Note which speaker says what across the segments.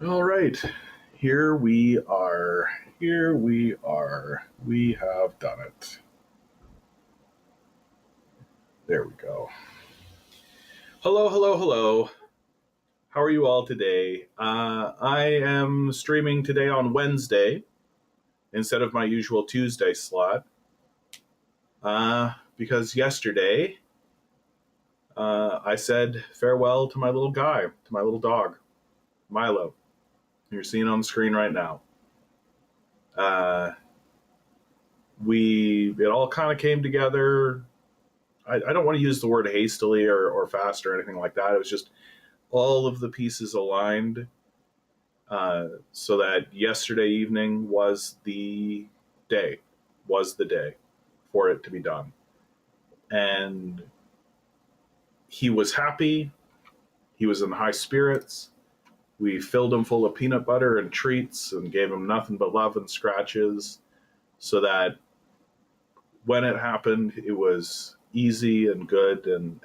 Speaker 1: All right, here we are. Here we are. We have done it. There we go. Hello, hello, hello. How are you all today? I am streaming today on Wednesday instead of my usual Tuesday slot because yesterday I said farewell to my little guy, to my little dog, Milo. You're seeing on the screen right now. It all kind of came together. I don't want to use the word hastily or fast or anything like that. It was just all of the pieces aligned so that yesterday evening was the day for it to be done. And he was happy. He was in high spirits. We filled him full of peanut butter and treats and gave him nothing but love and scratches so that when it happened, it was easy and good and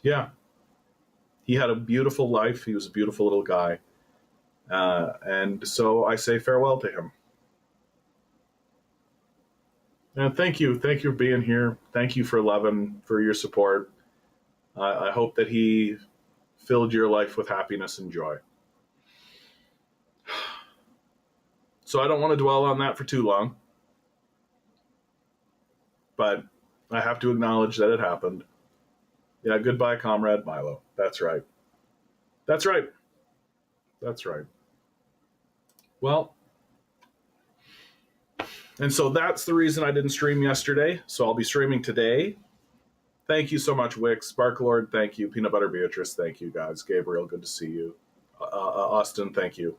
Speaker 1: yeah, he had a beautiful life. He was a beautiful little guy, and so I say farewell to him. And thank you for being here. Thank you for loving, for your support. I hope that he filled your life with happiness and joy. So I don't want to dwell on that for too long, but I have to acknowledge that it happened. Yeah, goodbye, Comrade Milo. That's right. That's right. That's right. Well, and so that's the reason I didn't stream yesterday. So I'll be streaming today. Thank you so much, Wix. Sparklord, thank you. Peanut Butter Beatrice, thank you, guys. Gabriel, good to see you. Austin, thank you.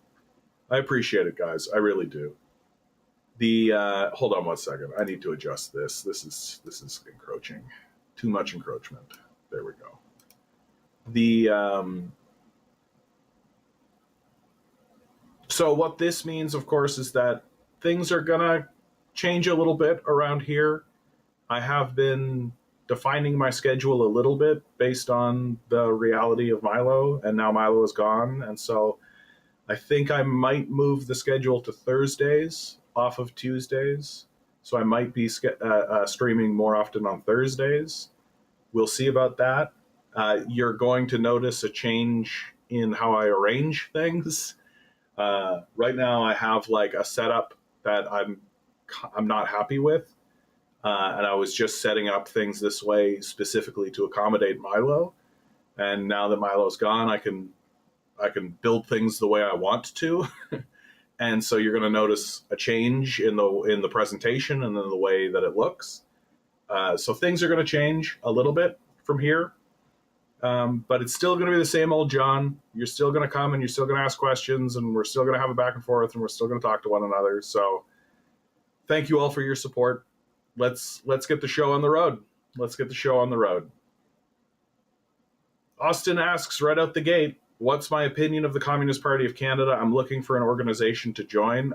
Speaker 1: I appreciate it, guys. I really do. Hold on 1 second. I need to adjust this. This is encroaching. Too much encroachment. There we go. So what this means, of course, is that things are gonna change a little bit around here. I have been defining my schedule a little bit based on the reality of Milo, and now Milo is gone, and so I think I might move the schedule to Thursdays off of Tuesdays. So I might be streaming more often on Thursdays. We'll see about that. You're going to notice a change in how I arrange things. Right now I have like a setup that I'm not happy with. And I was just setting up things this way specifically to accommodate Milo. And now that Milo's gone, I can build things the way I want to. And so you're going to notice a change in the presentation and then the way that it looks. So things are going to change a little bit from here. But it's still going to be the same old John. You're still going to come and you're still going to ask questions and we're still going to have a back and forth and we're still going to talk to one another. So thank you all for your support. Let's get the show on the road. Let's get the show on the road. Austin asks right out the gate, what's my opinion of the Communist Party of Canada? I'm looking for an organization to join.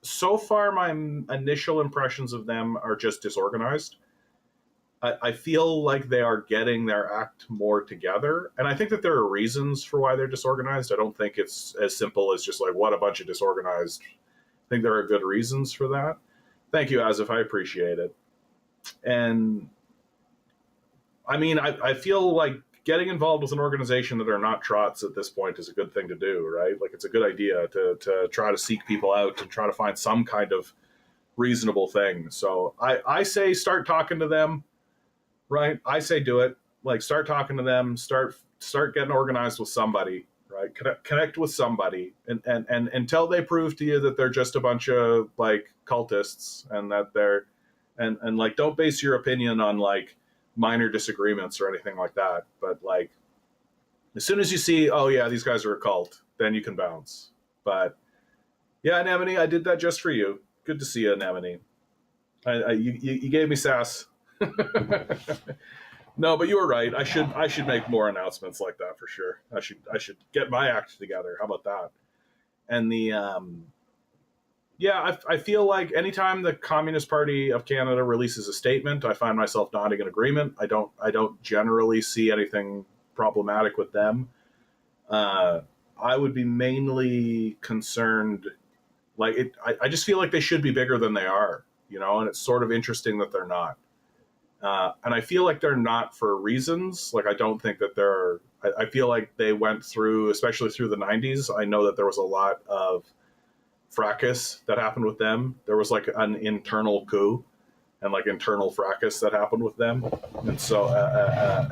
Speaker 1: So far, my initial impressions of them are just disorganized. I feel like they are getting their act more together. And I think that there are reasons for why they're disorganized. I don't think it's as simple as just like, what a bunch of disorganized. I think there are good reasons for that. Thank you, Asif. I appreciate it. And I mean, I feel like getting involved with an organization that are not trots at this point is a good thing to do, right? Like it's a good idea to try to seek people out and try to find some kind of reasonable thing. So I say start talking to them, right? I say do it. Like start talking to them, start getting organized with somebody, right? Connect with somebody and until they prove to you that they're just a bunch of like cultists and that they're and like don't base your opinion on like minor disagreements or anything like that. But like, as soon as you see, oh yeah, these guys are a cult, then you can bounce. But yeah, Anemone, I did that just for you. Good to see you, Anemone. You gave me sass. No, but you were right. I should make more announcements like that for sure. I should get my act together. How about that? And yeah, I feel like anytime the Communist Party of Canada releases a statement, I find myself nodding in agreement. I don't generally see anything problematic with them. I would be mainly concerned, like I just feel like they should be bigger than they are, you know, and it's sort of interesting that they're not. And I feel like they're not for reasons. Like, I don't think that they're, I feel like they went through, especially through the 90s. I know that there was a lot of fracas that happened with them. There was like an internal coup and like internal fracas that happened with them. And so,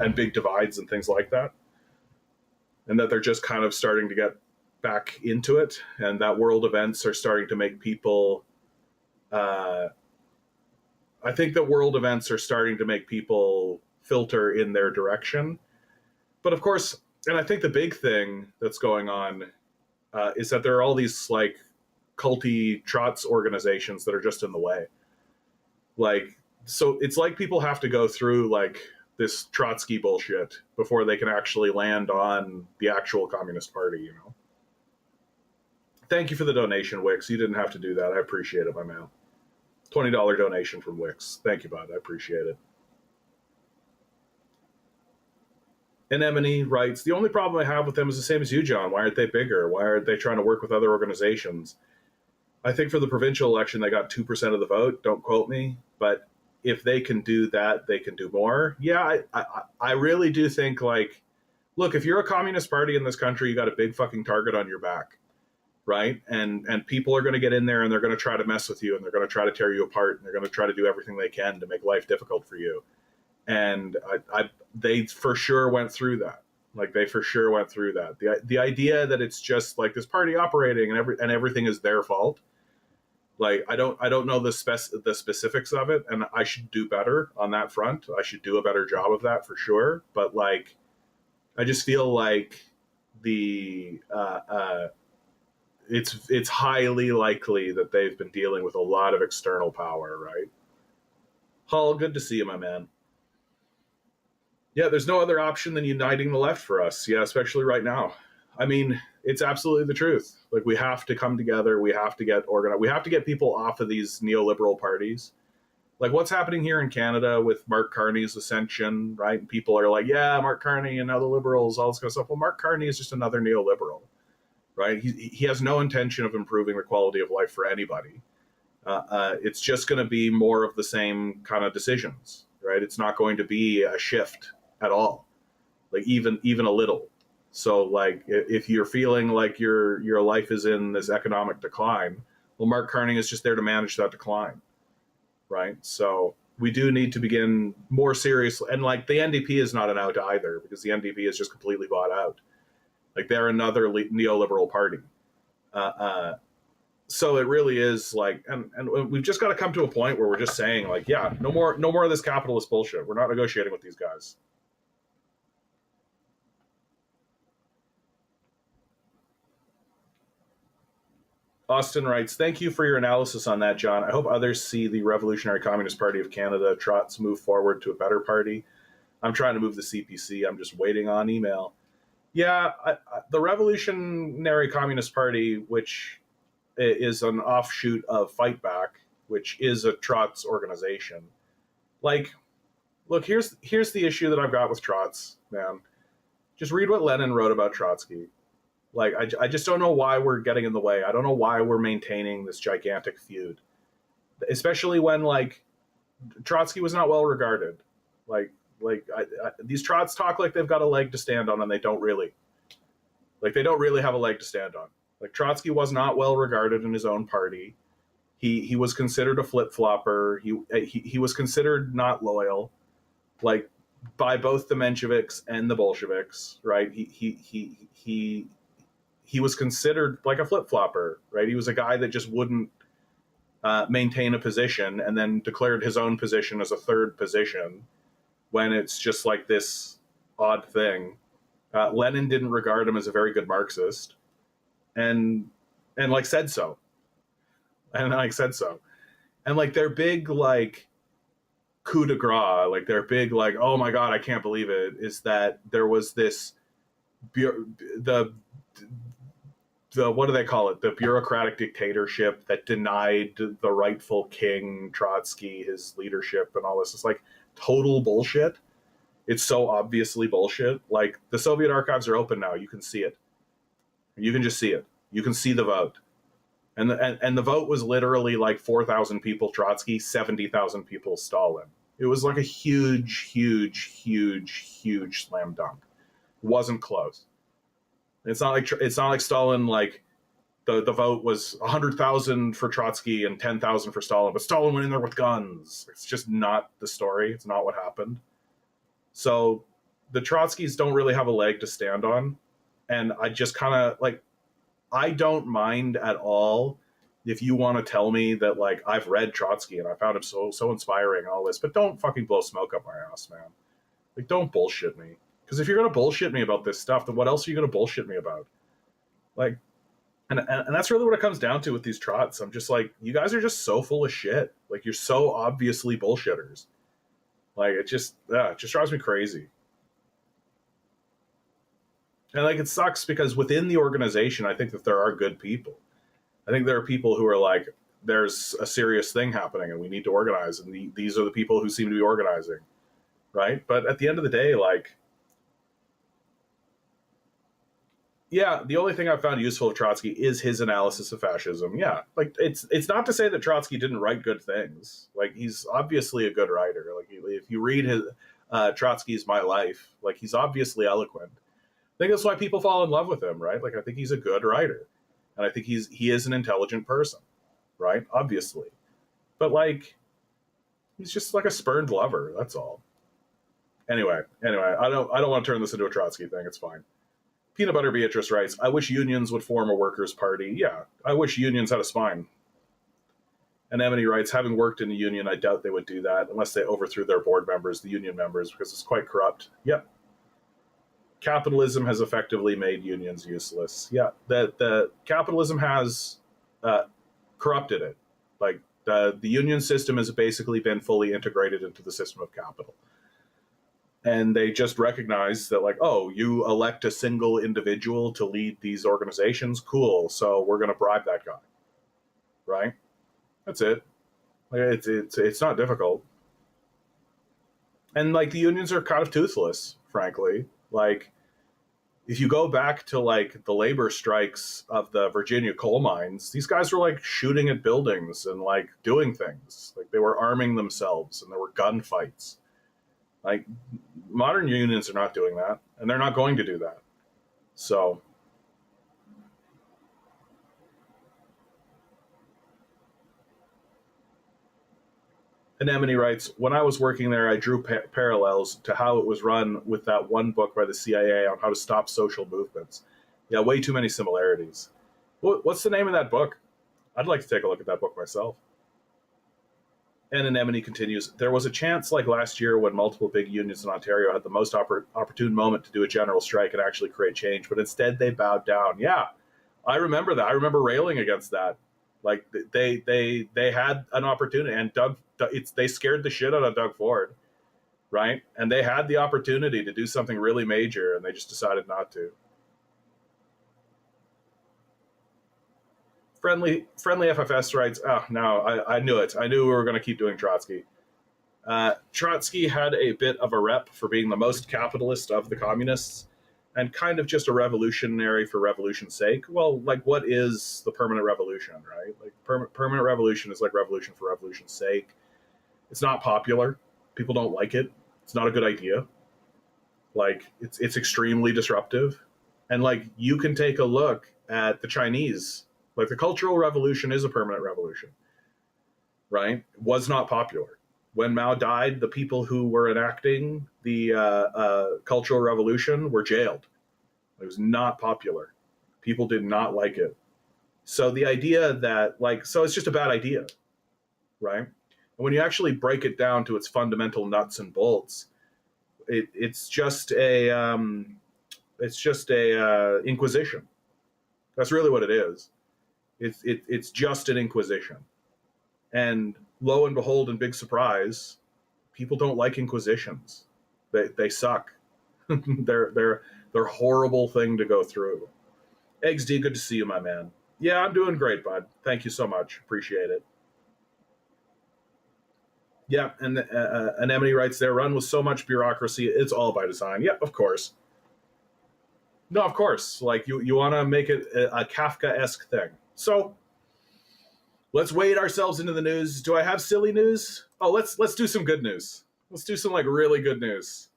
Speaker 1: and big divides and things like that. And that they're just kind of starting to get back into it. And that world events are starting to make people, I think that world events are starting to make people filter in their direction. But of course, and I think the big thing that's going on is that there are all these like culty trots organizations that are just in the way. Like, so it's like people have to go through like this Trotsky bullshit before they can actually land on the actual Communist Party, you know? Thank you for the donation, Wix. You didn't have to do that. I appreciate it, my man. $20 donation from Wix. Thank you, bud. I appreciate it. Anemone writes, the only problem I have with them is the same as you, John. Why aren't they bigger? Why aren't they trying to work with other organizations? I think for the provincial election, they got 2% of the vote. Don't quote me. But if they can do that, they can do more. Yeah, I really do think, like, look, if you're a communist party in this country, you got a big fucking target on your back. Right? And people are going to get in there and they're going to try to mess with you and they're going to try to tear you apart and they're going to try to do everything they can to make life difficult for you. And they for sure went through that. Like, they for sure went through that. The idea that it's just like this party operating and everything is their fault. Like, I don't know the specifics of it, and I should do better on that front. I should do a better job of that for sure. But like, I just feel like it's highly likely that they've been dealing with a lot of external power, right? Hull, good to see you, my man. Yeah, there's no other option than uniting the left for us. Yeah, especially right now. I mean, it's absolutely the truth. Like, we have to come together. We have to get organized. We have to get people off of these neoliberal parties. Like, what's happening here in Canada with Mark Carney's ascension, right? And people are like, yeah, Mark Carney and now the liberals, all this kind of stuff. Well, Mark Carney is just another neoliberal. Right? He has no intention of improving the quality of life for anybody. It's just going to be more of the same kind of decisions, right? It's not going to be a shift at all, like even a little. So, like, if you're feeling like your life is in this economic decline, well, Mark Carney is just there to manage that decline, right? So we do need to begin more seriously. And like, the NDP is not an out either, because the NDP is just completely bought out. Like, they're another neoliberal party. So it really is like, and we've just got to come to a point where we're just saying, like, yeah, no more of this capitalist bullshit. We're not negotiating with these guys. Austin writes, thank you for your analysis on that, John. I hope others see the Revolutionary Communist Party of Canada, Trots, move forward to a better party. I'm trying to move the CPC. I'm just waiting on email. Yeah, the Revolutionary Communist Party, which is an offshoot of Fight Back, which is a Trots organization. Like, look, here's the issue that I've got with Trots, man. Just read what Lenin wrote about Trotsky. Like, I just don't know why we're getting in the way. I don't know why we're maintaining this gigantic feud, especially when, like, Trotsky was not well regarded. Like these Trots talk like they've got a leg to stand on, and they don't really. Like, they don't really have a leg to stand on. Like, Trotsky was not well regarded in his own party. He was considered a flip-flopper. He was considered not loyal, like, by both the Mensheviks and the Bolsheviks, right? He was considered like a flip-flopper, right? He was a guy that just wouldn't maintain a position and then declared his own position as a third position when it's just like this odd thing. Lenin didn't regard him as a very good Marxist, and like said so. And like said so. And like, their big like coup de grace, like their big like, oh my God, I can't believe it, is that there was this the what do they call it? The bureaucratic dictatorship that denied the rightful king Trotsky his leadership and all this. It's like total bullshit. It's so obviously bullshit. Like, the Soviet archives are open now. You can see it. You can just see it. You can see the vote. And the vote was literally like 4,000 people Trotsky, 70,000 people Stalin. It was like a huge, huge, huge, huge slam dunk. It wasn't close. It's not like Stalin, like the vote was 100,000 for Trotsky and 10,000 for Stalin, but Stalin went in there with guns. It's just not the story. It's not what happened. So the Trotskys don't really have a leg to stand on. And I just kind of like, I don't mind at all if you want to tell me that, like, I've read Trotsky and I found him so inspiring and all this, but don't fucking blow smoke up my ass, man. Like, don't bullshit me. Because if you're gonna bullshit me about this stuff, then what else are you gonna bullshit me about? Like, and that's really what it comes down to with these trots. I'm just like, you guys are just so full of shit. Like, you're so obviously bullshitters. Like, it just drives me crazy. And like, it sucks because within the organization, I think that there are good people. I think there are people who are like, there's a serious thing happening and we need to organize. And these are the people who seem to be organizing. Right. But at the end of the day, like, yeah, the only thing I've found useful of Trotsky is his analysis of fascism. Yeah. Like, it's not to say that Trotsky didn't write good things. Like, he's obviously a good writer. Like, if you read his Trotsky's My Life, like, he's obviously eloquent. I think that's why people fall in love with him, right? Like, I think he's a good writer, and I think he is an intelligent person, right? Obviously, but like, he's just like a spurned lover. That's all. Anyway, I don't want to turn this into a Trotsky thing. It's fine. Peanut Butter Beatrice writes, I wish unions would form a workers' party. Yeah, I wish unions had a spine. And Emily writes, having worked in a union, I doubt they would do that unless they overthrew their board members, the union members, because it's quite corrupt. Yep. Capitalism has effectively made unions useless. Yeah, the capitalism has corrupted it. Like, the union system has basically been fully integrated into the system of capital. And they just recognize that, like, oh, you elect a single individual to lead these organizations? Cool. So we're going to bribe that guy. Right? That's it. Like, it's not difficult. And, like, the unions are kind of toothless, frankly. Like, if you go back to, like, the labor strikes of the Virginia coal mines, these guys were, like, shooting at buildings and, like, doing things. Like, they were arming themselves and there were gunfights. Like, modern unions are not doing that, and they're not going to do that. So, Anemone writes, when I was working there, I drew parallels to how it was run with that one book by the CIA on how to stop social movements. Yeah, way too many similarities. What's the name of that book? I'd like to take a look at that book myself. And Anemone continues, there was a chance like last year when multiple big unions in Ontario had the most opportune moment to do a general strike and actually create change, but instead they bowed down. Yeah, I remember that. I remember railing against that. Like, they had an opportunity, and they scared the shit out of Doug Ford, right? And they had the opportunity to do something really major, and they just decided not to. Friendly FFS writes, oh, no, I knew it. I knew we were going to keep doing Trotsky. Trotsky had a bit of a rep for being the most capitalist of the communists and kind of just a revolutionary for revolution's sake. Well, like, what is the permanent revolution, right? Like, permanent revolution is like revolution for revolution's sake. It's not popular. People don't like it. It's not a good idea. Like, it's extremely disruptive. And, like, you can take a look at the Chinese. Like, the Cultural Revolution is a permanent revolution, right? It was not popular. When Mao died, the people who were enacting the Cultural Revolution were jailed. It was not popular. People did not like it. So the idea that, like, so it's just a bad idea, right? And when you actually break it down to its fundamental nuts and bolts, it's just a inquisition. That's really what it is. It's just an inquisition. And lo and behold, and big surprise, people don't like inquisitions. They suck. they're a horrible thing to go through. Eggs D, good to see you, my man. Yeah, I'm doing great, bud. Thank you so much. Appreciate it. Yeah, and Anemone writes, they're run with so much bureaucracy, it's all by design. Yeah, of course. No, of course. Like you want to make it a Kafka-esque thing. So let's wade ourselves into the news. Do I have silly news? Oh, let's do some good news. Let's do some like really good news.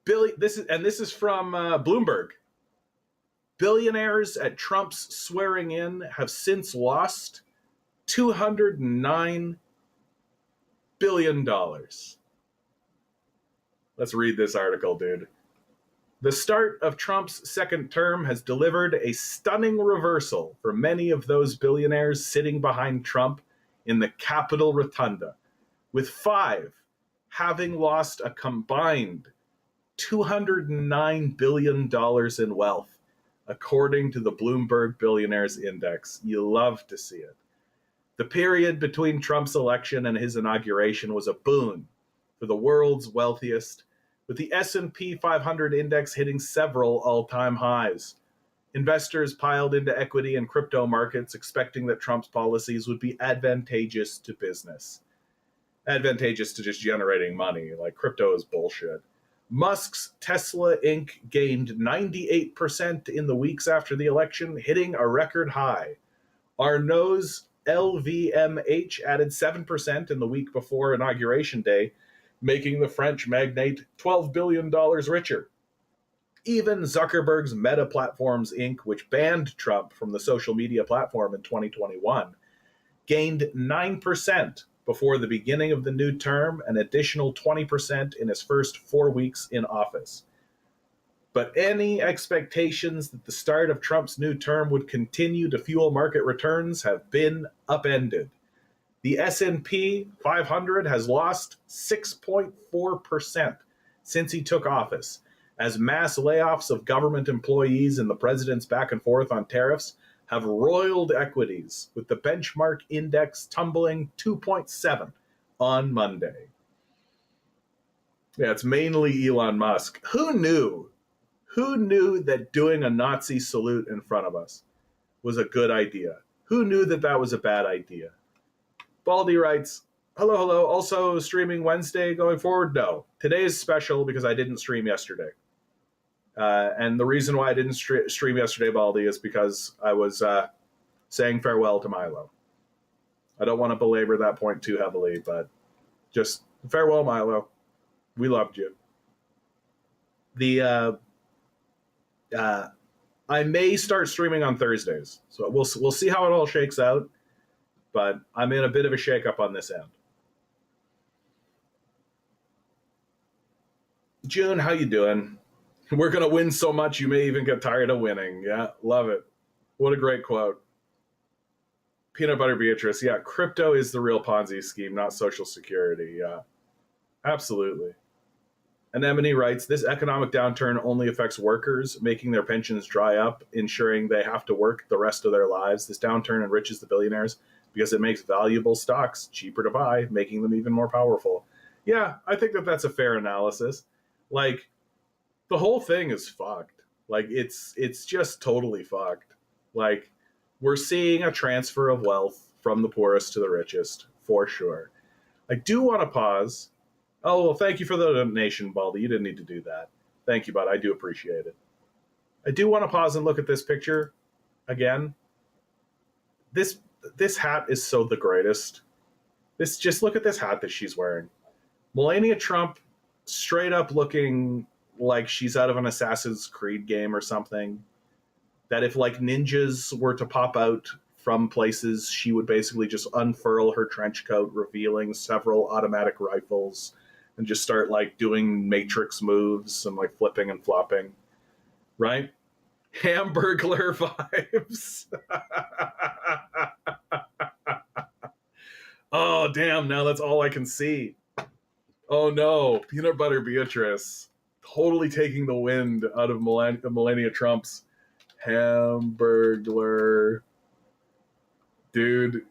Speaker 1: This is from Bloomberg. Billionaires at Trump's swearing in have since lost $209 billion. Let's read this article, dude. The start of Trump's second term has delivered a stunning reversal for many of those billionaires sitting behind Trump in the Capitol Rotunda, with 5 having lost a combined $209 billion in wealth, according to the Bloomberg Billionaires Index. You love to see it. The period between Trump's election and his inauguration was a boon for the world's wealthiest, with the S&P 500 index hitting several all-time highs. Investors piled into equity and crypto markets, expecting that Trump's policies would be advantageous to business. Advantageous to just generating money. Like, crypto is bullshit. Musk's Tesla Inc. gained 98% in the weeks after the election, hitting a record high. Arnault's LVMH added 7% in the week before Inauguration Day, making the French magnate $12 billion richer. Even Zuckerberg's Meta Platforms Inc., which banned Trump from the social media platform in 2021, gained 9% before the beginning of the new term, an additional 20% in his first 4 weeks in office. But any expectations that the start of Trump's new term would continue to fuel market returns have been upended. The S&P 500 has lost 6.4% since he took office, as mass layoffs of government employees and the president's back and forth on tariffs have roiled equities, with the benchmark index tumbling 2.7 on Monday. Yeah, it's mainly Elon Musk. Who knew? Who knew that doing a Nazi salute in front of us was a good idea? Who knew that that was a bad idea? Baldy writes, hello, hello. Also streaming Wednesday going forward? No. Today is special because I didn't stream yesterday. And the reason why I didn't stream yesterday, Baldy, is because I was saying farewell to Milo. I don't want to belabor that point too heavily, but just farewell, Milo. We loved you. I may start streaming on Thursdays, so we'll see how it all shakes out. But I'm in a bit of a shakeup on this end. June, how you doing? We're going to win so much you may even get tired of winning. Yeah, love it. What a great quote. Peanut Butter Beatrice. Yeah, crypto is the real Ponzi scheme, not Social Security. Yeah, absolutely. Anemone writes, this economic downturn only affects workers, making their pensions dry up, ensuring they have to work the rest of their lives. This downturn enriches the billionaires because it makes valuable stocks cheaper to buy, making them even more powerful. Yeah, I think that that's a fair analysis. Like, the whole thing is fucked. Like, it's just totally fucked. Like, we're seeing a transfer of wealth from the poorest to the richest, for sure. I do want to pause. Oh, well, thank you for the donation, Baldy. You didn't need to do that. Thank you, bud. I do appreciate it. I do want to pause and look at this picture again. This hat is so the greatest. Just look at this hat that she's wearing. Melania Trump, straight up looking like she's out of an Assassin's Creed game or something. That if like ninjas were to pop out from places, she would basically just unfurl her trench coat, revealing several automatic rifles, and just start like doing Matrix moves and like flipping and flopping. Right? Hamburglar vibes. Oh, damn. Now that's all I can see. Oh, no. Peanut Butter Beatrice. Totally taking the wind out of Melania Trump's Hamburglar. Dude.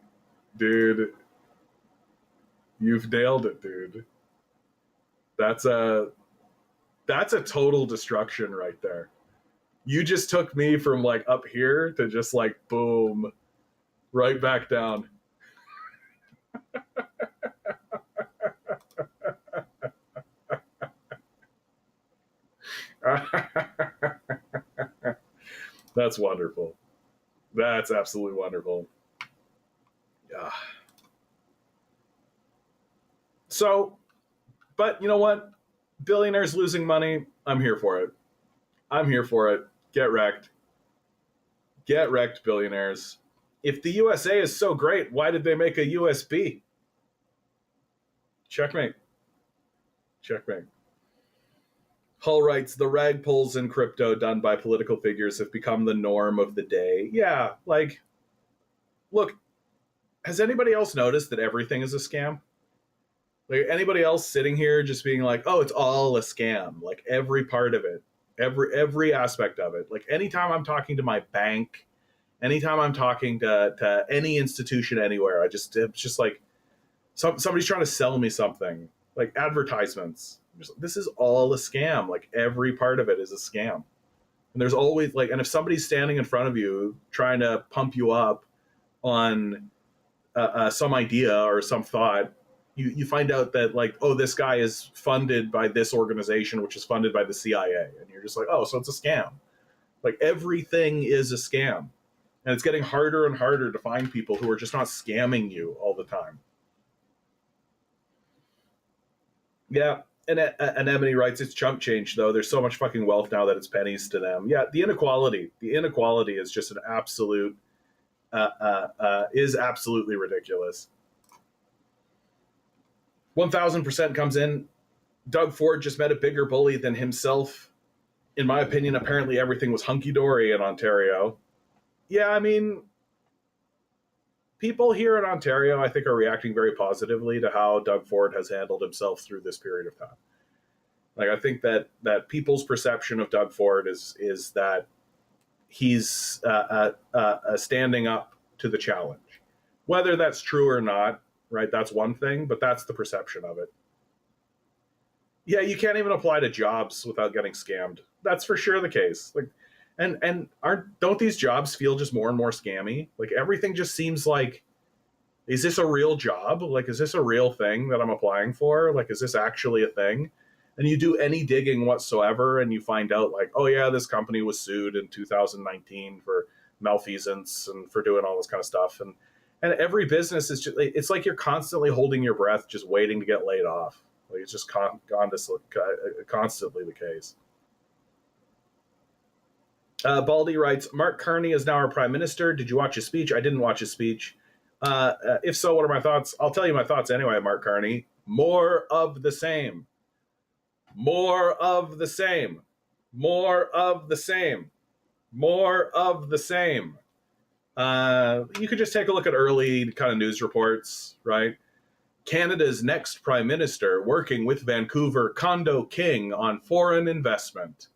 Speaker 1: You've nailed it, dude. That's a total destruction right there. You just took me from like up here to just like boom, right back down. That's wonderful. That's absolutely wonderful. Yeah. So, but you know what? Billionaires losing money. I'm here for it. I'm here for it. Get wrecked. Get wrecked, billionaires. If the USA is so great, why did they make a USB? Checkmate. Checkmate. Hull writes, the rag pulls in crypto done by political figures have become the norm of the day. Yeah, like, look, has anybody else noticed that everything is a scam? Like, anybody else sitting here just being like, oh, it's all a scam? Like, every part of it, every aspect of it. Like, anytime I'm talking to my bank, anytime I'm talking to any institution anywhere, it's just like somebody's trying to sell me something, like advertisements. This is all a scam. Like, every part of it is a scam. And there's always like, and if somebody's standing in front of you trying to pump you up on some idea or some thought, you find out that like, oh, this guy is funded by this organization, which is funded by the CIA, and you're just like, oh, so it's a scam. Like, everything is a scam, and it's getting harder and harder to find people who are just not scamming you all the time. Yeah. And Anemone writes, it's chump change, though. There's so much fucking wealth now that it's pennies to them. Yeah, the inequality is just an absolute, is absolutely ridiculous. 1000% comes in. Doug Ford just met a bigger bully than himself. In my opinion, apparently everything was hunky-dory in Ontario. Yeah, I mean, people here in Ontario, I think, are reacting very positively to how Doug Ford has handled himself through this period of time. Like, I think that people's perception of Doug Ford is that he's standing up to the challenge. Whether that's true or not, right? That's one thing, but that's the perception of it. Yeah, you can't even apply to jobs without getting scammed. That's for sure the case. Like, and don't these jobs feel just more and more scammy? Like, everything just seems like, is this a real job? Like, is this a real thing that I'm applying for? Like, is this actually a thing? And you do any digging whatsoever, and you find out like, oh yeah, this company was sued in 2019 for malfeasance and for doing all this kind of stuff. And every business is just, it's like you're constantly holding your breath, just waiting to get laid off. Like, it's just constantly the case. Baldy writes, Mark Carney is now our prime minister. Did you watch his speech? I didn't watch his speech. If so, what are my thoughts? I'll tell you my thoughts anyway, Mark Carney. More of the same. More of the same. More of the same. More of the same. You could just take a look at early kind of news reports, right? Canada's next prime minister working with Vancouver condo king on foreign investment.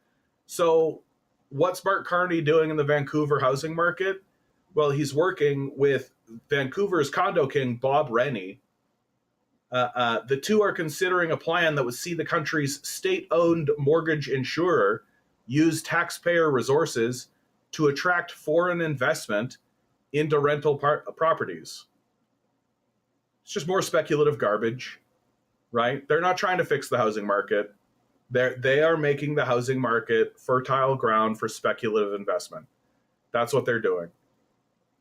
Speaker 1: So what's Mark Carney doing in the Vancouver housing market? Well, he's working with Vancouver's condo king, Bob Rennie. The two are considering a plan that would see the country's state-owned mortgage insurer use taxpayer resources to attract foreign investment into rental properties. It's just more speculative garbage, right? They're not trying to fix the housing market. They are making the housing market fertile ground for speculative investment. That's what they're doing.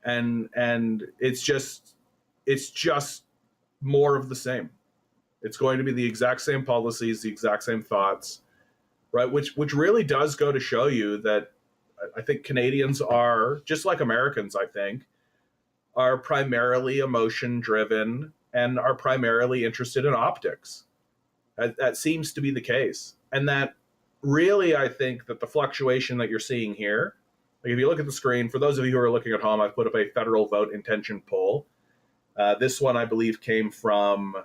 Speaker 1: And it's just more of the same. It's going to be the exact same policies, the exact same thoughts, right? Which really does go to show you that I think Canadians are, just like Americans, I think, are primarily emotion driven and are primarily interested in optics. That seems to be the case. And that really, I think that the fluctuation that you're seeing here, like if you look at the screen, for those of you who are looking at home, I've put up a federal vote intention poll. This one, I believe, came from,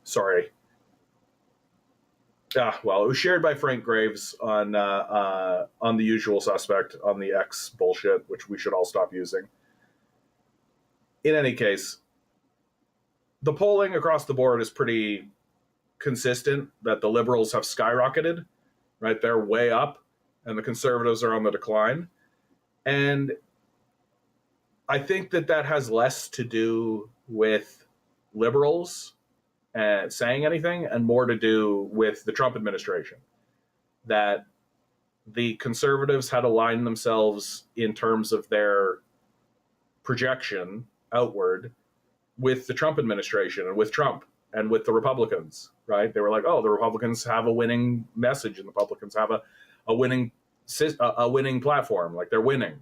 Speaker 1: sorry. Well, it was shared by Frank Graves on the usual suspect on the X bullshit, which we should all stop using. In any case, the polling across the board is pretty consistent that the Liberals have skyrocketed, right? They're way up, and the Conservatives are on the decline. And I think that has less to do with Liberals saying anything, and more to do with the Trump administration. That the conservatives had aligned themselves in terms of their projection outward with the Trump administration and with Trump and with the Republicans, right? They were like, oh, the Republicans have a winning message and the Republicans have a winning platform, like they're winning,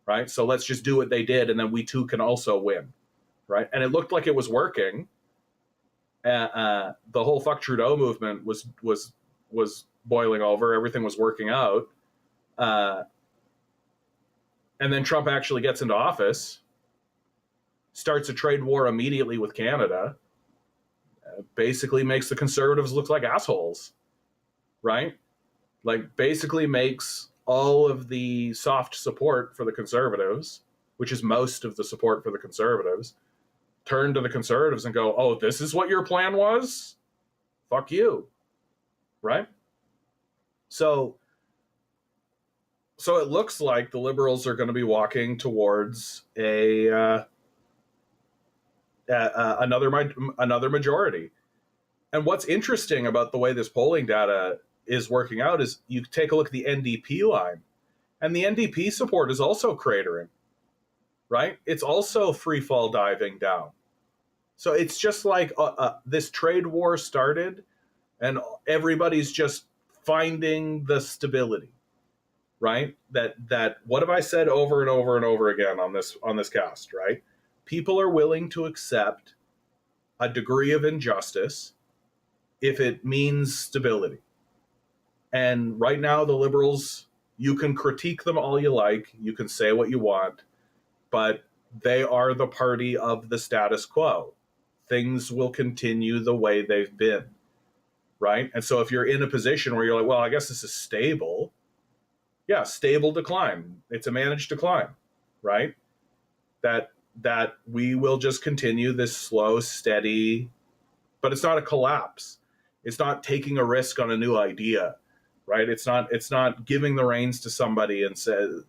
Speaker 1: right? So let's just do what they did, and then we too can also win, right? And it looked like it was working. The whole "fuck Trudeau" movement was boiling over. Everything was working out, and then Trump actually gets into office, starts a trade war immediately with Canada, basically makes the conservatives look like assholes, right? Like basically makes all of the soft support for the conservatives, which is most of the support for the conservatives, turn to the conservatives and go, oh, this is what your plan was? Fuck you, right? So it looks like the Liberals are going to be walking towards another majority. And what's interesting about the way this polling data is working out is you take a look at the NDP line, and the NDP support is also cratering, right? It's also free fall diving down. So it's just like this trade war started, and everybody's just finding the stability, right? That what have I said over and over and over again on this cast, right? People are willing to accept a degree of injustice if it means stability. And right now, the Liberals, you can critique them all you like, you can say what you want, but they are the party of the status quo. Things will continue the way they've been, right? And so if you're in a position where you're like, well, I guess this is stable, yeah, stable decline. It's a managed decline, right? That we will just continue this slow, steady, but it's not a collapse. It's not taking a risk on a new idea, right? It's not giving the reins to somebody and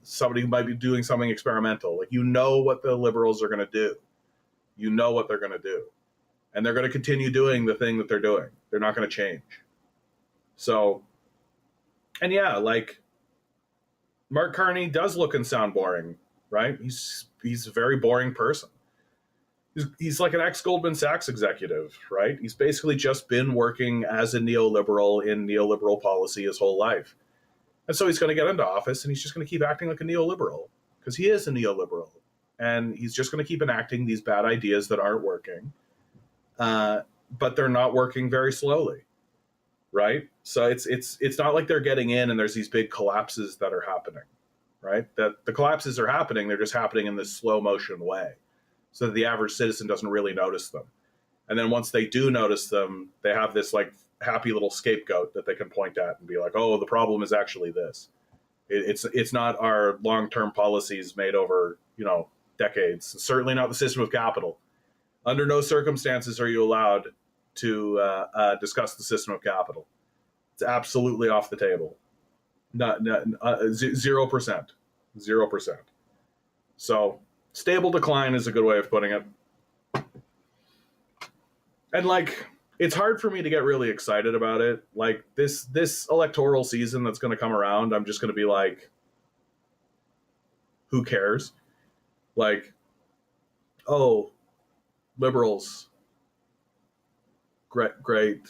Speaker 1: somebody who might be doing something experimental. Like, you know what the Liberals are going to do. You know what they're going to do. And they're going to continue doing the thing that they're doing. They're not going to change. So, and yeah, like, Mark Carney does look and sound boring, right? He's a very boring person. He's like an ex-Goldman Sachs executive, right? He's basically just been working as a neoliberal in neoliberal policy his whole life. And so he's going to get into office and he's just going to keep acting like a neoliberal because he is a neoliberal. And he's just going to keep enacting these bad ideas that aren't working. But they're not working very slowly, right? So it's not like they're getting in and there's these big collapses that are happening, right? That the collapses are happening, they're just happening in this slow motion way, so that the average citizen doesn't really notice them. And then once they do notice them, they have this like happy little scapegoat that they can point at and be like, oh, the problem is actually this. It's not our long-term policies made over, decades. It's certainly not the system of capital. Under no circumstances are you allowed to discuss the system of capital. It's absolutely off the table. 0%. 0%. So stable decline is a good way of putting it. And like, it's hard for me to get really excited about it. Like this electoral season that's going to come around, I'm just going to be like, who cares? Like, oh, Liberals, great.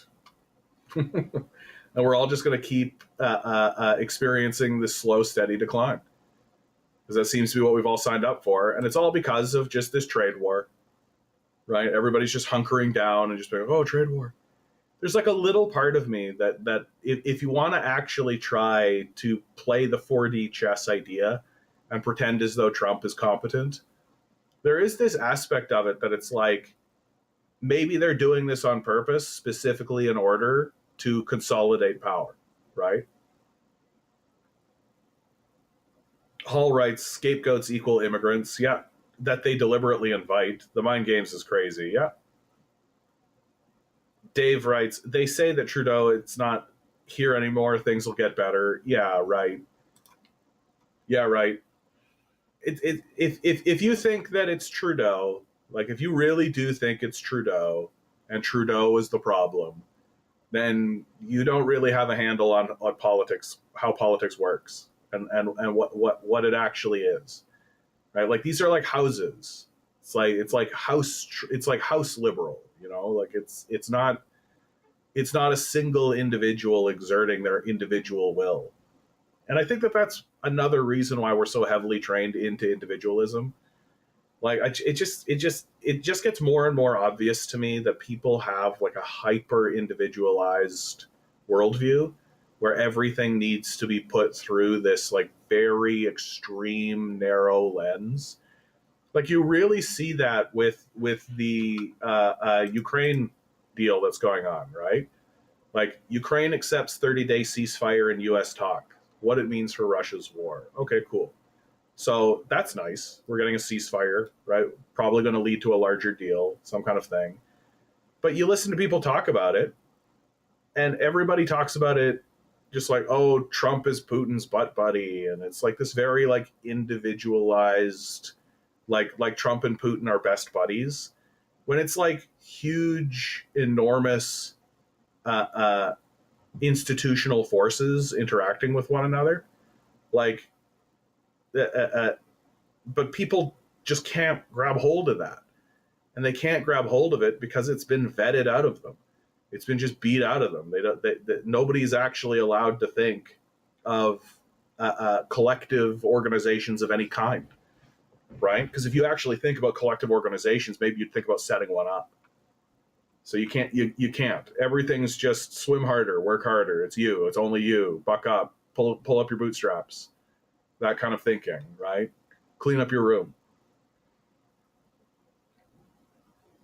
Speaker 1: And we're all just going to keep experiencing this slow, steady decline. Because that seems to be what we've all signed up for. And it's all because of just this trade war, right? Everybody's just hunkering down and just being, oh, trade war. There's like a little part of me that if you want to actually try to play the 4D chess idea and pretend as though Trump is competent, there is this aspect of it that it's like, maybe they're doing this on purpose, specifically in order to consolidate power, right? Hall writes, scapegoats equal immigrants. Yeah, that they deliberately invite. The mind games is crazy. Yeah. Dave writes, they say that Trudeau, it's not here anymore. Things will get better. Yeah, right. Yeah, right. If you think that it's Trudeau, like if you really do think it's Trudeau, and Trudeau is the problem, then you don't really have a handle on politics, how politics works, and what it actually is, right? Like these are like houses. It's like house liberal, you know, like it's not a single individual exerting their individual will. And I think that that's another reason why we're so heavily trained into individualism. Like it just gets more and more obvious to me that people have like a hyper individualized worldview where everything needs to be put through this like very extreme narrow lens. Like you really see that with the Ukraine deal that's going on, right? Like Ukraine accepts 30-day ceasefire and U.S. talk. What it means for Russia's war. Okay, cool. So that's nice. We're getting a ceasefire, right? Probably going to lead to a larger deal, some kind of thing. But you listen to people talk about it, and everybody talks about it just like, oh, Trump is Putin's butt buddy, and it's like this very like individualized, like Trump and Putin are best buddies, when it's like huge, enormous institutional forces interacting with one another, like. But people just can't grab hold of that, and they can't grab hold of it because it's been vetted out of them. It's been just beat out of them. Nobody's actually allowed to think of collective organizations of any kind, right? Because if you actually think about collective organizations, maybe you'd think about setting one up. So you can't. You can't. Everything's just swim harder, work harder. It's you. It's only you. Buck up. Pull up your bootstraps. That kind of thinking, right? Clean up your room.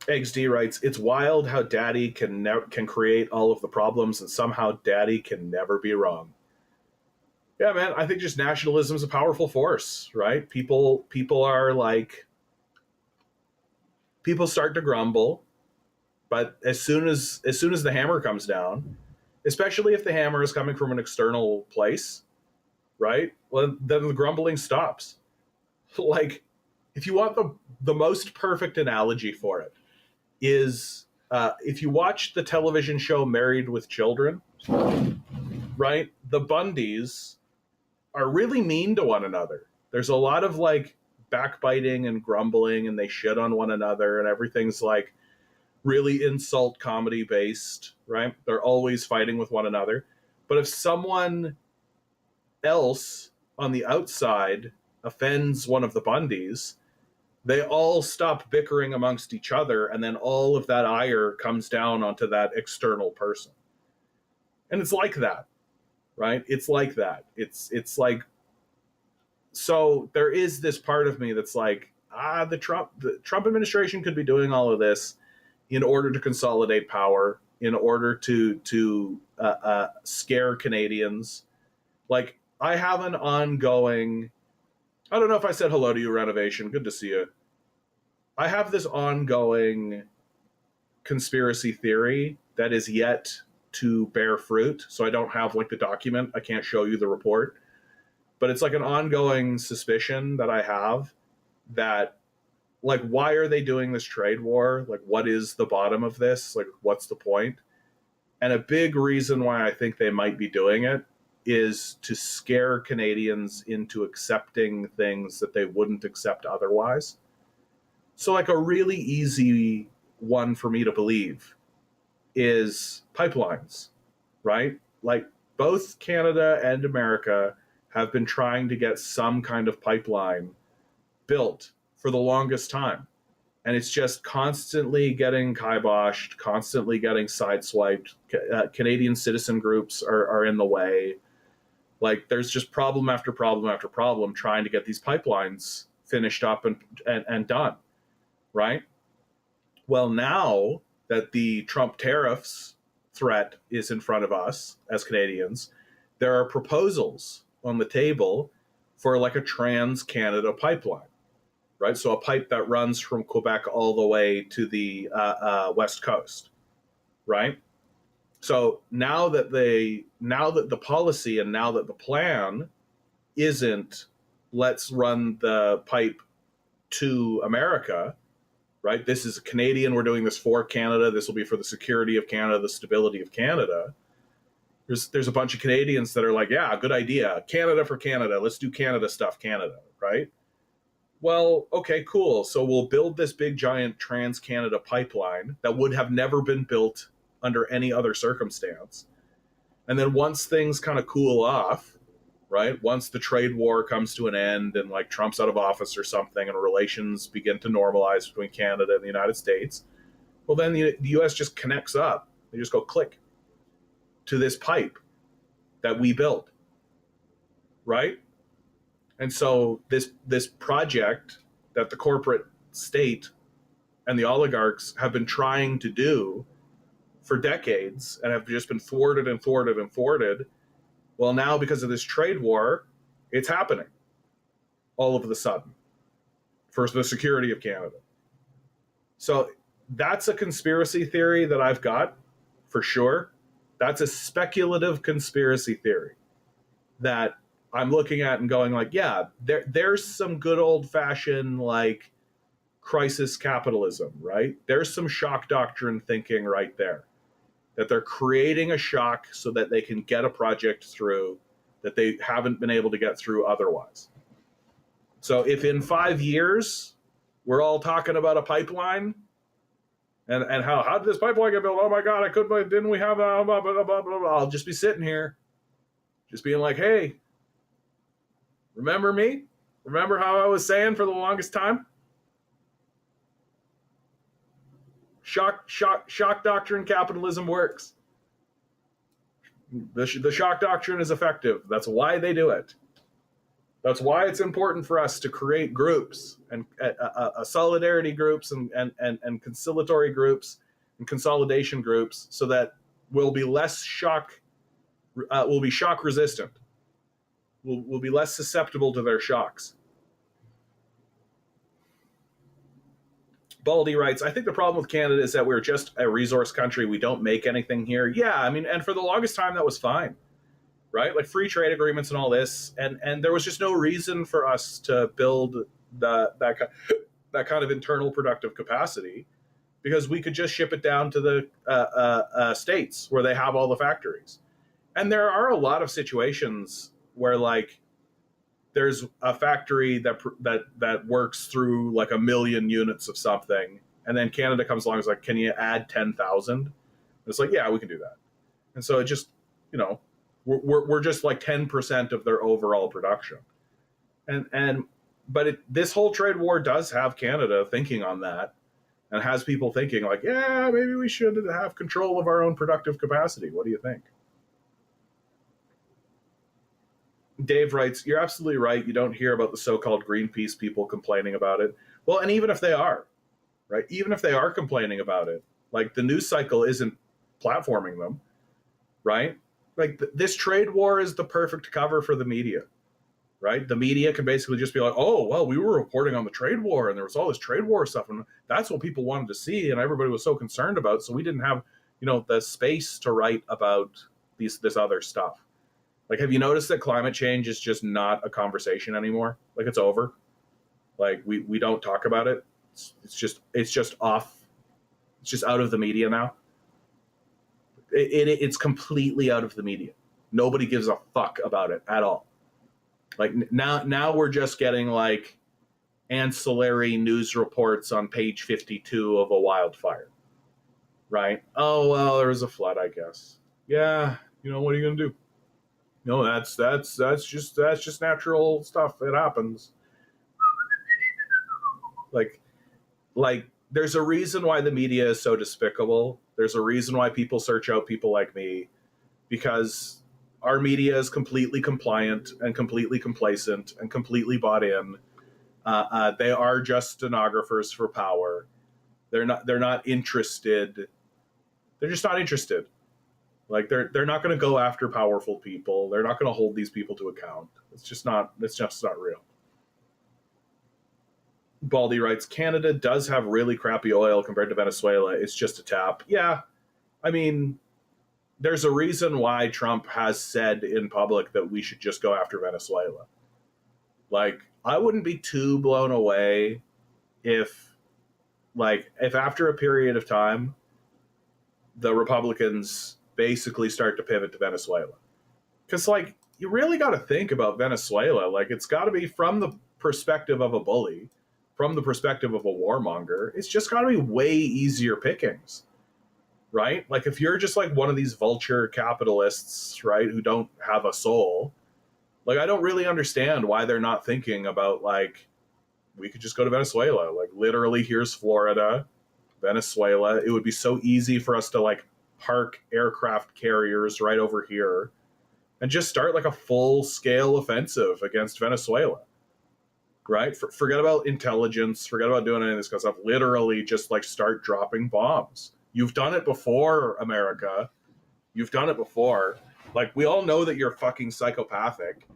Speaker 1: Eggs D writes, it's wild how daddy can create all of the problems and somehow daddy can never be wrong. Yeah, man, I think just nationalism is a powerful force, right? People are like, people start to grumble, but as soon as the hammer comes down, especially if the hammer is coming from an external place, right? Well, then the grumbling stops. Like, if you want the most perfect analogy for it is if you watch the television show Married with Children, right? The Bundys are really mean to one another. There's a lot of like backbiting and grumbling, and they shit on one another, and everything's like really insult comedy based, right? They're always fighting with one another. But if someone else on the outside offends one of the Bundys, they all stop bickering amongst each other, and then all of that ire comes down onto that external person. And it's like that, right? It's like that. It's like, so there is this part of me that's like, the Trump administration could be doing all of this in order to consolidate power, in order to scare Canadians. Like, I have an ongoing, I don't know if I said hello to you, Renovation. Good to see you. I have this ongoing conspiracy theory that is yet to bear fruit. So I don't have like the document. I can't show you the report. But it's like an ongoing suspicion that I have that, like, why are they doing this trade war? Like, what is the bottom of this? Like, what's the point? And a big reason why I think they might be doing it is to scare Canadians into accepting things that they wouldn't accept otherwise. So like a really easy one for me to believe is pipelines, right? Like both Canada and America have been trying to get some kind of pipeline built for the longest time. And it's just constantly getting kiboshed, constantly getting sideswiped. Canadian citizen groups are in the way. Like there's just problem after problem after problem trying to get these pipelines finished up and done, right? Well, now that the Trump tariffs threat is in front of us as Canadians, there are proposals on the table for like a trans-Canada pipeline, right? So a pipe that runs from Quebec all the way to the West Coast, right? So now that the policy and now that the plan isn't let's run the pipe to America, right? This is Canadian. We're doing this for Canada. This will be for the security of Canada, the stability of Canada. There's a bunch of Canadians that are like, yeah, good idea. Canada for Canada. Let's do Canada stuff, Canada, right? Well, okay, cool. So we'll build this big giant trans-Canada pipeline that would have never been built under any other circumstance. And then once things kind of cool off, right? Once the trade war comes to an end and like Trump's out of office or something and relations begin to normalize between Canada and the United States, well, then the US just connects up. They just go click to this pipe that we built, right? And so this project that the corporate state and the oligarchs have been trying to do for decades and have just been thwarted and thwarted and thwarted. Well, now because of this trade war, it's happening all of a sudden for the security of Canada. So that's a conspiracy theory that I've got for sure. That's a speculative conspiracy theory that I'm looking at and going like, yeah, there's some good old fashioned like crisis capitalism, right? There's some shock doctrine thinking right there. That they're creating a shock so that they can get a project through that they haven't been able to get through otherwise. So if in 5 years we're all talking about a pipeline and how did this pipeline get built? Oh my God, didn't we have blah, blah, blah, blah, blah. I'll just be sitting here just being like, hey, remember me? Remember how I was saying for the longest time? Shock doctrine capitalism works. The shock doctrine is effective. That's why they do it. That's why it's important for us to create groups and solidarity groups and conciliatory groups and consolidation groups so that we'll be less we'll be shock resistant. We'll be less susceptible to their shocks. Baldy writes, I think the problem with Canada is that we're just a resource country. We don't make anything here. Yeah, I mean, and for the longest time, that was fine, right? Like free trade agreements and all this. And there was just no reason for us to build that kind of internal productive capacity because we could just ship it down to the states where they have all the factories. And there are a lot of situations where like there's a factory that works through like 1 million units of something, and then Canada comes along and is like, can you add 10,000? It's like, yeah, we can do that. And so it just, you know, we're just like 10% of their overall production. But this whole trade war does have Canada thinking on that, and has people thinking like, yeah, maybe we should have control of our own productive capacity. What do you think? Dave writes, you're absolutely right. You don't hear about the so-called Greenpeace people complaining about it. Well, and even if they are, right? Even if they are complaining about it, like the news cycle isn't platforming them, right? Like this trade war is the perfect cover for the media, right? The media can basically just be like, oh, well, we were reporting on the trade war and there was all this trade war stuff. And that's what people wanted to see. And everybody was so concerned about. So we didn't have, you know, the space to write about this other stuff. Like, have you noticed that climate change is just not a conversation anymore? Like, it's over. Like, we don't talk about it. It's just off. It's just out of the media now. It's completely out of the media. Nobody gives a fuck about it at all. Like now we're just getting like ancillary news reports on page 52 of a wildfire, right? Oh well, there was a flood, I guess. Yeah, you know, what are you gonna do? No, that's just natural stuff. It happens. Like there's a reason why the media is so despicable. There's a reason why people search out people like me, because our media is completely compliant and completely complacent and completely bought in. They are just stenographers for power. They're not interested. They're just not interested. Like they're not going to go after powerful people. They're not going to hold these people to account. It's just not real. Baldy writes, Canada does have really crappy oil compared to Venezuela. It's just a tap. Yeah. I mean, there's a reason why Trump has said in public that we should just go after Venezuela. Like, I wouldn't be too blown away if like if after a period of time the Republicans basically start to pivot to Venezuela, because like you really got to think about Venezuela, like it's got to be from the perspective of a bully, from the perspective of a warmonger. It's just got to be way easier pickings, right? Like if you're just like one of these vulture capitalists, right, who don't have a soul, like I don't really understand why they're not thinking about like we could just go to Venezuela. Like literally here's Florida, Venezuela. It would be so easy for us to like park aircraft carriers right over here and just start like a full scale offensive against Venezuela, right? Forget about intelligence, forget about doing any of this kind of stuff. Literally just like start dropping bombs. You've done it before, America. You've done it before. Like we all know that you're fucking psychopathic.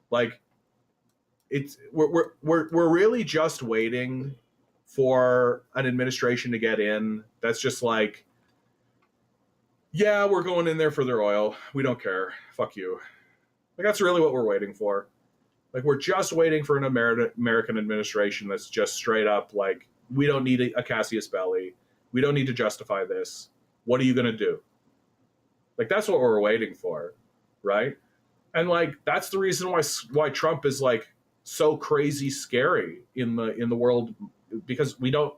Speaker 1: Like it's we're really just waiting for an administration to get in that's just like, yeah, we're going in there for their oil. We don't care. Fuck you. Like that's really what we're waiting for. Like we're just waiting for an American administration that's just straight up like, we don't need a Cassius Belli. We don't need to justify this. What are you going to do? Like that's what we're waiting for, right? And like that's the reason why Trump is like so crazy scary in the world, because we don't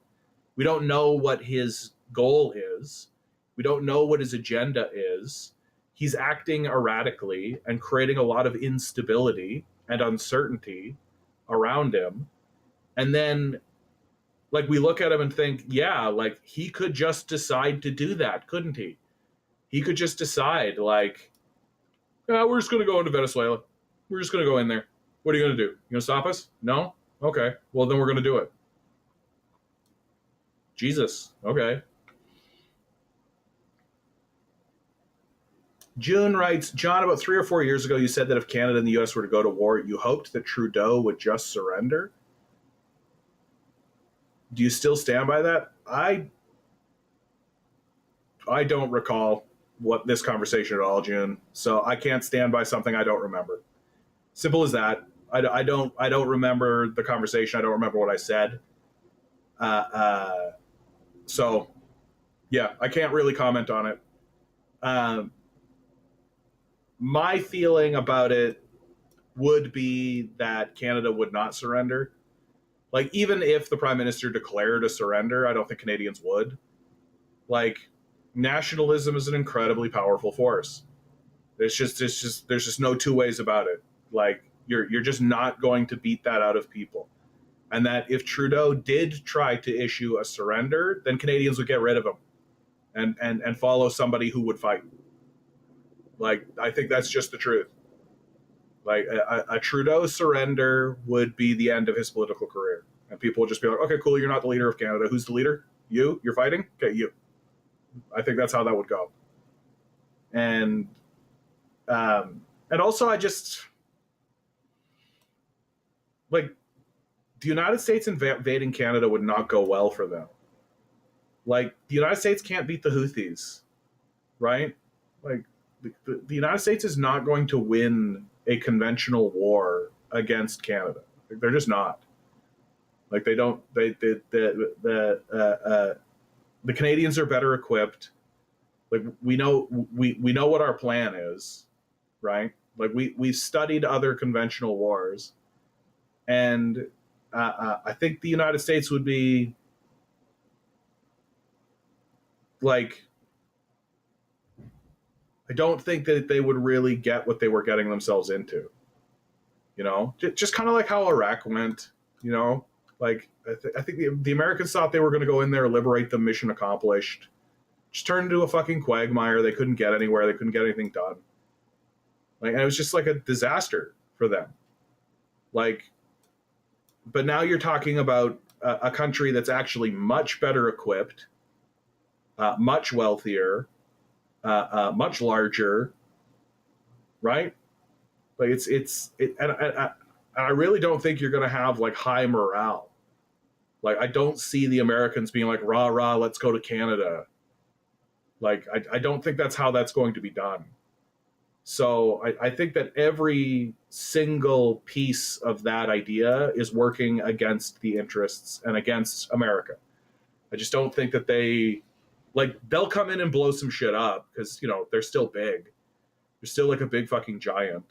Speaker 1: know what his goal is. We don't know what his agenda is. He's acting erratically and creating a lot of instability and uncertainty around him. And then like we look at him and think, yeah, like he could just decide to do that, couldn't he? He could just decide like, yeah, we're just going to go into Venezuela. We're just going to go in there. What are you going to do? You going to stop us? No? Okay. Well, then we're going to do it. Jesus. Okay. June writes, John, about 3 or 4 years ago, you said that if Canada and the US were to go to war, you hoped that Trudeau would just surrender. Do you still stand by that? I don't recall what this conversation at all, June. So I can't stand by something I don't remember. Simple as that. I don't remember the conversation. I don't remember what I said. So yeah, I can't really comment on it. My feeling about it would be that Canada would not surrender. Like even if the Prime Minister declared a surrender, I don't think Canadians would. Like nationalism is an incredibly powerful force. There's just no two ways about it. Like you're just not going to beat that out of people. And that if Trudeau did try to issue a surrender, then Canadians would get rid of him and follow somebody who would fight. Like I think that's just the truth. Like a Trudeau surrender would be the end of his political career, and people would just be like, okay, cool, you're not the leader of Canada. Who's the leader? You're fighting? Okay, you. I think that's how that would go. And also I just like the United States invading Canada would not go well for them. Like the United States can't beat the Houthis, right? Like the United States is not going to win a conventional war against Canada. They're just not. Like they don't. The Canadians are better equipped. Like we know what our plan is, right? Like we've studied other conventional wars, and I think the United States would be like. I don't think that they would really get what they were getting themselves into. You know, just kind of like how Iraq went. You know, like I think the Americans thought they were going to go in there, liberate them, mission accomplished. Just turned into a fucking quagmire. They couldn't get anywhere. They couldn't get anything done. Like, and it was just like a disaster for them. Like, but now you're talking about a country that's actually much better equipped, much wealthier, much larger, right? Like and I really don't think you're going to have like high morale. Like I don't see the Americans being like rah rah, let's go to Canada. Like I don't think that's how that's going to be done. So I think that every single piece of that idea is working against the interests and against America. I just don't think that they'll come in and blow some shit up because, they're still big. They're still like a big fucking giant.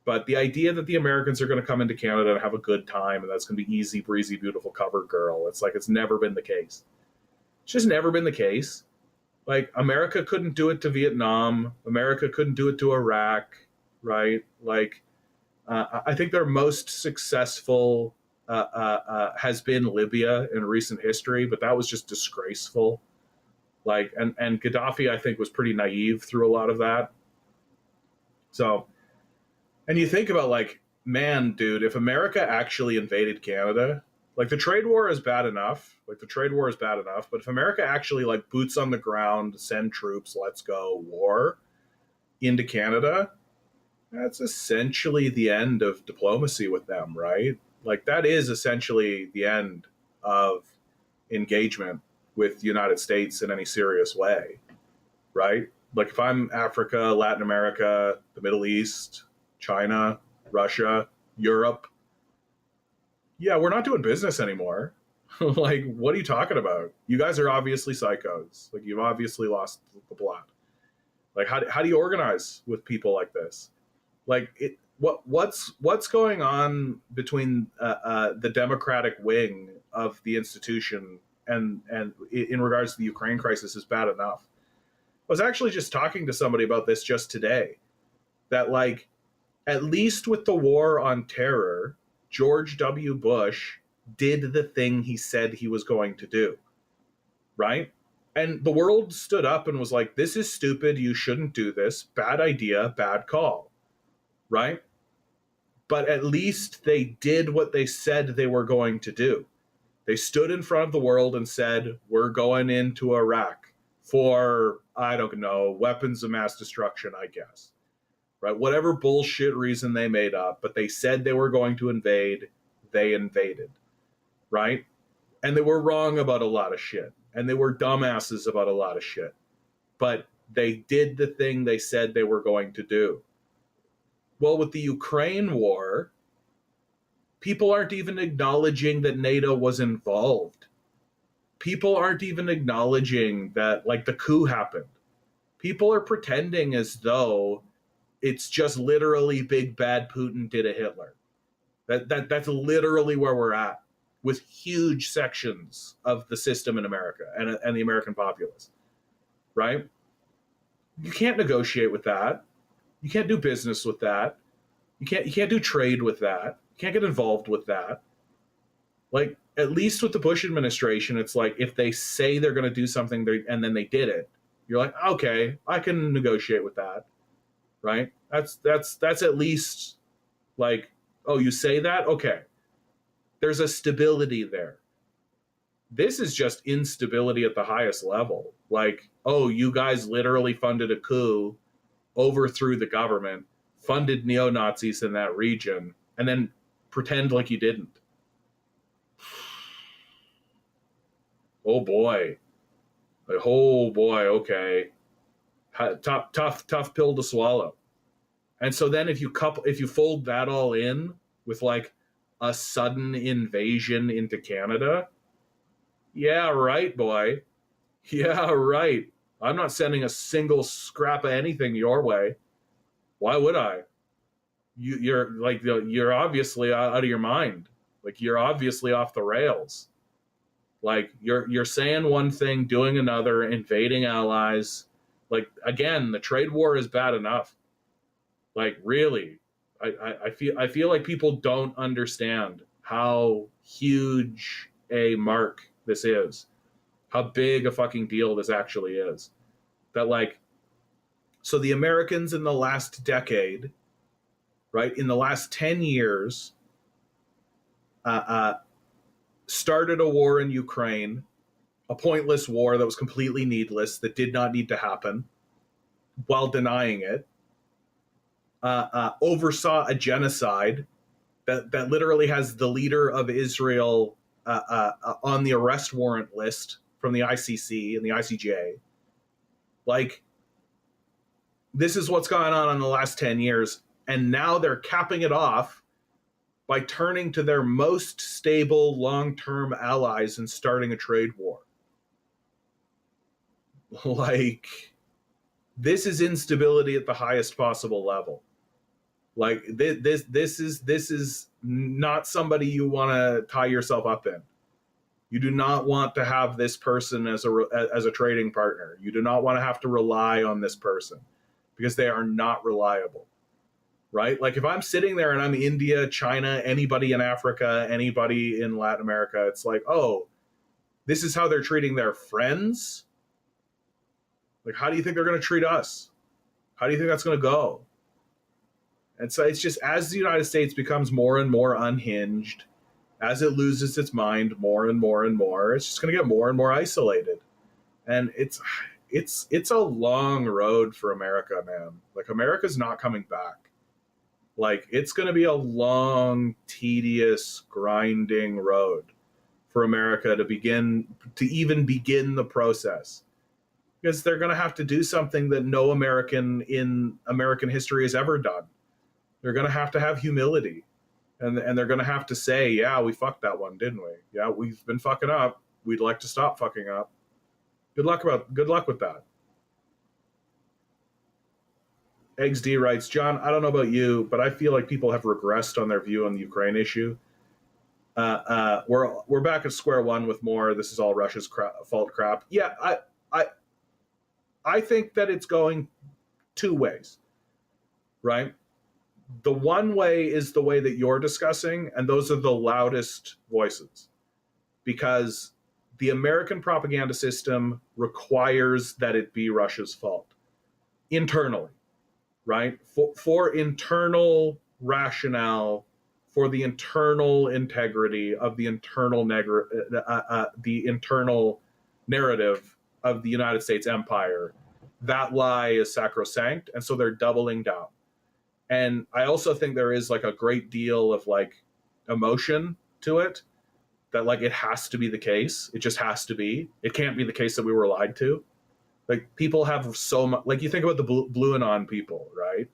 Speaker 1: But the idea that the Americans are going to come into Canada and have a good time and that's going to be easy breezy, beautiful cover girl, it's like it's never been the case. It's just never been the case. Like, America couldn't do it to Vietnam. America couldn't do it to Iraq, right? Like, I think their most successful has been Libya in recent history, but that was just disgraceful. Like, and Gaddafi, I think, was pretty naive through a lot of that. So, and you think about, like, man, dude, if America actually invaded Canada, like, the trade war is bad enough. But if America actually, like, boots on the ground, send troops, let's go, war into Canada, that's essentially the end of diplomacy with them, right? Like, that is essentially the end of engagement with the United States in any serious way, right? Like, if I'm Africa, Latin America, the Middle East, China, Russia, Europe, yeah, we're not doing business anymore. Like, what are you talking about? You guys are obviously psychos. Like, you've obviously lost the plot. Like, how do you organize with people like this? Like, what's going on between the Democratic wing of the institution and in regards to the Ukraine crisis is bad enough. I was actually just talking to somebody about this just today. That, like, at least with the war on terror, George W. Bush did the thing he said he was going to do, right? And the world stood up and was like, this is stupid, you shouldn't do this, bad idea, bad call, right? But at least they did what they said they were going to do. They stood in front of the world and said, we're going into Iraq for, I don't know, weapons of mass destruction, I guess. Right? Whatever bullshit reason they made up, but they said they were going to invade, they invaded. Right? And they were wrong about a lot of shit. And they were dumbasses about a lot of shit. But they did the thing they said they were going to do. Well, with the Ukraine war, people aren't even acknowledging that NATO was involved. People aren't even acknowledging that, like, the coup happened. People are pretending as though it's just literally big bad Putin did a Hitler. That's literally where we're at with huge sections of the system in America and the American populace, right? You can't negotiate with that. You can't do business with that. You can't do trade with that. You can't get involved with that. Like, at least with the Bush administration, it's like if they say they're going to do something and then they did it, you're like, okay, I can negotiate with that, right? That's at least like, oh, you say that? Okay. There's a stability there. This is just instability at the highest level. Like, oh, you guys literally funded a coup, overthrew the government, funded neo-Nazis in that region, and then pretend like you didn't. Oh boy. Like, oh boy, okay. Tough pill to swallow. And so then if you fold that all in with, like, a sudden invasion into Canada, yeah, right, boy. Yeah, right. I'm not sending a single scrap of anything your way. Why would I? You're obviously out of your mind. Like, you're obviously off the rails. Like, you're saying one thing, doing another, invading allies. Like, again, the trade war is bad enough. Like, really, I feel like people don't understand how huge a mark this is, how big a fucking deal this actually is. That, like, so the Americans in the last decade, right, in the last 10 years, started a war in Ukraine, a pointless war that was completely needless, that did not need to happen, while denying it. Oversaw a genocide that literally has the leader of Israel on the arrest warrant list from the ICC and the ICJ. Like, This is what's gone on in the last 10 years. And now they're capping it off by turning to their most stable long-term allies and starting a trade war. Like, this is instability at the highest possible level. Like, this is not somebody you want to tie yourself up in. You do not want to have this person as a trading partner. You do not want to have to rely on this person because they are not reliable, right? Like, if I'm sitting there and I'm India, China, anybody in Africa, anybody in Latin America, it's like, oh, this is how they're treating their friends? Like, how do you think they're going to treat us? How do you think that's going to go? And so it's just, as the United States becomes more and more unhinged, as it loses its mind more and more and more, it's just going to get more and more isolated. And it's a long road for America, man. Like, America's not coming back. Like, it's going to be a long, tedious, grinding road for America to even begin the process. Because they're going to have to do something that no American in American history has ever done. They're going to have humility. And they're going to have to say, yeah, we fucked that one, didn't we? Yeah, we've been fucking up. We'd like to stop fucking up. Good luck with that. Eggs D writes, John, I don't know about you, but I feel like people have regressed on their view on the Ukraine issue. We're back at square one with more. This is all Russia's fault crap. Yeah, I think that it's going two ways, right? The one way is the way that you're discussing, and those are the loudest voices, because the American propaganda system requires that it be Russia's fault internally, right? For internal rationale, for the internal integrity of the internal narrative of the United States empire, that lie is sacrosanct, and so they're doubling down. And I also think there is like a great deal of like emotion to it, that like it has to be the case. It just has to be. It can't be the case that we were lied to. Like, people have so much, like, you think about the Blue Anon people, right?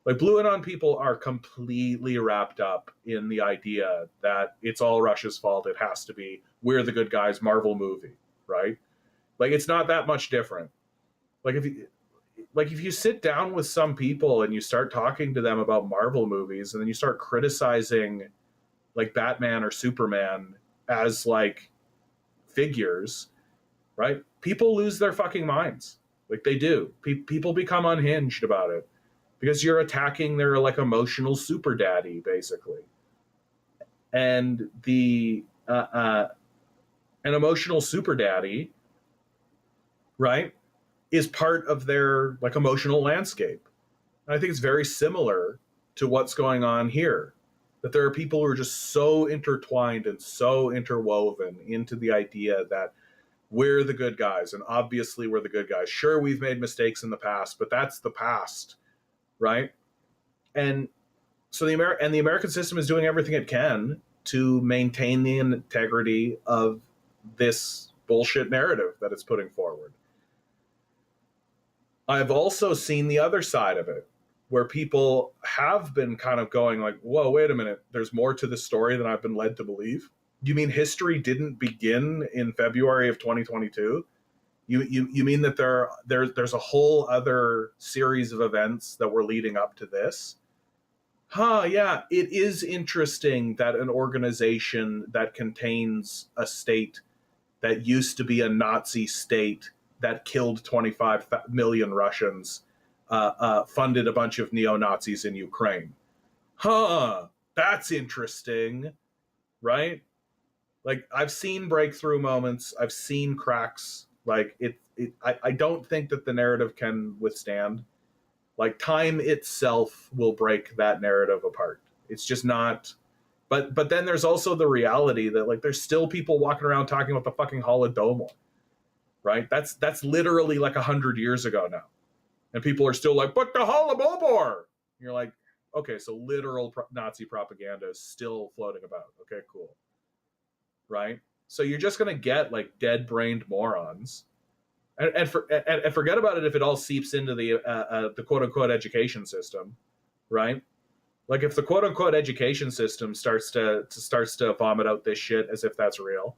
Speaker 1: Like, Blue Anon people are completely wrapped up in the idea that it's all Russia's fault. It has to be. We're the good guys, Marvel movie, right? Like, it's not that much different. Like, if you sit down with some people and you start talking to them about Marvel movies, and then you start criticizing like Batman or Superman as like figures, right? People lose their fucking minds. Like, they do. People become unhinged about it because you're attacking their like emotional super daddy, basically. And an emotional super daddy, right, is part of their like emotional landscape. And I think it's very similar to what's going on here, that there are people who are just so intertwined and so interwoven into the idea that we're the good guys, and obviously we're the good guys. Sure, we've made mistakes in the past, but that's the past, right? And so the American system is doing everything it can to maintain the integrity of this bullshit narrative that it's putting forward. I've also seen the other side of it, where people have been kind of going like, whoa, wait a minute, there's more to this story than I've been led to believe. You mean history didn't begin in February of 2022? You mean that there's a whole other series of events that were leading up to this? Yeah, it is interesting that an organization that contains a state that used to be a Nazi state that killed 25 million Russians funded a bunch of neo-Nazis in Ukraine. That's interesting, right? Like, I've seen breakthrough moments. I've seen cracks. Like, I don't think that the narrative can withstand. Like, time itself will break that narrative apart. It's just not. But then there's also the reality that like there's still people walking around talking about the fucking Holodomor, right? That's literally like 100 years ago now, and people are still like, but the Holodomor. You're like, okay, so literal Nazi propaganda is still floating about. Okay, cool. Right? So you're just going to get like dead-brained morons And forget about it if it all seeps into the quote unquote education system, right? Like if the quote unquote education system starts to vomit out this shit as if that's real,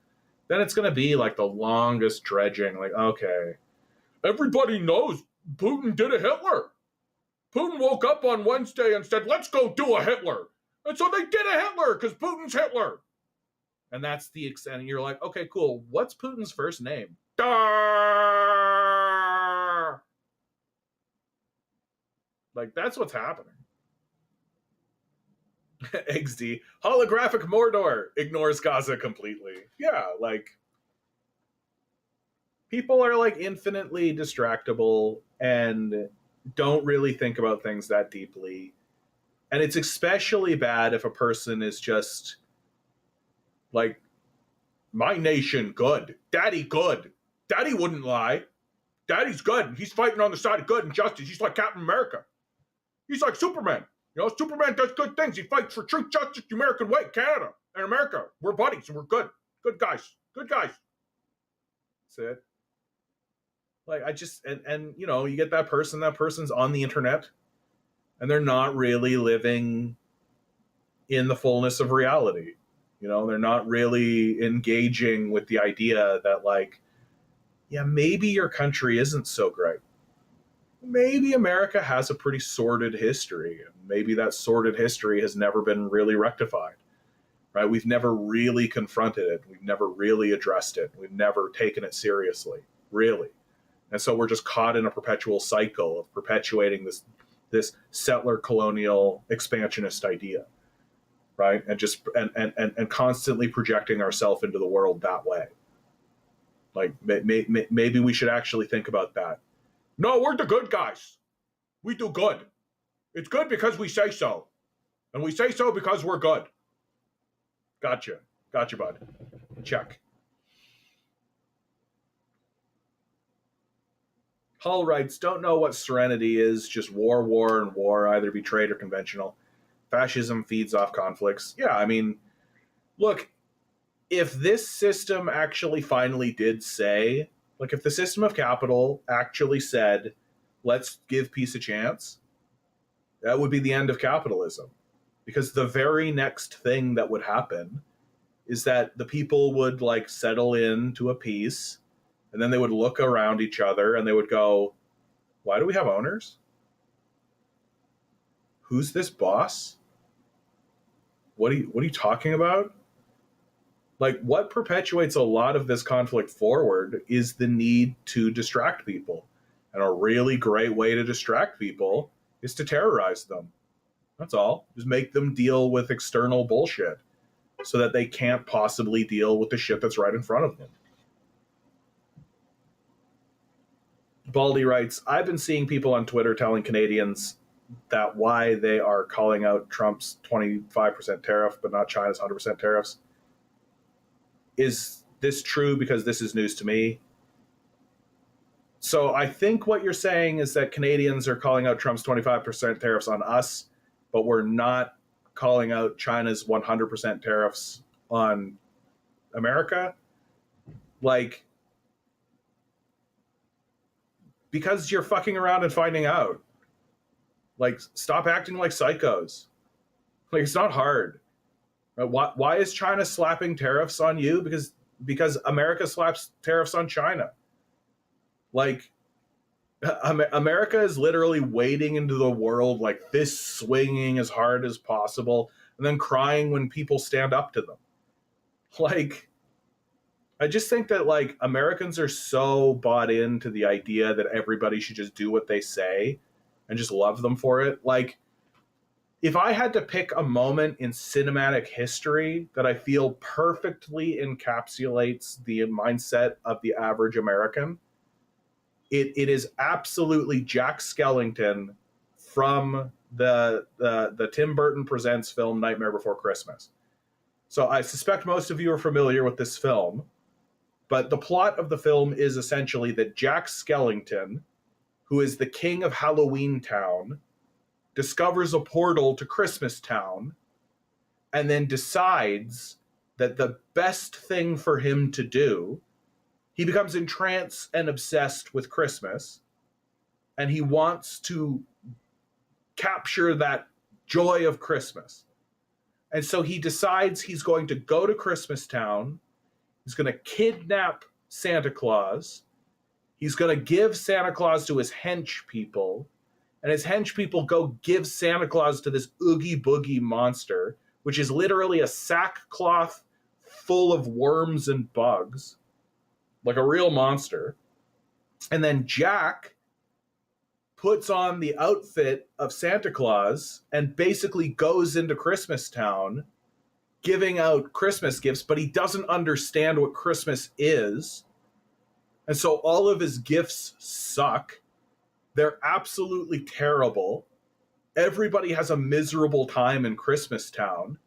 Speaker 1: then it's going to be like the longest dredging. Like, okay, everybody knows Putin did a Hitler. Putin woke up on Wednesday and said, let's go do a Hitler. And so they did a Hitler because Putin's Hitler. And that's the extent. And you're like, okay, cool. What's Putin's first name? Like, that's what's happening. XD. Holographic Mordor ignores Gaza completely. Yeah, like, people are like infinitely distractible and don't really think about things that deeply. And it's especially bad if a person is just like, my nation good. Daddy good. Daddy wouldn't lie. Daddy's good. He's fighting on the side of good and justice. He's like Captain America. He's like Superman. You know, Superman does good things. He fights for truth, justice, the American way. Canada and America, we're buddies and we're good. Good guys. Good guys. That's it. Like, I just, and you know, you get that person's on the internet and they're not really living in the fullness of reality. You know, they're not really engaging with the idea that, like, yeah, maybe your country isn't so great. Maybe America has a pretty sordid history. Maybe that sordid history has never been really rectified, right? We've never really confronted it. We've never really addressed it. We've never taken it seriously, really. And so we're just caught in a perpetual cycle of perpetuating this settler colonial expansionist idea, right? And just and constantly projecting ourselves into the world that way. Like, maybe we should actually think about that. No, we're the good guys. We do good. It's good because we say so. And we say so because we're good. Gotcha. Gotcha, bud. Check. Hull writes, don't know what serenity is, just war, and war, either be trade or conventional. Fascism feeds off conflicts. Yeah, I mean, look, if this system actually finally did say, like, if the system of capital actually said, let's give peace a chance, that would be the end of capitalism. Because the very next thing that would happen is that the people would, like, settle into a peace, and then they would look around each other and they would go, why do we have owners? Who's this boss? What are you talking about? Like, what perpetuates a lot of this conflict forward is the need to distract people. And a really great way to distract people is to terrorize them. That's all. Just make them deal with external bullshit so that they can't possibly deal with the shit that's right in front of them. Baldy writes, I've been seeing people on Twitter telling Canadians that why they are calling out Trump's 25% tariff but not China's 100% tariffs. Is this true? Because this is news to me. So I think what you're saying is that Canadians are calling out Trump's 25% tariffs on us, but we're not calling out China's 100% tariffs on America. Like, because you're fucking around and finding out. Like, stop acting like psychos. Like, it's not hard. Why is China slapping tariffs on you? Because America slaps tariffs on China. Like, America is literally wading into the world like this, swinging as hard as possible, and then crying when people stand up to them. Like, I just think that, like, Americans are so bought into the idea that everybody should just do what they say and just love them for it. Like, if I had to pick a moment in cinematic history that I feel perfectly encapsulates the mindset of the average American, it is absolutely Jack Skellington from the Tim Burton Presents film Nightmare Before Christmas. So I suspect most of you are familiar with this film, but the plot of the film is essentially that Jack Skellington, who is the king of Halloween Town, discovers a portal to Christmas Town, and then decides that the best thing for him to do He becomes entranced and obsessed with Christmas, and he wants to capture that joy of Christmas. And so he decides he's going to go to Christmas Town. He's going to kidnap Santa Claus. He's going to give Santa Claus to his hench people. And his hench people go give Santa Claus to this Oogie Boogie monster, which is literally a sackcloth full of worms and bugs, like a real monster. And then Jack puts on the outfit of Santa Claus and basically goes into Christmas Town giving out Christmas gifts, but he doesn't understand what Christmas is. And so all of his gifts suck. They're absolutely terrible. Everybody has a miserable time in Christmas Town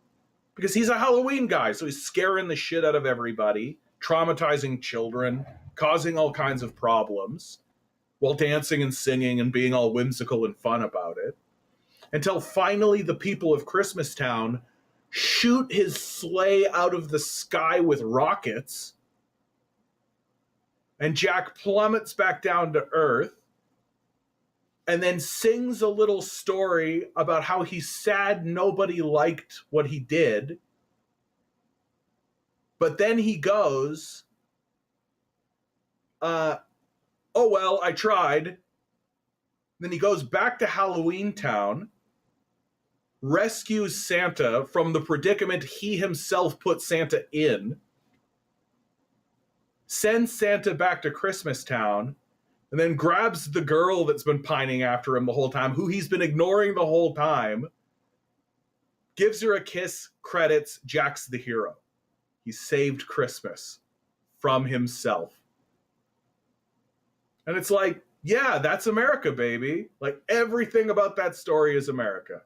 Speaker 1: because he's a Halloween guy. So he's scaring the shit out of everybody, traumatizing children, causing all kinds of problems while dancing and singing and being all whimsical and fun about it. Until finally the people of Christmas Town shoot his sleigh out of the sky with rockets, and Jack plummets back down to Earth and then sings a little story about how he's sad nobody liked what he did. But then he goes, oh, well, I tried. Then he goes back to Halloween Town, rescues Santa from the predicament he himself put Santa in, sends Santa back to Christmas Town, and then grabs the girl that's been pining after him the whole time, who he's been ignoring the whole time, gives her a kiss, credits, Jack's the hero. He saved Christmas from himself. And it's like, yeah, that's America, baby. Like, everything about that story is America.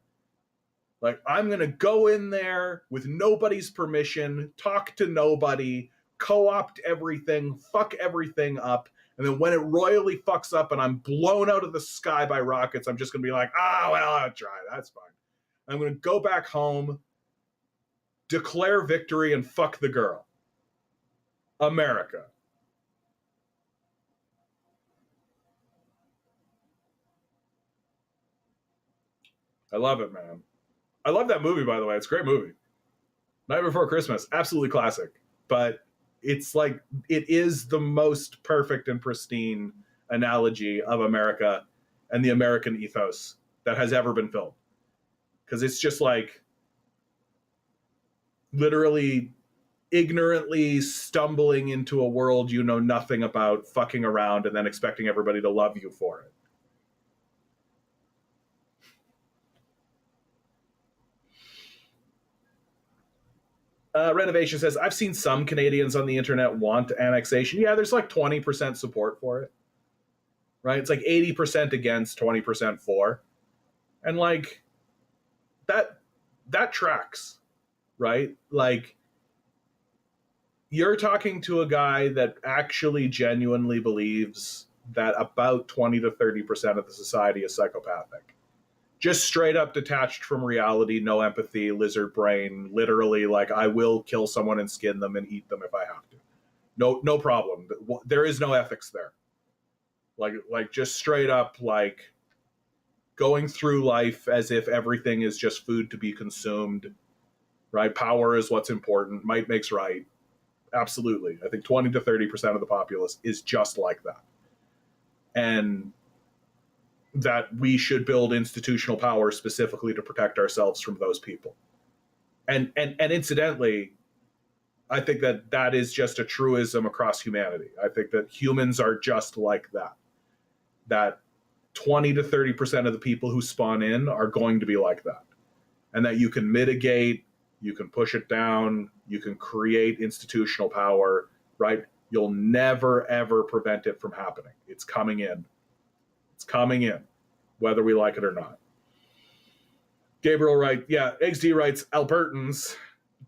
Speaker 1: Like, I'm going to go in there with nobody's permission, talk to nobody, co-opt everything, fuck everything up. And then when it royally fucks up and I'm blown out of the sky by rockets, I'm just going to be like, well, I'll try. That's fine. I'm going to go back home, declare victory, and fuck the girl. America. I love it, man. I love that movie, by the way. It's a great movie. Night Before Christmas, absolutely classic. But it's like, it is the most perfect and pristine analogy of America and the American ethos that has ever been filmed. Because it's just like literally ignorantly stumbling into a world you know nothing about, fucking around, and then expecting everybody to love you for it. Renovation says, I've seen some Canadians on the internet want annexation. Yeah, there's like 20% support for it, right? It's like 80% against, 20% for. And like, that tracks, right? Like, you're talking to a guy that actually genuinely believes that about 20 to 30% of the society is psychopathic. Just straight up detached from reality, no empathy, lizard brain, literally like, I will kill someone and skin them and eat them if I have to. No problem. There is no ethics there. Like just straight up like going through life as if everything is just food to be consumed, right? Power is what's important. Might makes right. Absolutely. I think 20 to 30% of the populace is just like that. And that we should build institutional power specifically to protect ourselves from those people. And incidentally, I think that is just a truism across humanity. I think that humans are just like that. That 20 to 30% of the people who spawn in are going to be like that. And that you can mitigate, you can push it down, you can create institutional power, right? You'll never, ever prevent it from happening. It's coming in. It's coming in, whether we like it or not. Gabriel writes, yeah, XD writes, Albertans.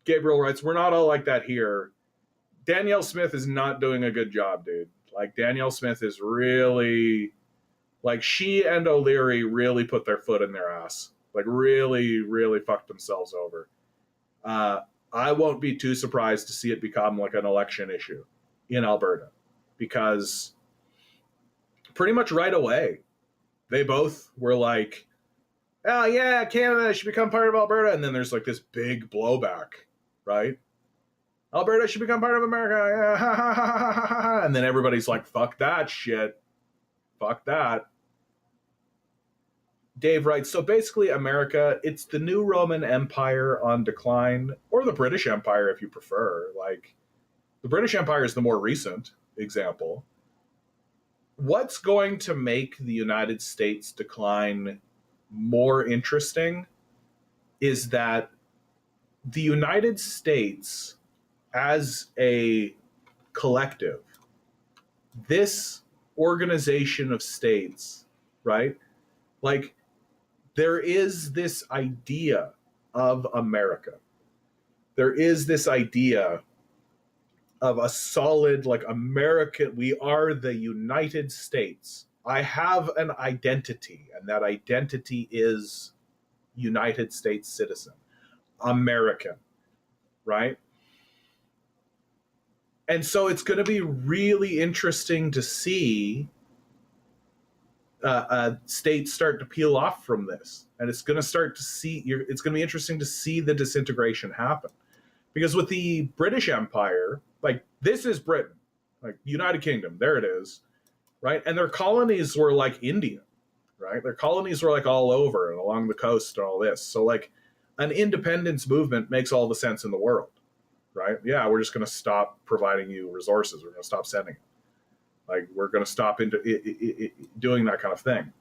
Speaker 1: Gabriel writes, we're not all like that here. Danielle Smith is not doing a good job, dude. Like, Danielle Smith is really, like, she and O'Leary really put their foot in their ass. Like, really, really fucked themselves over. I won't be too surprised to see it become like an election issue in Alberta. because pretty much right away, they both were like, oh yeah, Canada should become part of Alberta. And then there's like this big blowback, right? Alberta should become part of America. Yeah. And then everybody's like, fuck that shit. Fuck that. Dave writes, so basically America, it's the new Roman Empire on decline, or the British Empire if you prefer. Like, the British Empire is the more recent example. What's going to make the United States decline more interesting is that the United States as a collective, this organization of states, right? Like, there is this idea of America. There is this idea of a solid, like, American, we are the United States. I have an identity, and that identity is United States citizen, American, right? And so it's going to be really interesting to see states start to peel off from this, and it's going to start to see. It's going to be interesting to see the disintegration happen, because with the British Empire, like, this is Britain, like United Kingdom, there it is, right? And their colonies were like India, right? Their colonies were like all over and along the coast and all this. So like, an independence movement makes all the sense in the world, right? Yeah, we're just going to stop providing you resources. We're going to stop sending them. Like, we're going to stop doing that kind of thing.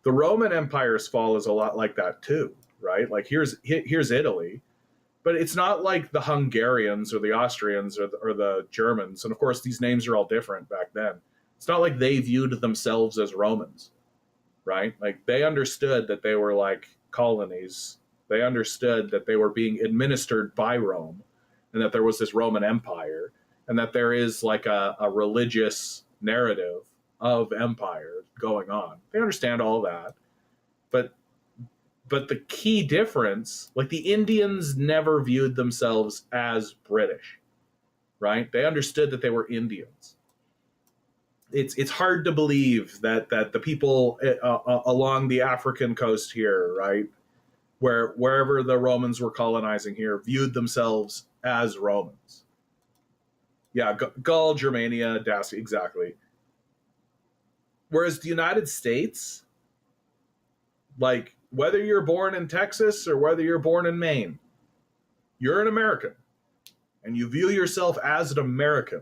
Speaker 1: The Roman Empire's fall is a lot like that too, right? Like, here's Italy, but it's not like the Hungarians or the Austrians or the Germans. And of course, these names are all different back then. It's not like they viewed themselves as Romans, right? Like, they understood that they were like colonies. They understood that they were being administered by Rome, and that there was this Roman Empire, and that there is like a religious narrative of empire going on. They understand all that. But the key difference, like, the Indians never viewed themselves as British, right? They understood that they were Indians. It's hard to believe that the people along the African coast here, right, wherever the Romans were colonizing here, viewed themselves as Romans. Yeah, Gaul, Germania, Dacia, exactly. Whereas the United States, like, whether you're born in Texas or whether you're born in Maine, you're an American, and you view yourself as an American.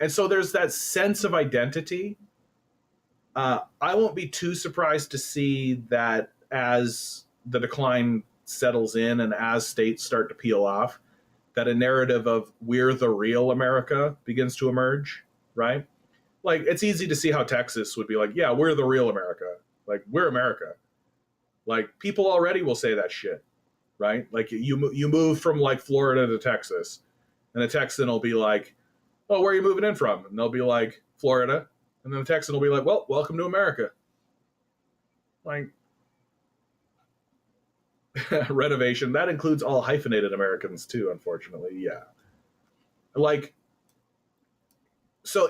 Speaker 1: And so there's that sense of identity. I won't be too surprised to see that as the decline settles in and as states start to peel off, that a narrative of we're the real America begins to emerge, right? Like, it's easy to see how Texas would be like, yeah, we're the real America. Like, we're America. Like, people already will say that shit, right? Like, you move from like Florida to Texas, and a Texan will be like, oh, where are you moving in from? And they'll be like, Florida. And then the Texan will be like, well, welcome to America. Like, renovation, that includes all hyphenated Americans too, unfortunately. Yeah. Like, so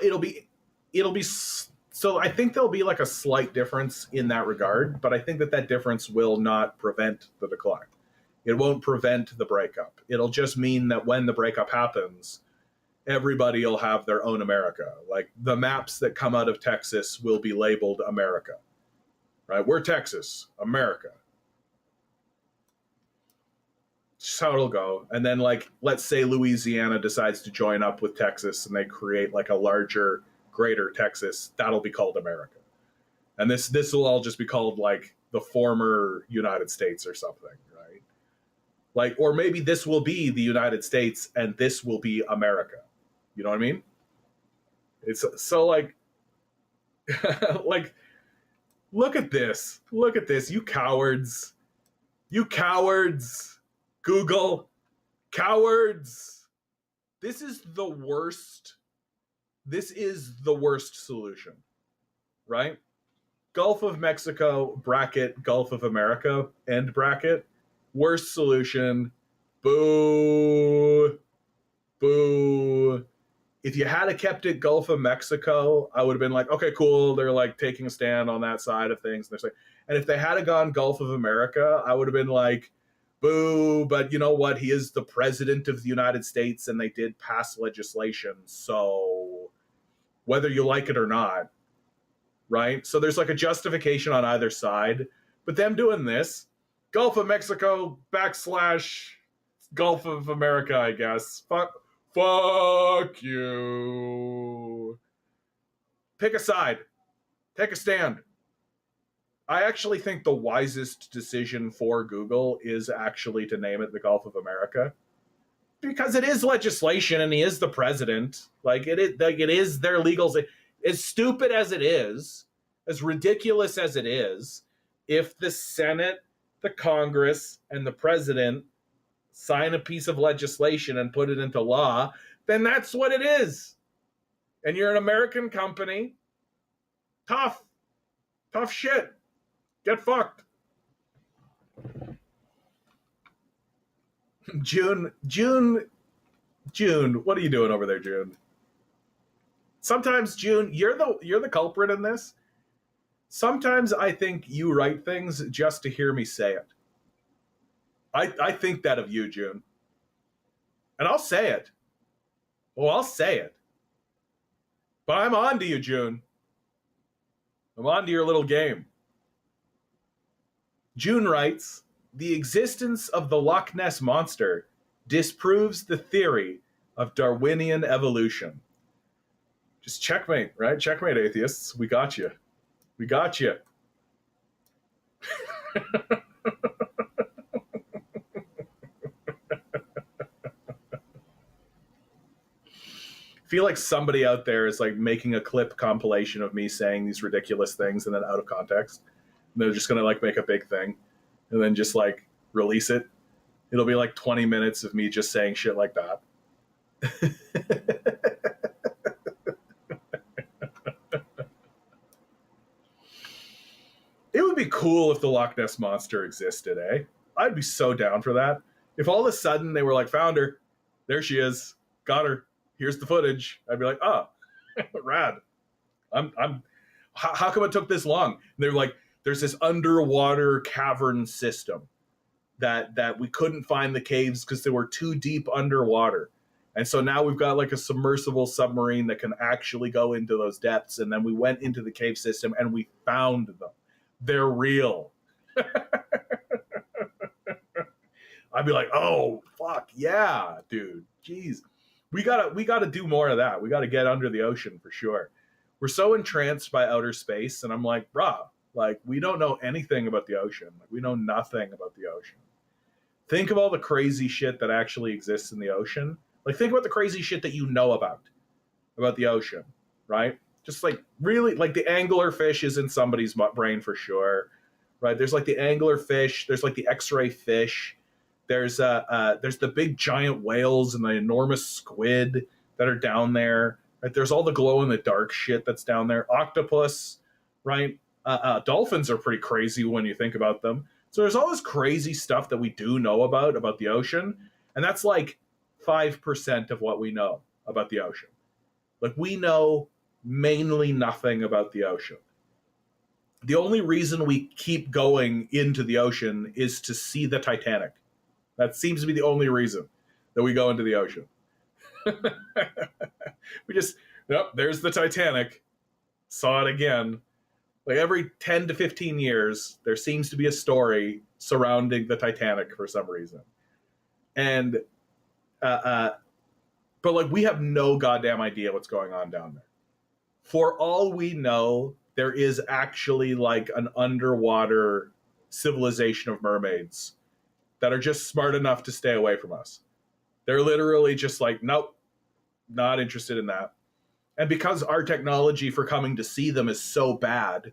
Speaker 1: so I think there'll be like a slight difference in that regard, but I think that difference will not prevent the decline. It won't prevent the breakup. It'll just mean that when the breakup happens, everybody will have their own America. Like, the maps that come out of Texas will be labeled America, right? We're Texas, America. Just how it'll go. And then, like, let's say Louisiana decides to join up with Texas and they create like a larger, greater Texas. That'll be called America. And this will all just be called like the former United States or something, right? Like, or maybe this will be the United States and this will be America. You know what I mean? It's so like, like, look at this. Look at this. You cowards. You cowards. Google, cowards. This is the worst. This is the worst solution, right? Gulf of Mexico, bracket, Gulf of America, end bracket. Worst solution. Boo. Boo. if you had kept it Gulf of Mexico, I would have been like, okay, cool. They're like taking a stand on that side of things. And if they had gone Gulf of America, I would have been like, boo. But you know what? He is the president of the United States, and they did pass legislation. So whether you like it or not, right? So there's like a justification on either side. But them doing this, Gulf of Mexico / Gulf of America, I guess. Fuck you. Pick a side. Take a stand. I actually think the wisest decision for Google is actually to name it the Gulf of America, because it is legislation and he is the president. Like it is their legals. As stupid as it is, as ridiculous as it is, if the Senate, the Congress, and the president sign a piece of legislation and put it into law, then that's what it is. And you're an American company. Tough shit. Get fucked. June, what are you doing over there, June? Sometimes, June, you're the culprit in this. Sometimes I think you write things just to hear me say it. I think that of you, June. And I'll say it. Well, I'll say it. But I'm on to you, June. I'm on to your little game. June writes, the existence of the Loch Ness Monster disproves the theory of Darwinian evolution. Just checkmate, right? Checkmate, atheists. We got you. We got you. I feel like somebody out there is like making a clip compilation of me saying these ridiculous things and then out of context. And they're just going to like make a big thing and then just like release it. It'll be like 20 minutes of me just saying shit like that. It would be cool if the Loch Ness Monster existed, eh? I'd be so down for that. If all of a sudden they were like, found her, there she is, got her, here's the footage, I'd be like, oh, rad. How come it took this long? And they're like, there's this underwater cavern system that we couldn't find the caves because they were too deep underwater. And so now we've got like a submersible submarine that can actually go into those depths. And then we went into the cave system and we found them. They're real. I'd be like, oh, fuck, yeah, dude. Jeez. We gotta do more of that. We gotta get under the ocean for sure. We're so entranced by outer space, and I'm like, bruh, like, we don't know anything about the ocean. Like, we know nothing about the ocean. Think of all the crazy shit that actually exists in the ocean. Like, think about the crazy shit that you know about the ocean, right? Just like really, like the angler fish is in somebody's brain for sure, right? There's like the angler fish. There's like the X-ray fish. There's the big giant whales and the enormous squid that are down there. Right? There's all the glow in the dark shit that's down there. Octopus, right? Dolphins are pretty crazy when you think about them. So there's all this crazy stuff that we do know about the ocean, and that's like 5% of what we know about the ocean. Like, we know mainly nothing about the ocean. The only reason we keep going into the ocean is to see the Titanic. That seems to be the only reason that we go into the ocean. We just, nope, there's the Titanic. Saw it again. Like every 10 to 15 years, there seems to be a story surrounding the Titanic for some reason. And, but like, we have no goddamn idea what's going on down there. For all we know, there is actually like an underwater civilization of mermaids that are just smart enough to stay away from us. They're literally just like, nope, not interested in that. And because our technology for coming to see them is so bad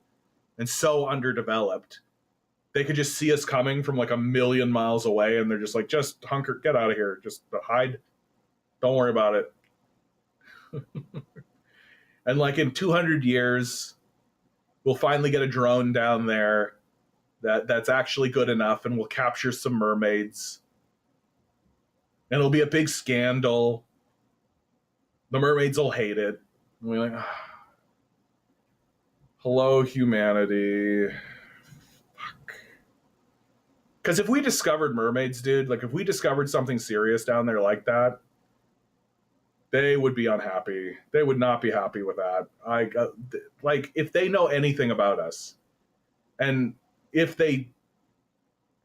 Speaker 1: and so underdeveloped, they could just see us coming from like a million miles away, and they're just like, just hunker, get out of here, just hide. Don't worry about it. And like in 200 years, we'll finally get a drone down there that's actually good enough, and we'll capture some mermaids. And it'll be a big scandal. The mermaids will hate it. And we're like, hello, humanity. Fuck. Because if we discovered mermaids, dude, like if we discovered something serious down there like that, they would be unhappy. They would not be happy with that. Like if they know anything about us, and if they,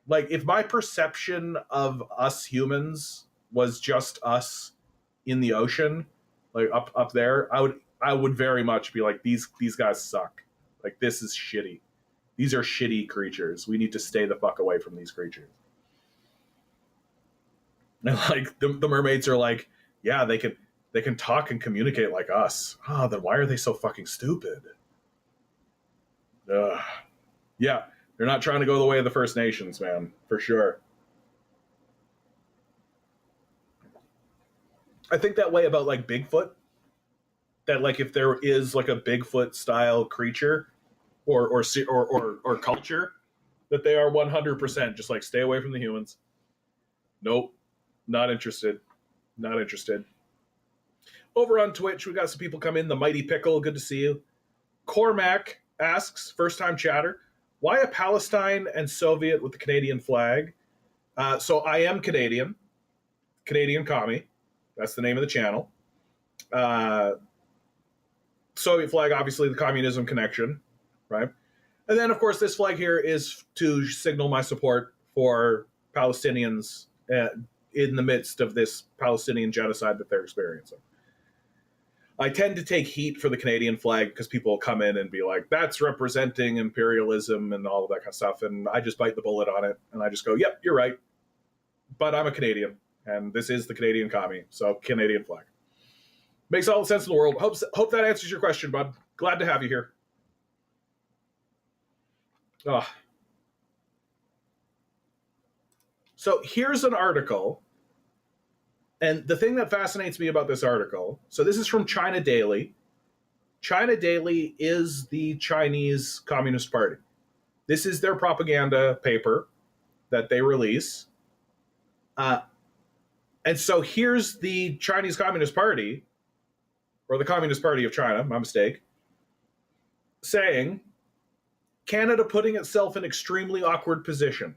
Speaker 1: like, if my perception of us humans was just us in the ocean, like up there, I would very much be like, these guys suck. Like, this is shitty. These are shitty creatures. We need to stay the fuck away from these creatures. And like the mermaids are like, yeah, they can talk and communicate like us. Oh, then why are they so fucking stupid? Yeah, they're not trying to go the way of the First Nations, man, for sure. I think that way about like Bigfoot. That like if there is like a Bigfoot style creature or culture, that they are 100% just like, stay away from the humans. Nope, not interested. Not interested. Over on Twitch, we got some people come in. The Mighty Pickle, good to see you. Cormac asks, first time chatter, why a Palestine and Soviet with the Canadian flag? So I am Canadian commie. That's the name of the channel. Soviet flag, obviously the communism connection, right? And then, of course, this flag here is to signal my support for Palestinians in the midst of this Palestinian genocide that they're experiencing. I tend to take heat for the Canadian flag because people come in and be like, that's representing imperialism and all of that kind of stuff. And I just bite the bullet on it. And I just go, yep, you're right. But I'm a Canadian. And this is the Canadian commie. So Canadian flag. Makes all the sense in the world. Hope that answers your question, bud. Glad to have you here. So here's an article. And the thing that fascinates me about this article, so this is from China Daily. China Daily is the Chinese Communist Party. This is their propaganda paper that they release. And so here's the Chinese Communist Party, or the Communist Party of China, my mistake, saying, Canada putting itself in extremely awkward position.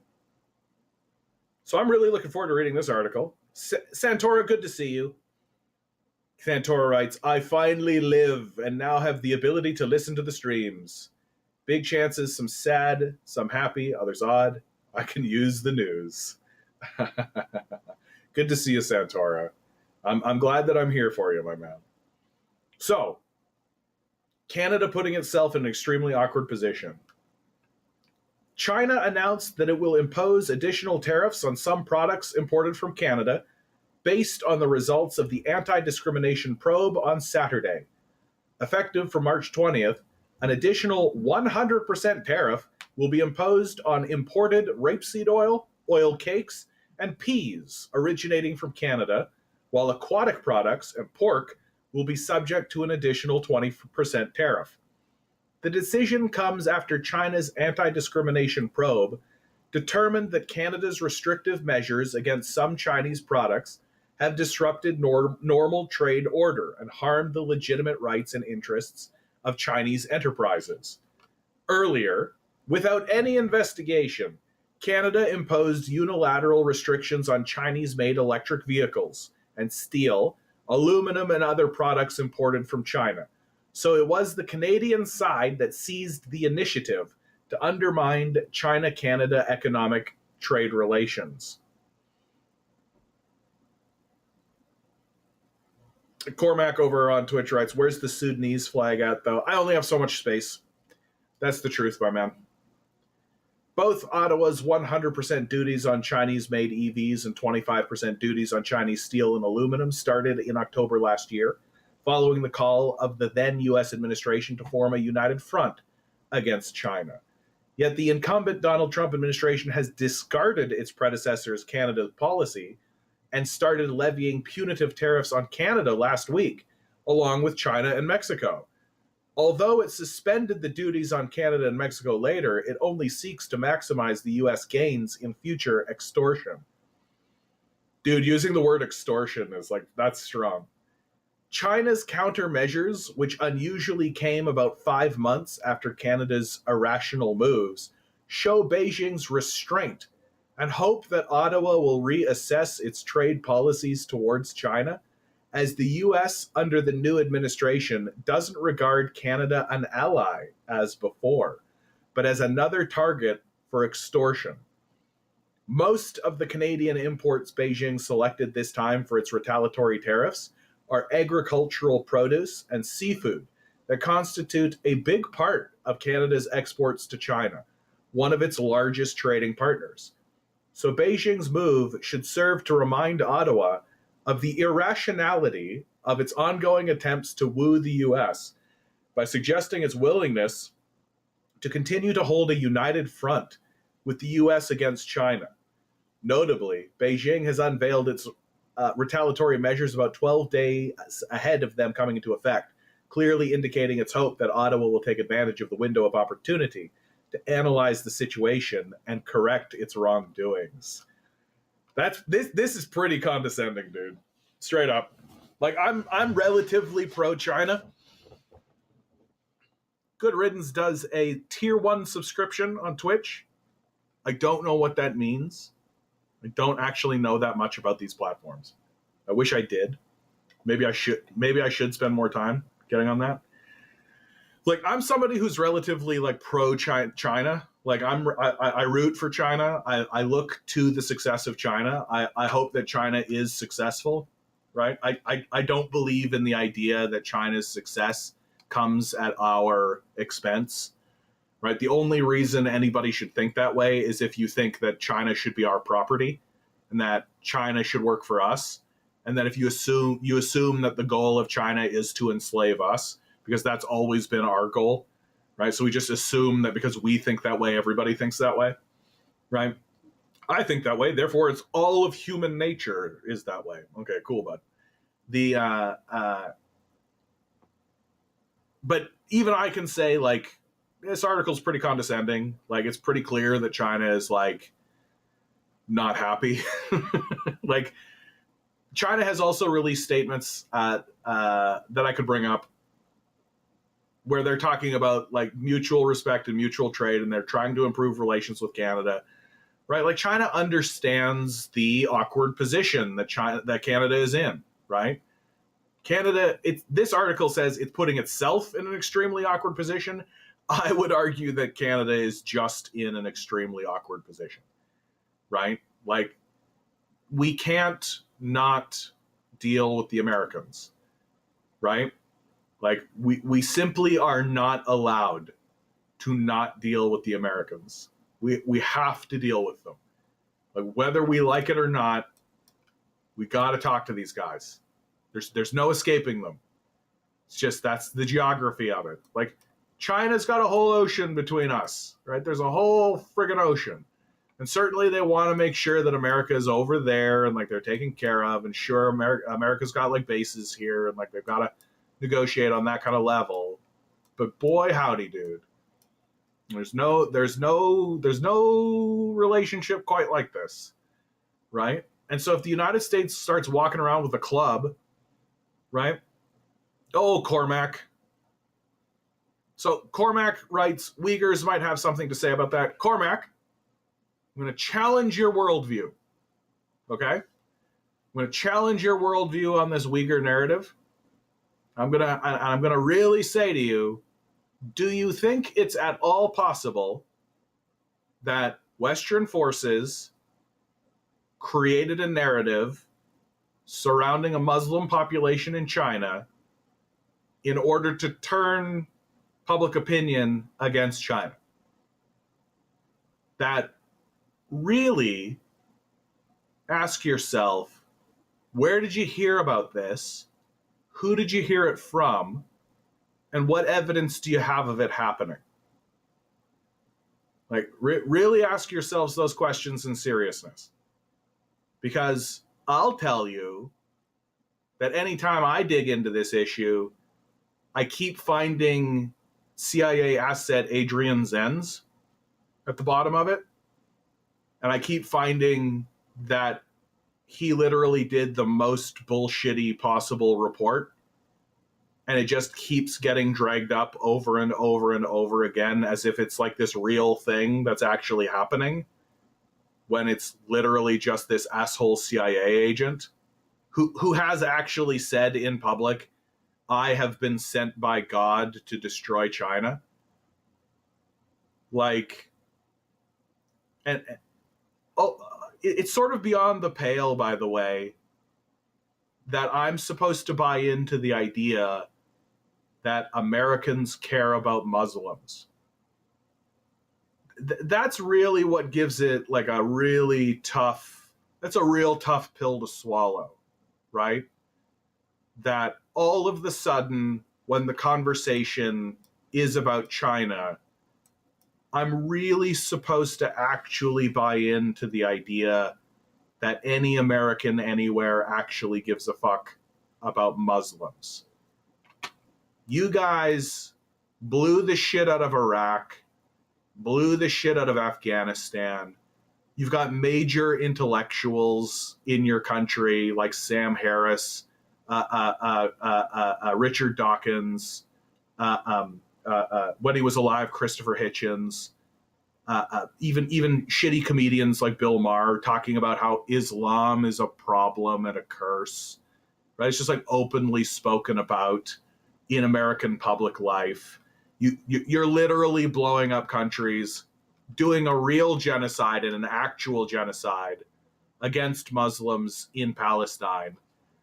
Speaker 1: So I'm really looking forward to reading this article. Santora, good to see you. Santora writes, I finally live and now have the ability to listen to the streams. Big chances, some sad, some happy, others odd. I can use the news. Good to see you, Santora. I'm glad that I'm here for you, my man. So, Canada putting itself in an extremely awkward position. China announced that it will impose additional tariffs on some products imported from Canada based on the results of the anti-discrimination probe on Saturday. Effective for March 20th, an additional 100% tariff will be imposed on imported rapeseed oil, oil cakes, and peas originating from Canada, while aquatic products and pork will be subject to an additional 20% tariff. The decision comes after China's anti-discrimination probe determined that Canada's restrictive measures against some Chinese products have disrupted normal trade order and harmed the legitimate rights and interests of Chinese enterprises. Earlier, without any investigation, Canada imposed unilateral restrictions on Chinese-made electric vehicles and steel, aluminum, and other products imported from China. So it was the Canadian side that seized the initiative to undermine China-Canada economic trade relations. Cormac over on Twitch writes, where's the Sudanese flag at, though? I only have so much space. That's the truth, my man. Both Ottawa's 100% duties on Chinese-made EVs and 25% duties on Chinese steel and aluminum started in October last year, following the call of the then U.S. administration to form a united front against China. Yet the incumbent Donald Trump administration has discarded its predecessor's Canada policy and started levying punitive tariffs on Canada last week, along with China and Mexico. Although it suspended the duties on Canada and Mexico later, it only seeks to maximize the U.S. gains in future extortion. Dude, using the word extortion is like, that's strong. China's countermeasures, which unusually came about 5 months after Canada's irrational moves, show Beijing's restraint and hope that Ottawa will reassess its trade policies towards China, as the US under the new administration doesn't regard Canada an ally as before, but as another target for extortion. Most of the Canadian imports Beijing selected this time for its retaliatory tariffs are agricultural produce and seafood that constitute a big part of Canada's exports to China, one of its largest trading partners. So Beijing's move should serve to remind Ottawa of the irrationality of its ongoing attempts to woo the US by suggesting its willingness to continue to hold a united front with the US against China. Notably, Beijing has unveiled its retaliatory measures about 12 days ahead of them coming into effect, clearly indicating its hope that Ottawa will take advantage of the window of opportunity to analyze the situation and correct its wrongdoings. This is pretty condescending, dude. Straight up. Like, I'm relatively pro-China. Good Riddance does a tier 1 subscription on Twitch. I don't know what that means. I don't actually know that much about these platforms. I wish I did. Maybe I should spend more time getting on that. Like, I'm somebody who's relatively like pro China. Like, I root for China. I look to the success of China. I hope that China is successful, right? I don't believe in the idea that China's success comes at our expense, right? The only reason anybody should think that way is if you think that China should be our property and that China should work for us. And that if you assume that the goal of China is to enslave us, because that's always been our goal, right? So we just assume that because we think that way, everybody thinks that way, right? I think that way, therefore it's all of human nature is that way. Okay, cool, bud. But even I can say, like, this article's pretty condescending. Like, it's pretty clear that China is, like, not happy. Like, China has also released statements that I could bring up where they're talking about, like, mutual respect and mutual trade, and they're trying to improve relations with Canada, right? Like, China understands the awkward position that Canada is in, right? Canada, this article says it's putting itself in an extremely awkward position. I would argue that Canada is just in an extremely awkward position, right? Like, we can't not deal with the Americans, right? Like, we simply are not allowed to not deal with the Americans. We have to deal with them. Like, whether we like it or not, we got to talk to these guys. There's no escaping them. It's just, that's the geography of it. Like, China's got a whole ocean between us, right? There's a whole friggin' ocean. And certainly they want to make sure that America is over there and, like, they're taken care of. And sure, America's got, like, bases here and, like, they've got to negotiate on that kind of level. But boy, howdy, dude. There's no relationship quite like this, right? And so if the United States starts walking around with a club, right? Oh, Cormac. So Cormac writes, Uyghurs might have something to say about that. Cormac, I'm going to challenge your worldview, okay? I'm going to challenge your worldview on this Uyghur narrative. I'm going to really say to you, do you think it's at all possible that Western forces created a narrative surrounding a Muslim population in China in order to turn public opinion against China? That really, ask yourself, where did you hear about this? Who did you hear it from? And what evidence do you have of it happening? Like, really ask yourselves those questions in seriousness. Because I'll tell you that anytime I dig into this issue, I keep finding CIA asset Adrian Zenz at the bottom of it. And I keep finding that he literally did the most bullshitty possible report and it just keeps getting dragged up over and over and over again as if it's like this real thing that's actually happening, when it's literally just this asshole CIA agent who has actually said in public, I have been sent by God to destroy China. Like, and oh, it's sort of beyond the pale, by the way, that I'm supposed to buy into the idea that Americans care about Muslims. That's really what gives it like a really tough, that's a real tough pill to swallow, right? That all of the sudden, when the conversation is about China, I'm really supposed to actually buy into the idea that any American anywhere actually gives a fuck about Muslims. You guys blew the shit out of Iraq, blew the shit out of Afghanistan. You've got major intellectuals in your country like Sam Harris, Richard Dawkins, when he was alive, Christopher Hitchens, even shitty comedians like Bill Maher talking about how Islam is a problem and a curse, right? It's just like openly spoken about in American public life. You're literally blowing up countries, doing a real genocide and an actual genocide against Muslims in Palestine.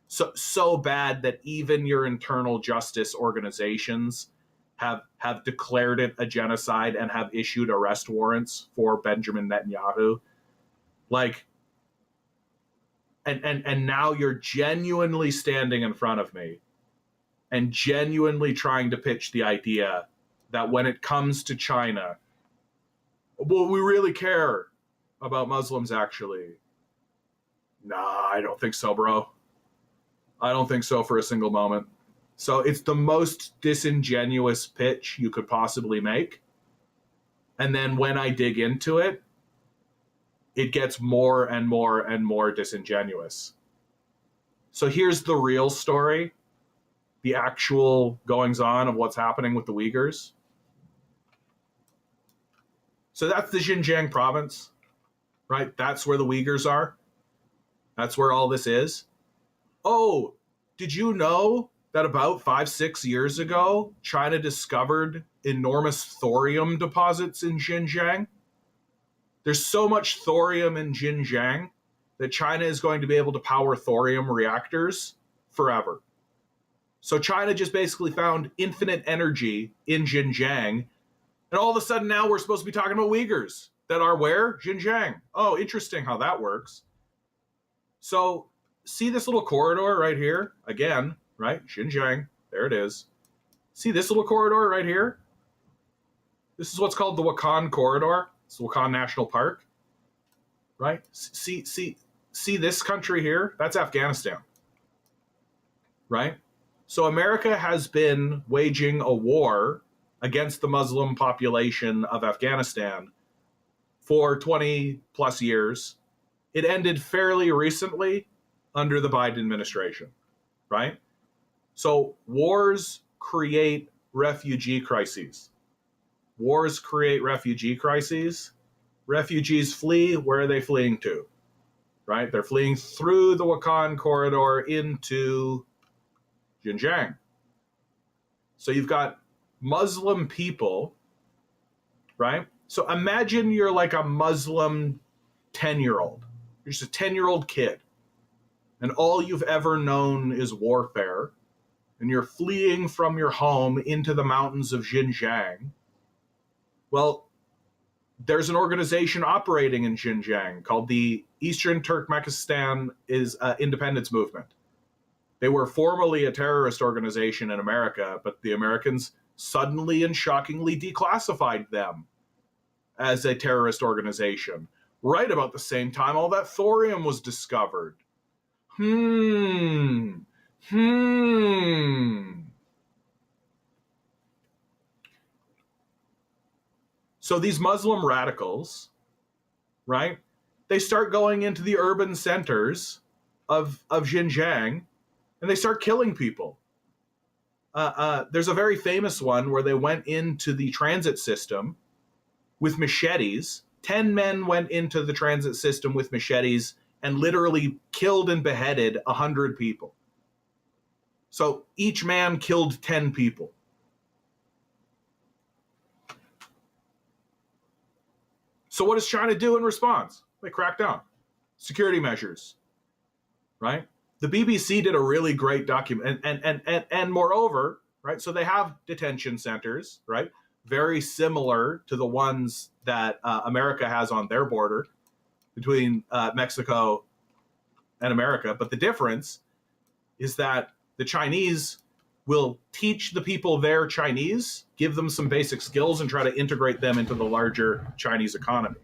Speaker 1: So bad that even your internal justice organizations have declared it a genocide and have issued arrest warrants for Benjamin Netanyahu. Like, and now you're genuinely standing in front of me and genuinely trying to pitch the idea that when it comes to China, well, we really care about Muslims, actually. Nah, I don't think so, bro. I don't think so for a single moment. So it's the most disingenuous pitch you could possibly make. And then when I dig into it, it gets more and more and more disingenuous. So here's the real story, the actual goings on of what's happening with the Uyghurs. So that's the Xinjiang province, right? That's where the Uyghurs are. That's where all this is. Oh, did you know that about 5-6 years ago, China discovered enormous thorium deposits in Xinjiang? There's so much thorium in Xinjiang that China is going to be able to power thorium reactors forever. So China just basically found infinite energy in Xinjiang, and all of a sudden now we're supposed to be talking about Uyghurs that are where? Xinjiang. Oh, interesting how that works. So see this little corridor right here? Again, right? Xinjiang. There it is. See this little corridor right here? This is what's called the Wakhan Corridor. It's the Wakhan National Park. Right? See this country here? That's Afghanistan. Right? So America has been waging a war against the Muslim population of Afghanistan for 20 plus years. It ended fairly recently under the Biden administration, right? So wars create refugee crises. Wars create refugee crises. Refugees flee. Where are they fleeing to? Right? They're fleeing through the Wakhan corridor into Xinjiang. So you've got Muslim people, right? So imagine you're like a Muslim 10-year-old. You're just a 10-year-old kid, and all you've ever known is warfare, and you're fleeing from your home into the mountains of Xinjiang. Well, there's an organization operating in Xinjiang called the Eastern Turkmenistan Independence Movement. They were formerly a terrorist organization in America, but the Americans suddenly and shockingly declassified them as a terrorist organization right about the same time all that thorium was discovered. So these Muslim radicals, right, they start going into the urban centers of Xinjiang, and they start killing people. there's a very famous one where they went into the transit system with machetes. 10 men went into the transit system with machetes and literally killed and beheaded 100 people. So each man killed 10 people. So what does China do in response? They crack down. Security measures, right? The BBC did a really great document, and moreover, right? So they have detention centers, right? Very similar to the ones that America has on their border between Mexico and America. But the difference is that the Chinese will teach the people there Chinese, give them some basic skills, and try to integrate them into the larger Chinese economy.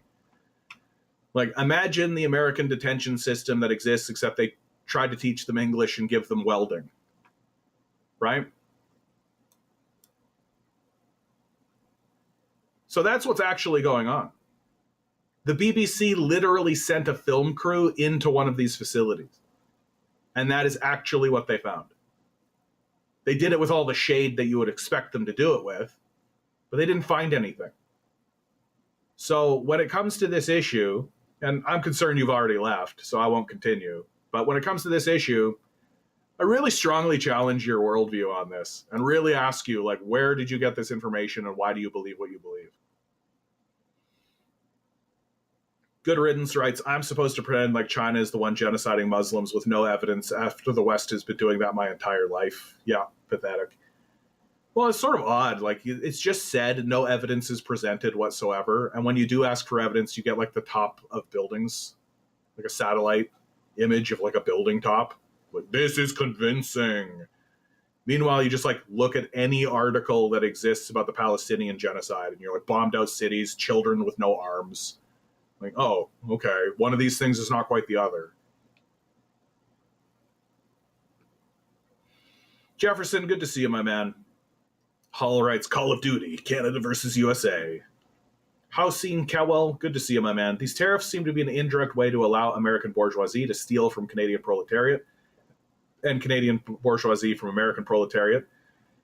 Speaker 1: Like, imagine the American detention system that exists, except they tried to teach them English and give them welding, right? So that's what's actually going on. The BBC literally sent a film crew into one of these facilities, and that is actually what they found. They did it with all the shade that you would expect them to do it with, but they didn't find anything. So when it comes to this issue, and I'm concerned you've already left, so I won't continue, but when it comes to this issue, I really strongly challenge your worldview on this and really ask you, like, where did you get this information and why do you believe what you believe? Good Riddance writes, I'm supposed to pretend like China is the one genociding Muslims with no evidence after the West has been doing that my entire life. Yeah, pathetic. Well, it's sort of odd. Like, it's just said no evidence is presented whatsoever. And when you do ask for evidence, you get like the top of buildings, like a satellite image of like a building top. Like, this is convincing. Meanwhile, you just like look at any article that exists about the Palestinian genocide and you're like bombed out cities, children with no arms. Like, oh, okay, one of these things is not quite the other. Jefferson, good to see you, my man. Hall writes, Call of Duty, Canada versus USA. Housing Cowell, good to see you, my man. These tariffs seem to be an indirect way to allow American bourgeoisie to steal from Canadian proletariat and Canadian bourgeoisie from American proletariat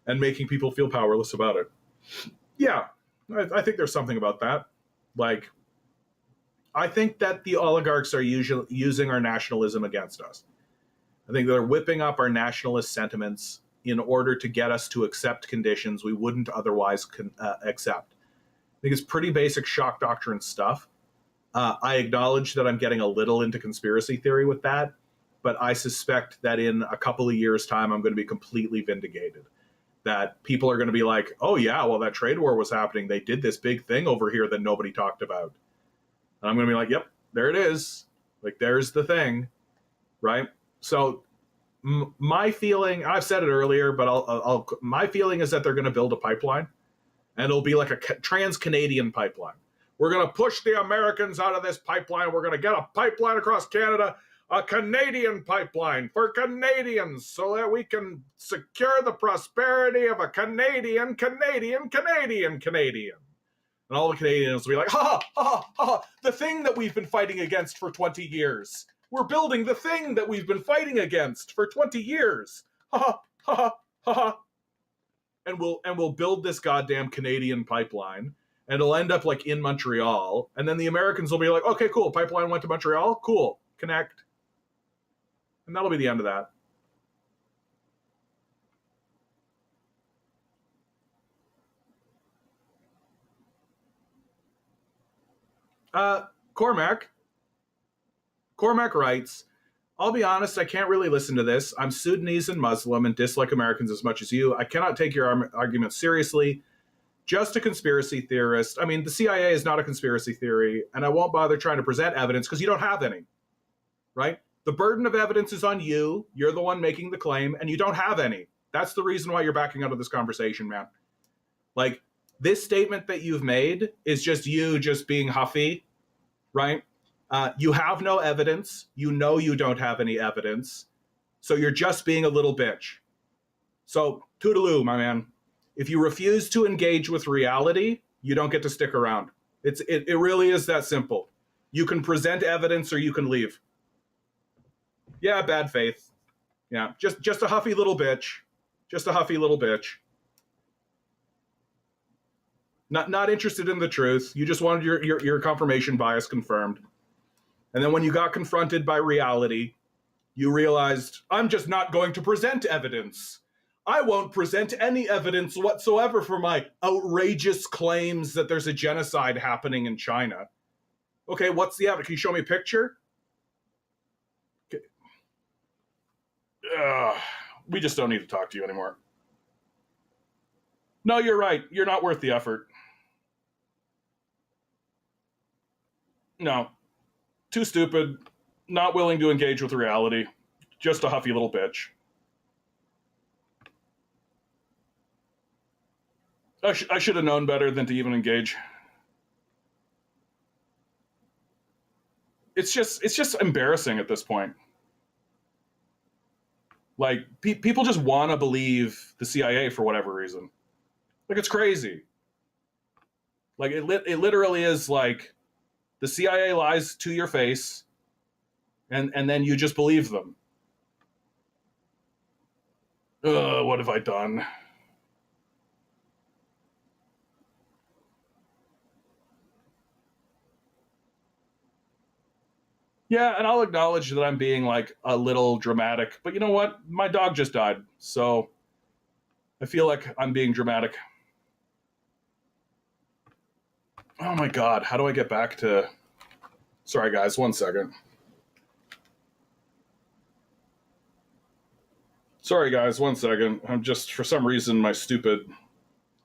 Speaker 1: and making people feel powerless about it. Yeah, I think there's something about that. Like, I think that the oligarchs are usually using our nationalism against us. I think they're whipping up our nationalist sentiments in order to get us to accept conditions we wouldn't otherwise accept. I think it's pretty basic shock doctrine stuff. I acknowledge that I'm getting a little into conspiracy theory with that, but I suspect that in a couple of years' time, I'm going to be completely vindicated. That people are going to be like, oh yeah, well, that trade war was happening. They did this big thing over here that nobody talked about. And I'm going to be like, yep, there it is. Like, there's the thing, right? So my feeling, I've said it earlier, but my feeling is that they're going to build a pipeline, and it'll be like a trans-Canadian pipeline. We're going to push the Americans out of this pipeline. We're going to get a pipeline across Canada, a Canadian pipeline for Canadians, so that we can secure the prosperity of a Canadian. And all the Canadians will be like, ha, ha, ha, ha, the thing that we've been fighting against for 20 years. We're building the thing that we've been fighting against for 20 years. Ha, ha, ha, ha, ha. And we'll build this goddamn Canadian pipeline, and it'll end up like in Montreal. And then the Americans will be like, okay, cool, pipeline went to Montreal, cool, connect. And that'll be the end of that. Cormac writes, I'll be honest, I can't really listen to this. I'm Sudanese and Muslim and dislike Americans as much as you. I cannot take your argument seriously. Just a conspiracy theorist. I mean, the CIA is not a conspiracy theory, and I won't bother trying to present evidence because you don't have any, right? The burden of evidence is on you. You're the one making the claim, and you don't have any. That's the reason why you're backing out of this conversation, man. Like, this statement that you've made is just you just being huffy, right? You have no evidence. You know you don't have any evidence. So you're just being a little bitch. So, toodaloo, my man. If you refuse to engage with reality, you don't get to stick around. It really is that simple. You can present evidence or you can leave. Yeah, bad faith. Yeah, just a huffy little bitch. Just a huffy little bitch. Not interested in the truth. You just wanted your confirmation bias confirmed. And then when you got confronted by reality, you realized, I'm just not going to present evidence. I won't present any evidence whatsoever for my outrageous claims that there's a genocide happening in China. Okay, what's the evidence? Can you show me a picture? Okay. We just don't need to talk to you anymore. No, you're right. You're not worth the effort. No. Too stupid. Not willing to engage with reality. Just a huffy little bitch. I should have known better than to even engage. It's just embarrassing at this point. Like, people just want to believe the CIA for whatever reason. Like, it's crazy. Like, it literally is like the CIA lies to your face, and then you just believe them. What have I done? Yeah, and I'll acknowledge that I'm being like a little dramatic, but you know what? My dog just died, so I feel like I'm being dramatic. Oh my God, how do I get back to... Sorry guys, 1 second. Sorry guys, 1 second. I'm just, for some reason, my stupid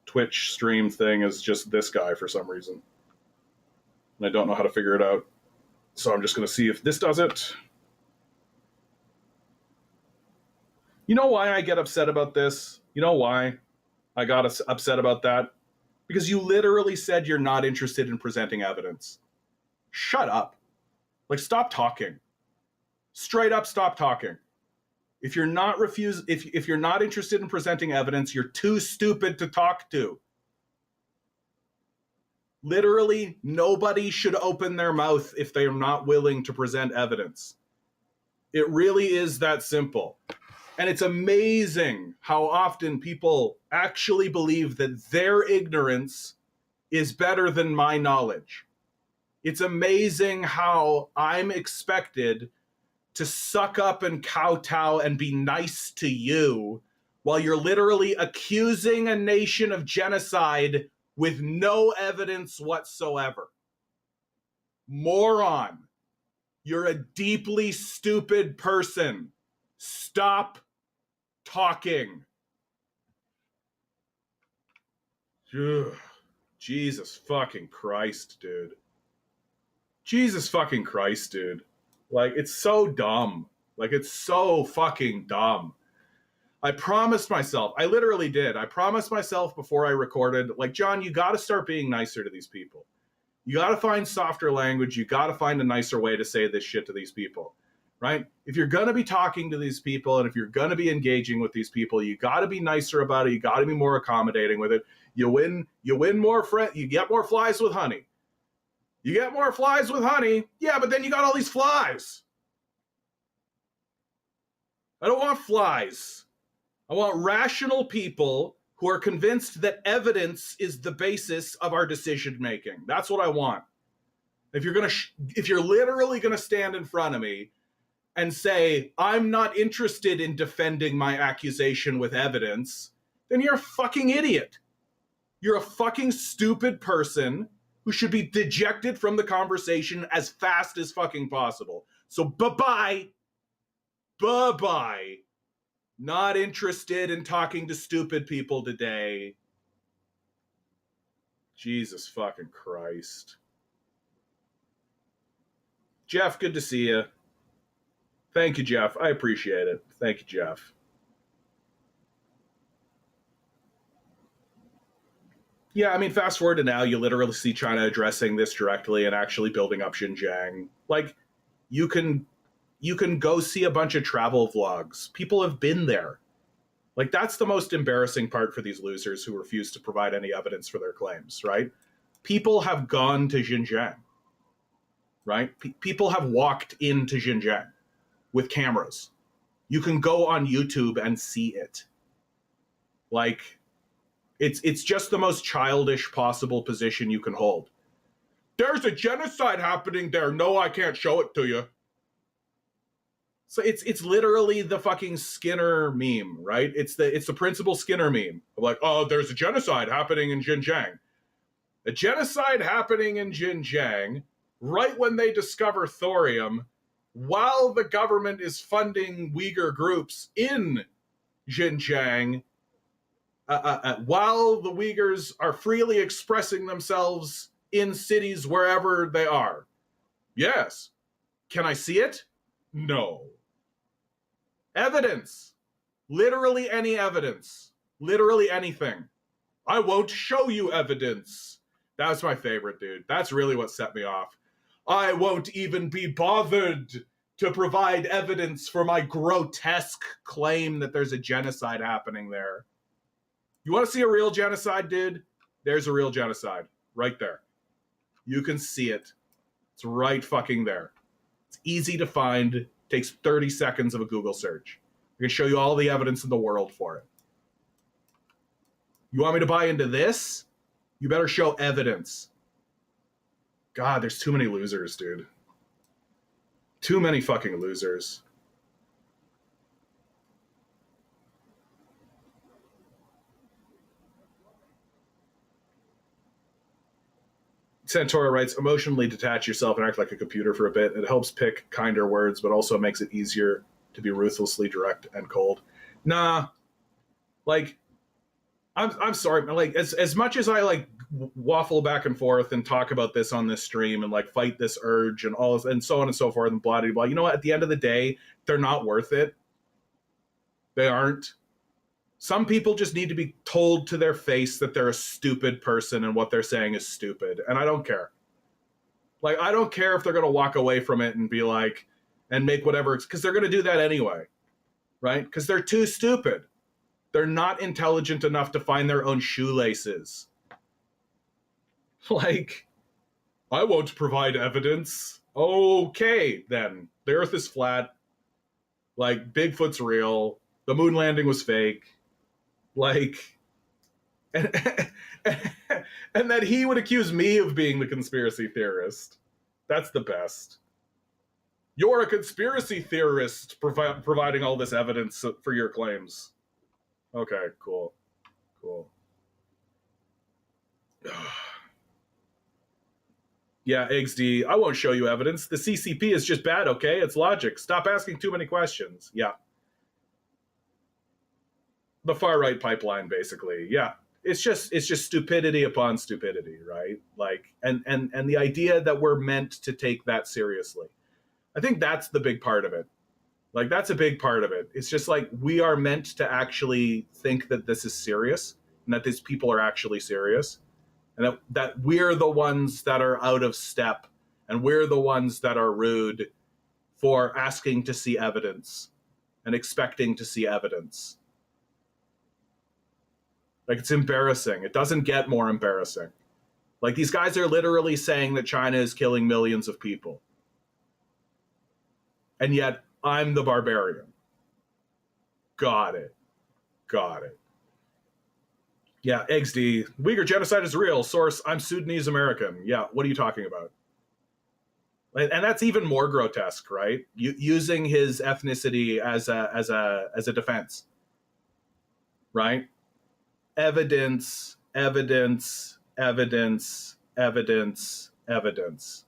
Speaker 1: Twitch stream thing is just this guy for some reason. And I don't know how to figure it out. So I'm just going to see if this does it. You know why I get upset about this? You know why I got upset about that? Because you literally said you're not interested in presenting evidence. Shut up. Like, stop talking. Straight up, stop talking. If you're not if you're not interested in presenting evidence, you're too stupid to talk to. Literally, nobody should open their mouth if they are not willing to present evidence. It really is that simple. And it's amazing how often people actually believe that their ignorance is better than my knowledge. It's amazing how I'm expected to suck up and kowtow and be nice to you while you're literally accusing a nation of genocide with no evidence whatsoever. Moron. You're a deeply stupid person. Stop talking. Ugh. Jesus fucking Christ, dude. Jesus fucking Christ, dude. Like, it's so dumb. Like, it's so fucking dumb. I promised myself, I literally did. I promised myself before I recorded, like, John, you got to start being nicer to these people. You got to find softer language. You got to find a nicer way to say this shit to these people, right? If you're going to be talking to these people and if you're going to be engaging with these people, you got to be nicer about it. You got to be more accommodating with it. You win more friends. You get more flies with honey. You get more flies with honey. Yeah, but then you got all these flies. I don't want flies. I want rational people who are convinced that evidence is the basis of our decision making. That's what I want. If you're literally going to stand in front of me and say, I'm not interested in defending my accusation with evidence, then you're a fucking idiot. You're a fucking stupid person who should be dejected from the conversation as fast as fucking possible. So bye-bye. Bye-bye. Not interested in talking to stupid people today. Jesus fucking Christ. Jeff, good to see you. Thank you, Jeff. I appreciate it. Thank you, Jeff. Yeah, I mean, fast forward to now, you literally see China addressing this directly and actually building up Xinjiang. Like, you can go see a bunch of travel vlogs. People have been there. Like, that's the most embarrassing part for these losers who refuse to provide any evidence for their claims, right? People have gone to Xinjiang, right? People have walked into Xinjiang with cameras. You can go on YouTube and see it. Like, it's just the most childish possible position you can hold. There's a genocide happening there. No, I can't show it to you. So it's literally the fucking Skinner meme, right? It's the Principal Skinner meme of like, oh, there's a genocide happening in Xinjiang. A genocide happening in Xinjiang right when they discover thorium, while the government is funding Uyghur groups in Xinjiang, while the Uyghurs are freely expressing themselves in cities wherever they are. Yes. Can I see it? No. Evidence. Literally any evidence. Literally anything. I won't show you evidence. That's my favorite, dude. That's really what set me off. I won't even be bothered to provide evidence for my grotesque claim that there's a genocide happening there. You want to see a real genocide, dude? There's a real genocide right there. You can see it. It's right fucking there. It's easy to find. Takes 30 seconds of a Google search. I can show you all the evidence in the world for it. You want me to buy into this? You better show evidence. God, there's too many losers, dude. Too many fucking losers. Santora writes, emotionally detach yourself and act like a computer for a bit. It helps pick kinder words, but also makes it easier to be ruthlessly direct and cold. Nah, like, I'm sorry, like, as much as I like waffle back and forth and talk about this on this stream and like fight this urge and all and so on and so forth and blah blah blah, you know what? At the end of the day, they're not worth it. They aren't. Some people just need to be told to their face that they're a stupid person and what they're saying is stupid, and I don't care. Like, I don't care if they're gonna walk away from it and be like, and make whatever, because they're gonna do that anyway, right? Because they're too stupid. They're not intelligent enough to find their own shoelaces. Like, I won't provide evidence. Okay, then. The Earth is flat. Like, Bigfoot's real. The moon landing was fake. Like, and that he would accuse me of being the conspiracy theorist. That's the best. You're a conspiracy theorist providing all this evidence for your claims. Okay, cool. Cool. Yeah, XD, I won't show you evidence. The CCP is just bad, okay? It's logic. Stop asking too many questions. Yeah. The far right pipeline, basically. Yeah. It's just stupidity upon stupidity, right? Like, and the idea that we're meant to take that seriously. I think that's the big part of it. Like, that's a big part of it. It's just like, we are meant to actually think that this is serious and that these people are actually serious, and that we're the ones that are out of step and we're the ones that are rude for asking to see evidence and expecting to see evidence. Like, it's embarrassing. It doesn't get more embarrassing. Like, these guys are literally saying that China is killing millions of people. And yet, I'm the barbarian. Got it. Got it. Yeah, XD. Uyghur genocide is real. Source, I'm Sudanese American. Yeah, what are you talking about? And that's even more grotesque, right? Using his ethnicity as a defense. Right? Evidence, evidence, evidence, evidence, evidence.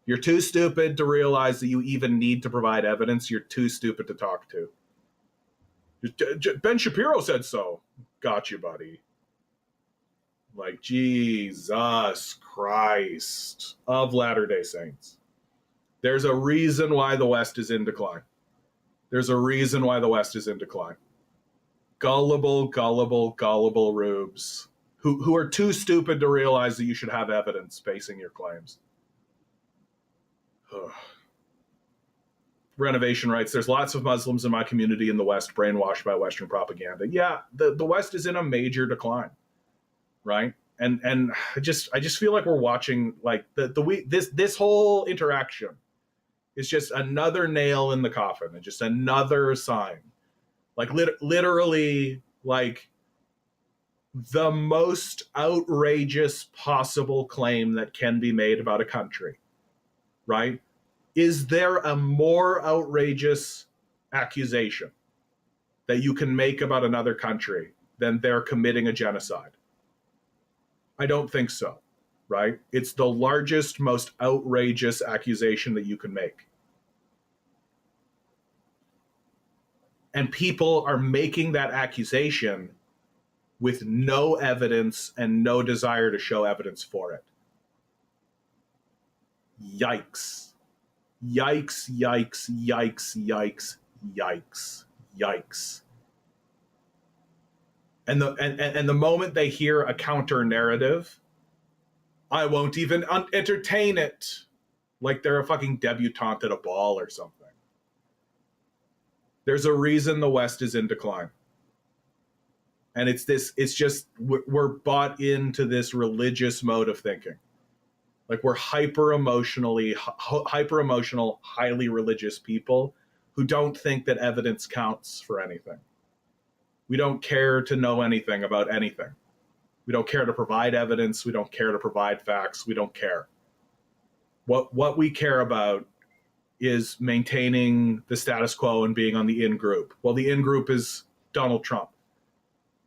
Speaker 1: You're too stupid to realize that you even need to provide evidence. You're too stupid to talk to. Ben Shapiro said so. Got you, buddy. Like, Jesus Christ of Latter-day Saints. There's a reason why the West is in decline. There's a reason why the West is in decline. Gullible, gullible, gullible rubes who are too stupid to realize that you should have evidence basing your claims. Renovation writes, there's lots of Muslims in my community in the West brainwashed by Western propaganda. Yeah, the West is in a major decline, right? And I just feel like we're watching, like, this whole interaction is just another nail in the coffin and just another sign. Like, literally, like, the most outrageous possible claim that can be made about a country, right? Is there a more outrageous accusation that you can make about another country than they're committing a genocide? I don't think so, right? It's the largest, most outrageous accusation that you can make. And people are making that accusation with no evidence and no desire to show evidence for it. Yikes. Yikes, yikes, yikes, yikes, yikes, yikes. And the moment they hear a counter narrative, I won't even entertain it. Like they're a fucking debutante at a ball or something. There's a reason the West is in decline. And it's just, we're bought into this religious mode of thinking. Like we're hyper emotional, highly religious people who don't think that evidence counts for anything. We don't care to know anything about anything. We don't care to provide evidence. We don't care to provide facts. We don't care. What we care about is maintaining the status quo and being on the in group. Well, the in group is Donald Trump.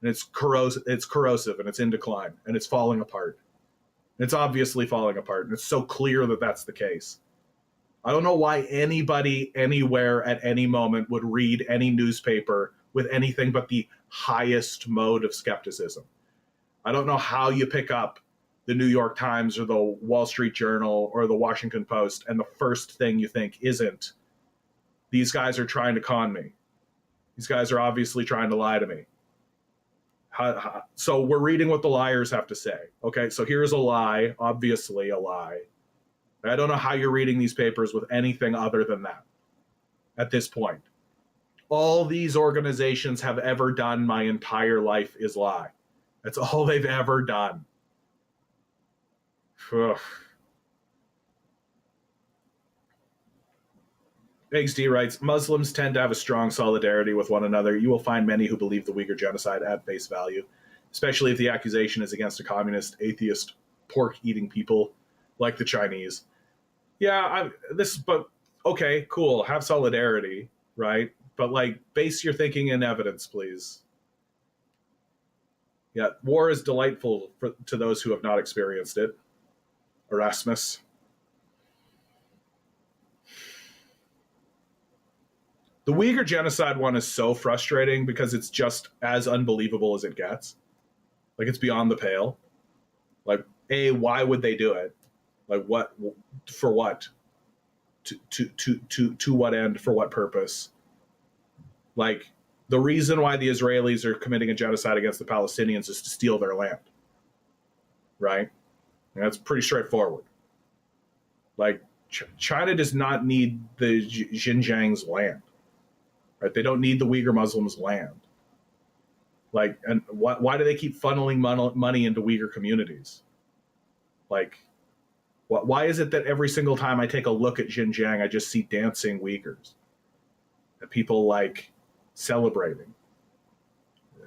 Speaker 1: And it's corrosive and it's in decline and it's falling apart. It's obviously falling apart, and it's so clear that that's the case. I don't know why anybody, anywhere, at any moment would read any newspaper with anything but the highest mode of skepticism. I don't know how you pick up the New York Times or the Wall Street Journal or the Washington Post, and the first thing you think isn't, these guys are trying to con me. These guys are obviously trying to lie to me. So we're reading what the liars have to say. Okay, so here's a lie, obviously a lie. I don't know how you're reading these papers with anything other than that at this point. All these organizations have ever done my entire life is lie. That's all they've ever done. Ugh. XD writes, Muslims tend to have a strong solidarity with one another. You will find many who believe the Uyghur genocide at face value, especially if the accusation is against a communist, atheist, pork-eating people like the Chinese. Yeah, but okay, cool. Have solidarity, right? But like, base your thinking in evidence, please. Yeah, war is delightful to those who have not experienced it. Erasmus. The Uyghur genocide one is so frustrating because it's just as unbelievable as it gets. Like, it's beyond the pale. Like, why would they do it? Like, what? For what? To what end? For what purpose? Like, the reason why the Israelis are committing a genocide against the Palestinians is to steal their land. Right? And that's pretty straightforward. Like, China does not need the Xinjiang's land. Right? They don't need the Uyghur Muslims' land. Like, and why do they keep funneling money into Uyghur communities? Like, why is it that every single time I take a look at Xinjiang, I just see dancing Uyghurs? And people, like, celebrating.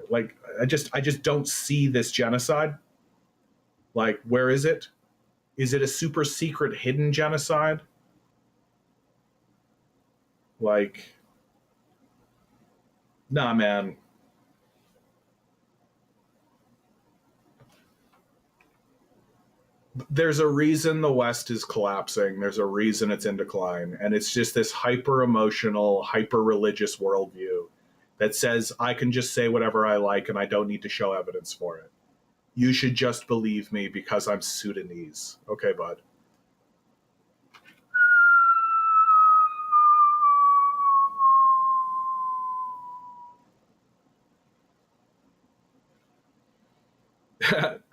Speaker 1: Like, I just don't see this genocide. Like, where is it? Is it a super secret hidden genocide? Like, nah, man. There's a reason the West is collapsing. There's a reason it's in decline. And it's just this hyper-emotional, hyper-religious worldview that says, I can just say whatever I like and I don't need to show evidence for it. You should just believe me because I'm Sudanese. Okay, bud.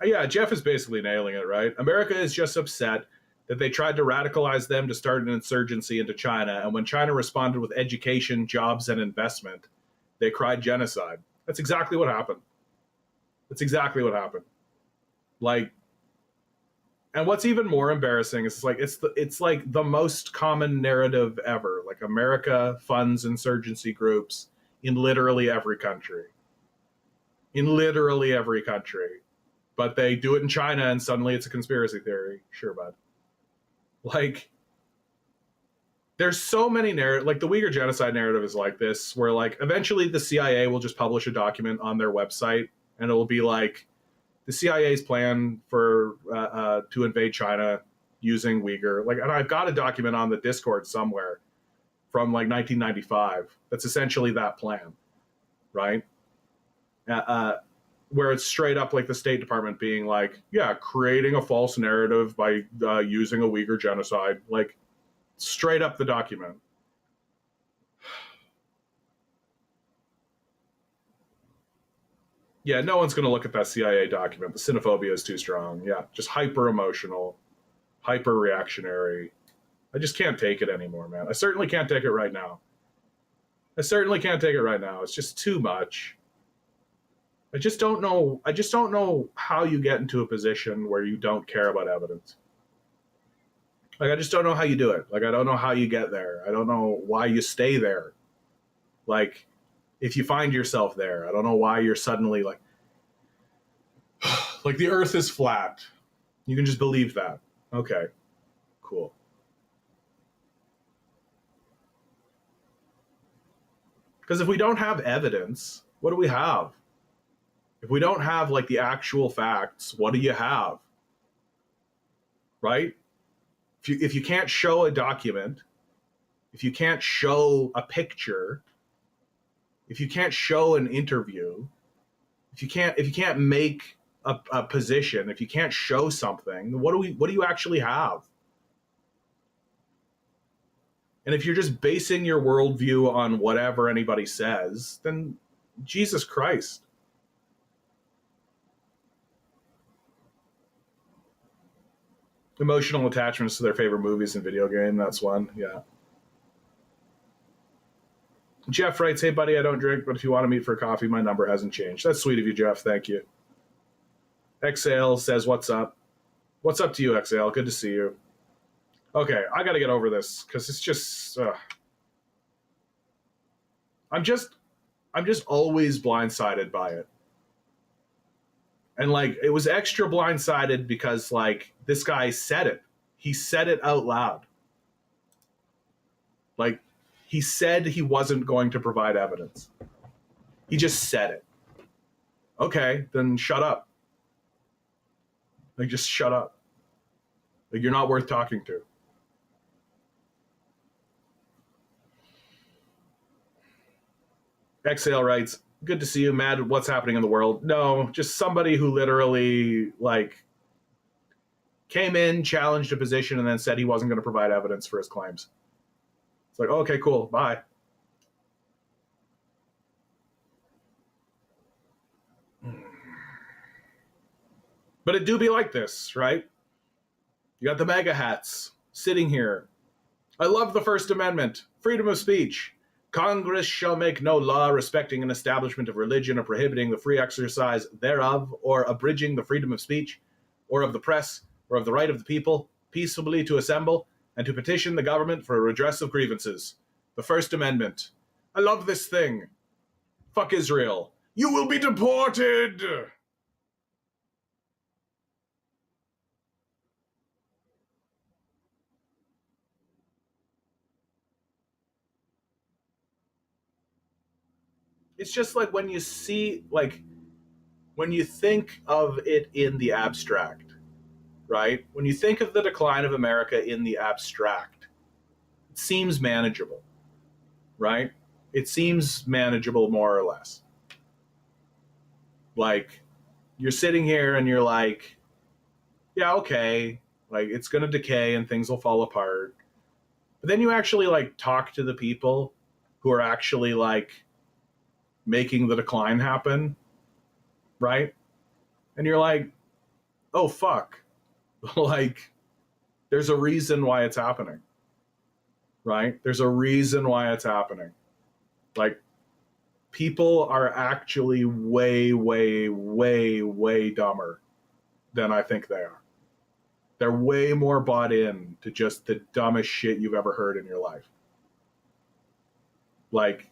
Speaker 1: Yeah, Jeff is basically nailing it, right? America is just upset that they tried to radicalize them to start an insurgency into China, and when China responded with education, jobs, and investment, they cried genocide. That's exactly what happened. That's exactly what happened. Like, and what's even more embarrassing is it's like the most common narrative ever. Like, America funds insurgency groups in literally every country. in literally every country. But they do it in China and suddenly it's a conspiracy theory. Sure, bud. Like, there's so many narratives. Like, the Uyghur genocide narrative is like this, where, like, eventually the CIA will just publish a document on their website and it will be like, the CIA's plan for to invade China using Uyghur. Like, and I've got a document on the Discord somewhere from like 1995 that's essentially that plan, right? Where it's straight up like the State Department being like, yeah, creating a false narrative by using a Uyghur genocide, like straight up the document. Yeah, no one's going to look at that CIA document. The xenophobia is too strong. Yeah, just hyper emotional, hyper reactionary. I just can't take it anymore, man. I certainly can't take it right now. I certainly can't take it right now. It's just too much. I just don't know. I just don't know how you get into a position where you don't care about evidence. Like, I just don't know how you do it. Like, I don't know how you get there. I don't know why you stay there. Like, if you find yourself there, I don't know why you're suddenly like the earth is flat. You can just believe that. Okay, cool. Because if we don't have evidence, what do we have? If we don't have like the actual facts, what do you have? Right? If you can't show a document, if you can't show a picture, if you can't show an interview, if you can't make a position, if you can't show something, what do you actually have? And if you're just basing your worldview on whatever anybody says, then Jesus Christ. Emotional attachments to their favorite movies and video game, that's one, yeah. Jeff writes, hey, buddy, I don't drink, but if you want to meet for a coffee, my number hasn't changed. That's sweet of you, Jeff. Thank you. Exhale says, what's up? What's up to you, Exhale? Good to see you. Okay, I got to get over this because it's just... I'm just always blindsided by it. And, like, it was extra blindsided because, like, this guy said it. He said it out loud. Like, he said he wasn't going to provide evidence. He just said it. Okay, then shut up. Like, just shut up. Like, you're not worth talking to. Exhale writes, good to see you, mad at what's happening in the world. No, just somebody who literally, like, came in, challenged a position, and then said he wasn't going to provide evidence for his claims. It's like, okay, cool, bye. But it do be like this, right? You got the MAGA hats sitting here. I love the First Amendment, freedom of speech. Congress shall make no law respecting an establishment of religion or prohibiting the free exercise thereof, or abridging the freedom of speech, or of the press, or of the right of the people peaceably to assemble and to petition the government for a redress of grievances. The First Amendment. I love this thing. Fuck Israel. You will be deported! It's just like when you see, like, when you think of it in the abstract, right? When you think of the decline of America in the abstract, it seems manageable, right? It seems manageable more or less. Like, you're sitting here and you're like, yeah, okay, like, it's going to decay and things will fall apart. But then you actually, like, talk to the people who are actually, like, making the decline happen, right? And you're like, oh, fuck. Like, there's a reason why it's happening, right? There's a reason why it's happening. Like, people are actually way, way, way, way dumber than I think they are. They're way more bought in to just the dumbest shit you've ever heard in your life. Like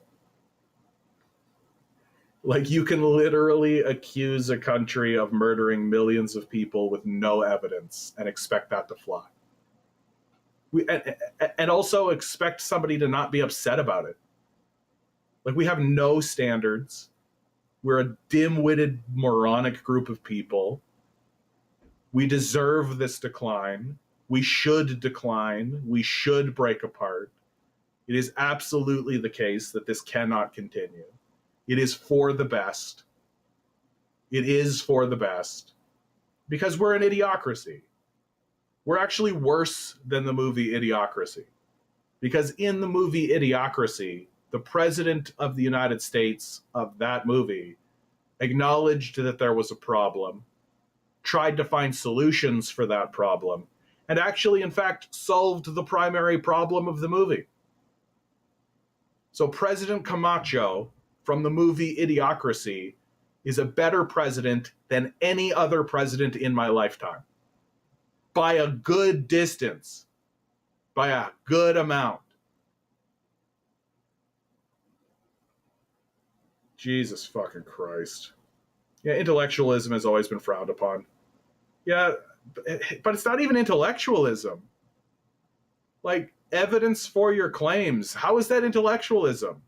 Speaker 1: Like, you can literally accuse a country of murdering millions of people with no evidence and expect that to fly. And also expect somebody to not be upset about it. Like, we have no standards. We're a dim-witted, moronic group of people. We deserve this decline. We should decline. We should break apart. It is absolutely the case that this cannot continue. It is for the best. It is for the best. Because we're an idiocracy. We're actually worse than the movie Idiocracy. Because in the movie Idiocracy, the president of the United States of that movie acknowledged that there was a problem, tried to find solutions for that problem, and actually, in fact, solved the primary problem of the movie. So President Camacho from the movie Idiocracy is a better president than any other president in my lifetime. By a good distance. By a good amount. Jesus fucking Christ. Yeah, intellectualism has always been frowned upon. Yeah, but it's not even intellectualism. Like, evidence for your claims. How is that intellectualism?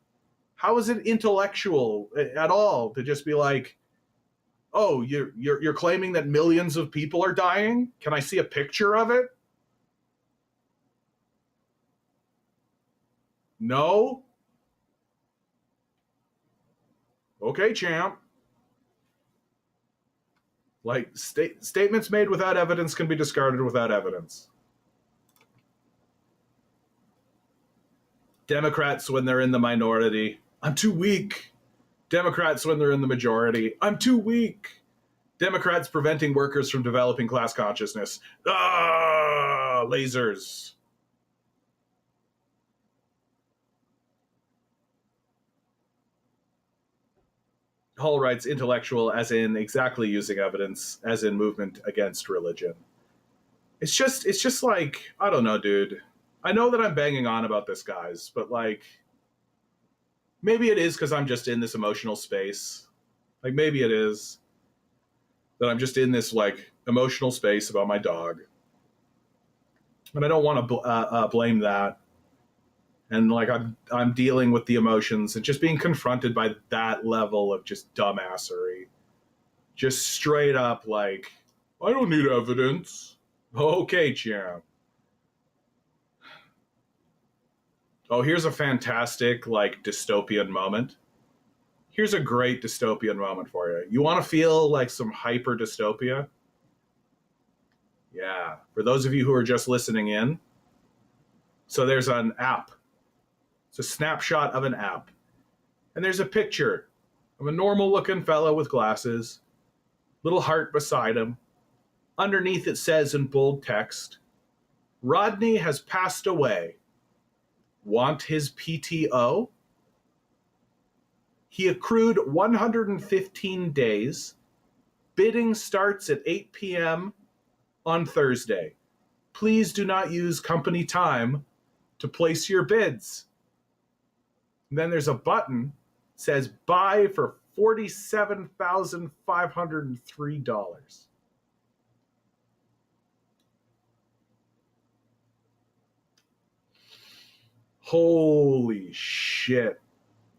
Speaker 1: How is it intellectual at all to just be like, oh, you're claiming that millions of people are dying? Can I see a picture of it? No? Okay, champ. Like, statements made without evidence can be discarded without evidence. Democrats, when they're in the minority, I'm too weak. Democrats, when they're in the majority, I'm too weak. Democrats preventing workers from developing class consciousness. Ah, lasers. Hall writes intellectual as in exactly using evidence, as in movement against religion. It's just like, I don't know, dude. I know that I'm banging on about this, guys, but like, maybe it is because I'm just in this emotional space. Like, maybe it is that I'm just in this like emotional space about my dog, and I don't want to blame that. And like, I'm dealing with the emotions and just being confronted by that level of just dumbassery, just straight up like, I don't need evidence. Okay, champ. Oh, here's a fantastic like dystopian moment. Here's a great dystopian moment for you. You want to feel like some hyper dystopia? Yeah. For those of you who are just listening in, so there's an app. It's a snapshot of an app. And there's a picture of a normal looking fellow with glasses, little heart beside him. Underneath it says in bold text, Rodney has passed away. Want his PTO? He accrued 115 days. Bidding starts at 8 p.m. on Thursday. Please do not use company time to place your bids. And then there's a button that says buy for $47,503. Holy shit.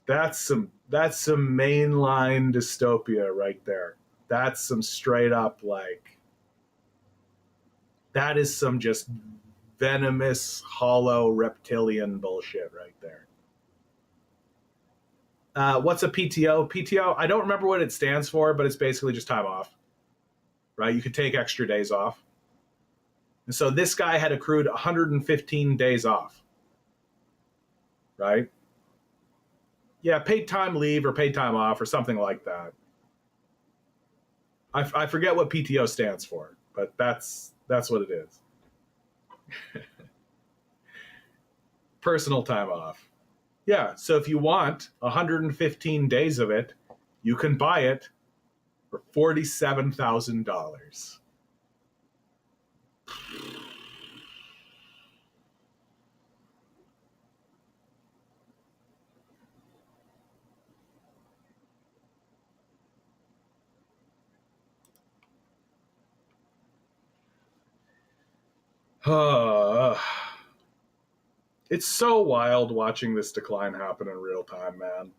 Speaker 1: That's some mainline dystopia right there. That's some straight up like, that is some just venomous, hollow, reptilian bullshit right there. What's a PTO? PTO, I don't remember what it stands for, but it's basically just time off, right? You could take extra days off. And so this guy had accrued 115 days off, right? Yeah, paid time leave or paid time off or something like that. I forget what PTO stands for, but that's what it is. Personal time off. Yeah, so if you want 115 days of it, you can buy it for $47,000. It's so wild watching this decline happen in real time, man.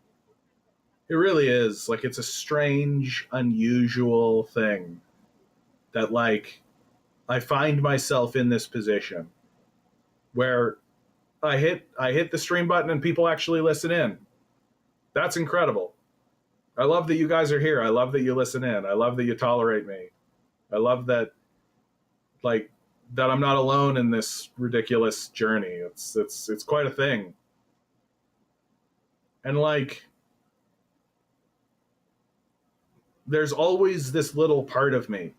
Speaker 1: It really is. Like, it's a strange, unusual thing that, like, I find myself in this position where I hit the stream button and people actually listen in. That's incredible. I love that you guys are here. I love that you listen in. I love that you tolerate me. I love that, like, that I'm not alone in this ridiculous journey. It's quite a thing. And, like, there's always this little part of me,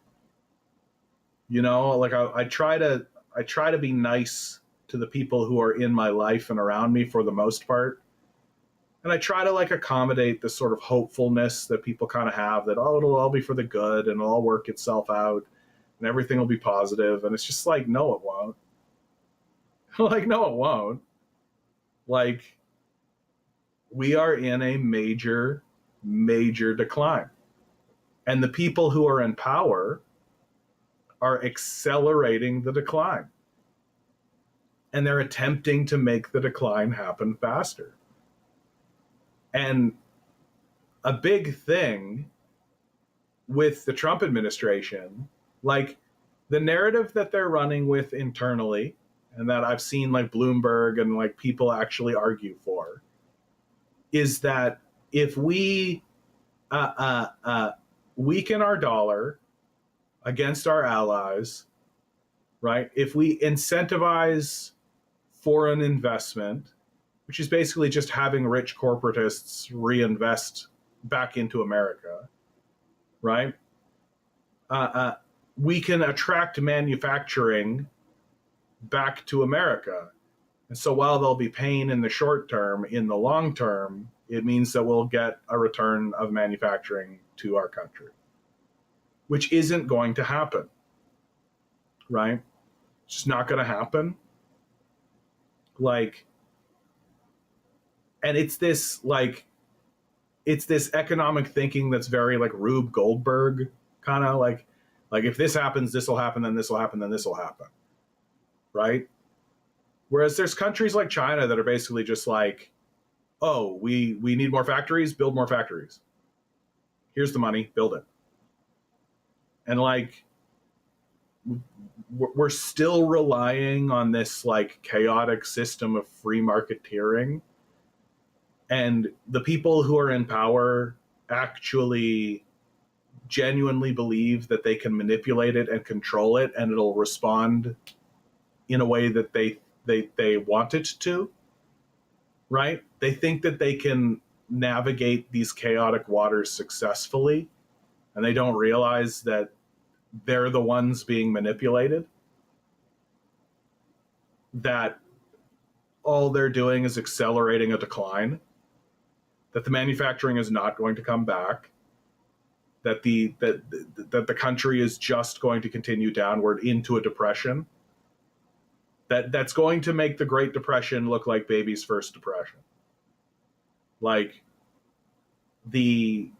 Speaker 1: like I try to be nice to the people who are in my life and around me for the most part. And I try to, like, accommodate this sort of hopefulness that people kind of have, that, oh, it'll all be for the good and it'll all work itself out and everything will be positive. And it's just like, no, it won't. Like, no, it won't. Like, we are in a major, major decline. And the people who are in power are accelerating the decline. And they're attempting to make the decline happen faster. And a big thing with the Trump administration, like, the narrative that they're running with internally, and that I've seen, like, Bloomberg and, like, people actually argue for, is that if we weaken our dollar against our allies, right? If we incentivize foreign investment, which is basically just having rich corporatists reinvest back into America, right? We can attract manufacturing back to America. And so while there'll be pain in the short term, in the long term, it means that we'll get a return of manufacturing to our country, which isn't going to happen, right? It's just not going to happen. Like, and it's this economic thinking that's very, like, Rube Goldberg kind of like if this happens, this will happen, then this will happen, then this will happen, right? Whereas there's countries like China that are basically just like, oh, we need more factories, build more factories. Here's the money, build it. And, like, we're still relying on this, like, chaotic system of free marketeering. And the people who are in power actually genuinely believe that they can manipulate it and control it, and it'll respond in a way that they want it to, right? They think that they can navigate these chaotic waters successfully, and they don't realize that they're the ones being manipulated, that all they're doing is accelerating a decline, that the manufacturing is not going to come back, that the country is just going to continue downward into a depression, that's going to make the Great Depression look like baby's first depression. Like, and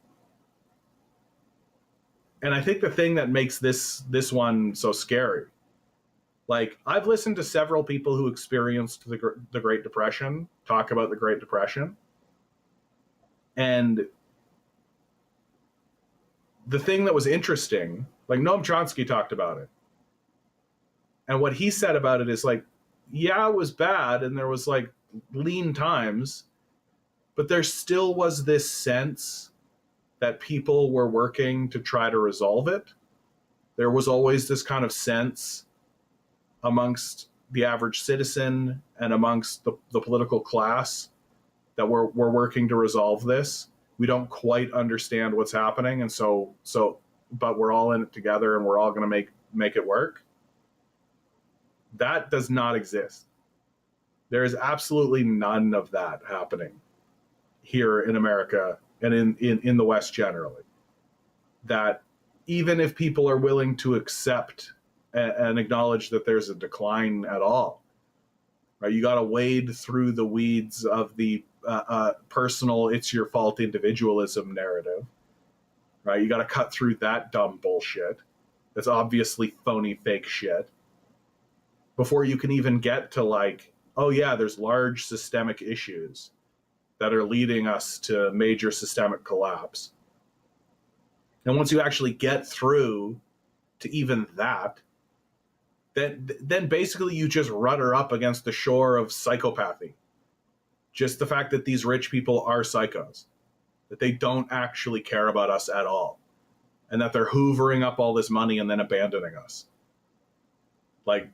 Speaker 1: I think the thing that makes this one so scary, like, I've listened to several people who experienced the Great Depression talk about the Great Depression, and the thing that was interesting, like, Noam Chomsky talked about it, and what he said about it is, like, yeah, it was bad, and there was, like, lean times, but there still was this sense that people were working to try to resolve it. There was always this kind of sense amongst the average citizen and amongst the political class that we're working to resolve this. We don't quite understand what's happening, and so but we're all in it together, and we're all going to make it work. That does not exist. There is absolutely none of that happening here in America and in the West generally. That even if people are willing to accept and acknowledge that there's a decline at all, right? You got to wade through the weeds of the personal, it's your fault individualism narrative, right? You got to cut through that dumb bullshit. That's obviously phony, fake shit. before you can even get to like, oh yeah, there's large systemic issues that are leading us to major systemic collapse. And once you actually get through to even that, then basically you just rudder up against the shore of psychopathy. Just the fact that these rich people are psychos, that they don't actually care about us at all, and that they're hoovering up all this money and then abandoning us. Like,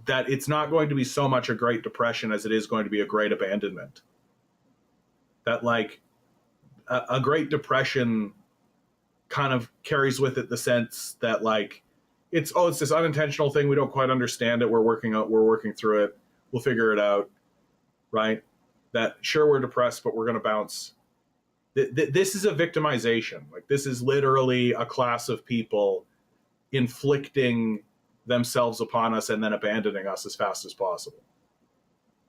Speaker 1: that it's not going to be so much a Great Depression as it is going to be a Great Abandonment. That, like, a Great Depression kind of carries with it the sense that, like, it's this unintentional thing. We don't quite understand it. We're working through it. We'll figure it out, right? That, sure, we're depressed, but we're going to bounce. This is a victimization. Like, this is literally a class of people inflicting themselves upon us and then abandoning us as fast as possible.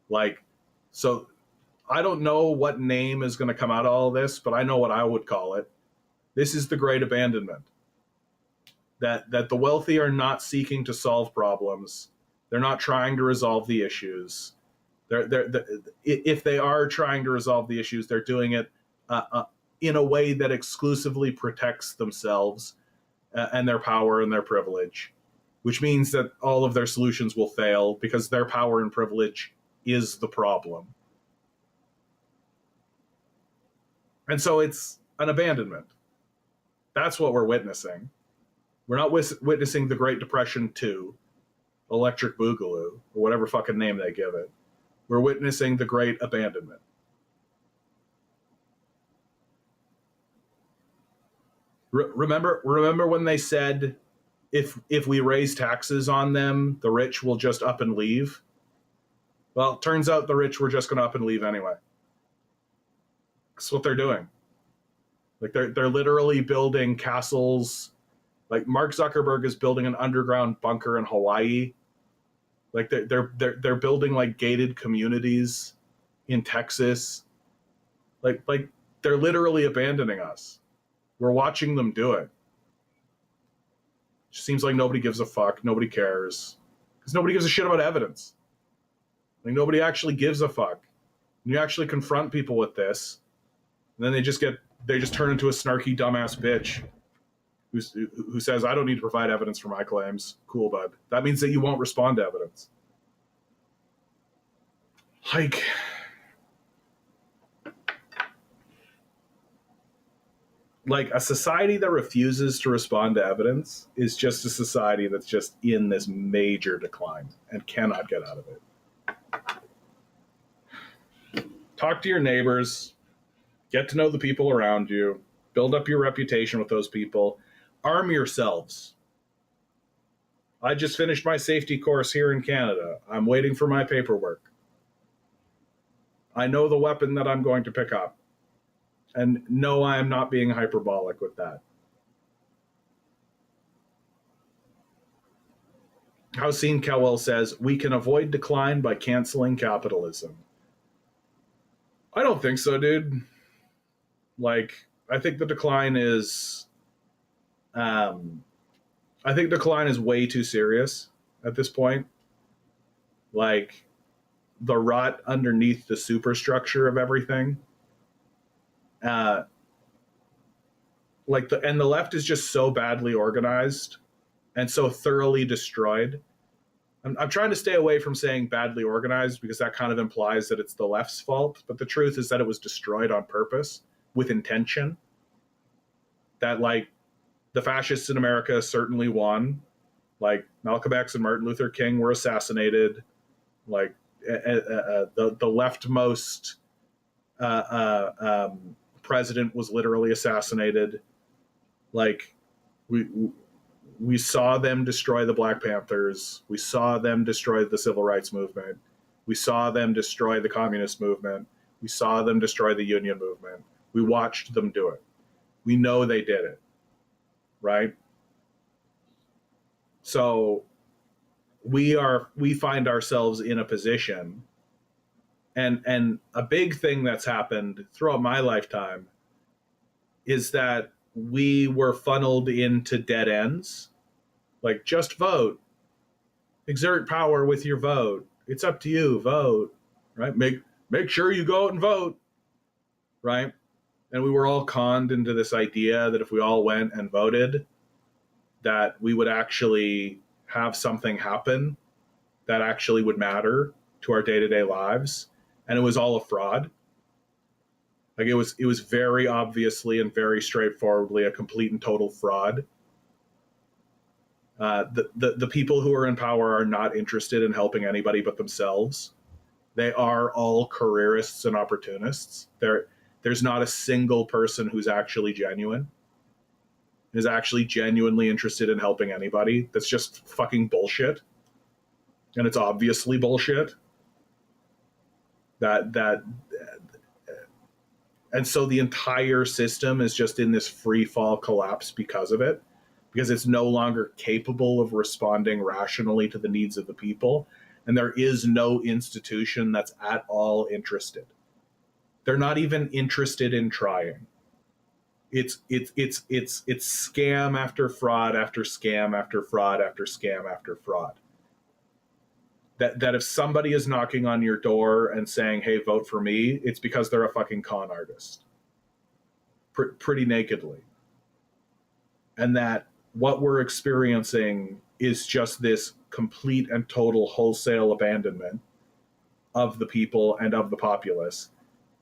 Speaker 1: Like, so I don't know what name is going to come out of all this, but I know what I would call it. This is the Great Abandonment. That the wealthy are not seeking to solve problems. They're not trying to resolve the issues. If they are trying to resolve the issues, they're doing it in a way that exclusively protects themselves and their power and their privilege, which means that all of their solutions will fail because their power and privilege is the problem. And so it's an abandonment. That's what we're witnessing. We're not witnessing the Great Depression 2, Electric Boogaloo, or whatever fucking name they give it. We're witnessing the Great Abandonment. Remember when they said, if we raise taxes on them, the rich will just up and leave? Well, it turns out the rich were just going to up and leave anyway. That's what they're doing. Like, they're literally building castles. Like, Mark Zuckerberg is building an underground bunker in Hawaii. Like, they're building like gated communities in Texas. Like they're literally abandoning us. We're watching them do it. It seems like nobody gives a fuck. Nobody cares. Because nobody gives a shit about evidence. Like, nobody actually gives a fuck. When you actually confront people with this, and then they just turn into a snarky dumbass bitch who says, I don't need to provide evidence for my claims. Cool, bud. That means that you won't respond to evidence. Like a society that refuses to respond to evidence is just a society that's just in this major decline and cannot get out of it. Talk to your neighbors, get to know the people around you, build up your reputation with those people, arm yourselves. I just finished my safety course here in Canada. I'm waiting for my paperwork. I know the weapon that I'm going to pick up. And no, I am not being hyperbolic with that. Housein Cowell says, we can avoid decline by canceling capitalism. I don't think so, dude. Like, I think the decline is... I think decline is way too serious at this point. Like, the rot underneath the superstructure of everything. The left is just so badly organized and so thoroughly destroyed. I'm trying to stay away from saying badly organized because that kind of implies that it's the left's fault. But the truth is that it was destroyed on purpose with intention. That, like, the fascists in America certainly won. Like, Malcolm X and Martin Luther King were assassinated. Like, the leftmost president was literally assassinated. Like, we saw them destroy the Black Panthers. We saw them destroy the Civil Rights Movement. We saw them destroy the Communist Movement. We saw them destroy the Union Movement. We watched them do it. We know they did it, right? So we find ourselves in a position, and a big thing that's happened throughout my lifetime is that we were funneled into dead ends. Like, just vote. exert power with your vote. It's up to you. Vote, right? Make sure you go out and vote, right? And we were all conned into this idea that if we all went and voted, that we would actually have something happen that actually would matter to our day-to-day lives. And it was all a fraud. Like it was very obviously and very straightforwardly a complete and total fraud. The people who are in power are not interested in helping anybody but themselves. They are all careerists and opportunists. There's not a single person who's actually genuine, is actually genuinely interested in helping anybody. That's just fucking bullshit. And it's obviously bullshit. And so the entire system is just in this free fall collapse because of it, because it's no longer capable of responding rationally to the needs of the people. And there is no institution that's at all interested. They're not even interested in trying. It's scam after fraud after scam after fraud after scam after fraud. That if somebody is knocking on your door and saying, hey, vote for me, it's because they're a fucking con artist. Pretty nakedly. And that what we're experiencing is just this complete and total wholesale abandonment of the people and of the populace.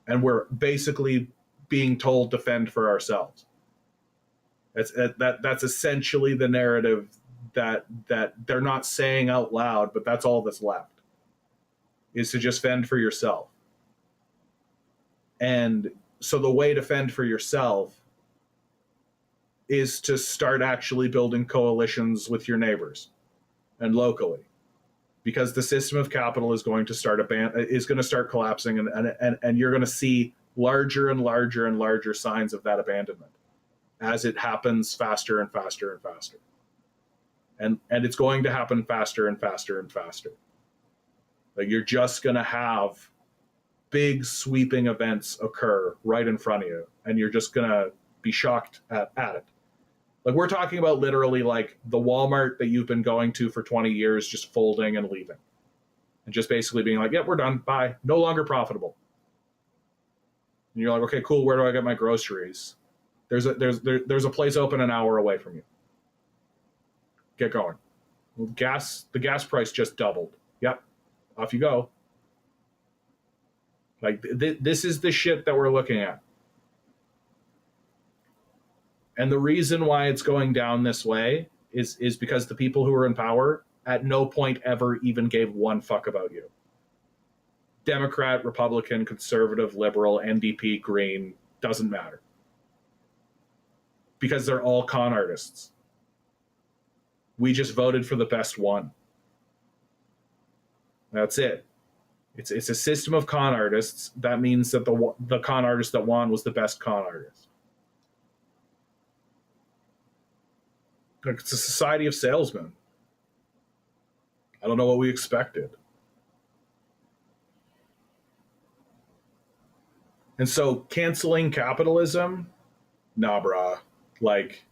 Speaker 1: And we're basically being told to fend for ourselves. That's essentially the narrative that they're not saying out loud, but that's all that's left, is to just fend for yourself. And so the way to fend for yourself is to start actually building coalitions with your neighbors and locally, because the system of capital is going to start collapsing, and you're going to see larger and larger and larger signs of that abandonment as it happens faster and faster and faster. And it's going to happen faster and faster and faster. Like you're just going to have big sweeping events occur right in front of you, and you're just going to be shocked at it. Like we're talking about literally like the Walmart that you've been going to for 20 years just folding and leaving. And just basically being like, yep, we're done. Bye. No longer profitable. And you're like, okay, cool. Where do I get my groceries? There's a place open an hour away from you. Get going. The gas price just doubled. Yep. Off you go. Like this is the shit that we're looking at. And the reason why it's going down this way is because the people who are in power at no point ever even gave one fuck about you. Democrat, Republican, conservative, liberal, NDP, Green, doesn't matter. Because they're all con artists. We just voted for the best one. That's it. It's a system of con artists. That means that the con artist that won was the best con artist. It's a society of salesmen. I don't know what we expected. And so canceling capitalism, nah, brah. Like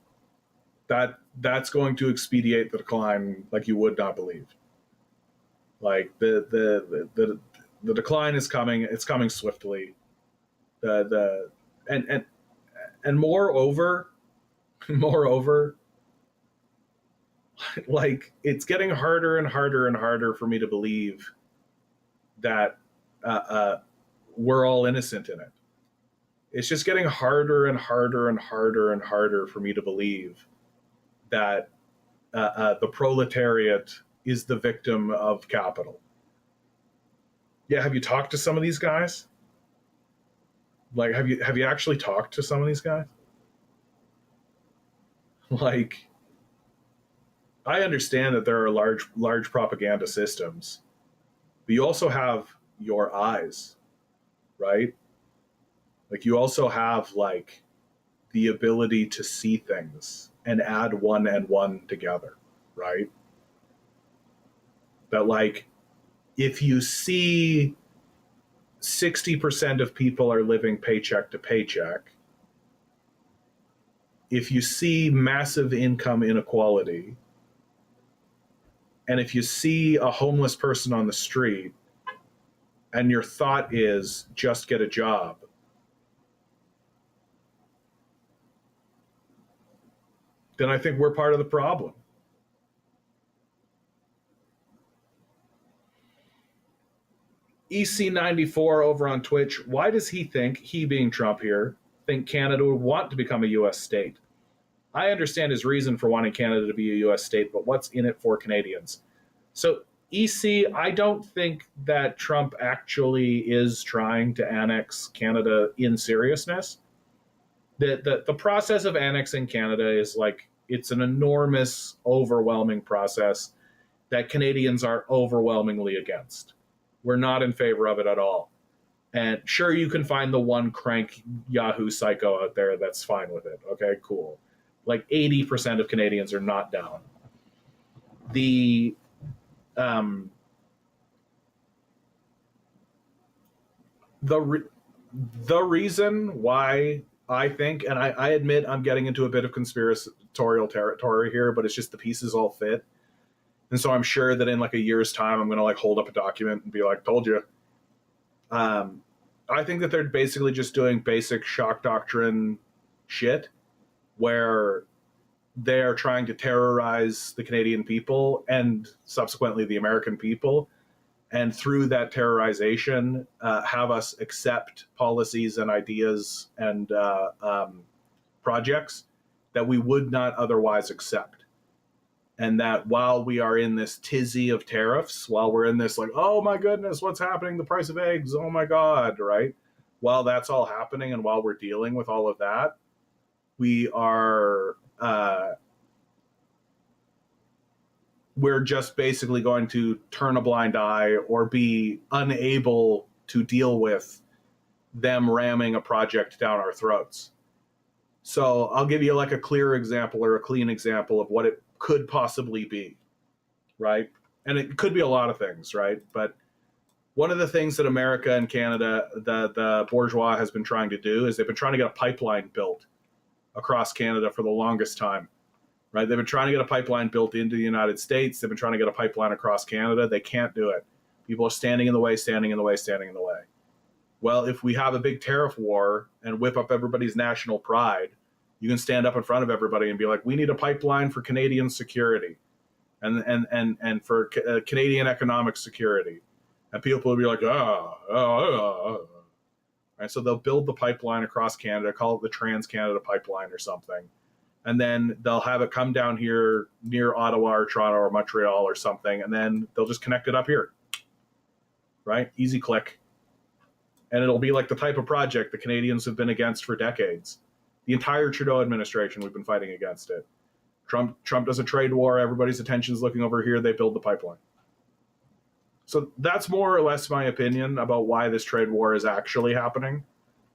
Speaker 1: that's going to expedite the decline like you would not believe. Like the decline is coming. It's coming swiftly. And moreover, like it's getting harder and harder and harder for me to believe that we're all innocent in it. It's just getting harder and harder and harder and harder for me to believe that the proletariat is the victim of capital. Yeah, have you talked to some of these guys? Like, have you actually talked to some of these guys? Like, I understand that there are large propaganda systems, but you also have your eyes, right? Like you also have like the ability to see things and add one and one together, right? But like if you see 60% of people are living paycheck to paycheck, if you see massive income inequality, And if you see a homeless person on the street and your thought is just get a job, then I think we're part of the problem. EC94 over on Twitch, why does he think, he being Trump here, think Canada would want to become a US state? I understand his reason for wanting Canada to be a US state, but what's in it for Canadians? So, EC, I don't think that Trump actually is trying to annex Canada in seriousness. The process of annexing Canada is like, it's an enormous, overwhelming process that Canadians are overwhelmingly against. We're not in favor of it at all. And sure, you can find the one crank Yahoo psycho out there that's fine with it. Okay, cool. Like 80% of Canadians are not down. The reason why I think, and I admit I'm getting into a bit of conspiratorial territory here, but it's just the pieces all fit. And so I'm sure that in like a year's time, I'm going to like hold up a document and be like, told you. I think that they're basically just doing basic shock doctrine shit where they're trying to terrorize the Canadian people and subsequently the American people. And through that terrorization, have us accept policies and ideas and projects that we would not otherwise accept. And that while we are in this tizzy of tariffs, while we're in this like, oh my goodness, what's happening? The price of eggs, oh my God, right? While that's all happening and while we're dealing with all of that, we are, we're just basically going to turn a blind eye or be unable to deal with them ramming a project down our throats. So I'll give you like a clear example or a clean example of what it could possibly be, right? And it could be a lot of things, right? But one of the things that America and Canada, the bourgeois has been trying to do is they've been trying to get a pipeline built across Canada for the longest time, right? They've been trying to get a pipeline built into the United States. They've been trying to get a pipeline across Canada. They can't do it. People are standing in the way, standing in the way, standing in the way. Well, if we have a big tariff war and whip up everybody's national pride, you can stand up in front of everybody and be like, we need a pipeline for Canadian security and for Canadian economic security. And people will be like, Right, so they'll build the pipeline across Canada, call it the Trans-Canada Pipeline or something. And then they'll have it come down here near Ottawa or Toronto or Montreal or something. And then they'll just connect it up here, right? Easy click. And it'll be like the type of project the Canadians have been against for decades. The entire Trudeau administration, we've been fighting against it. Trump does a trade war. Everybody's attention's looking over here. They build the pipeline. So that's more or less my opinion about why this trade war is actually happening.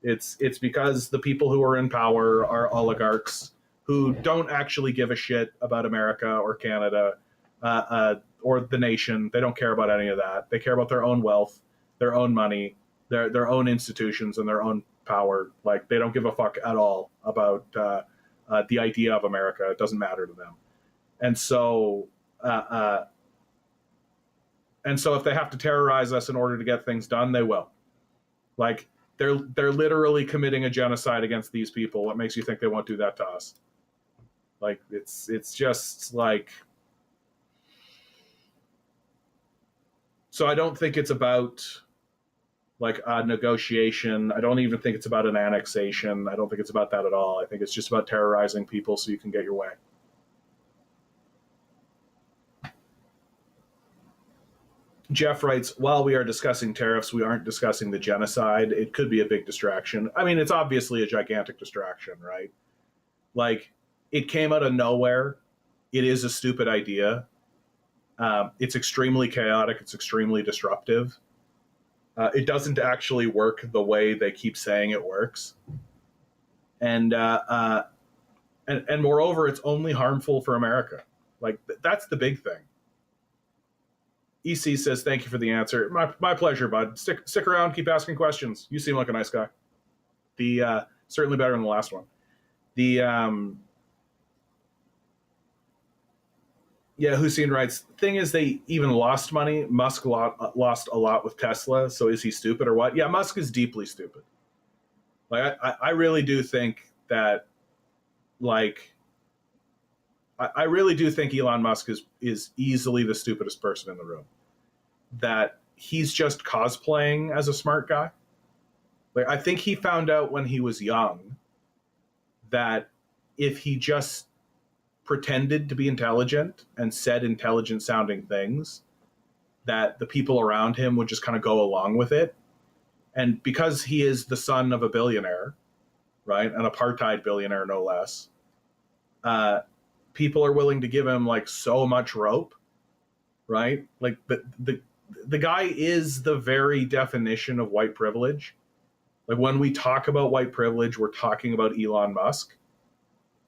Speaker 1: It's because the people who are in power are oligarchs who don't actually give a shit about America or Canada or the nation. They don't care about any of that. They care about their own wealth, their own money, their own institutions, and their own power. Like, they don't give a fuck at all about the idea of America. It doesn't matter to them. And so if they have to terrorize us in order to get things done, they will. Like, they're literally committing a genocide against these people. What makes you think they won't do that to us? Like, it's just like, so I don't think it's about like a negotiation. I don't even think it's about an annexation. I don't think it's about that at all. I think it's just about terrorizing people so you can get your way. Jeff writes, while we are discussing tariffs, we aren't discussing the genocide. It could be a big distraction. I mean, it's obviously a gigantic distraction, right? Like, it came out of nowhere. It is a stupid idea. It's extremely chaotic. It's extremely disruptive. It doesn't actually work the way they keep saying it works. And moreover, it's only harmful for America. Like, that's the big thing. EC says, thank you for the answer. My pleasure, bud. Stick around, keep asking questions. You seem like a nice guy. Certainly better than the last one. Yeah, Hussein writes. Thing is, they even lost money. Musk lost a lot with Tesla. So is he stupid or what? Yeah, Musk is deeply stupid. Like I really do think that like I really do think Elon Musk is easily the stupidest person in the room. That he's just cosplaying as a smart guy. Like I think he found out when he was young that if he just pretended to be intelligent and said intelligent sounding things, that the people around him would just kind of go along with it. And because he is the son of a billionaire, right, an apartheid billionaire no less, uh, people are willing to give him like so much rope, right? Like the guy is the very definition of white privilege. Like when we talk about white privilege, we're talking about Elon Musk.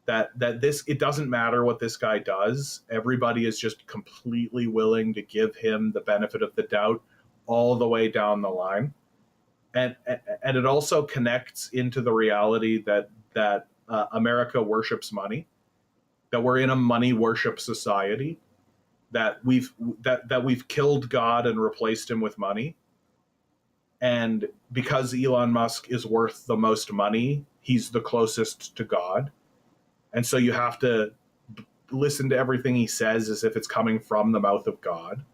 Speaker 1: That this it doesn't matter what this guy does. Everybody is just completely willing to give him the benefit of the doubt all the way down the line. And it also connects into the reality that America worships money, that we're in a money worship society, that we've killed God and replaced him with money. And because Elon Musk is worth the most money, he's the closest to God. And so you have to listen to everything he says as if it's coming from the mouth of God.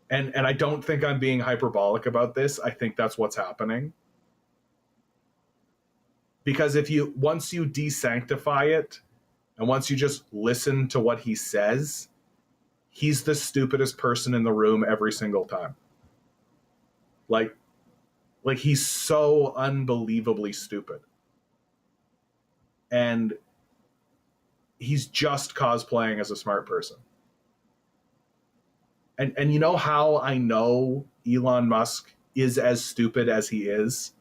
Speaker 1: And I don't think I'm being hyperbolic about this. I think that's what's happening. Because once you desanctify it, and once you just listen to what he says, he's the stupidest person in the room every single time. Like he's so unbelievably stupid. And he's just cosplaying as a smart person. And you know how I know Elon Musk is as stupid as he is?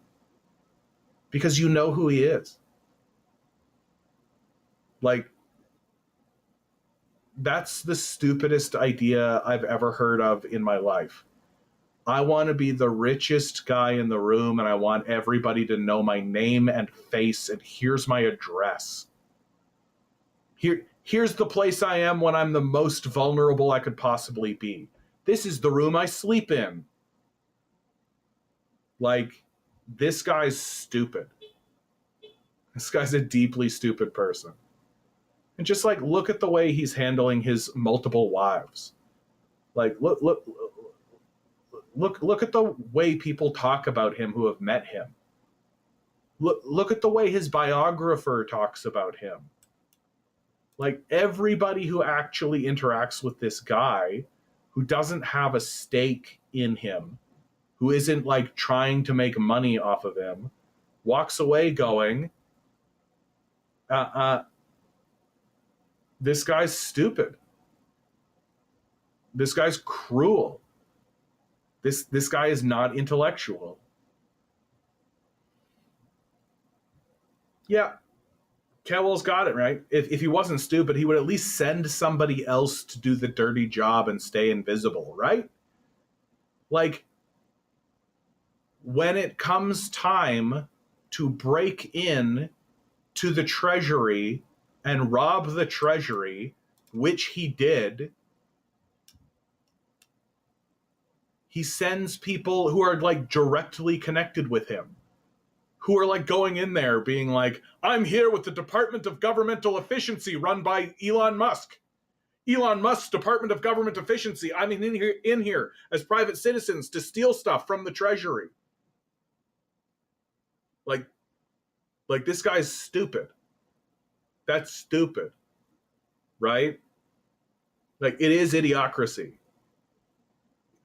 Speaker 1: Because you know who he is. Like, that's the stupidest idea I've ever heard of in my life. I want to be the richest guy in the room, and I want everybody to know my name and face, and here's my address. Here's the place I am when I'm the most vulnerable I could possibly be. This is the room I sleep in. Like, this guy's stupid. This guy's a deeply stupid person. And just like look at the way he's handling his multiple wives. Like look at the way people talk about him who have met him. Look at the way his biographer talks about him. Like everybody who actually interacts with this guy, who doesn't have a stake in him, who isn't like trying to make money off of him, walks away going, this guy's stupid. This guy's cruel. This guy is not intellectual. Yeah, Cowell's got it, right? If he wasn't stupid, he would at least send somebody else to do the dirty job and stay invisible, right? Like, when it comes time to break in to the treasury and rob the treasury, which he did, he sends people who are like directly connected with him, who are like going in there being like, I'm here with the Department of Governmental Efficiency run by Elon Musk. Elon Musk's Department of Government Efficiency. I'm in here as private citizens to steal stuff from the treasury. Like this guy's stupid. That's stupid. Right? Like it is idiocracy.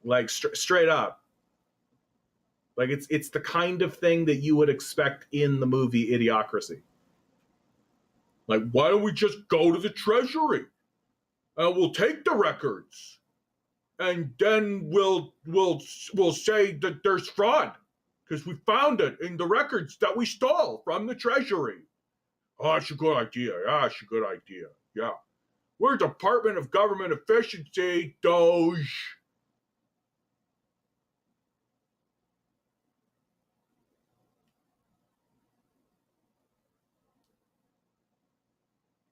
Speaker 1: Like straight up. Like it's the kind of thing that you would expect in the movie Idiocracy. Like, why don't we just go to the treasury and we'll take the records, and then we'll say that there's fraud because we found it in the records that we stole from the treasury. Oh, that's a good idea. Yeah, that's a good idea. Yeah, we're Department of Government Efficiency, Doge.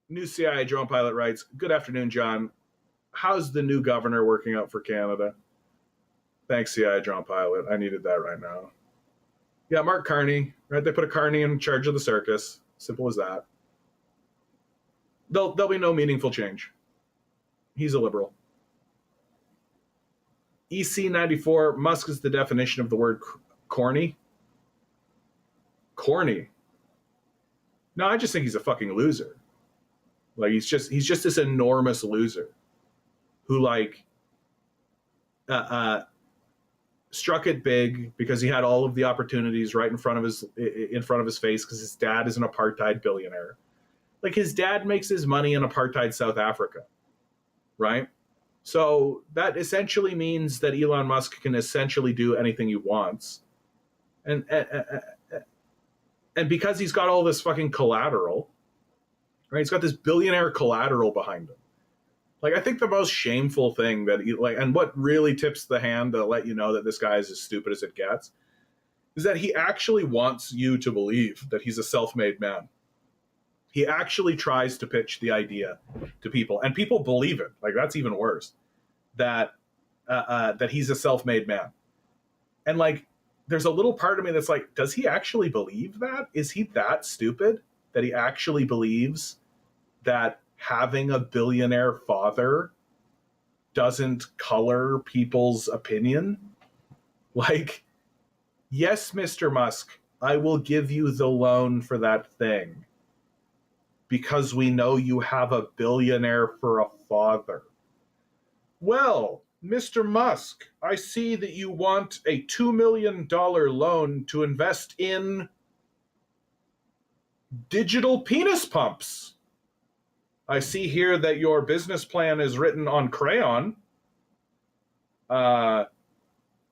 Speaker 1: New CIA drone pilot writes, good afternoon, John. how's the new governor working out for Canada? Thanks, CIA John Pilot. I needed that right now. Yeah, Mark Carney, right? They put a Carney in charge of the circus. Simple as that. There'll be no meaningful change. He's a liberal. EC94, Musk is the definition of the word corny. Corny. No, I just think he's a fucking loser. Like he's just this enormous loser who like struck it big because he had all of the opportunities right in front of his face because his dad is an apartheid billionaire. Like his dad makes his money in apartheid South Africa, right? So that essentially means that Elon Musk can essentially do anything he wants, and because he's got all this fucking collateral, right? He's got this billionaire collateral behind him. Like, I think the most shameful thing that and what really tips the hand to let you know that this guy is as stupid as it gets is that he actually wants you to believe that he's a self-made man. He actually tries to pitch the idea to people, and people believe it. Like, that's even worse. That he's a self-made man, and like, there's a little part of me that's like, does he actually believe that? Is he that stupid that he actually believes that having a billionaire father doesn't color people's opinion? Like, yes, Mr. Musk, I will give you the loan for that thing because we know you have a billionaire for a father. Well, Mr. Musk, I see that you want a $2 million loan to invest in digital penis pumps. I see here that your business plan is written on crayon.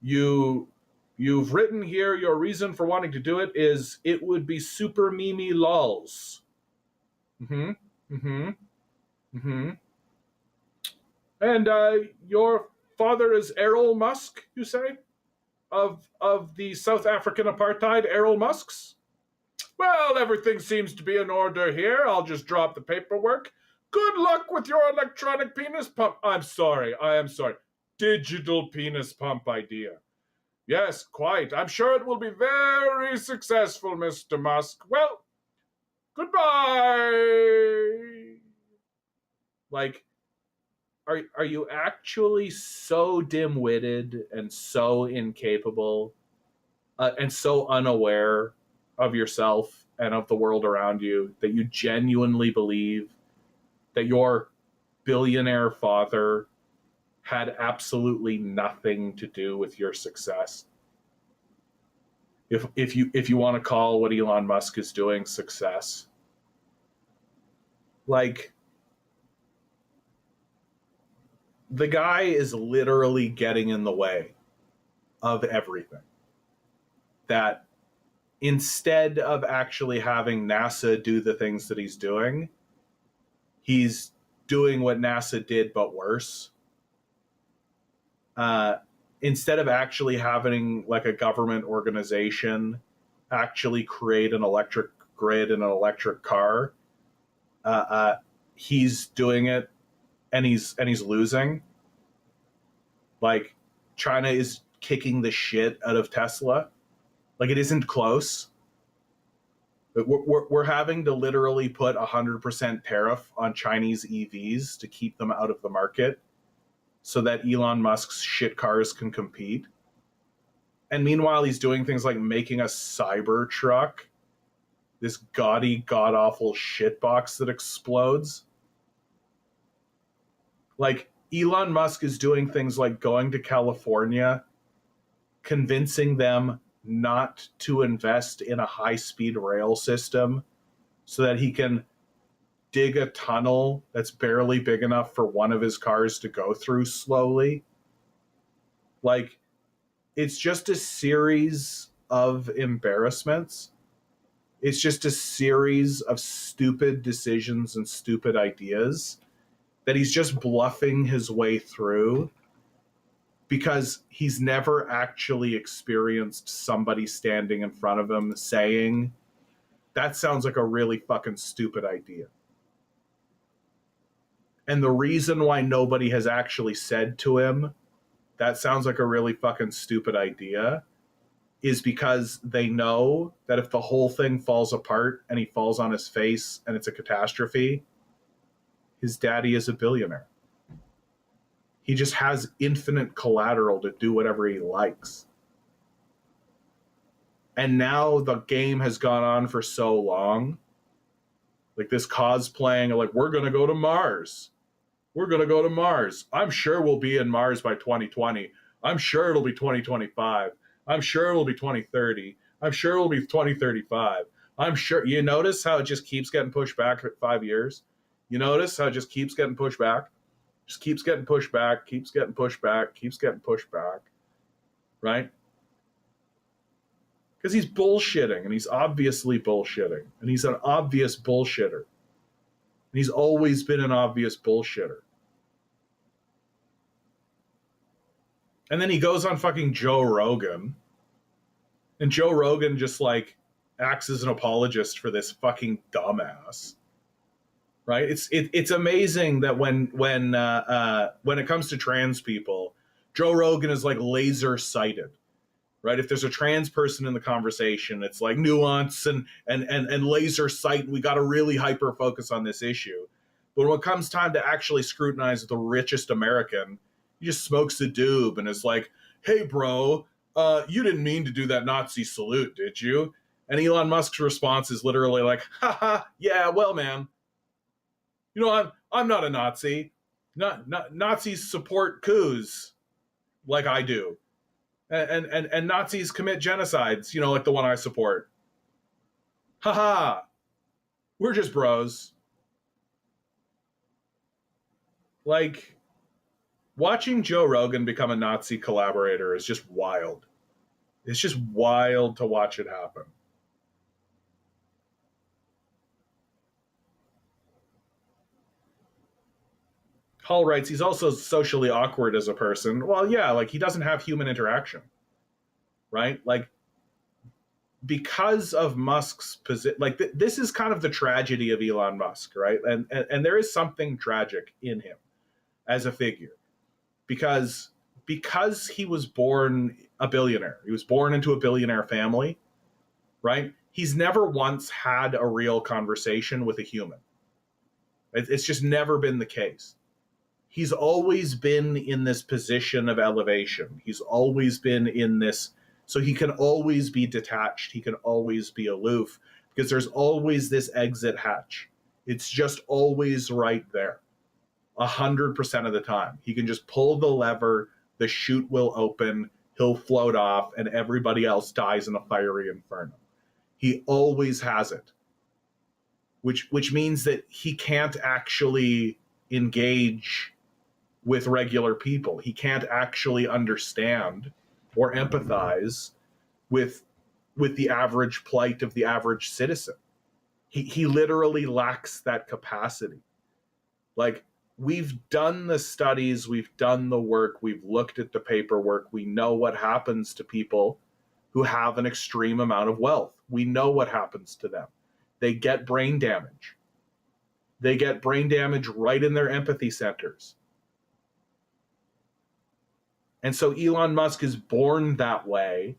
Speaker 1: You've written here your reason for wanting to do it is it would be super mimi lols. And your father is Errol Musk, you say? Of the South African apartheid Errol Musks? Well, everything seems to be in order here. I'll just drop the paperwork. Good luck with your electronic penis pump. I am sorry. Digital penis pump idea. Yes, quite. I'm sure it will be very successful, Mr. Musk. Well, goodbye. Like, are you actually so dim-witted and so incapable and so unaware of yourself and of the world around you that you genuinely believe that your billionaire father had absolutely nothing to do with your success? If you want to call what Elon Musk is doing success, like, the guy is literally getting in the way of everything. That instead of actually having NASA do the things that he's doing, he's doing what NASA did, but worse. Instead of actually having like a government organization actually create an electric grid and an electric car, he's doing it and he's losing. Like, China is kicking the shit out of Tesla. Like, it isn't close. We're having to literally put 100% tariff on Chinese EVs to keep them out of the market so that Elon Musk's shit cars can compete. And meanwhile, he's doing things like making a cyber truck, this gaudy, god-awful shitbox that explodes. Like, Elon Musk is doing things like going to California, convincing them not to invest in a high-speed rail system so that he can dig a tunnel that's barely big enough for one of his cars to go through slowly. Like, it's just a series of embarrassments. It's just a series of stupid decisions and stupid ideas that he's just bluffing his way through because he's never actually experienced somebody standing in front of him saying, that sounds like a really fucking stupid idea. And the reason why nobody has actually said to him, that sounds like a really fucking stupid idea, is because they know that if the whole thing falls apart and he falls on his face and it's a catastrophe, his daddy is a billionaire. He just has infinite collateral to do whatever he likes. And now the game has gone on for so long. Like this cosplaying, like, we're going to go to Mars. We're going to go to Mars. I'm sure we'll be in Mars by 2020. I'm sure it'll be 2025. I'm sure it'll be 2030. I'm sure it'll be 2035. I'm sure. You notice how it just keeps getting pushed back 5 years? You notice how it just keeps getting pushed back? Just keeps getting pushed back, keeps getting pushed back, keeps getting pushed back. Right? Because he's bullshitting, and he's obviously bullshitting. And he's an obvious bullshitter. And he's always been an obvious bullshitter. And then he goes on fucking Joe Rogan. And Joe Rogan just like acts as an apologist for this fucking dumbass. Right? It's amazing that when it comes to trans people, Joe Rogan is like laser sighted. Right? If there's a trans person in the conversation, it's like nuance and laser sight. We got to really hyper focus on this issue. But when it comes time to actually scrutinize the richest American, he just smokes a doob and is like, "Hey, bro, you didn't mean to do that Nazi salute, did you?" And Elon Musk's response is literally like, "Haha, yeah, well, man, you know, I'm not a Nazi. Not Nazis support coups like I do. And Nazis commit genocides, you know, like the one I support. Haha, we're just bros." Like, watching Joe Rogan become a Nazi collaborator is just wild. It's just wild to watch it happen. Hall writes, he's also socially awkward as a person. Well, yeah, like he doesn't have human interaction, right? Like, because of Musk's position, like this is kind of the tragedy of Elon Musk, right? And there is something tragic in him as a figure, because he was born a billionaire. He was born into a billionaire family, right? He's never once had a real conversation with a human. It's just never been the case. He's always been in this position of elevation. He's always been in this, so he can always be detached. He can always be aloof because there's always this exit hatch. It's just always right there. 100% of the time. He can just pull the lever, the chute will open, he'll float off, and everybody else dies in a fiery inferno. He always has it. Which means that he can't actually engage with regular people. He can't actually understand or empathize with the average plight of the average citizen. He literally lacks that capacity. Like, we've done the studies, we've done the work, we've looked at the paperwork, we know what happens to people who have an extreme amount of wealth. We know what happens to them. They get brain damage. They get brain damage right in their empathy centers. And so Elon Musk is born that way,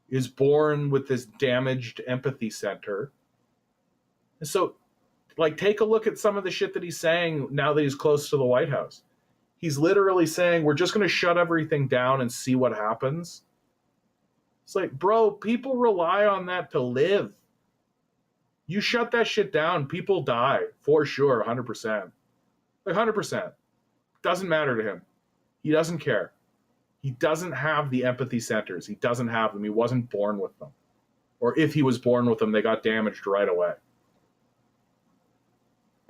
Speaker 1: is born with this damaged empathy center. And so, like, take a look at some of the shit that he's saying now that he's close to the White House. He's literally saying, we're just going to shut everything down and see what happens. It's like, bro, people rely on that to live. You shut that shit down, people die, for sure, 100%. Like, 100%. Doesn't matter to him. He doesn't care. He doesn't have the empathy centers. He doesn't have them. He wasn't born with them. Or if he was born with them, they got damaged right away.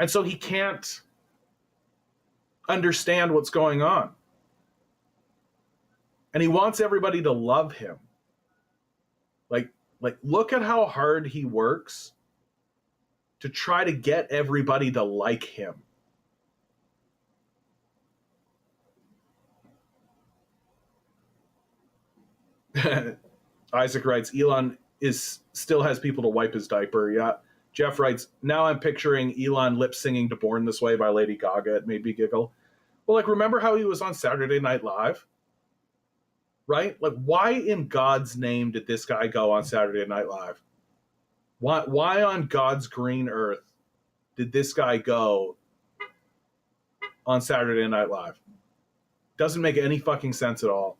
Speaker 1: And so he can't understand what's going on. And he wants everybody to love him. Like look at how hard he works to try to get everybody to like him. Isaac writes, Elon still has people to wipe his diaper. Yeah. Jeff writes, now I'm picturing Elon lip singing to Born This Way by Lady Gaga. It made me giggle. Well, like, remember how he was on Saturday Night Live? Right? Like, why in God's name did this guy go on Saturday Night Live? Why on God's green earth did this guy go on Saturday Night Live? Doesn't make any fucking sense at all.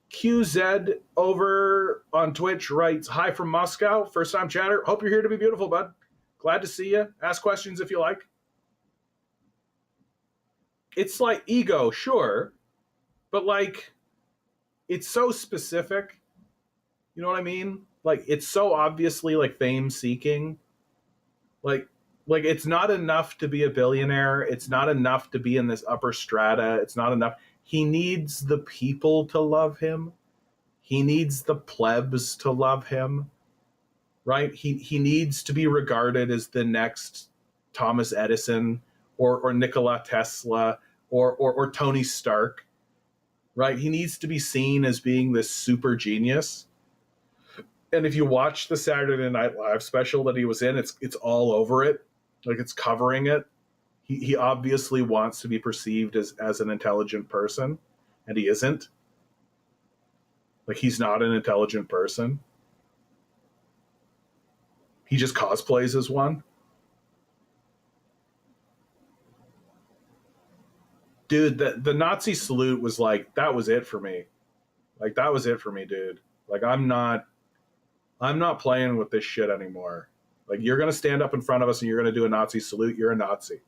Speaker 1: QZ over on Twitch writes, hi from Moscow, first time chatter. Hope you're here to be beautiful, bud. Glad to see you. Ask questions if you like. It's like ego, sure, but like, it's so specific. You know what I mean? Like, it's so obviously like fame seeking. Like it's not enough to be a billionaire. It's not enough to be in this upper strata. It's not enough. He needs the people to love him. He needs the plebs to love him, right? He needs to be regarded as the next Thomas Edison or Nikola Tesla or Tony Stark, right? He needs to be seen as being this super genius. And if you watch the Saturday Night Live special that he was in, it's all over it. Like, it's covering it. He obviously wants to be perceived as an intelligent person, and he isn't. Like, he's not an intelligent person. He just cosplays as one. Dude, the Nazi salute was like, that was it for me. Like, that was it for me, dude. Like, I'm not playing with this shit anymore. Like, you're going to stand up in front of us and you're going to do a Nazi salute, you're a Nazi.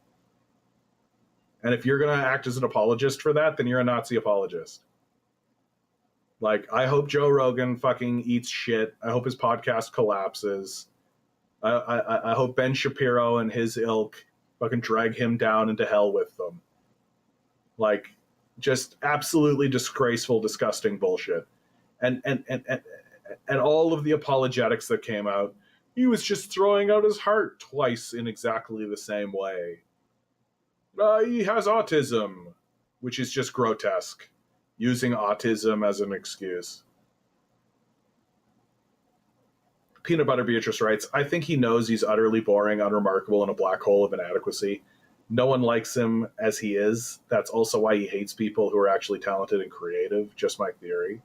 Speaker 1: And if you're going to act as an apologist for that, then you're a Nazi apologist. Like, I hope Joe Rogan fucking eats shit. I hope his podcast collapses. I hope Ben Shapiro and his ilk fucking drag him down into hell with them. Like, just absolutely disgraceful, disgusting bullshit. And all of the apologetics that came out, he was just throwing out his heart twice in exactly the same way. He has autism, which is just grotesque. Using autism as an excuse. Peanut Butter Beatrice writes, I think he knows he's utterly boring, unremarkable, and a black hole of inadequacy. No one likes him as he is. That's also why he hates people who are actually talented and creative. Just my theory.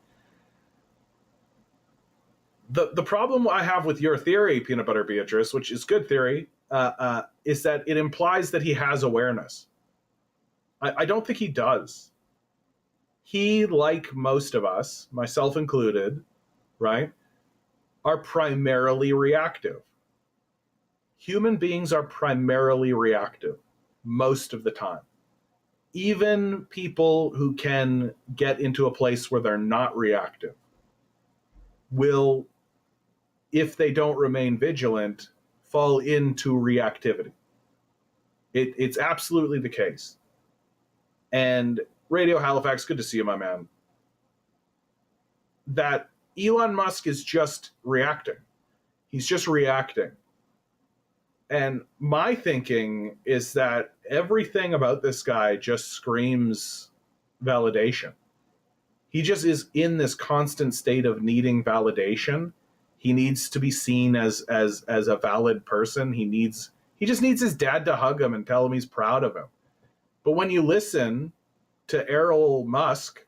Speaker 1: The problem I have with your theory, Peanut Butter Beatrice, which is good theory, is that it implies that he has awareness. I don't think he does. He, like most of us, myself included, right, are primarily reactive. Human beings are primarily reactive most of the time. Even people who can get into a place where they're not reactive will, if they don't remain vigilant, fall into reactivity. It's absolutely the case. And Radio Halifax, good to see you, my man. That Elon Musk is just reacting. He's just reacting. And my thinking is that everything about this guy just screams validation. He just is in this constant state of needing validation. He needs to be seen as a valid person. He just needs his dad to hug him and tell him he's proud of him. But when you listen to Elon Musk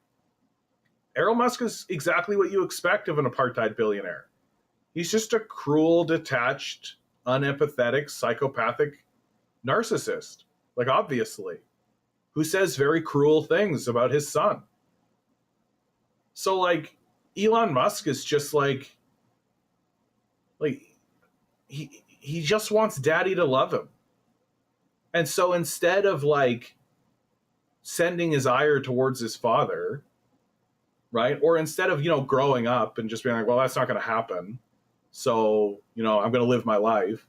Speaker 1: is exactly what you expect of an apartheid billionaire. He's just a cruel, detached, unempathetic, psychopathic narcissist, like, obviously, who says very cruel things about his son. So, like, Elon Musk is just like he just wants daddy to love him. And so instead of, like, sending his ire towards his father, right? Or instead of, growing up and just being like, well, that's not going to happen, so, I'm going to live my life.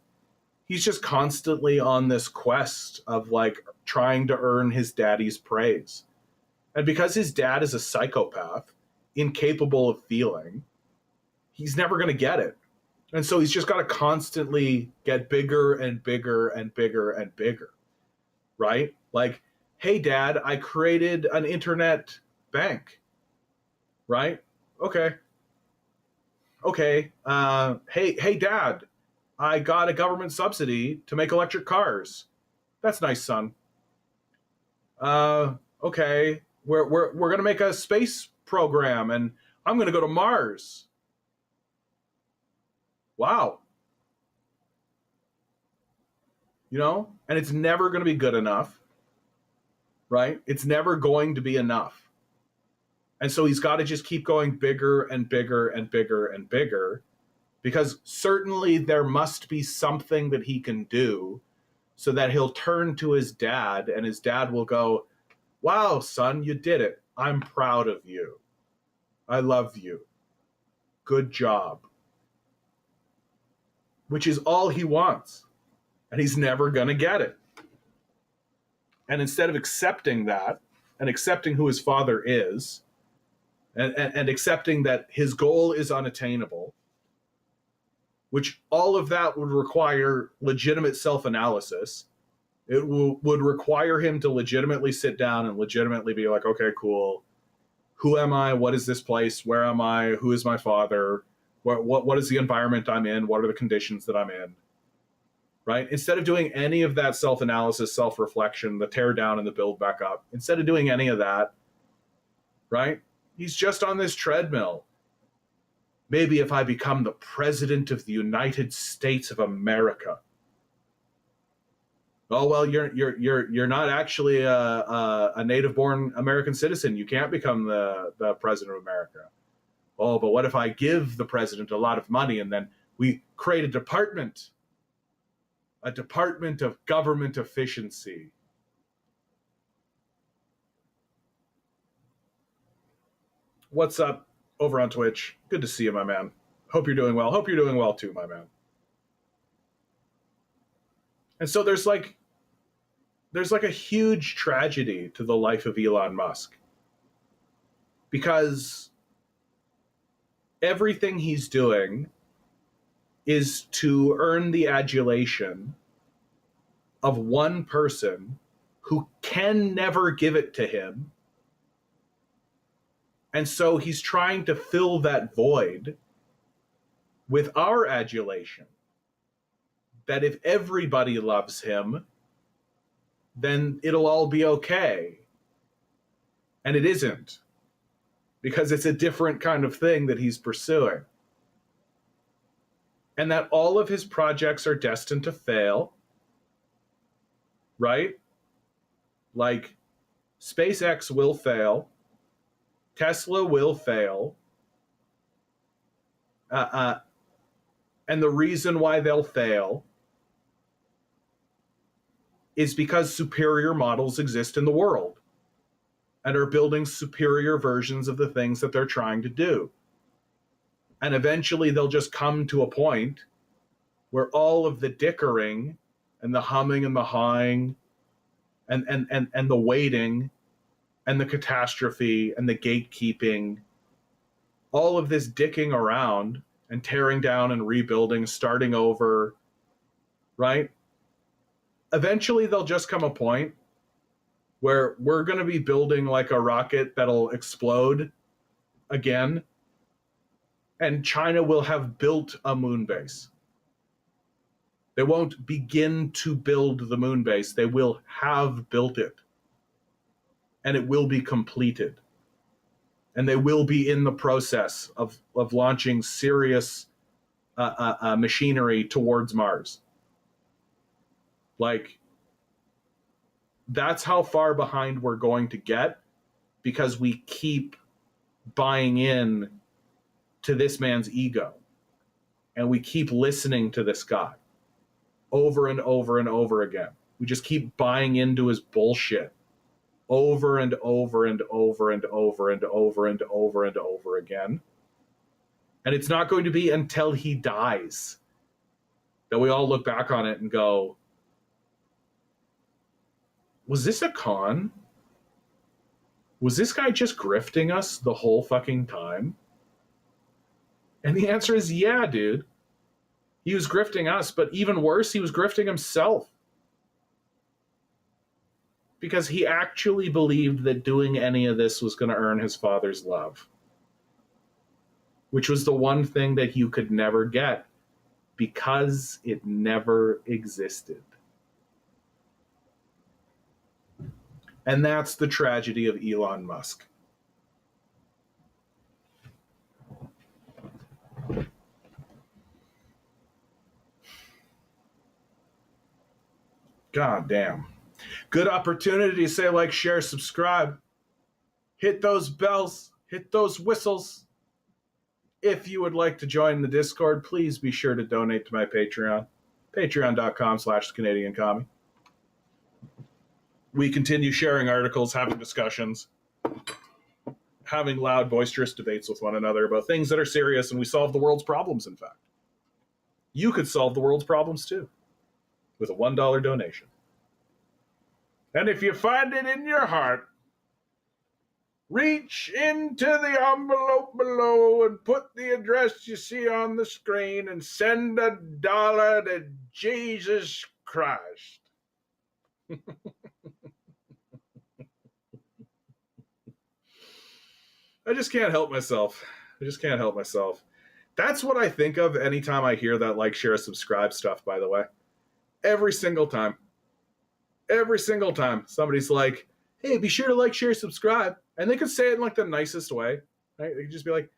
Speaker 1: He's just constantly on this quest of, like, trying to earn his daddy's praise. And because his dad is a psychopath, incapable of feeling, he's never going to get it. And so he's just got to constantly get bigger and bigger and bigger and bigger, right? Like, hey, Dad, I created an internet bank, right? Okay. Hey, Dad, I got a government subsidy to make electric cars. That's nice, son. Okay, we're gonna make a space program, and I'm gonna go to Mars. Wow, you know, and it's never gonna be good enough, right? It's never going to be enough, and so he's got to just keep going bigger and bigger and bigger and bigger, because certainly there must be something that he can do, so that he'll turn to his dad, and his dad will go, "Wow, son, you did it. I'm proud of you. I love you. Good job." Which is all he wants. And he's never going to get it. And instead of accepting that, and accepting who his father is, and accepting that his goal is unattainable, which all of that would require legitimate self-analysis. It would require him to legitimately sit down and legitimately be like, okay, cool. Who am I? What is this place? Where am I? Who is my father? What is the environment I'm in? What are the conditions that I'm in? Right? Instead of doing any of that self-analysis, self-reflection, the tear down and the build back up, instead of doing any of that, right? He's just on this treadmill. Maybe if I become the president of the United States of America. Oh, well, you're not actually a native-born American citizen. You can't become the president of America. Oh, but what if I give the president a lot of money and then we create a department of government efficiency? What's up over on Twitch? Good to see you, my man. Hope you're doing well. Hope you're doing well too, my man. And so there's like a huge tragedy to the life of Elon Musk, because everything he's doing is to earn the adulation of one person who can never give it to him. And so he's trying to fill that void with our adulation. That if everybody loves him, then it'll all be okay. And it isn't, because it's a different kind of thing that he's pursuing. And that all of his projects are destined to fail, right? Like, SpaceX will fail, Tesla will fail, and the reason why they'll fail is because superior models exist in the world and are building superior versions of the things that they're trying to do. And eventually they'll just come to a point where all of the dickering and the humming and the hawing and the waiting and the catastrophe and the gatekeeping, all of this dicking around and tearing down and rebuilding, starting over, right? Eventually there'll just come a point where we're going to be building like a rocket that'll explode again, and China will have built a moon base. They won't begin to build the moon base. They will have built it. And it will be completed. And they will be in the process of launching serious machinery towards Mars. Like, that's how far behind we're going to get, because we keep buying in to this man's ego. And we keep listening to this guy over and over and over again. We just keep buying into his bullshit over and over and over and over and over and over and over again. And it's not going to be until he dies that we all look back on it and go, was this a con? Was this guy just grifting us the whole fucking time? And the answer is yeah, dude. He was grifting us, but even worse, he was grifting himself. Because he actually believed that doing any of this was going to earn his father's love. Which was the one thing that you could never get because it never existed. And that's the tragedy of Elon Musk. God damn. Good opportunity to say like, share, subscribe. Hit those bells. Hit those whistles. If you would like to join the Discord, please be sure to donate to my Patreon. Patreon.com/TheCanadianCommie. We continue sharing articles, having discussions, having loud, boisterous debates with one another about things that are serious, and we solve the world's problems, in fact. You could solve the world's problems, too, with a $1 donation. And if you find it in your heart, reach into the envelope below and put the address you see on the screen and send $1 to Jesus Christ. I just can't help myself. That's what I think of anytime I hear that like, share, subscribe stuff, by the way. Every single time. Somebody's like, hey, be sure to like, share, subscribe. And they could say it in like the nicest way. Right? They could just be like,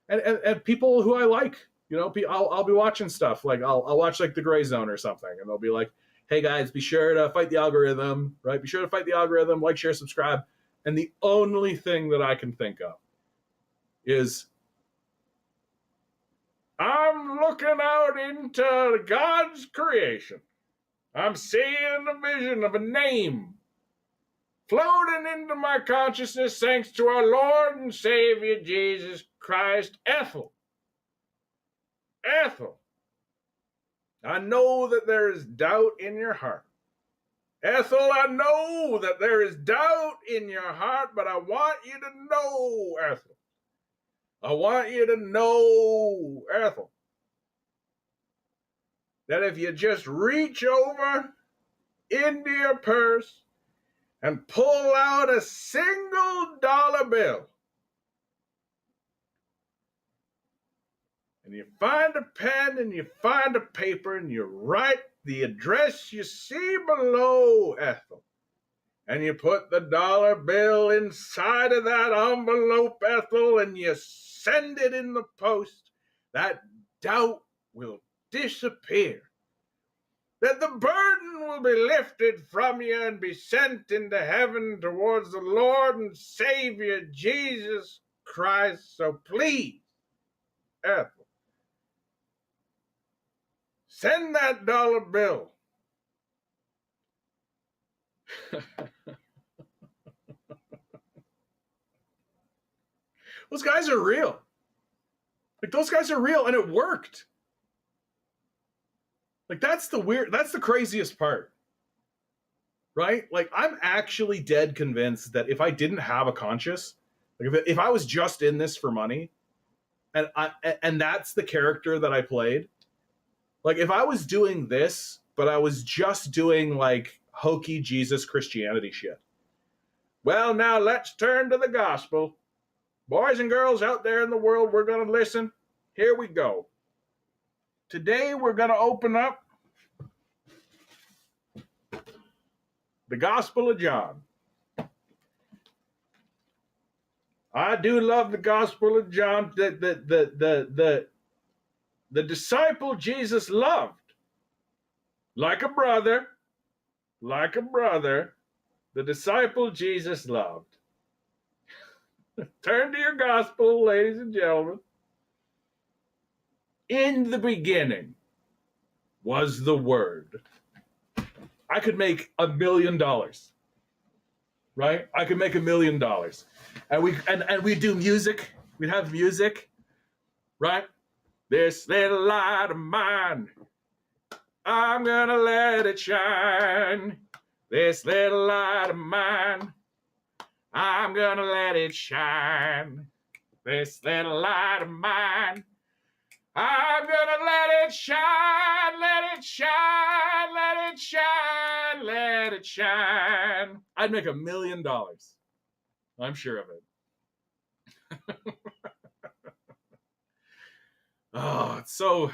Speaker 1: and people who I like, I'll be watching stuff. Like I'll watch like The Gray Zone or something. And they'll be like, hey guys, be sure to fight the algorithm, right? Be sure to fight the algorithm, like, share, subscribe. And the only thing that I can think of is, I'm looking out into God's creation. I'm seeing a vision of a name floating into my consciousness thanks to our Lord and Savior Jesus Christ. Ethel. I know that there is doubt in your heart. Ethel, I know that there is doubt in your heart, but I want you to know, Ethel. That if you just reach over into your purse and pull out a single dollar bill, and you find a pen and you find a paper and you write the address you see below, Ethel, and you put the dollar bill inside of that envelope, Ethel, and you send it in the post, that doubt will disappear. That the burden will be lifted from you and be sent into heaven towards the Lord and Savior Jesus Christ. So please, Ethel, send that dollar bill. Those guys are real. Like, those guys are real, and it worked. Like, that's the craziest part. Right? Like, I'm actually dead convinced that if I didn't have a conscience, like if I was just in this for money, and that's the character that I played, like if I was doing this, but I was just doing like hokey Jesus Christianity shit. Well, now let's turn to the gospel. Boys and girls out there in the world, we're going to listen. Here we go. Today we're going to open up the Gospel of John. I do love the Gospel of John. The disciple Jesus loved. Like a brother. The disciple Jesus loved. Turn to your gospel, ladies and gentlemen. In the beginning was the Word. I could make $1 million, right? I could make $1 million, and we do music. We'd have music, right? This little light of mine, I'm gonna let it shine. This little light of mine, I'm gonna let it shine. This little light of mine, I'm gonna let it shine, let it shine, let it shine, let it shine. I'd make $1 million. I'm sure of it. Oh, it's so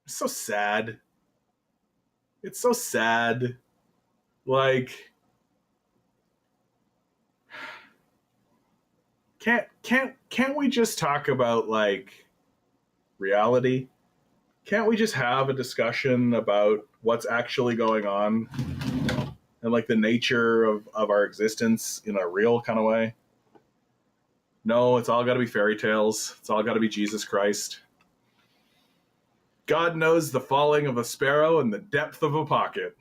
Speaker 1: It's so sad. It's so sad. Like, can't we just talk about like reality? Can't we just have a discussion about what's actually going on and like the nature of our existence in a real kind of way? No, it's all got to be fairy tales. It's all got to be Jesus Christ. God knows the falling of a sparrow and the depth of a pocket.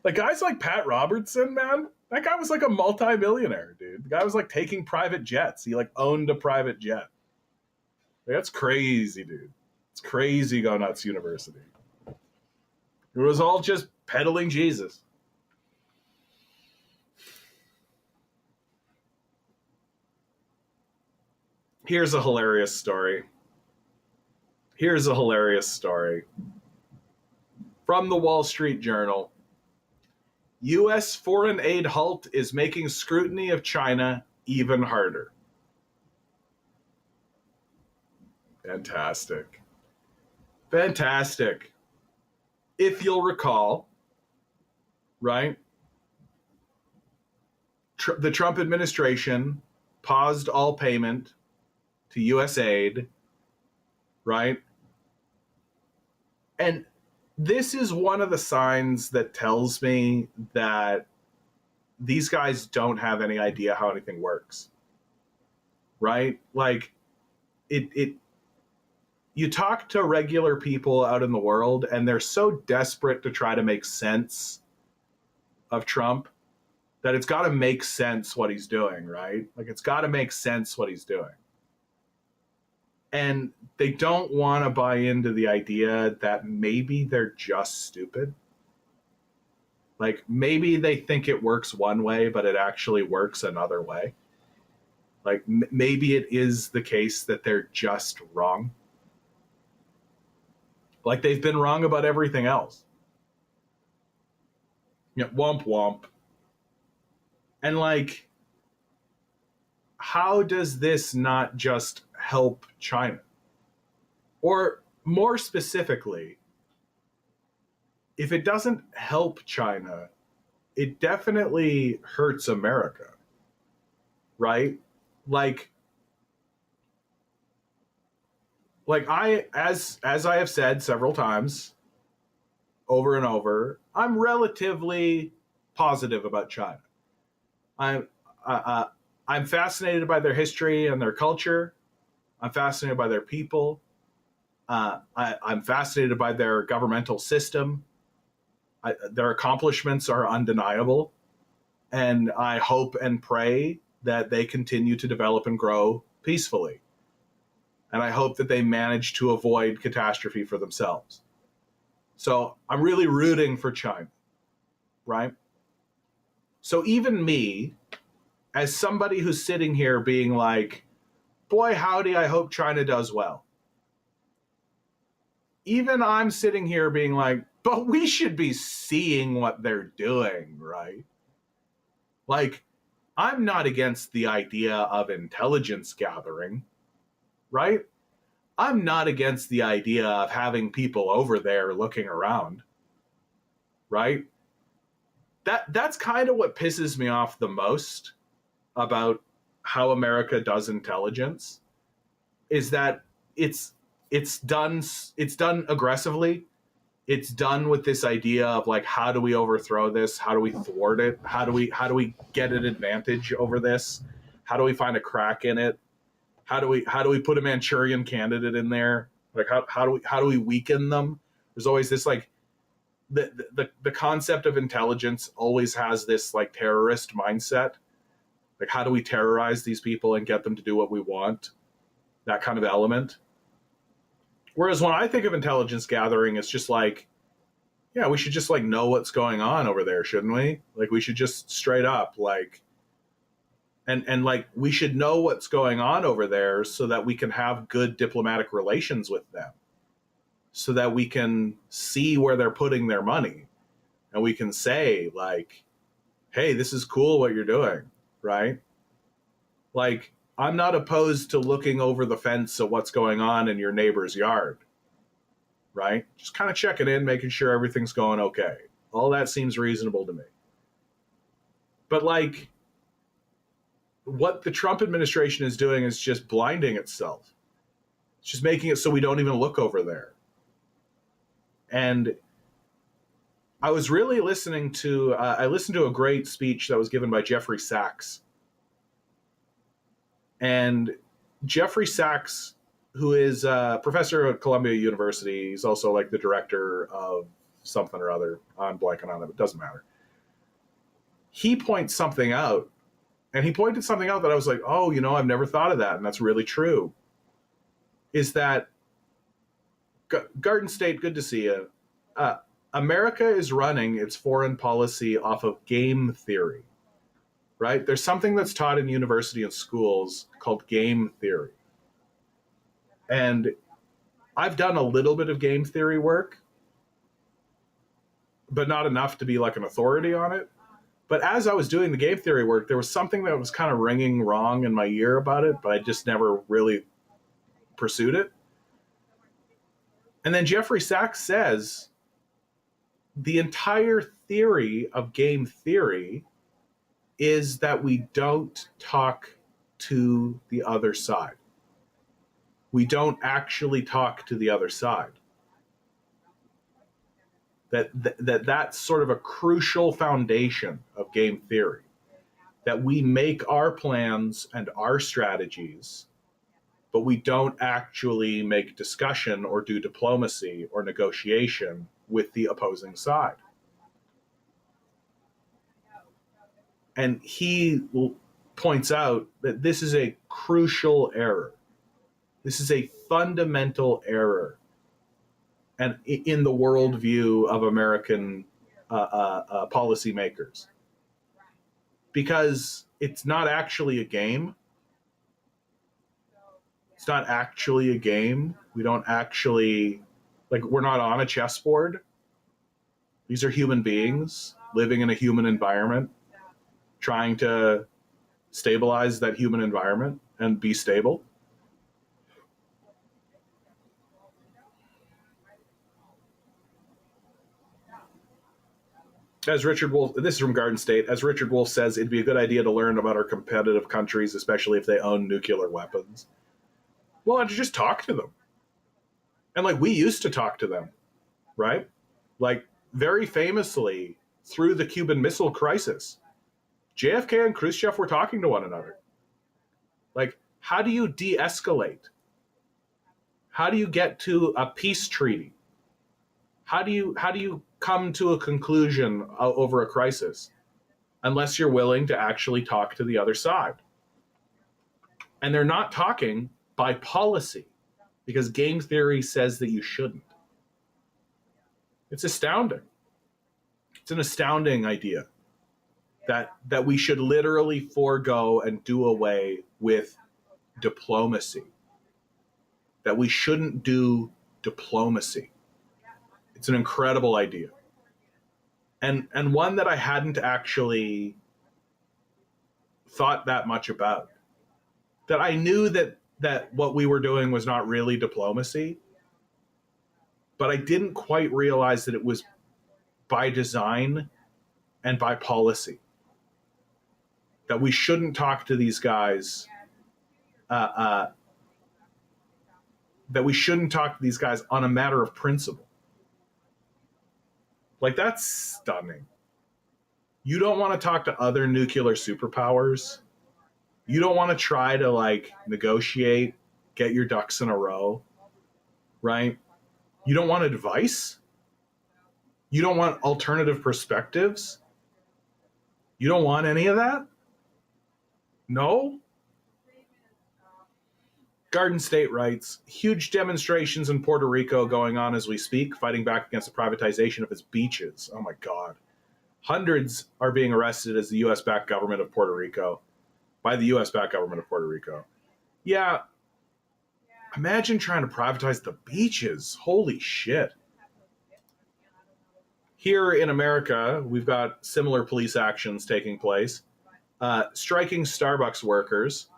Speaker 1: Like guys like Pat Robertson, man, that guy was like a multi-millionaire, dude. The guy was like taking private jets. He like owned a private jet. Like, that's crazy, dude. It's crazy Go Nuts University. It was all just peddling Jesus. Here's a hilarious story. Here's a hilarious story. From the Wall Street Journal. U.S. foreign aid halt is making scrutiny of China even harder. Fantastic. Fantastic. If you'll recall, right, the Trump administration paused all payment to U.S. aid, right? And this is one of the signs that tells me that these guys don't have any idea how anything works, right? Like, it you talk to regular people out in the world and they're so desperate to try to make sense of Trump that it's got to make sense what he's doing, right? Like, it's got to make sense what he's doing. And they don't want to buy into the idea that maybe they're just stupid. Like, maybe they think it works one way, but it actually works another way. Like, maybe it is the case that they're just wrong. Like, they've been wrong about everything else. Yeah, womp womp. And like, how does this not just help China? Or more specifically, if it doesn't help China, it definitely hurts America, right? Like I, as I have said several times over and over, I'm relatively positive about China. I'm I'm fascinated by their history and their culture. I'm fascinated by their people. I'm fascinated by their governmental system. Their accomplishments are undeniable, and I hope and pray that they continue to develop and grow peacefully. And I hope that they manage to avoid catastrophe for themselves. So I'm really rooting for China, right? So even me, as somebody who's sitting here being like, boy, howdy, I hope China does well. Even I'm sitting here being like, but we should be seeing what they're doing, right? Like, I'm not against the idea of intelligence gathering, right? I'm not against the idea of having people over there looking around, right? That's kind of what pisses me off the most about how America does intelligence, is that it's done aggressively. It's done with this idea of like, how do we overthrow this? How do we thwart it? How do we get an advantage over this? How do we find a crack in it? How do we put a Manchurian candidate in there? Like, how do we weaken them? There's always this like the concept of intelligence always has this like terrorist mindset. Like, how do we terrorize these people and get them to do what we want? That kind of element. Whereas when I think of intelligence gathering, it's just like, yeah, we should just like know what's going on over there, shouldn't we? Like, we should just straight up like, and like, we should know what's going on over there so that we can have good diplomatic relations with them, so that we can see where they're putting their money, and we can say like, hey, this is cool what you're doing. right? Like, I'm not opposed to looking over the fence of what's going on in your neighbor's yard, right? Just kind of checking in, making sure everything's going okay. All that seems reasonable to me. But like, what the Trump administration is doing is just blinding itself. It's just making it so we don't even look over there. And I was really listening to, I listened to a great speech that was given by Jeffrey Sachs. And Jeffrey Sachs, who is a professor at Columbia University, he's also like the director of something or other. I'm blanking on it, but it doesn't matter. He points something out, and he pointed something out that I was like, oh, you know, I've never thought of that, and that's really true. Is that Garden State, good to see you. America is running its foreign policy off of game theory, right? There's something that's taught in university and schools called game theory. And I've done a little bit of game theory work, but not enough to be like an authority on it. But as I was doing the game theory work, there was something that was kind of ringing wrong in my ear about it, but I just never really pursued it. And then Jeffrey Sachs says the entire theory of game theory is that we don't talk to the other side. We don't actually talk to the other side. That's sort of a crucial foundation of game theory. That we make our plans and our strategies, but we don't actually make discussion or do diplomacy or negotiation with the opposing side. And he points out that this is a crucial error. This is a fundamental error, and in the worldview of American policymakers, because it's not actually a game. It's not actually a game. We don't actually, like, we're not on a chessboard. These are human beings living in a human environment, trying to stabilize that human environment and be stable. As Richard Wolff, this is from Garden State, as Richard Wolff says, it'd be a good idea to learn about our competitive countries, especially if they own nuclear weapons. Well, and to just talk to them. And like, we used to talk to them, right? Like, very famously, through the Cuban Missile Crisis, JFK and Khrushchev were talking to one another. Like, how do you de-escalate? How do you get to a peace treaty? How do you come to a conclusion over a crisis unless you're willing to actually talk to the other side? And they're not talking by policy, because game theory says that you shouldn't. It's astounding. It's an astounding idea that we should literally forego and do away with diplomacy. That we shouldn't do diplomacy. It's an incredible idea. And one that I hadn't actually thought that much about. That I knew that what we were doing was not really diplomacy, but I didn't quite realize that it was by design and by policy. That we shouldn't talk to these guys, that we shouldn't talk to these guys on a matter of principle. Like, that's stunning. You don't want to talk to other nuclear superpowers. You don't want to try to, like, negotiate, get your ducks in a row, right? You don't want advice. You don't want alternative perspectives. You don't want any of that? No? Garden State writes, huge demonstrations in Puerto Rico going on as we speak, fighting back against the privatization of its beaches. Oh my God. Hundreds are being arrested as the U.S.-backed government of Puerto Rico, by the U.S.-backed government of Puerto Rico. Yeah. Imagine trying to privatize the beaches. Holy shit. Here in America, we've got similar police actions taking place. striking Starbucks workers.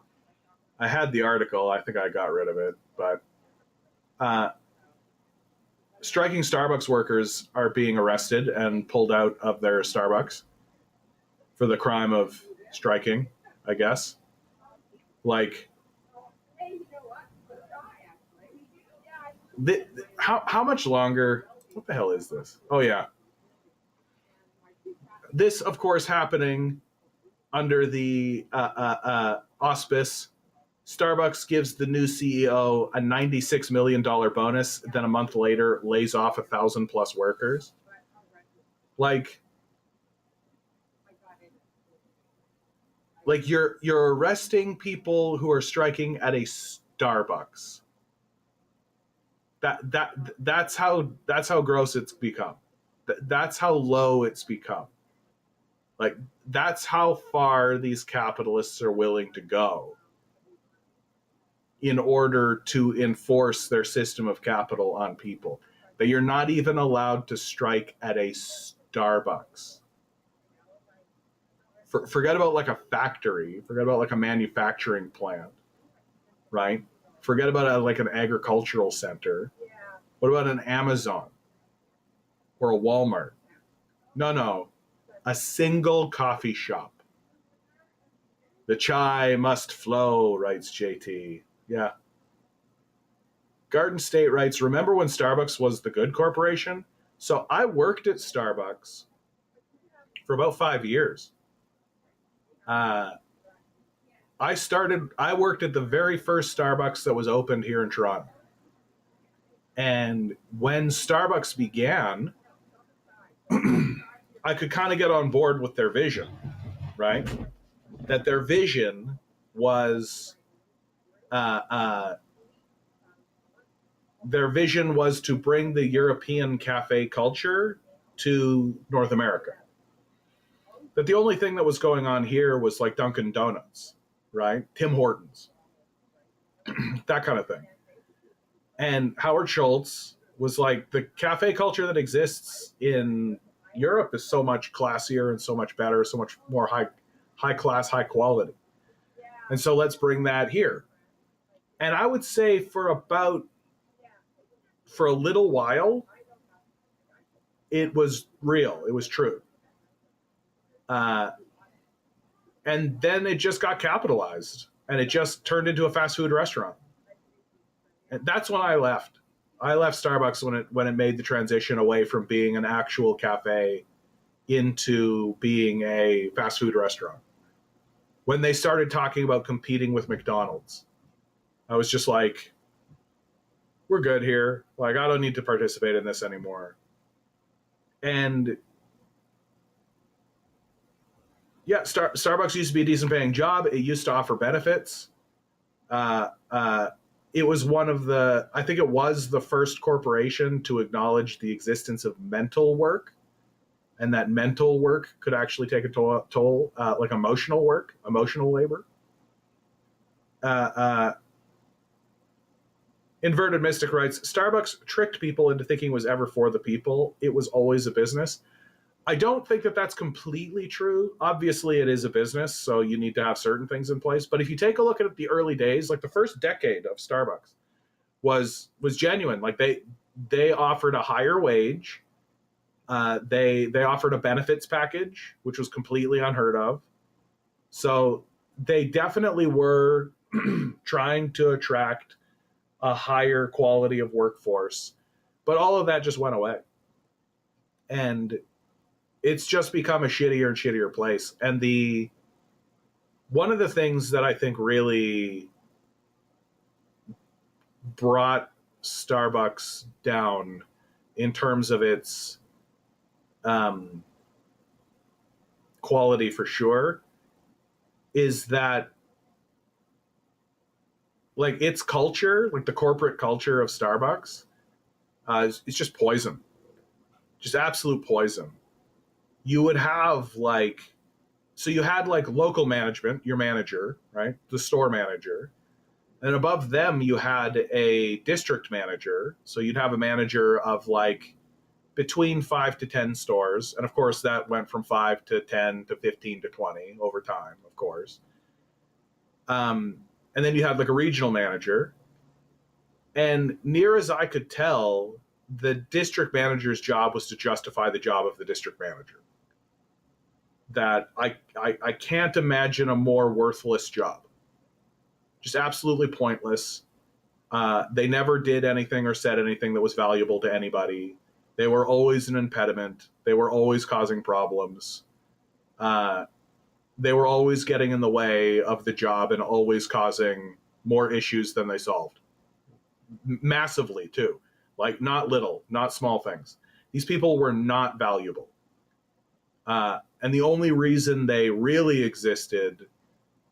Speaker 1: I had the article. I think I got rid of it, but uh, striking Starbucks workers are being arrested and pulled out of their Starbucks for the crime of striking, I guess. Like, how much longer? What the hell is this? Oh, yeah. This, of course, happening under the auspice. Starbucks gives the new CEO a $96 million bonus, then a month later lays off 1,000 plus workers. Like you're arresting people who are striking at a Starbucks. That's how gross it's become. That's how low it's become. Like, that's how far these capitalists are willing to go in order to enforce their system of capital on people. That you're not even allowed to strike at a Starbucks. Forget about like a factory. Forget about like a manufacturing plant, right? Forget about like an agricultural center. What about an Amazon or a Walmart? No. A single coffee shop. The chai must flow, writes JT. Yeah. Garden State writes, remember when Starbucks was the good corporation? So I worked at Starbucks for about 5 years. I worked at the very first Starbucks that was opened here in Toronto. And when Starbucks began, I could kind of get on board with their vision, right? That their vision was to bring the European cafe culture to North America. That the only thing that was going on here was like Dunkin' Donuts, right? Tim Hortons, that kind of thing. And Howard Schultz was like, the cafe culture that exists in Europe is so much classier and so much better, so much more high class, high quality. And so let's bring that here. And I would say for a little while, it was real. It was true. And then it just got capitalized and it just turned into a fast food restaurant. And that's when I left. I left Starbucks when it made the transition away from being an actual cafe into being a fast food restaurant. When they started talking about competing with McDonald's, I was just like, we're good here. Like, I don't need to participate in this anymore. And yeah, Starbucks used to be a decent paying job. It used to offer benefits. It was I think it was the first corporation to acknowledge the existence of mental work, and that mental work could actually take a toll, like emotional work, emotional labor. Inverted Mystic writes, Starbucks tricked people into thinking it was ever for the people. It was always a business. I don't think that that's completely true. Obviously, it is a business, so you need to have certain things in place. But if you take a look at the early days, like the first decade of Starbucks was genuine. Like they offered a higher wage. They offered a benefits package, which was completely unheard of. So they definitely were trying to attract a higher quality of workforce. But all of that just went away. And it's just become a shittier and shittier place. And one of the things that I think really brought Starbucks down in terms of its quality for sure is that like its culture, like the corporate culture of Starbucks, it's just poison, just absolute poison. You would have you had like local management, your manager, right? The store manager. And above them, you had a district manager. So you'd have a manager of like between 5 to 10 stores. And of course, that went from 5 to 10 to 15 to 20 over time, of course. And then you had like a regional manager. And near as I could tell, the district manager's job was to justify the job of the district manager. That I can't imagine a more worthless job. Just absolutely pointless. They never did anything or said anything that was valuable to anybody. They were always an impediment. They were always causing problems. They were always getting in the way of the job and always causing more issues than they solved. Massively, too. Like, not little, not small things. These people were not valuable. And the only reason they really existed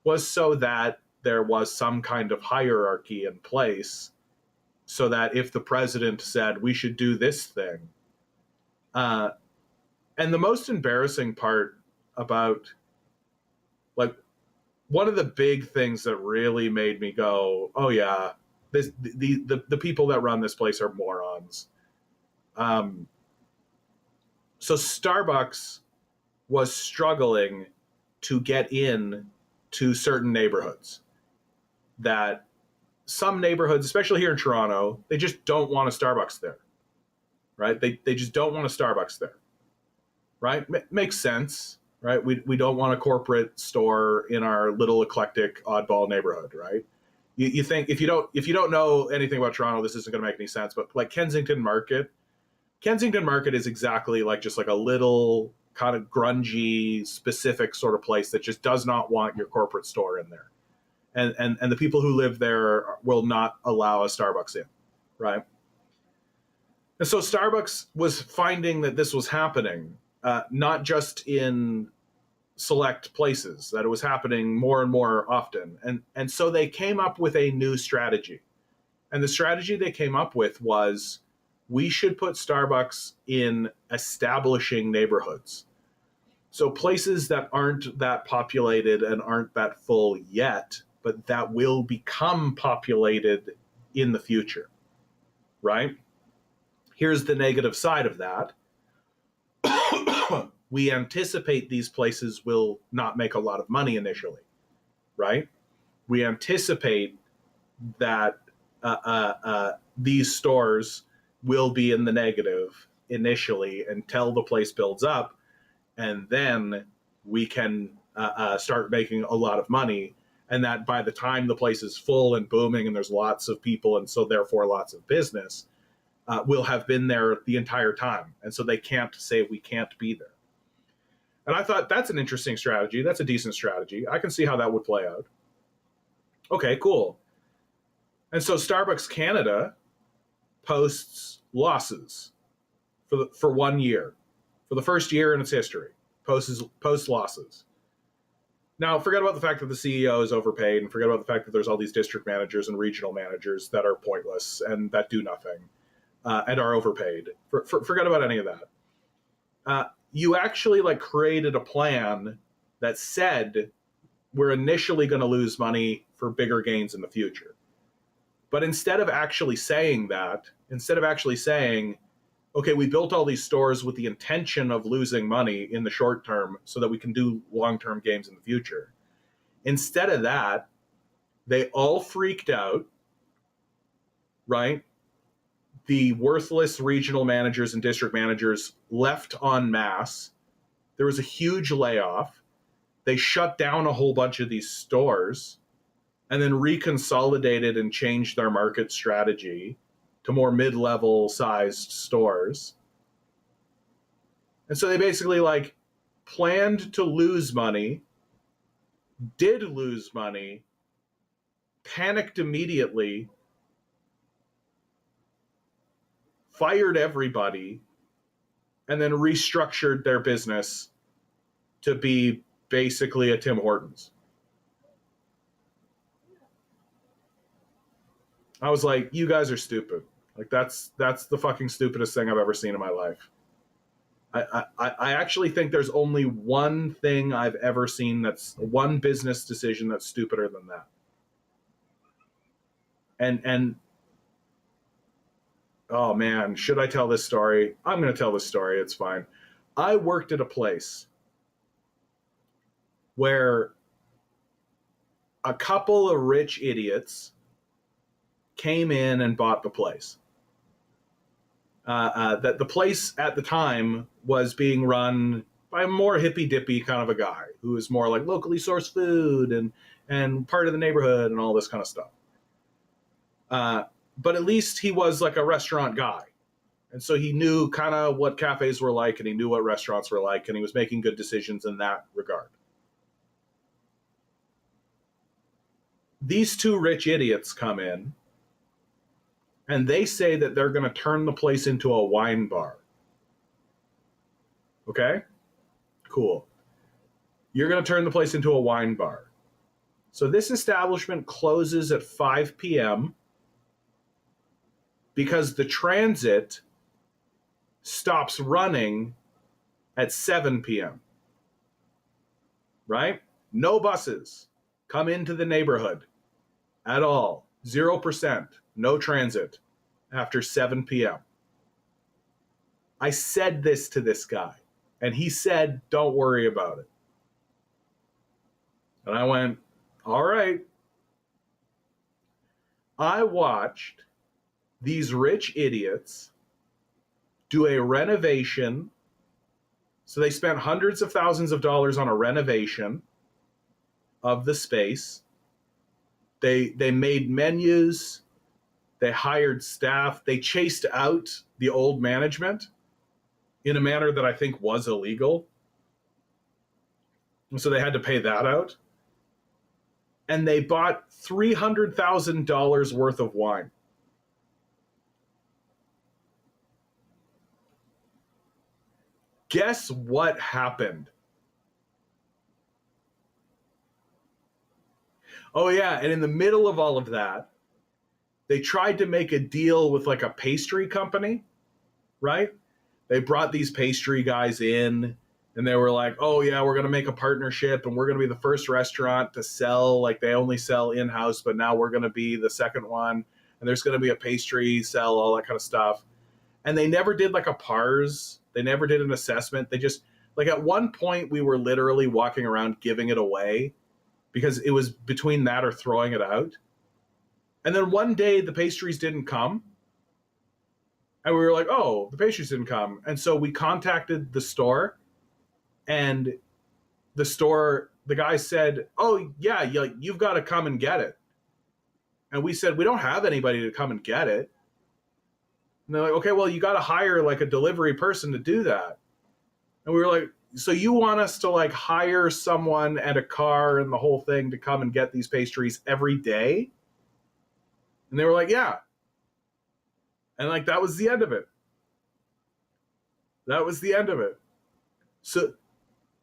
Speaker 1: was so that there was some kind of hierarchy in place, so that if the president said, we should do this thing. And the most embarrassing part about, like, one of the big things that really made me go, oh yeah, the people that run this place are morons. So Starbucks was struggling to get in to certain neighborhoods. That some neighborhoods, especially here in Toronto, they just don't want a Starbucks there, right? They just don't want a Starbucks there, right? Makes sense, right? We don't want a corporate store in our little eclectic oddball neighborhood, right? You think if you don't know anything about Toronto, this isn't going to make any sense. But like Kensington Market is exactly like just like a little kind of grungy, specific sort of place that just does not want your corporate store in there. And the people who live there will not allow a Starbucks in, right? And so Starbucks was finding that this was happening, not just in select places, that it was happening more and more often. And so they came up with a new strategy. And the strategy they came up with was, we should put Starbucks in establishing neighborhoods. So places that aren't that populated and aren't that full yet, but that will become populated in the future, right? Here's the negative side of that. We anticipate these places will not make a lot of money initially, right? We anticipate that these stores will be in the negative initially until the place builds up, and then we can start making a lot of money. And that by the time the place is full and booming and there's lots of people and so therefore lots of business, we'll have been there the entire time. And so they can't say we can't be there. And I thought, that's an interesting strategy. That's a decent strategy. I can see how that would play out. Okay, cool. And so Starbucks Canada posts losses for 1 year. For the first year in its history, posts losses. Now, forget about the fact that the CEO is overpaid, and forget about the fact that there's all these district managers and regional managers that are pointless and that do nothing and are overpaid. Forget about any of that. You actually like created a plan that said we're initially going to lose money for bigger gains in the future. But instead of actually saying that, okay, we built all these stores with the intention of losing money in the short term so that we can do long-term gains in the future. Instead of that, they all freaked out, right? The worthless regional managers and district managers left en masse. There was a huge layoff. They shut down a whole bunch of these stores and then reconsolidated and changed their market strategy to more mid-level sized stores. And so they basically like planned to lose money, did lose money, panicked immediately, fired everybody, and then restructured their business to be basically a Tim Hortons. I was like, you guys are stupid. Like that's the fucking stupidest thing I've ever seen in my life. I actually think there's only one thing I've ever seen that's one business decision that's stupider than that. And oh man, should I tell this story? I'm going to tell this story. It's fine. I worked at a place where a couple of rich idiots came in and bought the place. That the place at the time was being run by a more hippy dippy kind of a guy who was more like locally sourced food and part of the neighborhood and all this kind of stuff. But at least he was like a restaurant guy. And so he knew kind of what cafes were like, and he knew what restaurants were like, and he was making good decisions in that regard. These two rich idiots come in, and they say that they're going to turn the place into a wine bar. Okay? Cool. You're going to turn the place into a wine bar. So this establishment closes at 5 p.m. because the transit stops running at 7 p.m. Right? No buses come into the neighborhood at all. 0%. No transit after 7 p.m. I said this to this guy, and he said, don't worry about it. And I went, all right. I watched these rich idiots do a renovation. So they spent hundreds of thousands of dollars on a renovation of the space. They made menus. They hired staff. They chased out the old management in a manner that I think was illegal. And so they had to pay that out. And they bought $300,000 worth of wine. Guess what happened? Oh, yeah. And in the middle of all of that, they tried to make a deal with like a pastry company, right? They brought these pastry guys in, and they were like, oh, yeah, we're going to make a partnership, and we're going to be the first restaurant to sell. Like, they only sell in-house, but now we're going to be the second one. And there's going to be a pastry sell, all that kind of stuff. And they never did like a PARS. They never did an assessment. They just, like, at one point, we were literally walking around giving it away because it was between that or throwing it out. And then one day the pastries didn't come. And we were like, oh, the pastries didn't come. And so we contacted the store, and the guy said, oh, yeah, you've got to come and get it. And we said, we don't have anybody to come and get it. And they're like, okay, well, you got to hire like a delivery person to do that. And we were like, so you want us to like hire someone and a car and the whole thing to come and get these pastries every day? And they were like, yeah. And like, that was the end of it. That was the end of it. So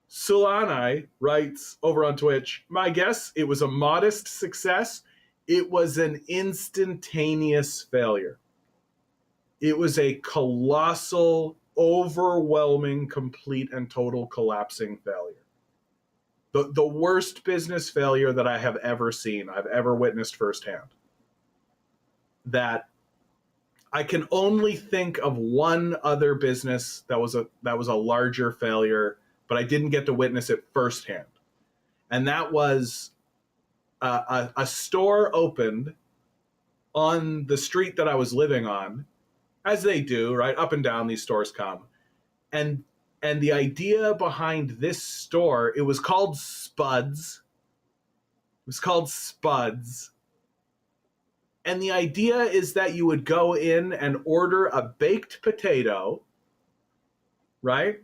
Speaker 1: Sulanai writes over on Twitch, my guess, it was a modest success. It was an instantaneous failure. It was a colossal, overwhelming, complete and total collapsing failure. The worst business failure that I have ever seen, I've ever witnessed firsthand. That I can only think of one other business that was a larger failure, but I didn't get to witness it firsthand. And that was a store opened on the street that I was living on, as they do, right? Up and down these stores come. And the idea behind this store, it was called Spuds. It was called Spuds. And the idea is that you would go in and order a baked potato, right?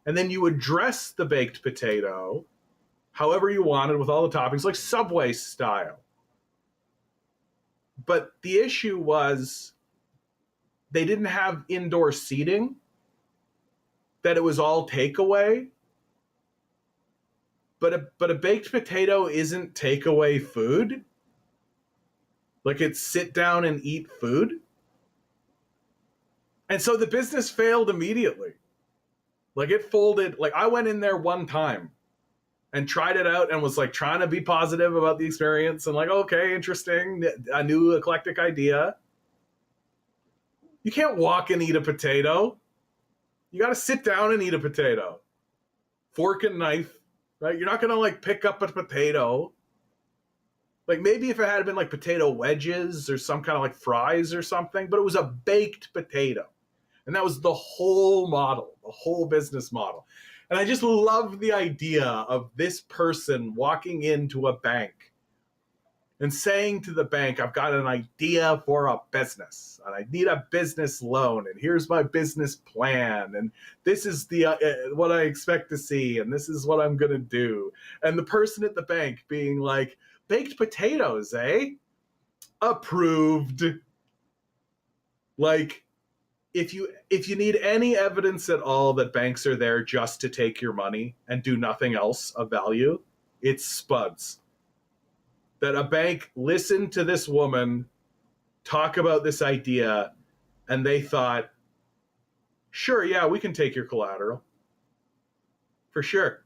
Speaker 1: And then you would dress the baked potato however you wanted with all the toppings, like Subway style. But the issue was they didn't have indoor seating, that it was all takeaway. But a baked potato isn't takeaway food. Like, it's sit down and eat food. And so the business failed immediately. Like, it folded. Like, I went in there one time and tried it out and was like trying to be positive about the experience and like, okay, interesting, a new eclectic idea. You can't walk and eat a potato. You got to sit down and eat a potato. Fork and knife, right? You're not going to like pick up a potato. Like maybe if it had been like potato wedges or some kind of like fries or something, but it was a baked potato. And that was the whole model, the whole business model. And I just love the idea of this person walking into a bank and saying to the bank, I've got an idea for a business and I need a business loan and here's my business plan and this is the what I expect to see and this is what I'm going to do. And the person at the bank being like, baked potatoes, eh? Approved. Like, if you need any evidence at all that banks are there just to take your money and do nothing else of value, it's Spuds. That a bank listened to this woman talk about this idea and they thought, sure, yeah, we can take your collateral. For sure.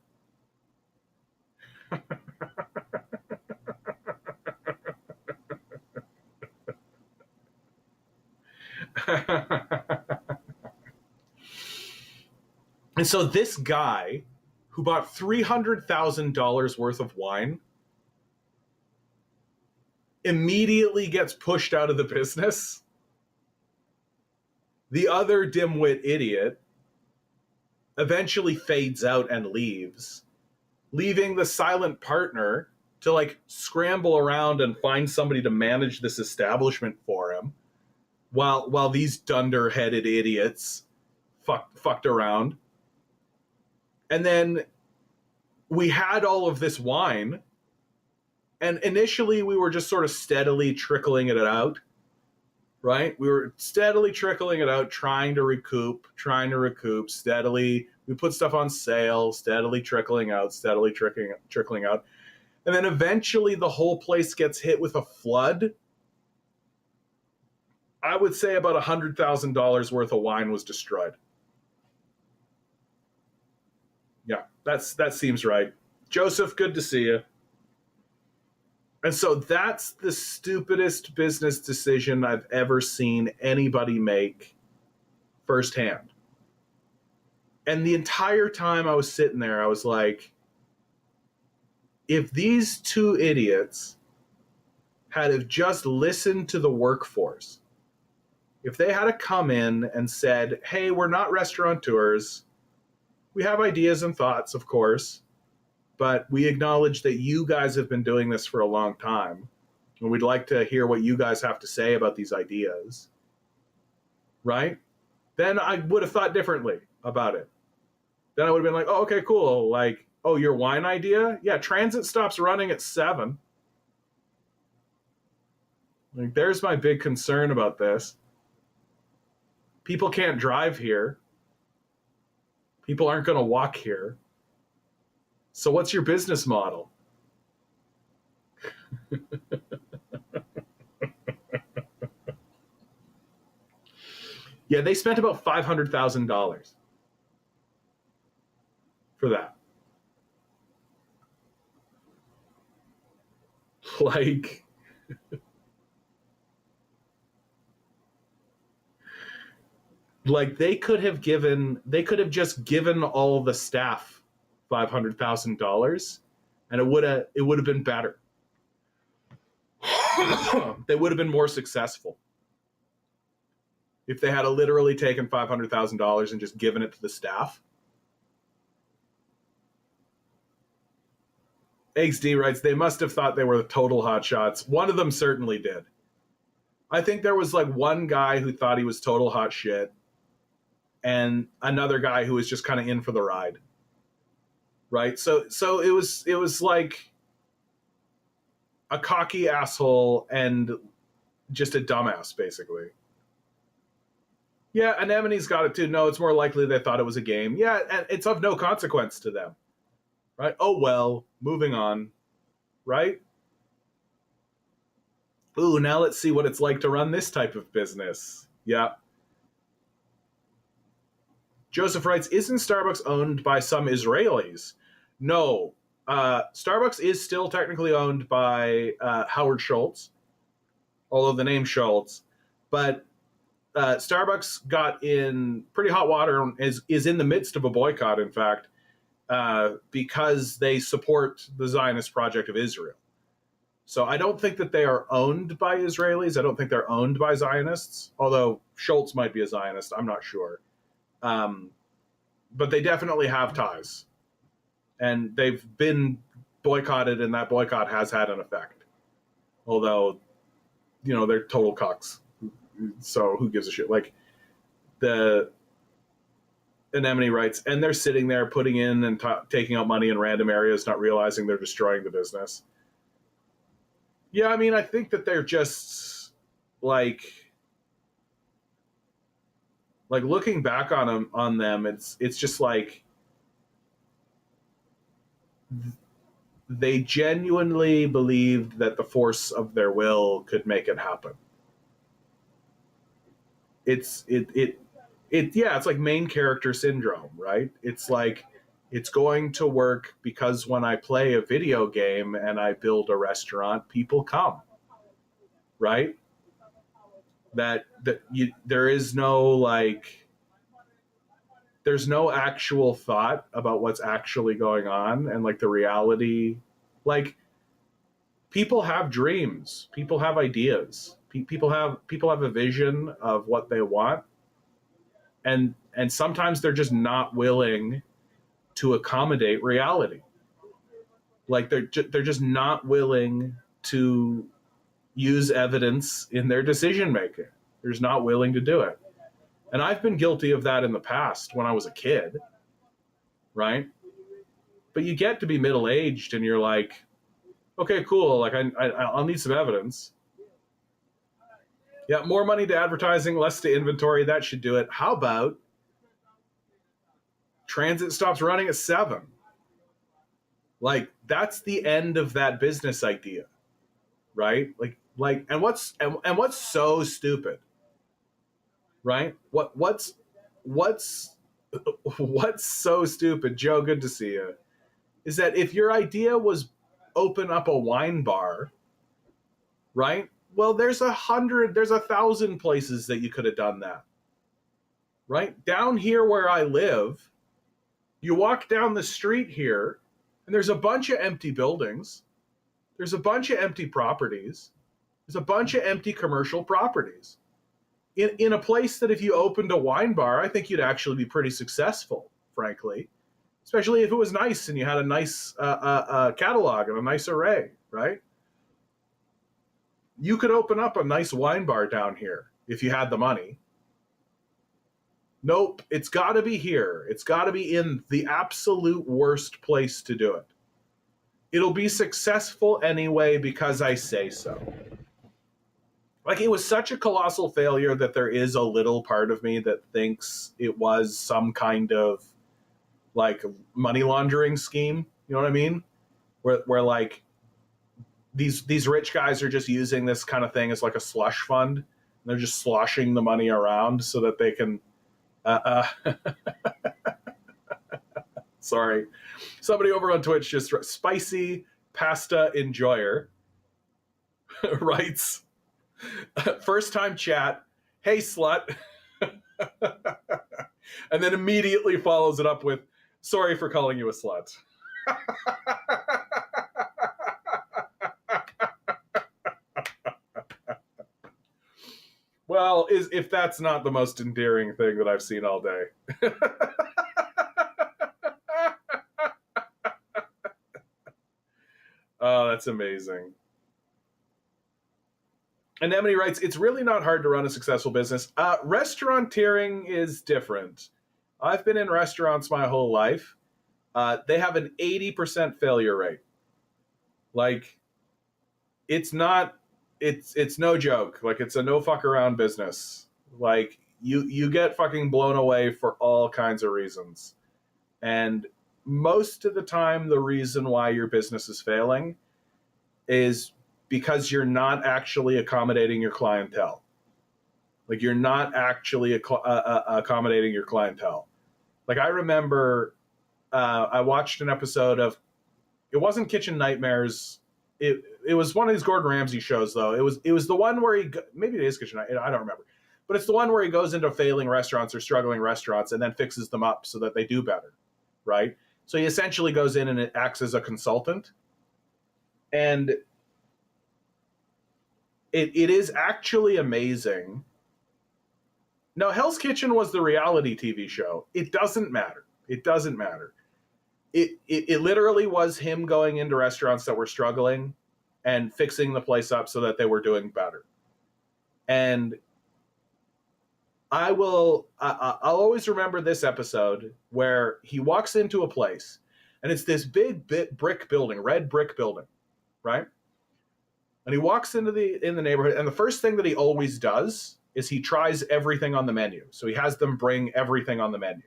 Speaker 1: And so this guy who bought $300,000 worth of wine immediately gets pushed out of the business. The other dimwit idiot eventually fades out and leaves, leaving the silent partner to like scramble around and find somebody to manage this establishment for him while these dunder-headed idiots fucked around. And then we had all of this wine, and initially we were just sort of steadily trickling it out, right? We were steadily trickling it out, trying to recoup steadily. We put stuff on sale, steadily trickling out. And then eventually the whole place gets hit with a flood. I would say about $100,000 worth of wine was destroyed. Yeah, that seems right. Joseph, good to see you. And so that's the stupidest business decision I've ever seen anybody make firsthand. And the entire time I was sitting there, I was like, if these two idiots had have just listened to the workforce, if they had to come in and said, hey, we're not restaurateurs, we have ideas and thoughts, of course, but we acknowledge that you guys have been doing this for a long time, and we'd like to hear what you guys have to say about these ideas, right? Then I would have thought differently about it. Then I would have been like, oh, okay, cool. Like, oh, your wine idea? Yeah, transit stops running at 7. Like, there's my big concern about this. People can't drive here. People aren't going to walk here. So what's your business model? Yeah, they spent about $500,000 for that. Like, like they could have just given all the staff $500,000 and it would have been better. They would have been more successful if they had literally taken $500,000 and just given it to the staff. Eggs D writes, they must have thought they were total hotshots. One of them certainly did. I think there was like one guy who thought he was total hot shit and another guy who was just kind of in for the ride. Right? So it was like a cocky asshole and just a dumbass, basically. Yeah, Anemone's got it too. No, it's more likely they thought it was a game. Yeah, and it's of no consequence to them. Right? Oh, well, moving on. Right? Ooh, now let's see what it's like to run this type of business. Yeah. Joseph writes, isn't Starbucks owned by some Israelis? No. Starbucks is still technically owned by Howard Schultz, although the name Schultz. But Starbucks got in pretty hot water and is in the midst of a boycott, in fact, because they support the Zionist project of Israel. So I don't think that they are owned by Israelis. I don't think they're owned by Zionists, although Schultz might be a Zionist. I'm not sure. But they definitely have ties. And they've been boycotted, and that boycott has had an effect. Although, they're total cucks. So who gives a shit? Like, the Anemone writes, and they're sitting there putting in and taking out money in random areas, not realizing they're destroying the business. Yeah, I mean, I think that they're just like looking back on them, it's just like they genuinely believed that the force of their will could make it happen. It's like main character syndrome, right? It's like, it's going to work because when I play a video game and I build a restaurant, people come, right? There is there's no actual thought about what's actually going on, and like the reality, like people have dreams, people have ideas, people have a vision of what they want, and sometimes they're just not willing to accommodate reality. Like they're just not willing to use evidence in their decision making. They're just not willing to do it. And I've been guilty of that in the past when I was a kid, right? But you get to be middle-aged and you're like, okay, cool. Like I'll need some evidence. Yeah, more money to advertising, less to inventory. That should do it. How about transit stops running at 7? Like, that's the end of that business idea, right? Like, and what's so stupid, right? What's so stupid, Joe? Good to see you. Is that if your idea was open up a wine bar, right? Well, there's 1,000 places that you could have done that, right? Down here where I live, you walk down the street here, and there's a bunch of empty buildings. There's a bunch of empty properties. There's a bunch of empty commercial properties. In a place that if you opened a wine bar, I think you'd actually be pretty successful, frankly. Especially if it was nice and you had a nice catalog and a nice array, right? You could open up a nice wine bar down here if you had the money. Nope, it's got to be here. It's got to be in the absolute worst place to do it. It'll be successful anyway because I say so. Like, it was such a colossal failure that there is a little part of me that thinks it was some kind of like money laundering scheme. You know what I mean? Where like these rich guys are just using this kind of thing as like a slush fund. And they're just sloshing the money around so that they can sorry. Somebody over on Twitch just spicy pasta enjoyer writes, first time chat, hey slut. And then immediately follows it up with, sorry for calling you a slut. Well, if that's not the most endearing thing that I've seen all day. Oh, that's amazing. Anemone writes, it's really not hard to run a successful business. Restauranteering is different. I've been in restaurants my whole life. They have an 80% failure rate. Like, it's no joke. Like, it's a no fuck around business. Like, you get fucking blown away for all kinds of reasons. And most of the time, the reason why your business is failing is because you're not actually accommodating your clientele. Like, you're not actually accommodating your clientele. Like, I remember I watched an episode of, it wasn't Kitchen Nightmares. It was one of these Gordon Ramsay shows, though. It was the one where maybe it is Kitchen Nightmares. I don't remember. but it's the one where he goes into failing restaurants or struggling restaurants and then fixes them up so that they do better, right? So he essentially goes in and acts as a consultant. And it is actually amazing. Now, Hell's Kitchen was the reality TV show. It doesn't matter. It doesn't matter. It literally was him going into restaurants that were struggling and fixing the place up so that they were doing better. And I'll always remember this episode where he walks into a place and it's this big brick building, red brick building, right? And he walks in the neighborhood, and the first thing that he always does is he tries everything on the menu. So he has them bring everything on the menu.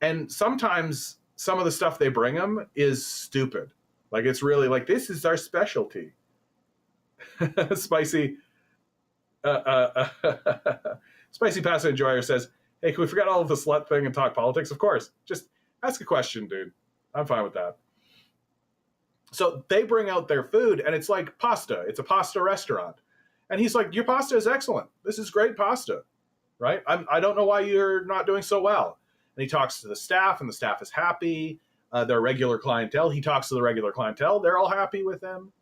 Speaker 1: And sometimes some of the stuff they bring him is stupid. Like, it's really like, this is our specialty. Spicy Spicy Passive Enjoyer says, hey, can we forget all of the slut thing and talk politics? Of course. Just ask a question, dude. I'm fine with that. So they bring out their food, and it's like pasta. It's a pasta restaurant. And he's like, your pasta is excellent. This is great pasta, right? I don't know why you're not doing so well. And he talks to the staff, and the staff is happy. They're regular clientele. He talks to the regular clientele. They're all happy with him.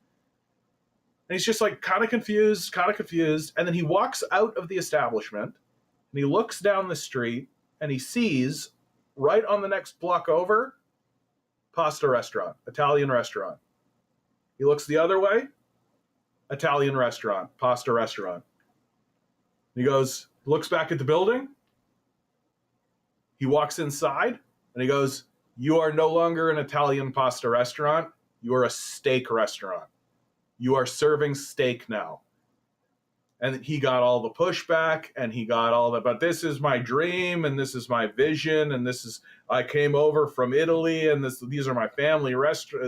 Speaker 1: And he's just like kind of confused. And then he walks out of the establishment, and he looks down the street, and he sees right on the next block over, pasta restaurant, Italian restaurant. He looks the other way, Italian restaurant, pasta restaurant. He goes, looks back at the building. He walks inside and he goes, you are no longer an Italian pasta restaurant. You are a steak restaurant. You are serving steak now. And he got all the pushback, and he got all the, but this is my dream, and this is my vision, and this is, I came over from Italy, and these are my family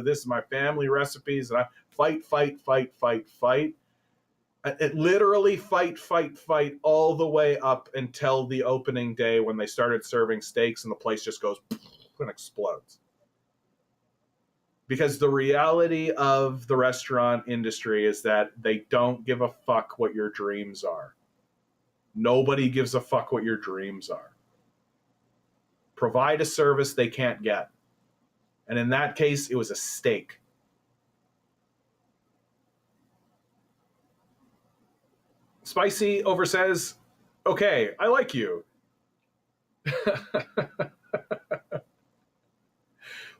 Speaker 1: this is my family recipes, and I fight. It literally fight all the way up until the opening day when they started serving steaks, and the place just goes and explodes. Because the reality of the restaurant industry is that they don't give a fuck what your dreams are. Nobody gives a fuck what your dreams are. Provide a service they can't get. And in that case, it was a steak. Spicy over says, okay, I like you.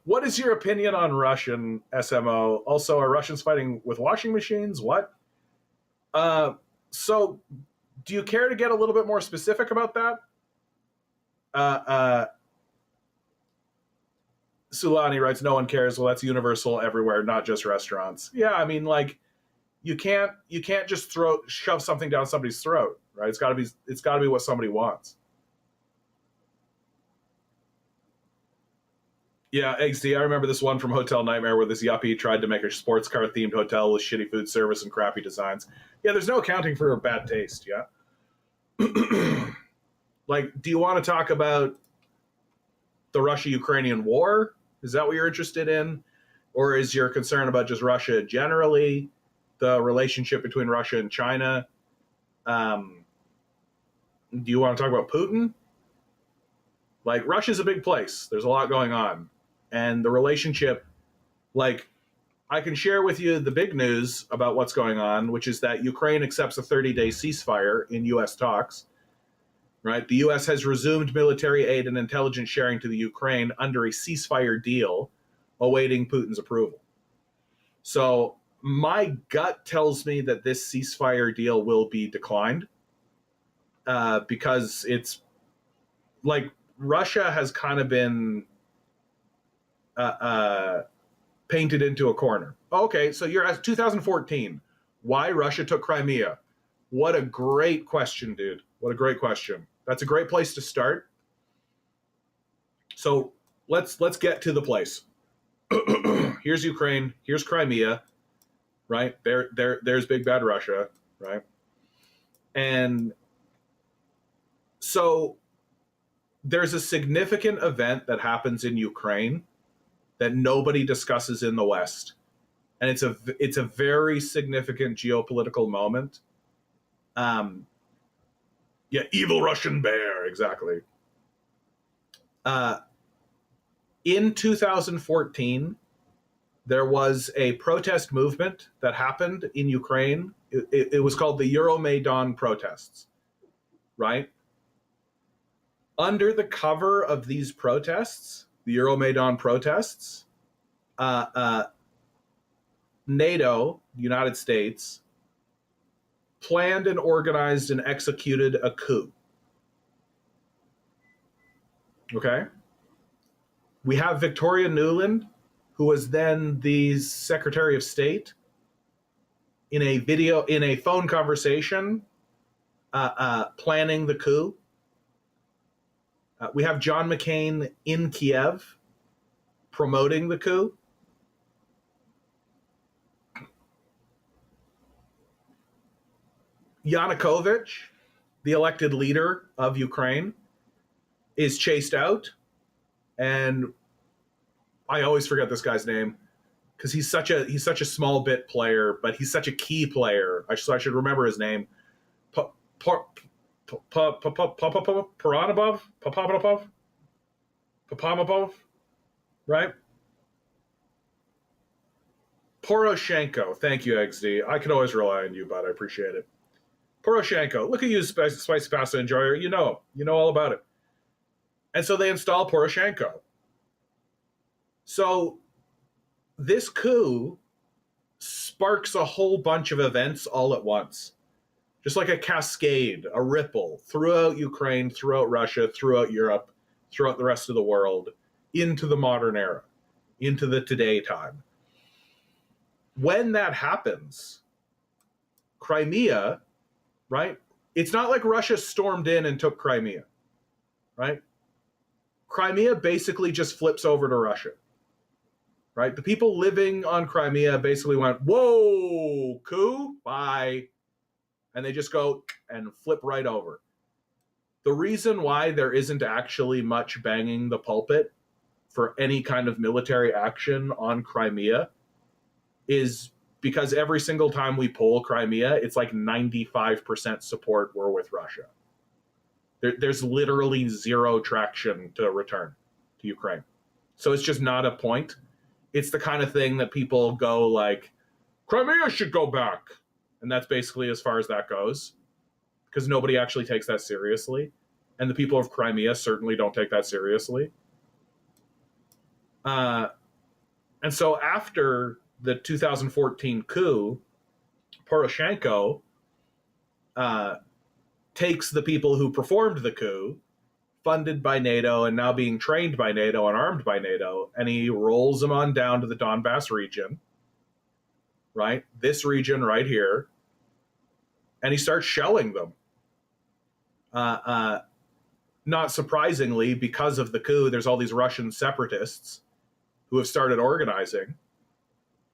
Speaker 1: What is your opinion on Russian SMO? Also, are Russians fighting with washing machines? What? So, do you care to get a little bit more specific about that? Sulani writes, no one cares. Well, that's universal everywhere, not just restaurants. Yeah, I mean, like, you can't just shove something down somebody's throat, right? It's gotta be what somebody wants. Yeah, XD, I remember this one from Hotel Nightmare where this yuppie tried to make a sports car themed hotel with shitty food service and crappy designs. Yeah, there's no accounting for bad taste, yeah? Like, do you want to talk about the Russia-Ukrainian war? Is that what you're interested in? Or is your concern about just Russia generally, the relationship between Russia and China? Do you want to talk about Putin? Like, Russia's a big place. There's a lot going on. And the relationship, like, I can share with you the big news about what's going on, which is that Ukraine accepts a 30-day ceasefire in U.S. talks, right? The U.S. has resumed military aid and intelligence sharing to the Ukraine under a ceasefire deal, awaiting Putin's approval. So my gut tells me that this ceasefire deal will be declined because it's, like, Russia has kind of been painted into a corner. Okay, so you're at 2014. Why Russia took Crimea? What a great question, dude. What a great question. That's a great place to start. So let's get to the place. Here's Ukraine. Here's Crimea. Right? There's big bad Russia. Right? And so there's a significant event that happens in Ukraine that nobody discusses in the West. And it's a very significant geopolitical moment. Yeah, evil Russian bear, exactly. In 2014, there was a protest movement that happened in Ukraine. It was called the Euromaidan protests, right? Under the cover of these protests, the Euromaidan protests, NATO, the United States, planned and organized and executed a coup. Okay? We have Victoria Nuland, who was then the Secretary of State, in a phone conversation, planning the coup. We have John McCain in Kiev promoting the coup. Yanukovych, the elected leader of Ukraine, is chased out, and I always forget this guy's name because he's such a small bit player, but he's such a key player. I should remember his name. Papamabov, right? Poroshenko. Thank you, XD. I can always rely on you, bud. I appreciate it. Poroshenko. Look at you, spicy pasta enjoyer. You know all about it. And so they install Poroshenko. So this coup sparks a whole bunch of events all at once. Just like a cascade, a ripple throughout Ukraine, throughout Russia, throughout Europe, throughout the rest of the world, into the modern era, into the today time. When that happens, Crimea, right? It's not like Russia stormed in and took Crimea, right? Crimea basically just flips over to Russia, right? The people living on Crimea basically went, whoa, coup, bye. And they just go and flip right over. The reason why there isn't actually much banging the pulpit for any kind of military action on Crimea is because every single time we poll Crimea, it's like 95% support we're with Russia. There's literally zero traction to return to Ukraine. So it's just not a point. It's the kind of thing that people go like, Crimea should go back. And that's basically as far as that goes, because nobody actually takes that seriously. And the people of Crimea certainly don't take that seriously. And so after the 2014 coup, Poroshenko takes the people who performed the coup, funded by NATO and now being trained by NATO and armed by NATO, and he rolls them on down to the Donbass region, right? This region right here. And he starts shelling them. Not surprisingly, because of the coup, there's all these Russian separatists who have started organizing.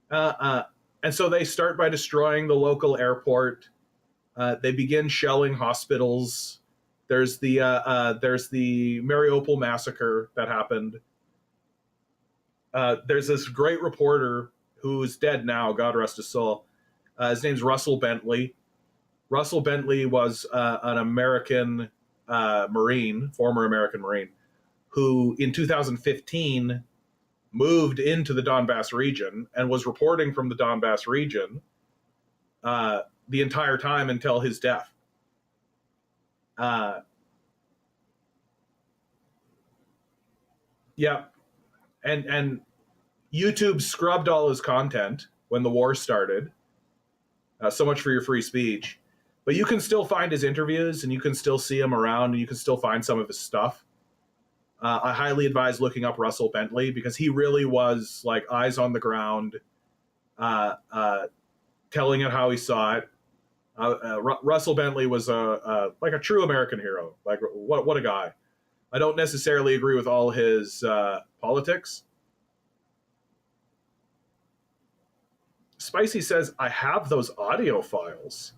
Speaker 1: And so they start by destroying the local airport. They begin shelling hospitals. There's the Mariupol massacre that happened. There's this great reporter who's dead now, God rest his soul. His name's Russell Bentley. Russell Bentley was an American Marine, former American Marine, who in 2015 moved into the Donbass region and was reporting from the Donbass region the entire time until his death. Yeah. And YouTube scrubbed all his content when the war started. So much for your free speech. But you can still find his interviews and you can still see him around and you can still find some of his stuff. I highly advise looking up Russell Bentley because he really was like eyes on the ground, telling it how he saw it. Russell Bentley was like a true American hero. Like what a guy. I don't necessarily agree with all his politics. Spicy says, I have those audio files.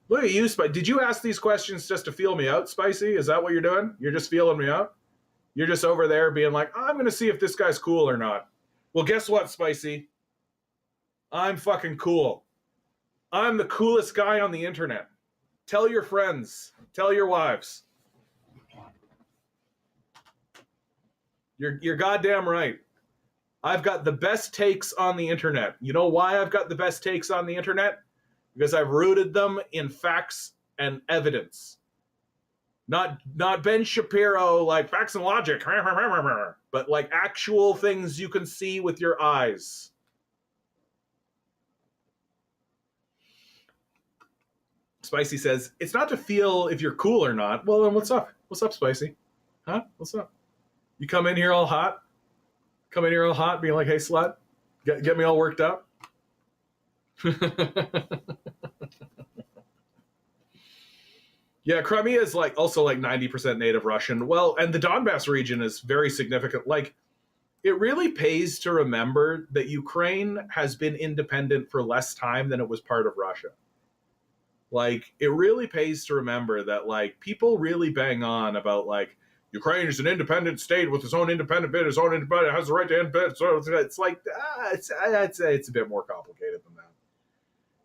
Speaker 1: Look at you, Spicy. Did you ask these questions just to feel me out, Spicy? Is that what you're doing? You're just feeling me out? You're just over there being like, I'm going to see if this guy's cool or not. Well, guess what, Spicy? I'm fucking cool. I'm the coolest guy on the internet. Tell your friends. Tell your wives. You're goddamn right. I've got the best takes on the internet. You know why I've got the best takes on the internet? Because I've rooted them in facts and evidence. Not Ben Shapiro, like facts and logic, but like actual things you can see with your eyes. Spicy says, it's not to feel if you're cool or not. Well, then what's up? What's up, Spicy? Huh? What's up? You come in here all hot? Come in here all hot, being like, hey, slut? Get me all worked up? Yeah, Crimea is like also like 90% native Russian. Well, and the Donbass region is very significant. Like, it really pays to remember that Ukraine has been independent for less time than it was part of Russia. Like, it really pays to remember that, like, people really bang on about, like, Ukraine is an independent state with its own independent bit, its own independent, has the right to independence. So it's like, I'd say it's a bit more complicated than that.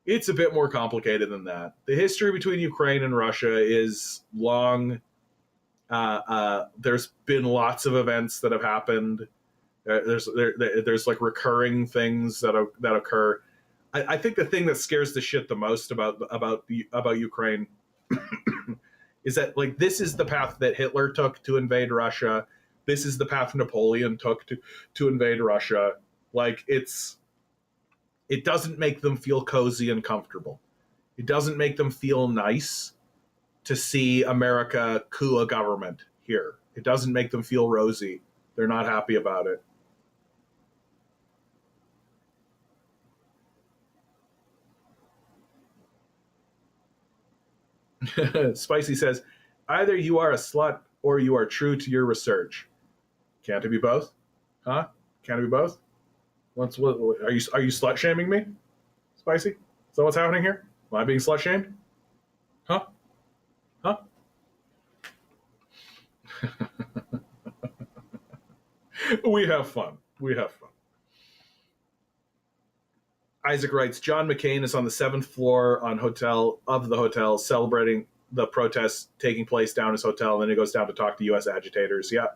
Speaker 1: It's a bit more complicated than that. The history between Ukraine and Russia is long. There's been lots of events that have happened. There's like recurring things that occur. I think the thing that scares the shit the most about Ukraine is that, like, this is the path that Hitler took to invade Russia. This is the path Napoleon took to invade Russia. Like, it doesn't make them feel cozy and comfortable. It doesn't make them feel nice to see America coup a government here. It doesn't make them feel rosy. They're not happy about it. Spicy says, either you are a slut or you are true to your research. Can't it be both? Huh? Can't it be both? What are you slut shaming me? Spicy? Is that what's happening here? Am I being slut shamed? Huh? Huh? We have fun. We have fun. Isaac writes, John McCain is on the 7th floor of the hotel celebrating the protests taking place down his hotel, and then he goes down to talk to U.S. agitators. Yeah.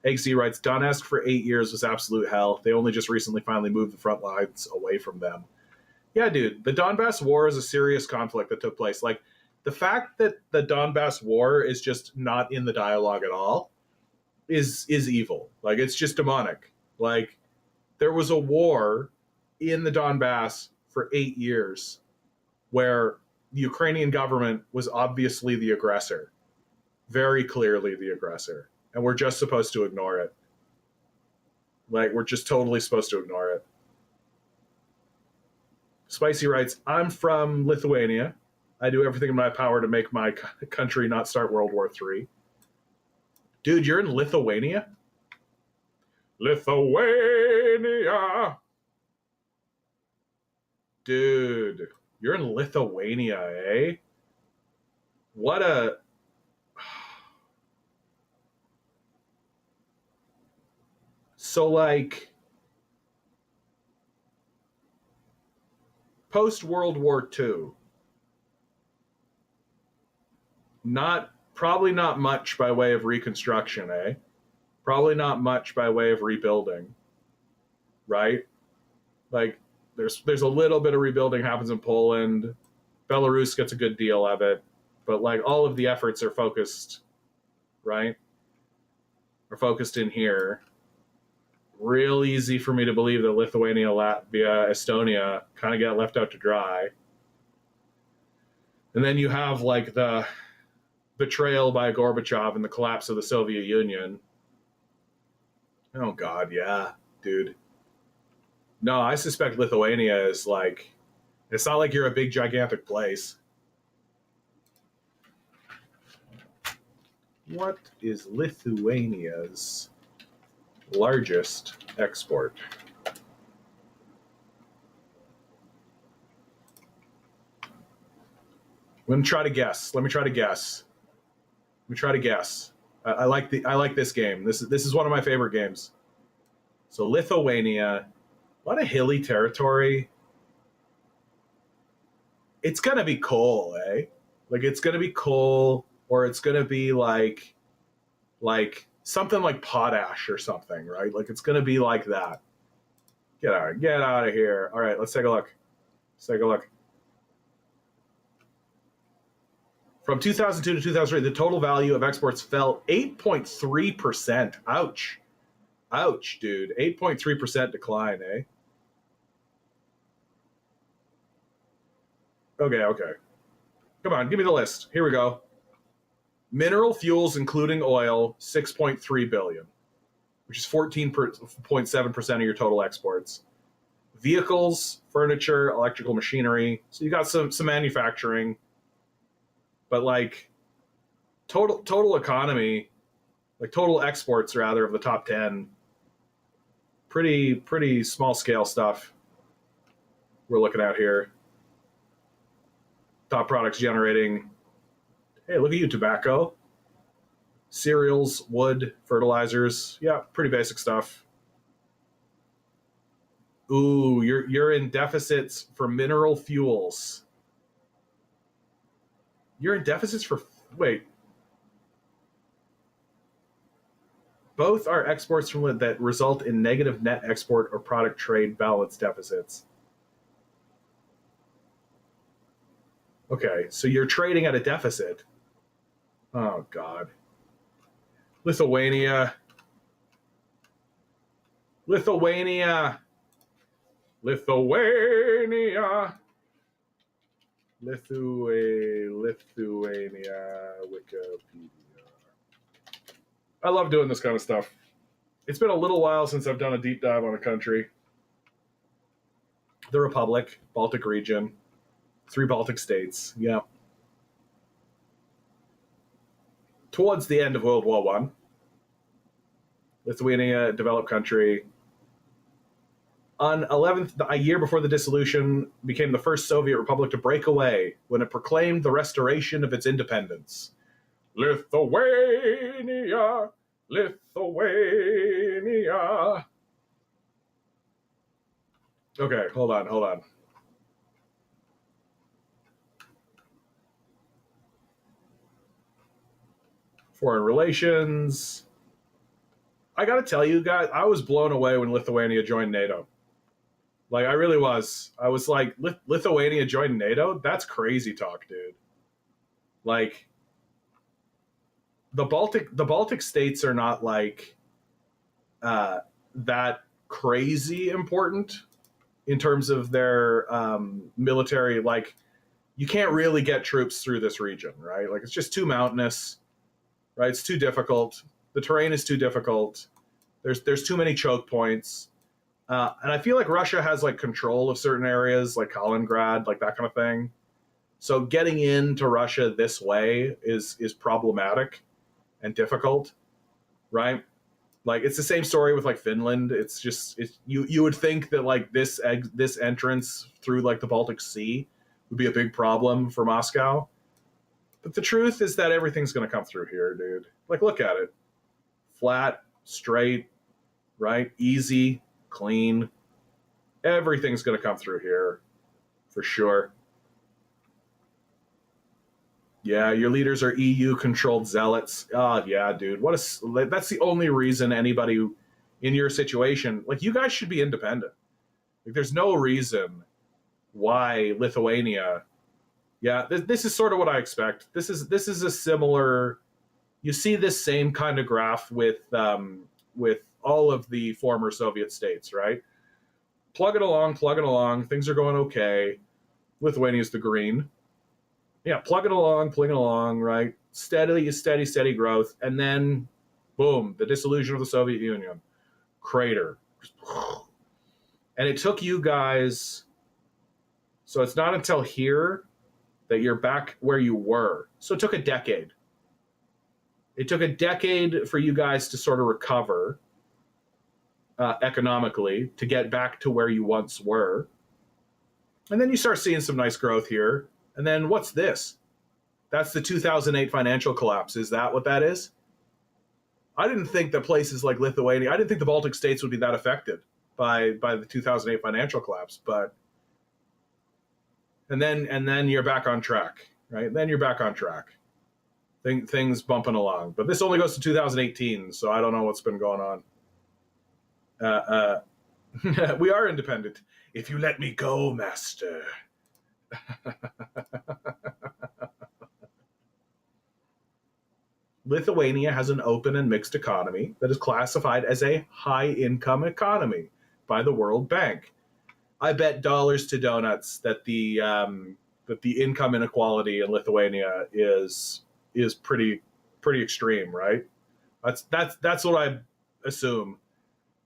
Speaker 1: XZ writes, Donetsk for 8 years was absolute hell. They only just recently finally moved the front lines away from them. Yeah, dude, the Donbass war is a serious conflict that took place. Like, the fact that the Donbass war is just not in the dialogue at all is evil. Like, it's just demonic. Like, there was a war in the Donbass for 8 years where the Ukrainian government was obviously the aggressor, very clearly the aggressor, and we're just supposed to ignore it. Like, we're just totally supposed to ignore it. Spicy writes, I'm from Lithuania. I do everything in my power to make my country not start World War III. Dude, you're in Lithuania? Lithuania! Dude, you're in Lithuania, eh? What a... So, like, post-World War II, probably not much by way of reconstruction, eh? Probably not much by way of rebuilding, right? Like, there's a little bit of rebuilding happens in Poland. Belarus gets a good deal of it, but like all of the efforts are focused, right? Are focused in here. Real easy for me to believe that Lithuania, Latvia, Estonia kind of get left out to dry. And then you have like the betrayal by Gorbachev and the collapse of the Soviet Union. Oh God, yeah, dude. No, I suspect Lithuania is like, it's not like you're a big, gigantic place. What is Lithuania's largest export? Let me try to guess. I like this game. This is one of my favorite games. So Lithuania, a lot of hilly territory. It's gonna be coal, eh? Like it's going to be coal, or it's going to be like something like potash or something, right? Like it's going to be like that. Get out of here. All right, let's take a look. From 2002 to 2003, the total value of exports fell 8.3%. Ouch, dude. 8.3% decline, eh? Okay. Come on, give me the list. Here we go. Mineral fuels, including oil, 6.3 billion, which is 14.7% of your total exports. Vehicles, furniture, electrical machinery. So you got some manufacturing, but like total economy, like total exports rather of the top 10, pretty small scale stuff we're looking at here. Top products generating, hey, look at you, tobacco, cereals, wood, fertilizers. Yeah, pretty basic stuff. Ooh, you're in deficits for mineral fuels. You're in deficits for, wait. Both are exports from that result in negative net export or product trade balance deficits. Okay, so you're trading at a deficit. Oh, God. Lithuania. Lithuania, Wikipedia. I love doing this kind of stuff. It's been a little while since I've done a deep dive on a country. The Republic, Baltic region, 3 Baltic states. Yeah. Towards the end of World War I, Lithuania, developed country. On 11th, a year before the dissolution, became the first Soviet republic to break away when it proclaimed the restoration of its independence. Lithuania. Okay, hold on. Foreign relations. I gotta tell you guys, I was blown away when Lithuania joined NATO. Like, I really was. I was like, Lithuania joined NATO? That's crazy talk, dude. Like, the Baltic states are not like that crazy important in terms of their military. Like, you can't really get troops through this region, right? Like, it's just too mountainous, right? It's too difficult. The terrain is too difficult. There's too many choke points. And I feel like Russia has like control of certain areas, like Kaliningrad, like that kind of thing. So getting into Russia this way is problematic and difficult, right? Like it's the same story with like Finland. It's you would think that like this entrance through like the Baltic Sea would be a big problem for Moscow. But the truth is that everything's going to come through here, dude. Like, look at it. Flat, straight, right? Easy, clean. Everything's going to come through here for sure. Yeah, your leaders are EU-controlled zealots. Oh, yeah, dude. That's the only reason anybody in your situation, like, you guys should be independent. Like, there's no reason why Lithuania. Yeah, this is sort of what I expect. This is a similar. You see this same kind of graph with all of the former Soviet states, right? Plugging along. Things are going okay. Lithuania's the green. Yeah, plugging along, right? Steady growth. And then, boom, the dissolution of the Soviet Union. Crater. And it took you guys, so it's not until here that you're back where you were. So it took a decade. It took a decade for you guys to sort of recover economically, to get back to where you once were. And then you start seeing some nice growth here. And then what's this? That's the 2008 financial collapse. Is that what that is? I didn't think that places like Lithuania, I didn't think the Baltic states would be that affected by the 2008 financial collapse. But and then you're back on track. right? Then you're back on track. Things bumping along. But this only goes to 2018, so I don't know what's been going on. We are independent. If you let me go, master. Lithuania has an open and mixed economy that is classified as a high-income economy by the World Bank. I bet dollars to donuts that the income inequality in Lithuania is pretty extreme, right? That's what I assume.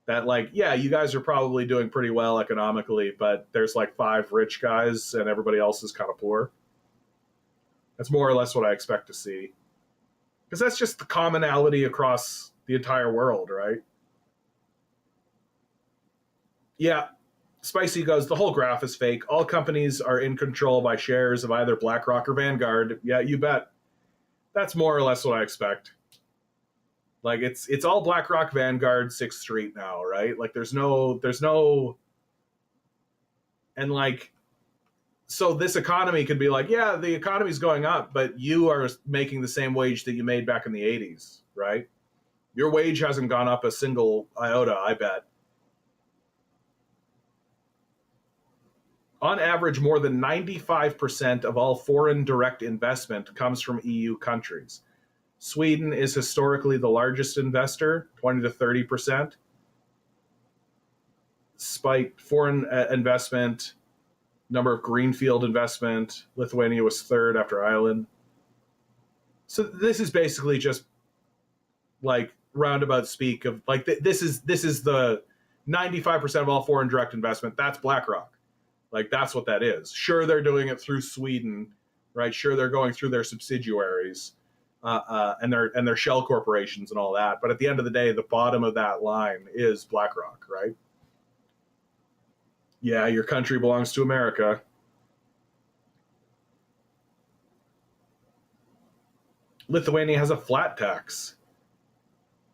Speaker 1: That, like, yeah, you guys are probably doing pretty well economically, but there's like 5 rich guys and everybody else is kind of poor. That's more or less what I expect to see. Because that's just the commonality across the entire world, right? Yeah. Spicy goes, the whole graph is fake. All companies are in control by shares of either BlackRock or Vanguard. Yeah, you bet. That's more or less what I expect. Like, it's all BlackRock, Vanguard, 6th Street now, right? Like, there's no, and like, so this economy could be like, yeah, the economy's going up, but you are making the same wage that you made back in the 80s, right? Your wage hasn't gone up a single iota, I bet. On average, more than 95% of all foreign direct investment comes from EU countries. Sweden is historically the largest investor, 20 to 30%. Spiked foreign investment, number of greenfield investment. Lithuania was 3rd after Ireland. So this is basically just like roundabout speak of like this is the 95% of all foreign direct investment. That's BlackRock. Like, that's what that is. Sure, they're doing it through Sweden, right? Sure, they're going through their subsidiaries and their shell corporations and all that. But at the end of the day, the bottom of that line is BlackRock, right? Yeah, your country belongs to America. Lithuania has a flat tax.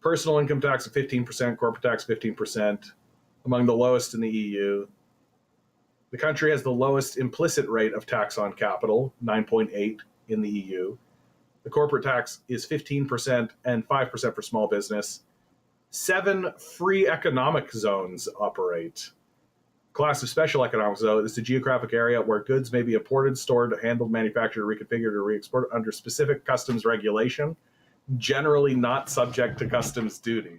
Speaker 1: Personal income tax of 15%, corporate tax 15%, among the lowest in the EU. The country has the lowest implicit rate of tax on capital, 9.8 in the EU. The corporate tax is 15% and 5% for small business. 7 free economic zones operate. Class of special economic zone is the geographic area where goods may be imported, stored, handled, manufactured, reconfigured, or re-exported under specific customs regulation, generally not subject to customs duty.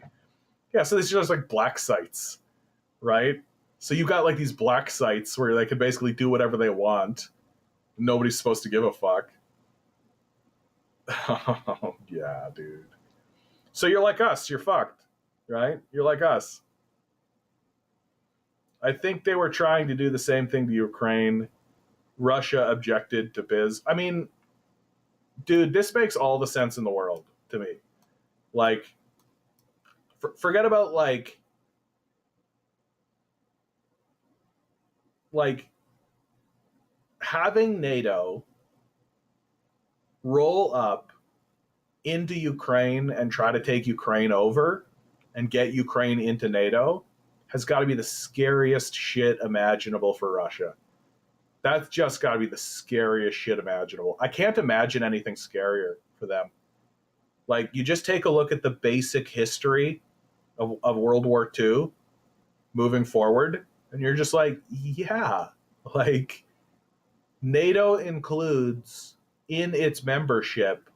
Speaker 1: Yeah, so this is just like black sites, right? So you got like these black sites where they can basically do whatever they want. Nobody's supposed to give a fuck. Oh, yeah, dude. So you're like us. You're fucked, right? You're like us. I think they were trying to do the same thing to Ukraine. Russia objected to biz. I mean, dude, this makes all the sense in the world to me. Like, forget about like having NATO roll up into Ukraine and try to take Ukraine over and get Ukraine into NATO has got to be the scariest shit imaginable for Russia. That's just got to be the scariest shit imaginable. I can't imagine anything scarier for them. Like, you just take a look at the basic history of World War II moving forward, and you're just like, yeah, like, NATO includes in its membership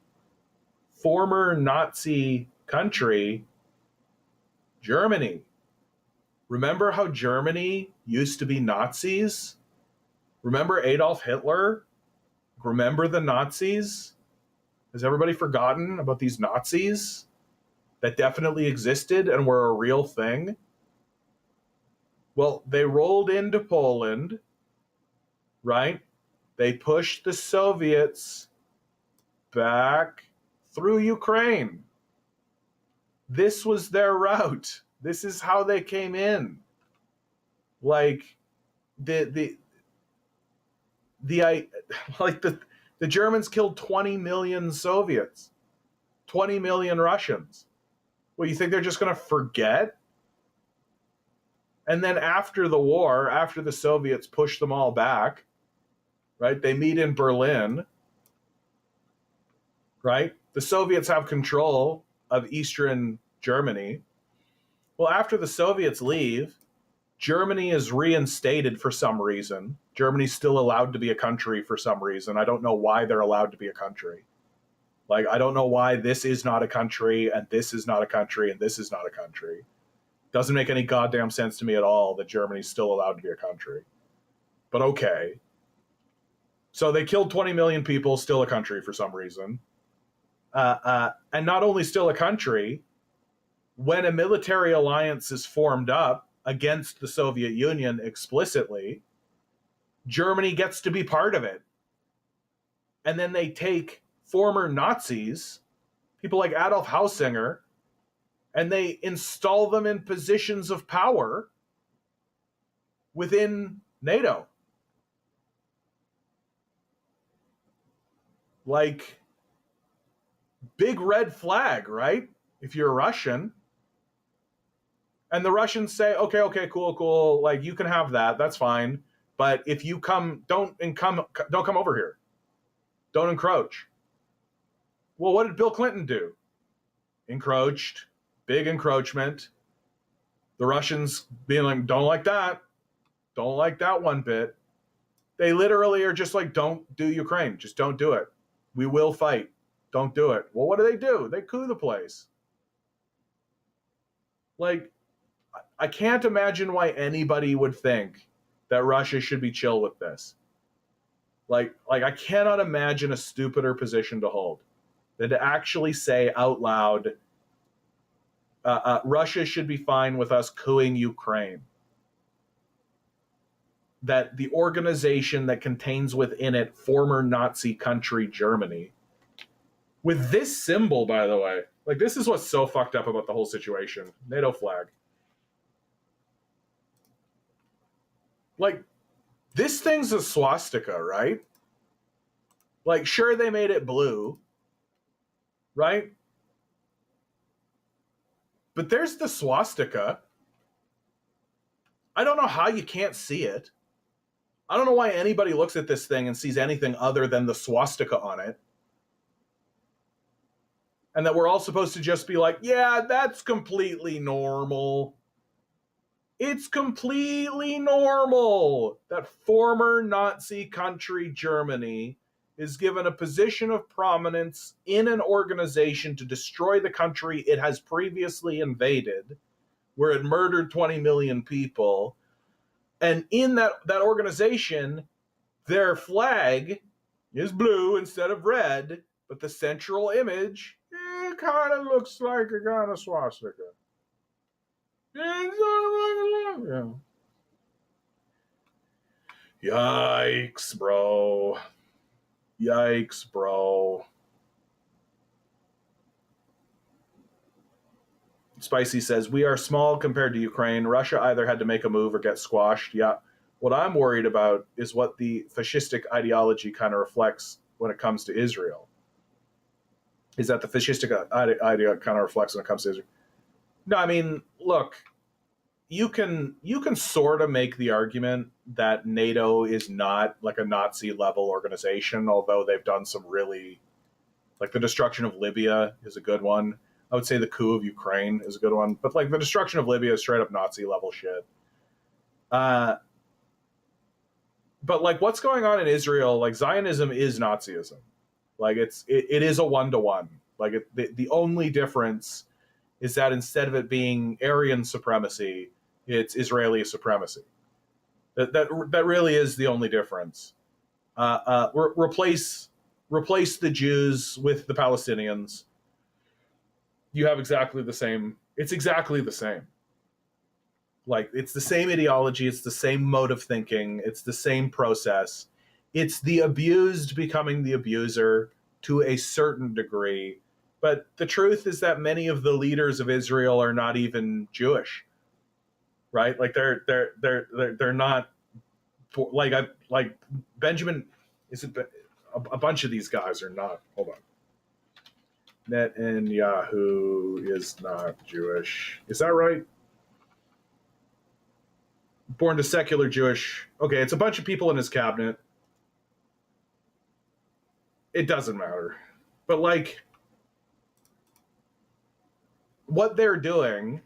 Speaker 1: former Nazi country, Germany. Remember how Germany used to be Nazis? Remember Adolf Hitler? Remember the Nazis? Has everybody forgotten about these Nazis that definitely existed and were a real thing? Well, they rolled into Poland, right? They pushed the Soviets back through Ukraine. This was their route. This is how they came in. Like, the Germans killed 20 million Soviets, 20 million Russians. Well, you think they're just going to forget? And then after the war, after the Soviets pushed them all back, right, they meet in Berlin, right? The Soviets have control of Eastern Germany. Well, after the Soviets leave, Germany is reinstated for some reason. Germany's still allowed to be a country for some reason. I don't know why they're allowed to be a country. Like, I don't know why this is not a country and this is not a country and this is not a country. Doesn't make any goddamn sense to me at all that Germany's still allowed to be a country. But okay. So they killed 20 million people, still a country for some reason. And not only still a country, when a military alliance is formed up against the Soviet Union explicitly, Germany gets to be part of it. And then they take former Nazis, people like Adolf Hausinger, and they install them in positions of power within NATO. Like, big red flag, right? If you're Russian. And the Russians say, okay, cool. Like, you can have that. That's fine. But if you don't come over here. Don't encroach. Well, what did Bill Clinton do? Encroached. Big encroachment. The Russians being like, don't like that. Don't like that one bit. They literally are just like, don't do Ukraine. Just don't do it. We will fight. Don't do it. Well, what do? They coup the place. Like, I can't imagine why anybody would think that Russia should be chill with this. Like I cannot imagine a stupider position to hold than to actually say out loud, Russia should be fine with us coupping Ukraine. That the organization that contains within it former Nazi country Germany, with this symbol, by the way, like, this is what's so fucked up about the whole situation. NATO flag. Like, this thing's a swastika, right? Like, sure, they made it blue, right? But there's the swastika. I don't know how you can't see it. I don't know why anybody looks at this thing and sees anything other than the swastika on it. And that we're all supposed to just be like, yeah, that's completely normal. It's completely normal that former Nazi country Germany is given a position of prominence in an organization to destroy the country it has previously invaded, where it murdered 20 million people. And in that organization, their flag is blue instead of red, but the central image, it kind of looks like a kind of swastika. Yeah. Yikes, bro. Spicy says, we are small compared to Ukraine. Russia either had to make a move or get squashed. Yeah. What I'm worried about is what the fascistic ideology kind of reflects when it comes to Israel. Is that the fascistic idea kind of reflects when it comes to Israel? No, I mean, look, you can sort of make the argument that NATO is not like a Nazi level organization, although they've done some really, like, the destruction of Libya is a good one. I would say the coup of Ukraine is a good one, but like the destruction of Libya is straight up Nazi level shit. But like, what's going on in Israel? Like, Zionism is Nazism. Like, it is a 1-to-1. Like, the only difference is that instead of it being Aryan supremacy, it's Israeli supremacy. That really is the only difference. Replace the Jews with the Palestinians. You have exactly the same. It's exactly the same. Like, it's the same ideology. It's the same mode of thinking. It's the same process. It's the abused becoming the abuser to a certain degree. But the truth is that many of the leaders of Israel are not even Jewish, right? Like, they're not, like Benjamin. Is it a bunch of these guys are not? Hold on. Netanyahu is not Jewish. Is that right? Born to secular Jewish. Okay, it's a bunch of people in his cabinet. It doesn't matter. But like, what they're doing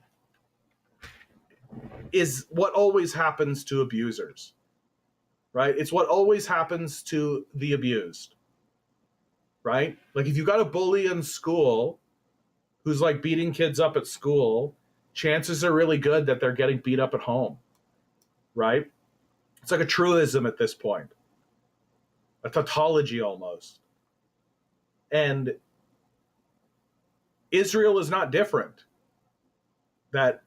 Speaker 1: is what always happens to abusers, right? It's what always happens to the abused, right? Like, if you got a bully in school who's like beating kids up at school, chances are really good that they're getting beat up at home, right? It's like a truism at this point, a tautology almost. And Israel is not different. That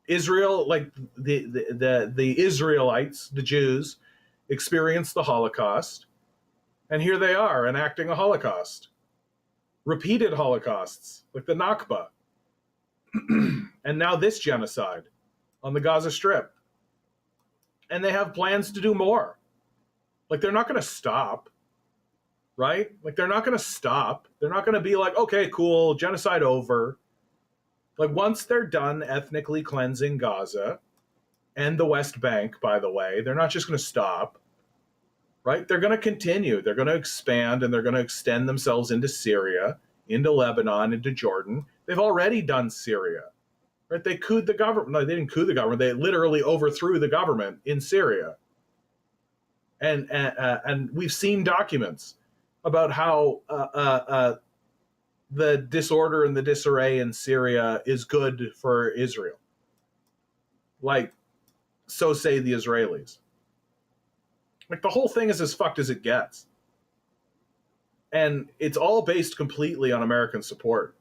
Speaker 1: Israel, like the Israelites, the Jews, experienced the Holocaust, and here they are enacting a Holocaust, repeated Holocausts, like the Nakba, and now this genocide on the Gaza Strip. And they have plans to do more. Like, they're not going to stop, right? Like, they're not going to stop. They're not going to be like, okay, cool, genocide over. Like, once they're done ethnically cleansing Gaza and the West Bank, by the way, they're not just going to stop, right? They're going to continue. They're going to expand, and they're going to extend themselves into Syria, into Lebanon, into Jordan. They've already done Syria, right? They couped the government. No, they didn't coup the government. They literally overthrew the government in Syria. And we've seen documents about how the disorder and the disarray in Syria is good for Israel. Like, so say the Israelis. Like, the whole thing is as fucked as it gets. And it's all based completely on American support.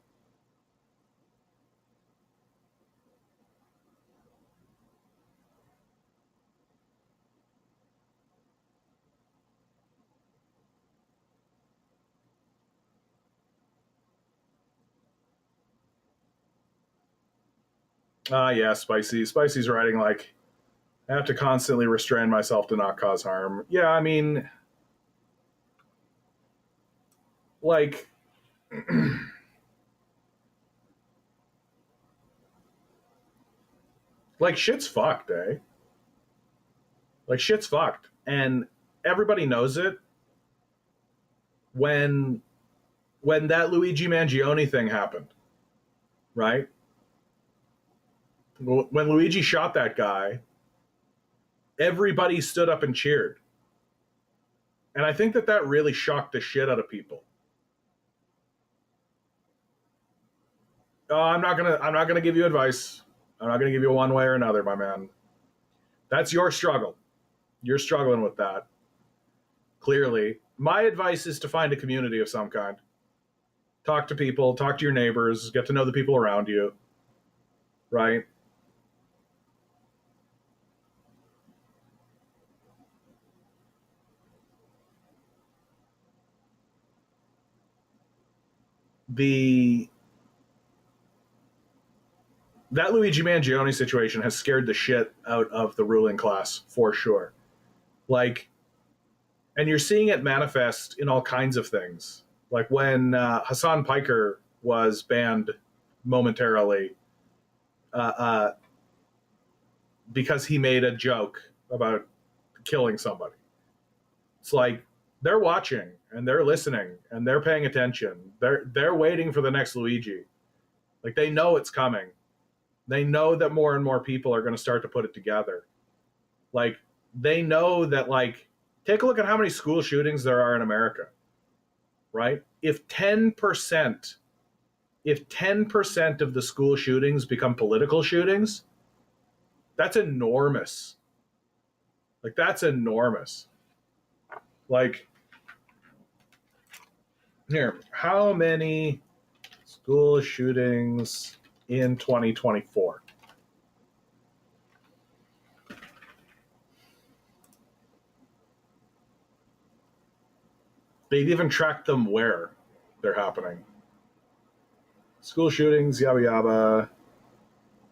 Speaker 1: Yeah, Spicy. Spicy's writing, like, I have to constantly restrain myself to not cause harm. Yeah, I mean, like, like, shit's fucked, eh? Like, shit's fucked. And everybody knows it. When that Luigi Mangione thing happened, right? When Luigi shot that guy, everybody stood up and cheered. And I think that really shocked the shit out of people. I'm not gonna give you advice. I'm not gonna give you one way or another, my man. That's your struggle. You're struggling with that. Clearly. My advice is to find a community of some kind. Talk to people, talk to your neighbors, get to know the people around you. Right? That Luigi Mangione situation has scared the shit out of the ruling class, for sure. Like, and you're seeing it manifest in all kinds of things. Like when Hassan Piker was banned momentarily because he made a joke about killing somebody. It's like they're watching and they're listening and they're paying attention. They're waiting for the next Luigi. Like, they know it's coming. They know that more and more people are going to start to put it together. Like, they know that, like, take a look at how many school shootings there are in America, right? If 10% of the school shootings become political shootings, that's enormous. Like, that's enormous. Like, here, how many school shootings in 2024? They've even tracked them where they're happening. School shootings, yabba yabba.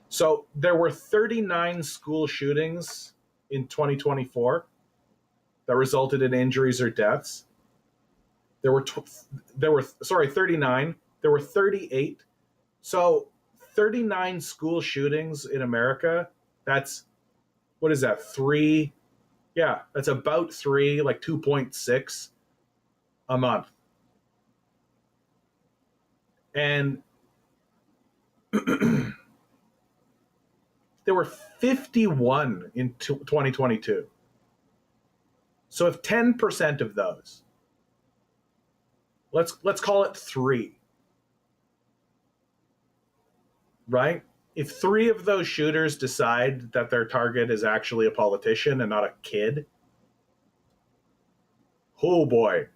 Speaker 1: So there were 39 school shootings in 2024 that resulted in injuries or deaths. There were 39. There were 38. So 39 school shootings in America. That's, what is that? 3? Yeah, that's about 3, like 2.6 a month. And there were 51 in 2022. So if 10% of those, let's call it 3, right? If 3 of those shooters decide that their target is actually a politician and not a kid, oh boy.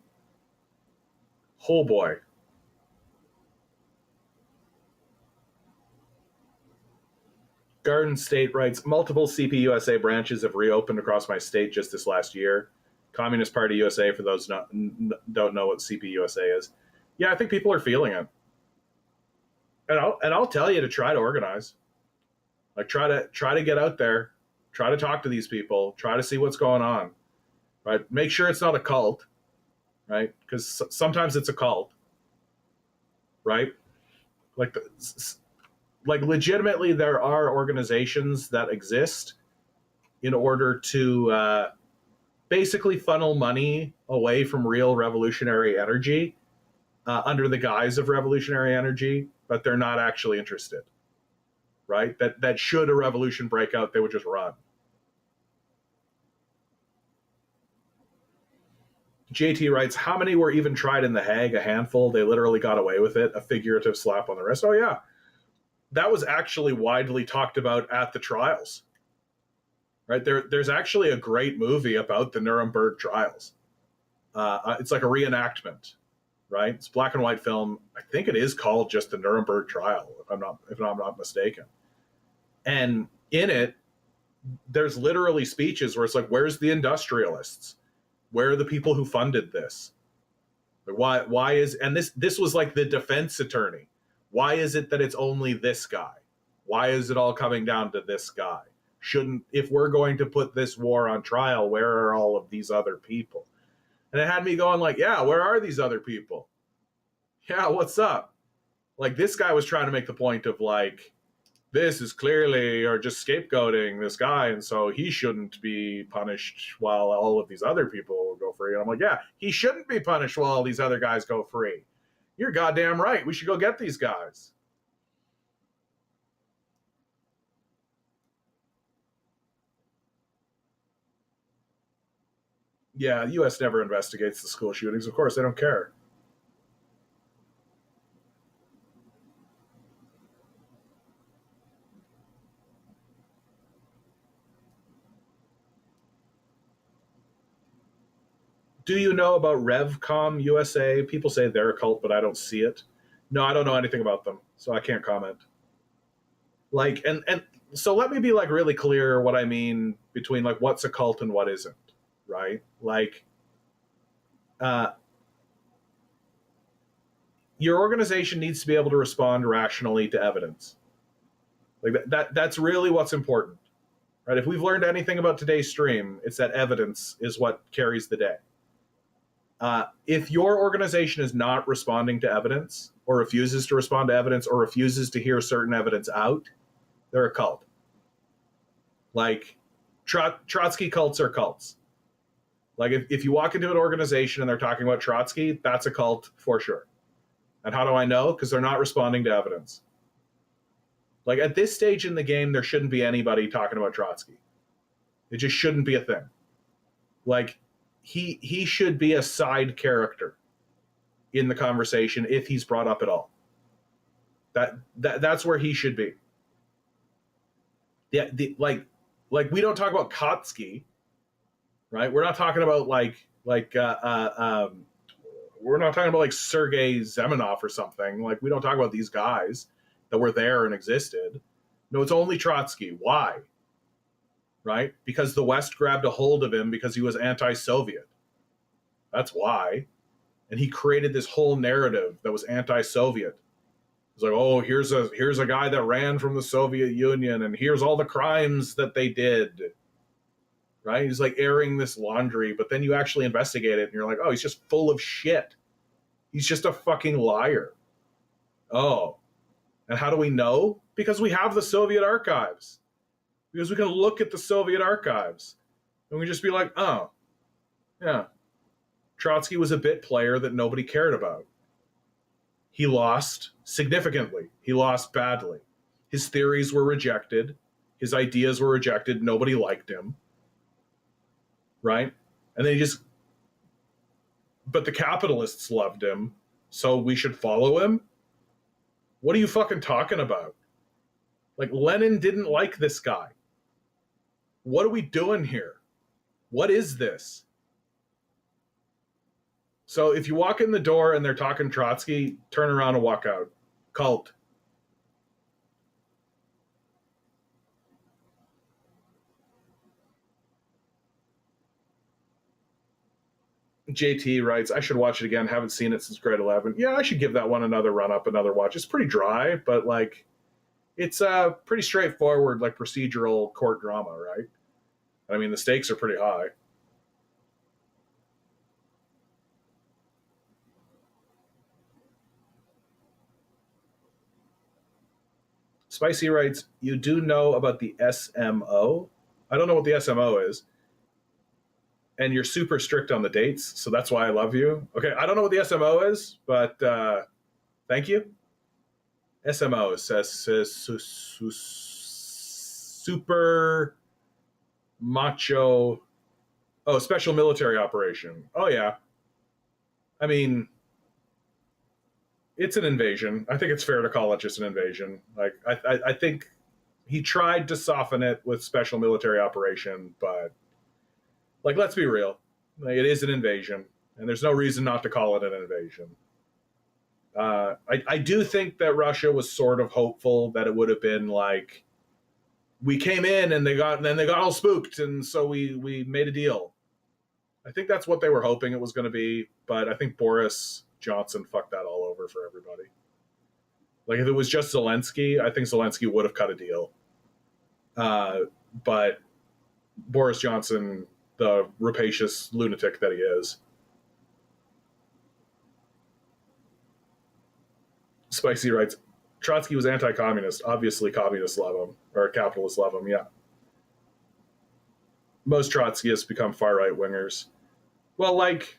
Speaker 1: Oh boy. Garden State writes, multiple CPUSA branches have reopened across my state just this last year. Communist Party USA, for those don't know what CPUSA is. Yeah, I think people are feeling it. And I'll tell you to try to organize. Like try to get out there, try to talk to these people, try to see what's going on. Right? Make sure it's not a cult, right? Because sometimes it's a cult, right? Like legitimately there are organizations that exist in order to basically funnel money away from real revolutionary energy under the guise of revolutionary energy, but they're not actually interested, right? That should a revolution break out, they would just run. JT writes, how many were even tried in The Hague? A handful. They literally got away with it. A figurative slap on the wrist. Oh, yeah. That was actually widely talked about at the trials. Right? There's actually a great movie about the Nuremberg trials. It's like a reenactment, right? It's a black and white film. I think it is called just the Nuremberg trial, if I'm not mistaken. And in it, there's literally speeches where it's like, where's the industrialists? Where are the people who funded this? Why is, and this was like the defense attorney. Why is it that it's only this guy? Why is it all coming down to this guy? If we're going to put this war on trial, where are all of these other people? And it had me going like, yeah, where are these other people? Yeah, what's up? Like this guy was trying to make the point of like, this is clearly or just scapegoating this guy, and so he shouldn't be punished while all of these other people go free. And I'm like, yeah, he shouldn't be punished while all these other guys go free. You're goddamn right. We should go get these guys. Yeah, the U.S. never investigates the school shootings. Of course, they don't care. Do you know about RevCom USA? People say they're a cult, but I don't see it. No, I don't know anything about them, so I can't comment. Like, and so let me be like really clear what I mean between like what's a cult and what isn't, right? Like, uh, your organization needs to be able to respond rationally to evidence. Like that's really what's important, right? If we've learned anything about today's stream, it's that evidence is what carries the day. If your organization is not responding to evidence or refuses to respond to evidence or refuses to hear certain evidence out, they're a cult. Like Trotsky cults are cults. Like if you walk into an organization and they're talking about Trotsky, that's a cult for sure. And how do I know? Because they're not responding to evidence. Like at this stage in the game, there shouldn't be anybody talking about Trotsky. It just shouldn't be a thing. Like he should be a side character in the conversation if he's brought up at all. That's where he should be. Yeah, like we don't talk about Kotsky, right? We're not talking about we're not talking about like Sergei Zemenov or something. Like we don't talk about these guys that were there and existed. No, it's only Trotsky. Why? Right? Because the West grabbed a hold of him because he was anti-Soviet. That's why. And he created this whole narrative that was anti-Soviet. It's like, oh, here's a guy that ran from the Soviet Union, and here's all the crimes that they did. Right? He's like airing this laundry, but then you actually investigate it, and you're like, oh, he's just full of shit. He's just a fucking liar. Oh. And how do we know? Because we have the Soviet archives. Because we can look at the Soviet archives. And we just be like, oh, yeah. Trotsky was a bit player that nobody cared about. He lost significantly. He lost badly. His theories were rejected. His ideas were rejected. Nobody liked him. Right? And then but the capitalists loved him, so we should follow him? What are you fucking talking about? Like, Lenin didn't like this guy. What are we doing here? What is this? So if you walk in the door and they're talking Trotsky, turn around and walk out. Cult. JT writes, I should watch it again. Haven't seen it since grade 11. Yeah, I should give that one another run up, another watch. It's pretty dry, but like, it's a pretty straightforward, like procedural court drama, right? I mean, the stakes are pretty high. Spicy writes, you do know about the SMO? I don't know what the SMO is. And you're super strict on the dates, so that's why I love you. Okay, I don't know what the SMO is, but thank you. SMO says super macho. Oh, special military operation. Oh, yeah. I mean, it's an invasion. I think it's fair to call it just an invasion. Like, I think he tried to soften it with special military operation, but like, let's be real. Like, it is an invasion, and there's no reason not to call it an invasion. I do think that Russia was sort of hopeful that it would have been like, we came in and then they got all spooked, and so we made a deal. I think that's what they were hoping it was going to be, but I think Boris Johnson fucked that all over for everybody. Like, if it was just Zelensky, I think Zelensky would have cut a deal. But Boris Johnson, the rapacious lunatic that he is. Spicy writes, Trotsky was anti-communist. Obviously, communists love him, or capitalists love him, yeah. Most Trotskyists become far-right wingers. Well, like,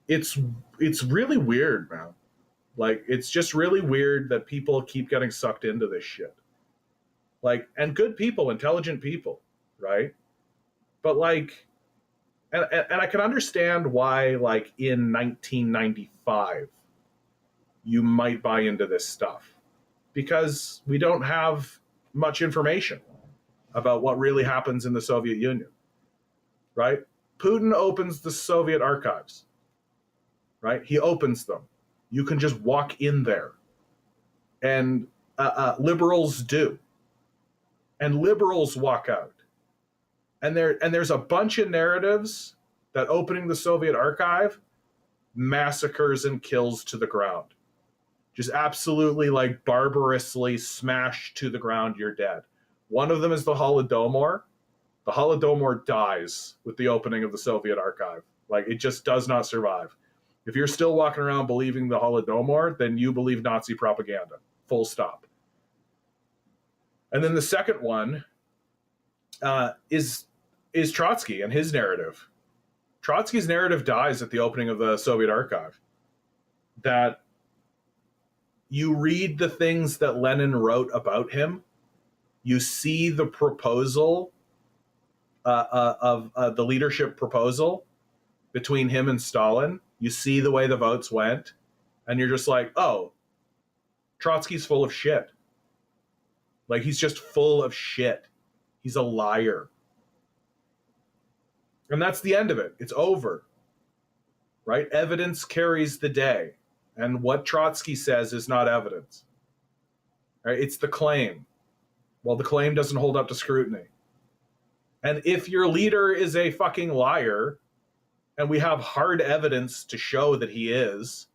Speaker 1: it's really weird, man. Like, it's just really weird that people keep getting sucked into this shit. Like, and good people, intelligent people, right? But like, and I can understand why, like, in 1995, you might buy into this stuff, because we don't have much information about what really happens in the Soviet Union, right? Putin opens the Soviet archives, right? He opens them. You can just walk in there, and liberals do. And liberals walk out. And there's a bunch of narratives that opening the Soviet archive massacres and kills to the ground. Just absolutely, like, barbarously smashed to the ground, you're dead. One of them is the Holodomor. The Holodomor dies with the opening of the Soviet archive. Like, it just does not survive. If you're still walking around believing the Holodomor, then you believe Nazi propaganda. Full stop. And then the second one is Trotsky and his narrative. Trotsky's narrative dies at the opening of the Soviet archive. That you read the things that Lenin wrote about him, you see the proposal of the leadership proposal between him and Stalin. You see the way the votes went, and you're just like, oh, Trotsky's full of shit. Like, he's just full of shit. He's a liar. And that's the end of it. It's over. Right? Evidence carries the day. And what Trotsky says is not evidence. Right? It's the claim. Well, the claim doesn't hold up to scrutiny. And if your leader is a fucking liar, and we have hard evidence to show that he is,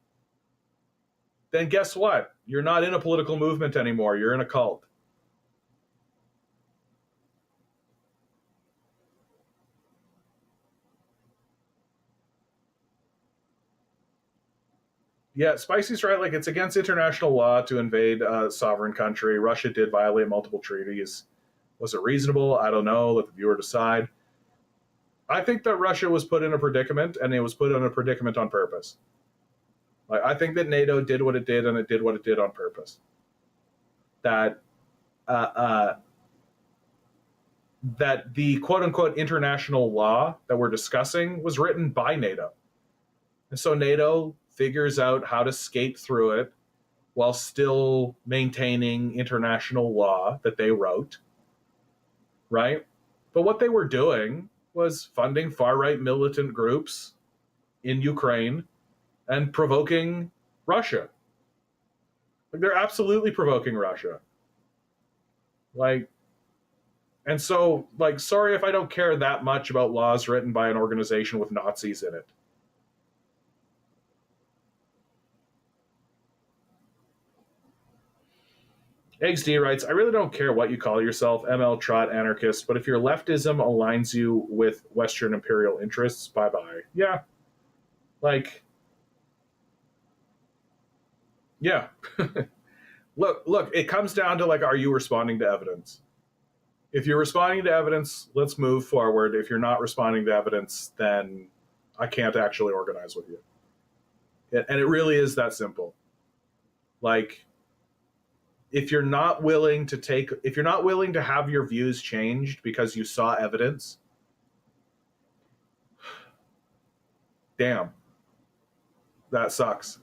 Speaker 1: then guess what? You're not in a political movement anymore. You're in a cult. Yeah, Spicy's right. Like, it's against international law to invade a sovereign country. Russia did violate multiple treaties. Was it reasonable? I don't know. Let the viewer decide. I think that Russia was put in a predicament, and it was put in a predicament on purpose. Like, I think that NATO did what it did, and it did what it did on purpose. That uh, uh, that the quote unquote international law that we're discussing was written by NATO. And so NATO figures out how to skate through it while still maintaining international law that they wrote, right? But what they were doing was funding far right militant groups in Ukraine and provoking Russia. Like, they're absolutely provoking Russia. Like, and so, like, sorry if I don't care that much about laws written by an organization with Nazis in it. XD writes, I really don't care what you call yourself, ML, Trot, anarchist, but if your leftism aligns you with Western imperial interests, bye-bye. Yeah. Like, yeah. Look, it comes down to, like, are you responding to evidence? If you're responding to evidence, let's move forward. If you're not responding to evidence, then I can't actually organize with you. And it really is that simple. Like, if you're not willing to have your views changed because you saw evidence, damn, that sucks.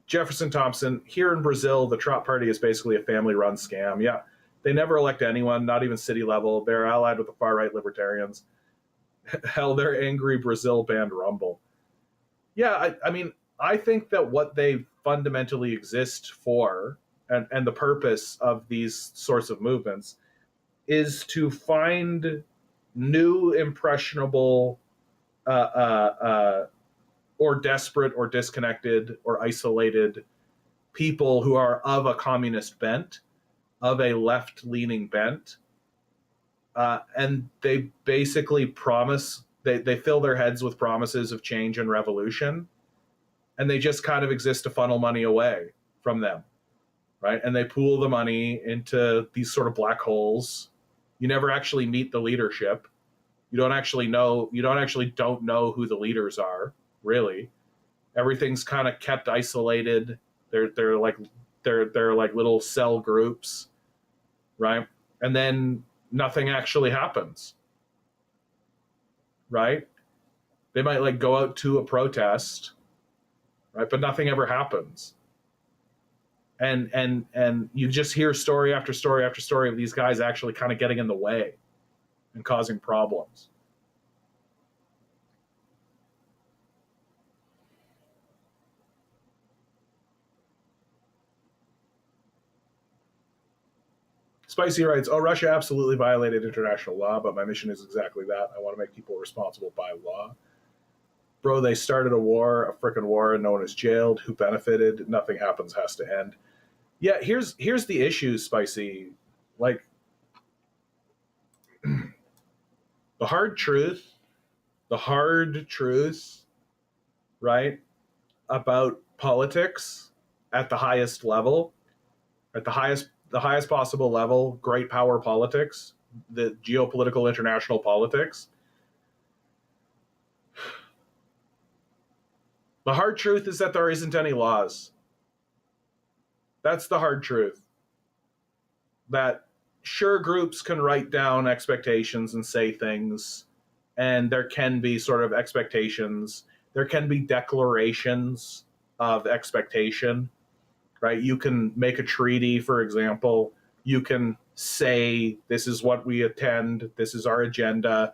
Speaker 1: Jefferson Thompson, here in Brazil, the Trot Party is basically a family-run scam. Yeah, they never elect anyone, not even city level. They're allied with the far-right libertarians. Hell, they're angry Brazil banned Rumble. Yeah, I mean, I think that what they fundamentally exist for, and the purpose of these sorts of movements, is to find new, impressionable, or desperate, or disconnected, or isolated people who are of a communist bent, of a left-leaning bent, and they basically promise, they fill their heads with promises of change and revolution, and they just kind of exist to funnel money away from them, right? And they pool the money into these sort of black holes. You never actually meet the leadership. You don't actually know who the leaders are, really. Everything's kind of kept isolated. They're like little cell groups, right? And then nothing actually happens, right? They might, like, go out to a protest, right? But nothing ever happens. And you just hear story after story after story of these guys actually kind of getting in the way and causing problems. Spicy writes, oh, Russia absolutely violated international law, but my mission is exactly that. I want to make people responsible by law. Bro, they started a war, a frickin' war, and no one is jailed. Who benefited? Nothing happens, has to end. Yeah, here's the issue, Spicy. Like, the hard truth, right, about politics at the highest level, at the highest possible level, great power politics, the geopolitical international politics. The hard truth is that there isn't any laws. That's the hard truth. That sure, groups can write down expectations and say things, and there can be sort of expectations. There can be declarations of expectation, right? You can make a treaty, for example. You can say, this is what we attend, this is our agenda,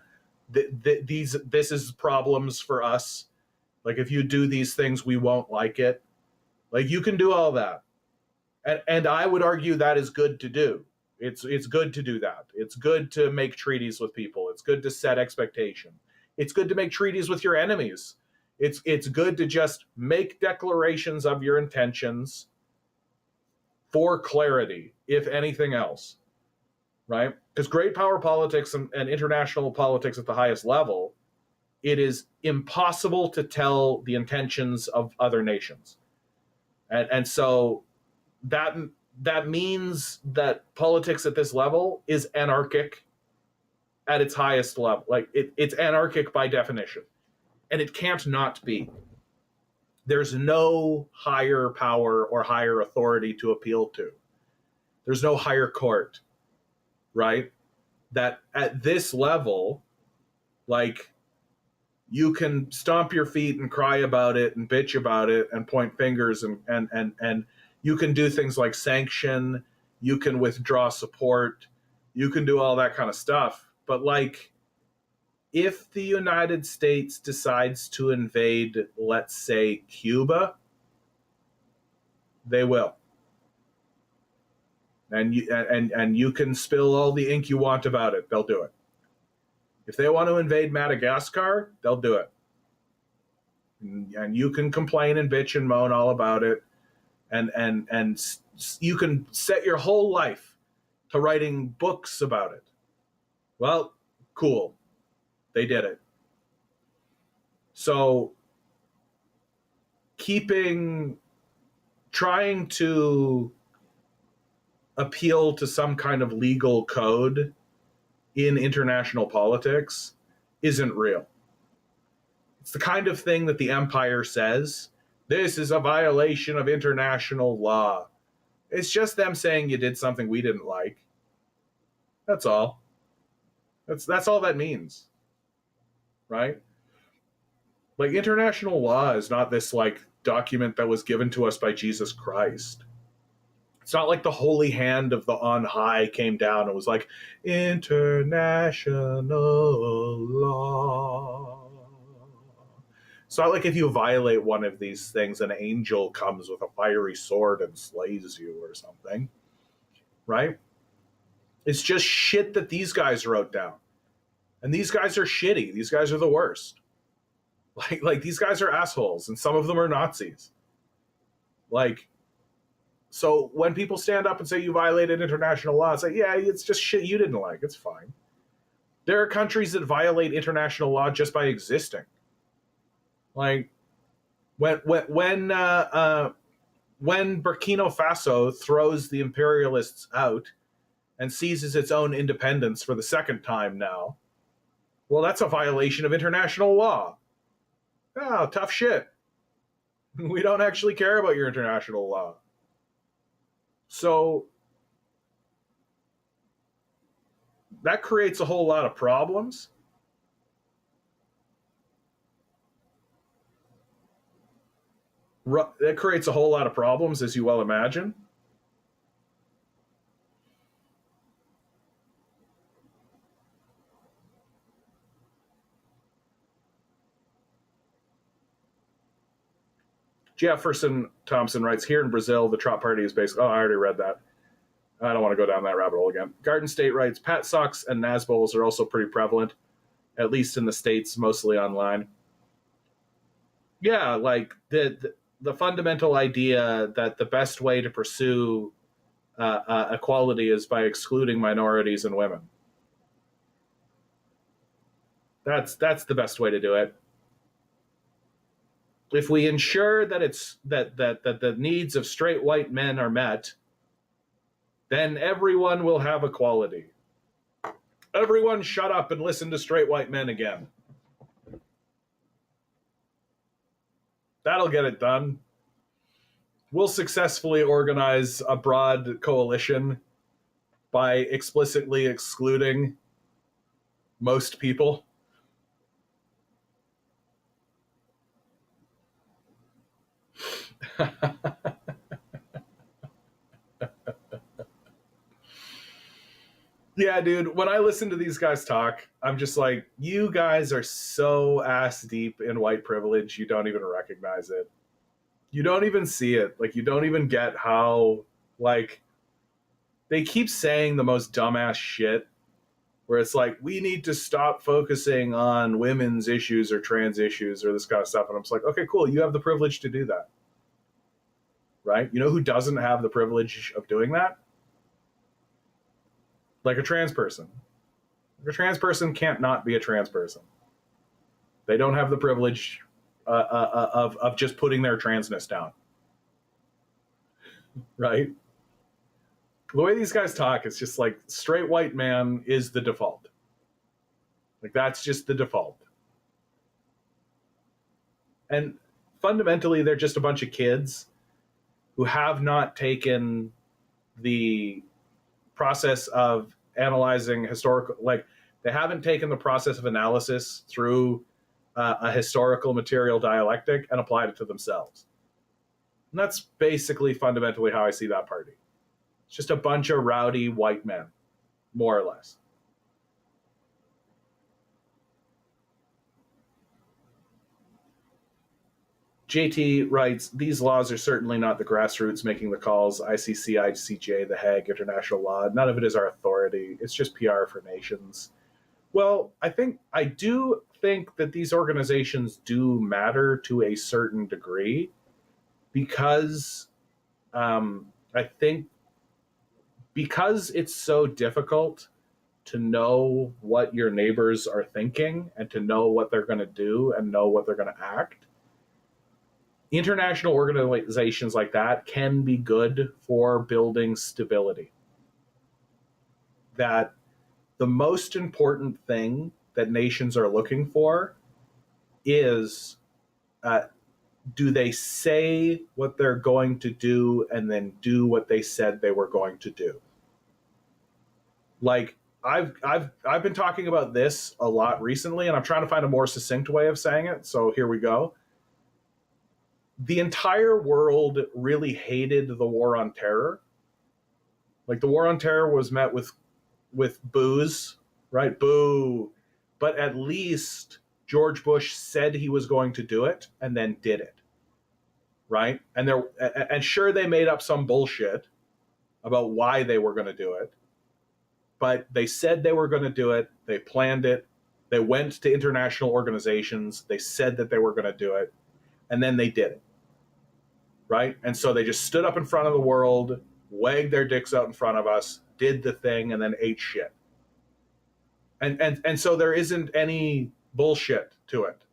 Speaker 1: this is problems for us. Like, if you do these things, we won't like it. Like, you can do all that. And I would argue that is good to do. It's good to do that. It's good to make treaties with people. It's good to set expectation. It's good to make treaties with your enemies. It's good to just make declarations of your intentions for clarity, if anything else, right? Because great power politics and international politics at the highest level, it is impossible to tell the intentions of other nations. And so that means that politics at this level is anarchic at its highest level. Like it's anarchic by definition, and it can't not be. There's no higher power or higher authority to appeal to. There's no higher court, right? That at this level, like, you can stomp your feet and cry about it and bitch about it and point fingers and you can do things like sanction, you can withdraw support, you can do all that kind of stuff. But like, if the United States decides to invade, let's say, Cuba, they will. And you can spill all the ink you want about it, they'll do it. If they want to invade Madagascar, they'll do it. And you can complain and bitch and moan all about it. And you can set your whole life to writing books about it. Well, cool. They did it. So trying to appeal to some kind of legal code in international politics isn't real. It's the kind of thing that the empire says, this is a violation of international law. It's just them saying you did something we didn't like. That's all. That's all that means. Right? Like, international law is not this like document that was given to us by Jesus Christ. It's not like the holy hand of the on high came down and was like, international law. It's not like if you violate one of these things, an angel comes with a fiery sword and slays you or something. Right? It's just shit that these guys wrote down. And these guys are shitty. These guys are the worst. Like these guys are assholes, and some of them are Nazis. Like, so when people stand up and say you violated international law, it's like, yeah, it's just shit you didn't like. It's fine. There are countries that violate international law just by existing. Like, when Burkina Faso throws the imperialists out and seizes its own independence for the second time now, well, that's a violation of international law. Oh, tough shit. We don't actually care about your international law. So that creates a whole lot of problems. That creates a whole lot of problems, as you well imagine. Jefferson Thompson writes, here in Brazil, the Trump party is basically... Oh, I already read that. I don't want to go down that rabbit hole again. Garden State writes, Pat socks and Nazbols are also pretty prevalent, at least in the States, mostly online. Yeah, like the fundamental idea that the best way to pursue equality is by excluding minorities and women. That's the best way to do it. If we ensure that that the needs of straight white men are met, then everyone will have equality. Everyone shut up and listen to straight white men again. That'll get it done. We'll successfully organize a broad coalition by explicitly excluding most people. Yeah, dude, when I listen to these guys talk, I'm just like, you guys are so ass deep in white privilege, you don't even recognize it. You don't even see it. Like, you don't even get how, like, they keep saying the most dumbass shit, where it's like, we need to stop focusing on women's issues or trans issues or this kind of stuff. And I'm just like, okay, cool, you have the privilege to do that. Right? You know who doesn't have the privilege of doing that? Like a trans person. A trans person can't not be a trans person. They don't have the privilege of just putting their transness down. Right? The way these guys talk, it's just like straight white man is the default. Like, that's just the default. And fundamentally, they're just a bunch of kids who have not taken the process of analyzing historical, like, they haven't taken the process of analysis through a historical material dialectic and applied it to themselves. And that's basically fundamentally how I see that party. It's just a bunch of rowdy white men, more or less. JT writes, these laws are certainly not the grassroots making the calls. ICC, ICJ, The Hague, international law. None of it is our authority. It's just PR for nations. Well, I do think that these organizations do matter to a certain degree, because I think because it's so difficult to know what your neighbors are thinking and to know what they're going to do and know what they're going to act, international organizations like that can be good for building stability. That the most important thing that nations are looking for is, do they say what they're going to do and then do what they said they were going to do? Like, I've been talking about this a lot recently, and I'm trying to find a more succinct way of saying it. So here we go. The entire world really hated the war on terror. Like, the war on terror was met with boos, right? Boo. But at least George Bush said he was going to do it and then did it, right? And sure, they made up some bullshit about why they were going to do it, but they said they were going to do it. They planned it. They went to international organizations. They said that they were going to do it, and then they did it, right? And so they just stood up in front of the world, wagged their dicks out in front of us, did the thing, and then ate shit. And so there isn't any bullshit to it,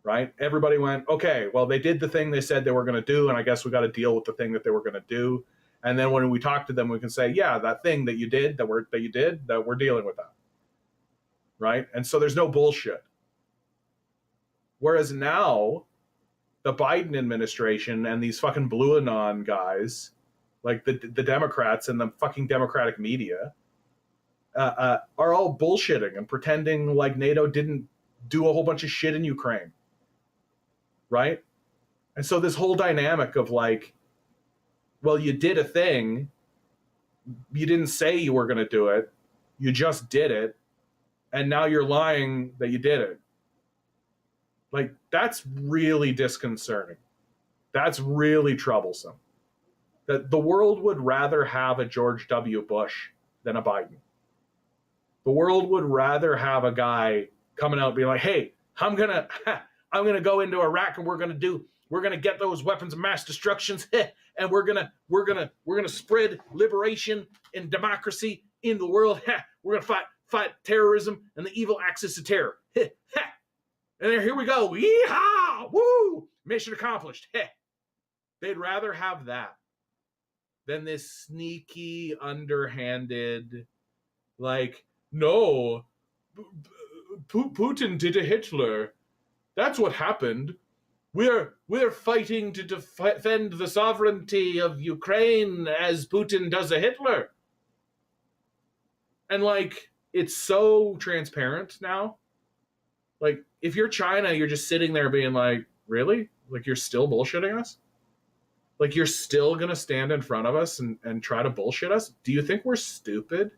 Speaker 1: right? Everybody went, okay, well, they did the thing they said they were going to do, and I guess we got to deal with the thing that they were going to do. And then when we talk to them, we can say, yeah, that thing that you did, that we're dealing with that, right? And so there's no bullshit. Whereas now, the Biden administration and these fucking Blue Anon guys, like the Democrats and the fucking Democratic media, are all bullshitting and pretending like NATO didn't do a whole bunch of shit in Ukraine, right? And so this whole dynamic of like, well, you did a thing, you didn't say you were going to do it, you just did it, and now you're lying that you did it. Like, that's really disconcerting. That's really troublesome. That the world would rather have a George W. Bush than a Biden. The world would rather have a guy coming out being like, hey, I'm gonna go into Iraq and we're gonna get those weapons of mass destruction and we're gonna spread liberation and democracy in the world. We're gonna fight terrorism and the evil axis of terror. And then here we go. Yeehaw! Woo! Mission accomplished. They'd rather have that than this sneaky, underhanded, like, no, Putin did a Hitler. That's what happened. We're fighting to defend the sovereignty of Ukraine as Putin does a Hitler. And like, it's so transparent now. Like, if you're China, you're just sitting there being like, really? Like, you're still bullshitting us? Like, you're still going to stand in front of us and try to bullshit us? Do you think we're stupid?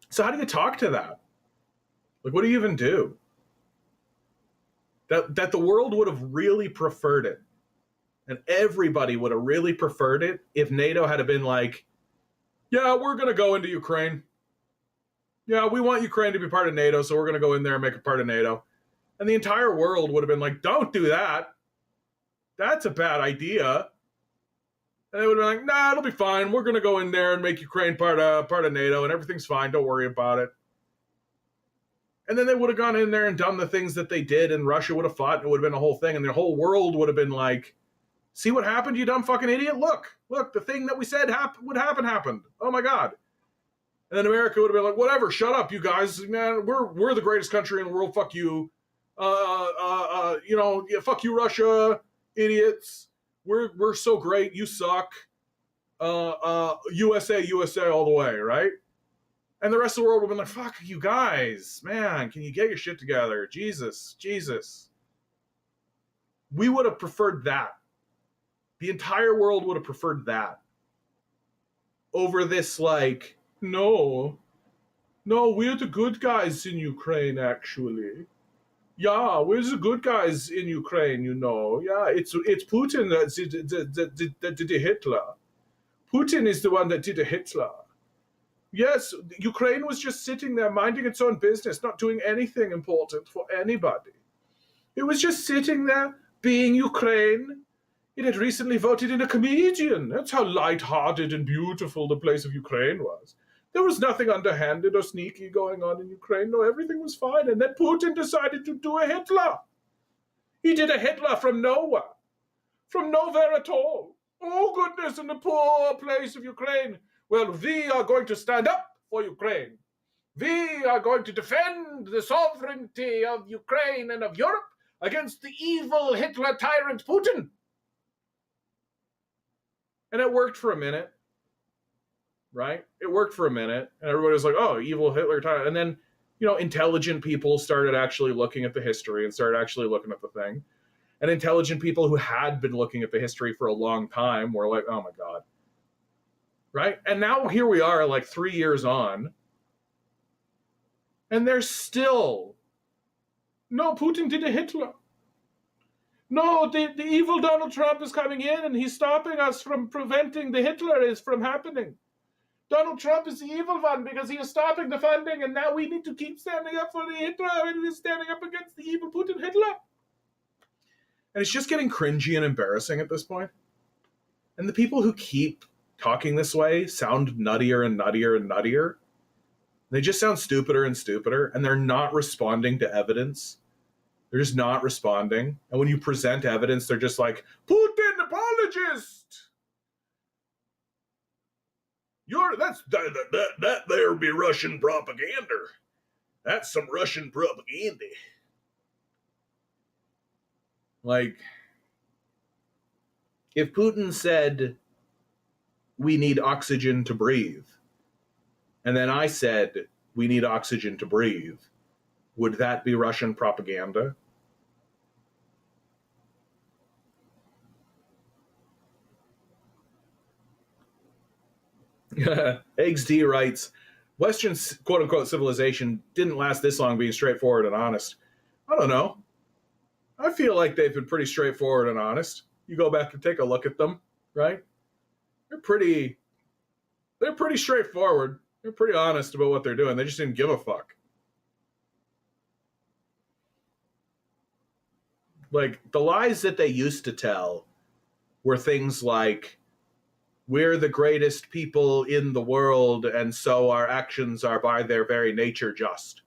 Speaker 1: So how do you talk to that? Like, what do you even do? That the world would have really preferred it. And everybody would have really preferred it if NATO had been like, yeah, we're going to go into Ukraine. Yeah, we want Ukraine to be part of NATO, so we're going to go in there and make it part of NATO. And the entire world would have been like, don't do that. That's a bad idea. And they would have been like, nah, it'll be fine. We're going to go in there and make Ukraine part of NATO, and everything's fine. Don't worry about it. And then they would have gone in there and done the things that they did, and Russia would have fought, and it would have been a whole thing, and the whole world would have been like, see what happened, you dumb fucking idiot? Look, the thing that we said would happen happened. Oh my God. And then America would have been like, whatever, shut up, you guys. Man, we're the greatest country in the world. Fuck you. Yeah, fuck you, Russia, idiots. We're so great. You suck. USA all the way, right? And the rest of the world would have been like, fuck you guys. Man, can you get your shit together? Jesus. We would have preferred that. The entire world would have preferred that over this, like, no, we're the good guys in Ukraine, actually. Yeah, we're the good guys in Ukraine, you know. Yeah, it's Putin that did the Hitler. Putin is the one that did the Hitler. Yes, Ukraine was just sitting there minding its own business, not doing anything important for anybody. It was just sitting there being Ukraine. It had recently voted in a comedian. That's how light-hearted and beautiful the place of Ukraine was. There was nothing underhanded or sneaky going on in Ukraine. No, everything was fine. And then Putin decided to do a Hitler. He did a Hitler from nowhere. From nowhere at all. Oh, goodness, in the poor place of Ukraine. Well, we are going to stand up for Ukraine. We are going to defend the sovereignty of Ukraine and of Europe against the evil Hitler tyrant Putin. And it worked for a minute, right? It worked for a minute, and everybody was like, oh, evil Hitler tyrant. And then, intelligent people started actually looking at the history and started actually looking at the thing. And intelligent people who had been looking at the history for a long time were like, oh my God. Right? And now here we are, like 3 years on, and there's still, no, Putin did a Hitler. No, the evil Donald Trump is coming in and he's stopping us from preventing the Hitler from happening. Donald Trump is the evil one because he is stopping the funding, and now we need to keep standing up for the Hitler and he's standing up against the evil Putin Hitler. And it's just getting cringy and embarrassing at this point. And the people who keep talking this way sound nuttier and nuttier and nuttier. They just sound stupider and stupider, and they're not responding to evidence. They're just not responding. And when you present evidence, they're just like, Putin apologist! That there be Russian propaganda. That's some Russian propaganda. Like, if Putin said, we need oxygen to breathe, and then I said, we need oxygen to breathe, would that be Russian propaganda? Eggs D writes, Western quote-unquote civilization didn't last this long being straightforward and honest. I don't know. I feel like they've been pretty straightforward and honest. You go back and take a look at them, right? They're pretty straightforward. They're pretty honest about what they're doing. They just didn't give a fuck. Like, the lies that they used to tell were things like, we're the greatest people in the world, and so our actions are by their very nature just.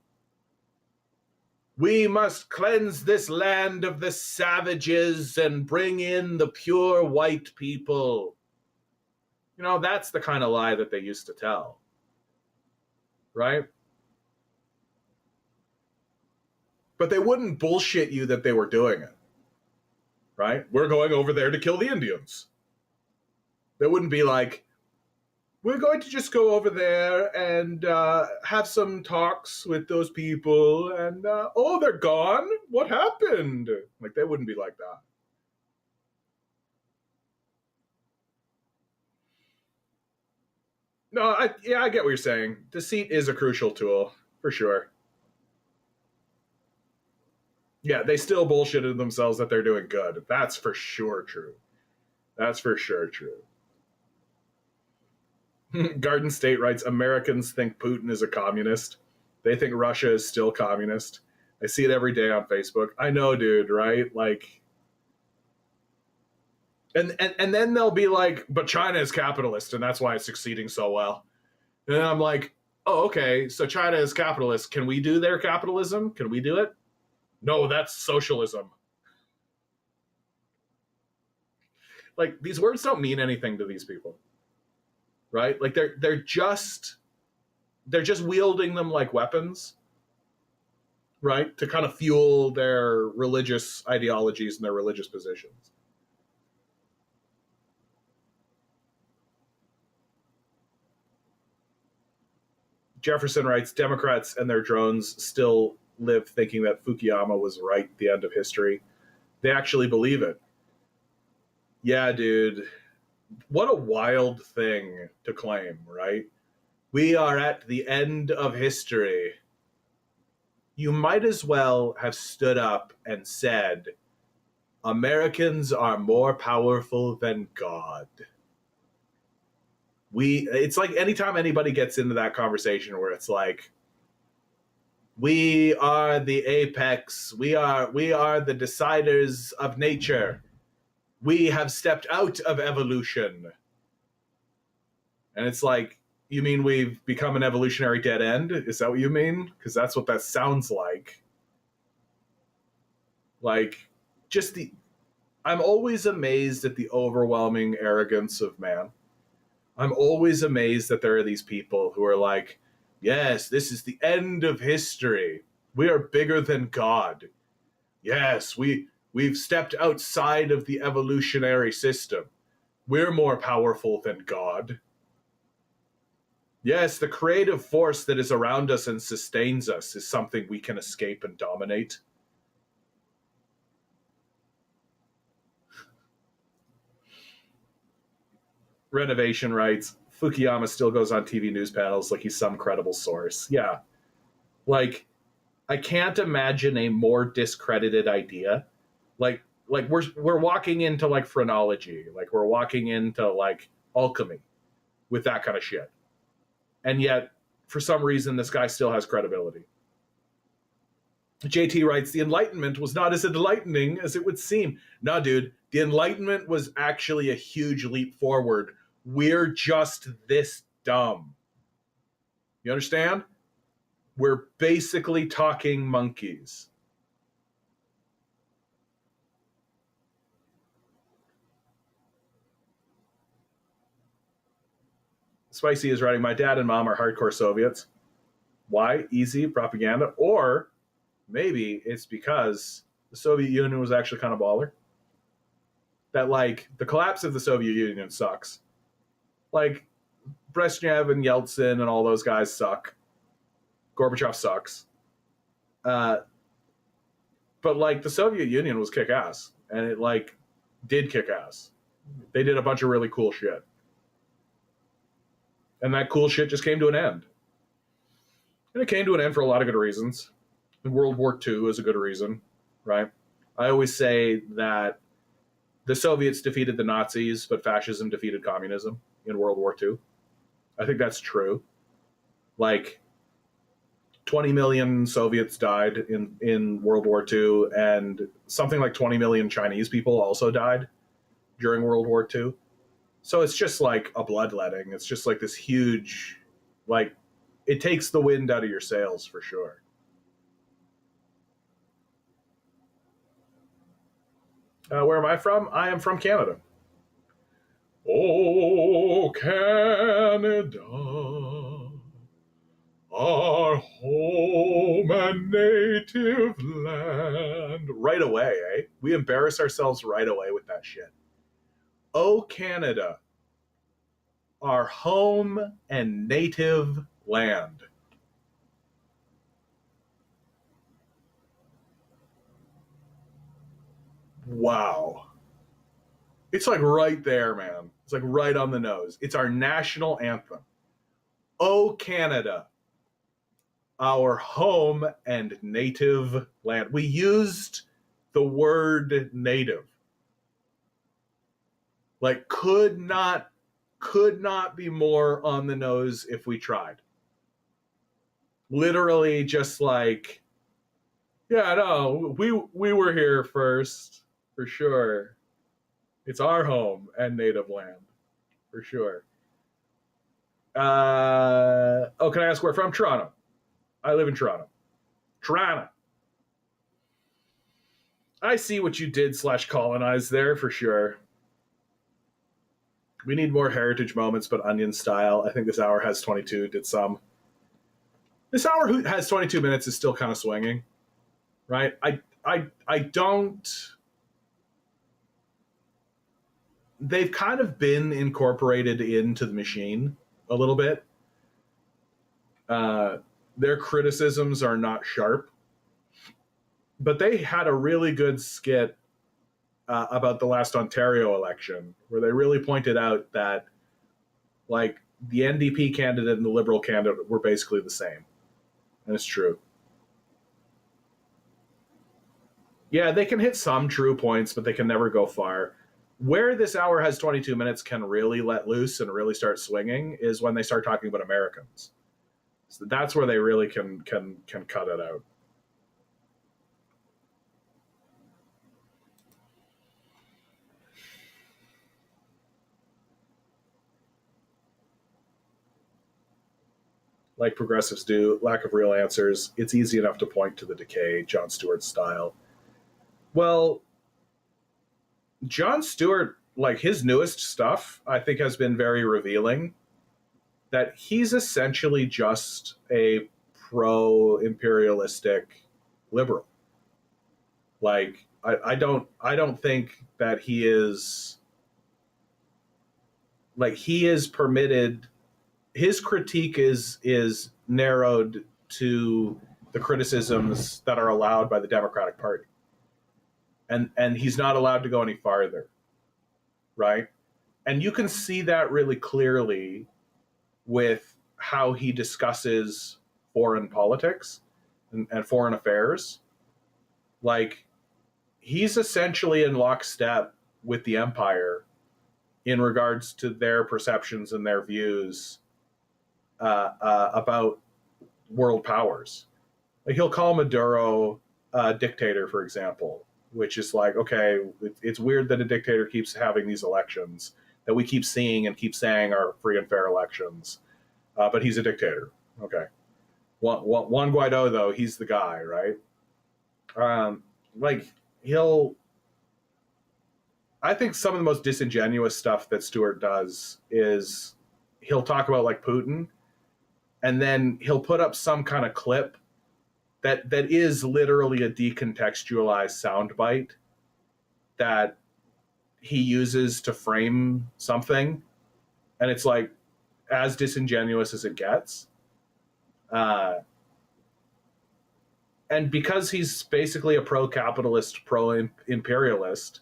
Speaker 1: We must cleanse this land of the savages and bring in the pure white people. That's the kind of lie that they used to tell. Right? But they wouldn't bullshit you that they were doing it. Right? We're going over there to kill the Indians. They wouldn't be like, we're going to just go over there and have some talks with those people and, oh, they're gone? What happened? Like, they wouldn't be like that. No, I get what you're saying. Deceit is a crucial tool, for sure. Yeah, they still bullshitted themselves that they're doing good. That's for sure true. That's for sure true. Garden State writes, Americans think Putin is a communist. They think Russia is still communist. I see it every day on Facebook. I know, dude, right? Like, and then they'll be like, but China is capitalist, and that's why it's succeeding so well. And I'm like, oh, okay, so China is capitalist. Can we do their capitalism? Can we do it? No, that's socialism. Like, these words don't mean anything to these people. Right? Like, they're just they're just wielding them like weapons, right? To kind of fuel their religious ideologies and their religious positions. Jefferson writes, Democrats and their drones still live thinking that Fukuyama was right at the end of history. They actually believe it. Yeah, dude. What a wild thing to claim, right? We are at the end of history. You might as well have stood up and said, Americans are more powerful than God. It's like anytime anybody gets into that conversation where it's like, we are the apex, we are the deciders of nature, we have stepped out of evolution. And it's like, you mean we've become an evolutionary dead end? Is that what you mean? Because that's what that sounds like. Like, I'm always amazed at the overwhelming arrogance of man. I'm always amazed that there are these people who are like, yes, this is the end of history. We are bigger than God. Yes, we've stepped outside of the evolutionary system. We're more powerful than God. Yes, the creative force that is around us and sustains us is something we can escape and dominate. Renovation writes, Fukuyama still goes on TV news panels like he's some credible source. Yeah. Like, I can't imagine a more discredited idea. Like we're walking into like phrenology, like we're walking into like alchemy with that kind of shit. And yet, for some reason, this guy still has credibility. JT writes, the Enlightenment was not as enlightening as it would seem. No, dude, the Enlightenment was actually a huge leap forward. We're just this dumb. You understand? We're basically talking monkeys. Spicy is writing, my dad and mom are hardcore Soviets. Why? Easy propaganda. Or maybe it's because the Soviet Union was actually kind of baller. That, like, the collapse of the Soviet Union sucks. Like, Brezhnev and Yeltsin and all those guys suck. Gorbachev sucks. But, like, the Soviet Union was kick-ass. And it, like, did kick-ass. They did a bunch of really cool shit. And that cool shit just came to an end. And it came to an end for a lot of good reasons. And World War II is a good reason, right? I always say that the Soviets defeated the Nazis, but fascism defeated communism in World War II. I think that's true. Like, 20 million Soviets died in World War II, and something like 20 million Chinese people also died during World War II. So it's just like a bloodletting. It's just like this huge, like, it takes the wind out of your sails for sure. Where am I from? I am from Canada. Oh, Canada, our home and native land. Right away, eh? We embarrass ourselves right away with that shit. Oh, Canada, our home and native land. Wow. It's like right there, man. It's like right on the nose. It's our national anthem. Oh, Canada, our home and native land. We used the word native. Like, could not be more on the nose if we tried. Literally just like, yeah, no, we were here first, for sure. It's our home and native land, for sure. Can I ask where from? Toronto. I live in Toronto. Toronto. I see what you did /colonize there, for sure. We need more heritage moments, but onion style. I think this hour has 22, did some. This hour has 22 minutes is still kind of swinging, right? I don't. They've kind of been incorporated into the machine a little bit. Their criticisms are not sharp, but they had a really good skit about the last Ontario election where they really pointed out that, like, the NDP candidate and the Liberal candidate were basically the same. And it's true. Yeah, they can hit some true points, but they can never go far. Where this hour has 22 minutes can really let loose and really start swinging is when they start talking about Americans. So that's where they really can cut it out. Like progressives do, lack of real answers. It's easy enough to point to the decay, Jon Stewart style. Well, Jon Stewart, like his newest stuff, I think has been very revealing that he's essentially just a pro-imperialistic liberal. Like I don't think that he is like he is permitted. His critique is narrowed to the criticisms that are allowed by the Democratic Party, and he's not allowed to go any farther, right? And you can see that really clearly with how he discusses foreign politics and foreign affairs. Like, he's essentially in lockstep with the empire in regards to their perceptions and their views about world powers. Like, he'll call Maduro a dictator, for example, which is like, okay, it's weird that a dictator keeps having these elections that we keep seeing and keep saying are free and fair elections, but he's a dictator. Okay. Juan Guaido, though, he's the guy, right? Like, I think some of the most disingenuous stuff that Stewart does is he'll talk about, like, Putin, and then he'll put up some kind of clip that is literally a decontextualized soundbite that he uses to frame something, and it's like as disingenuous as it gets. And because he's basically a pro-capitalist, pro-imperialist,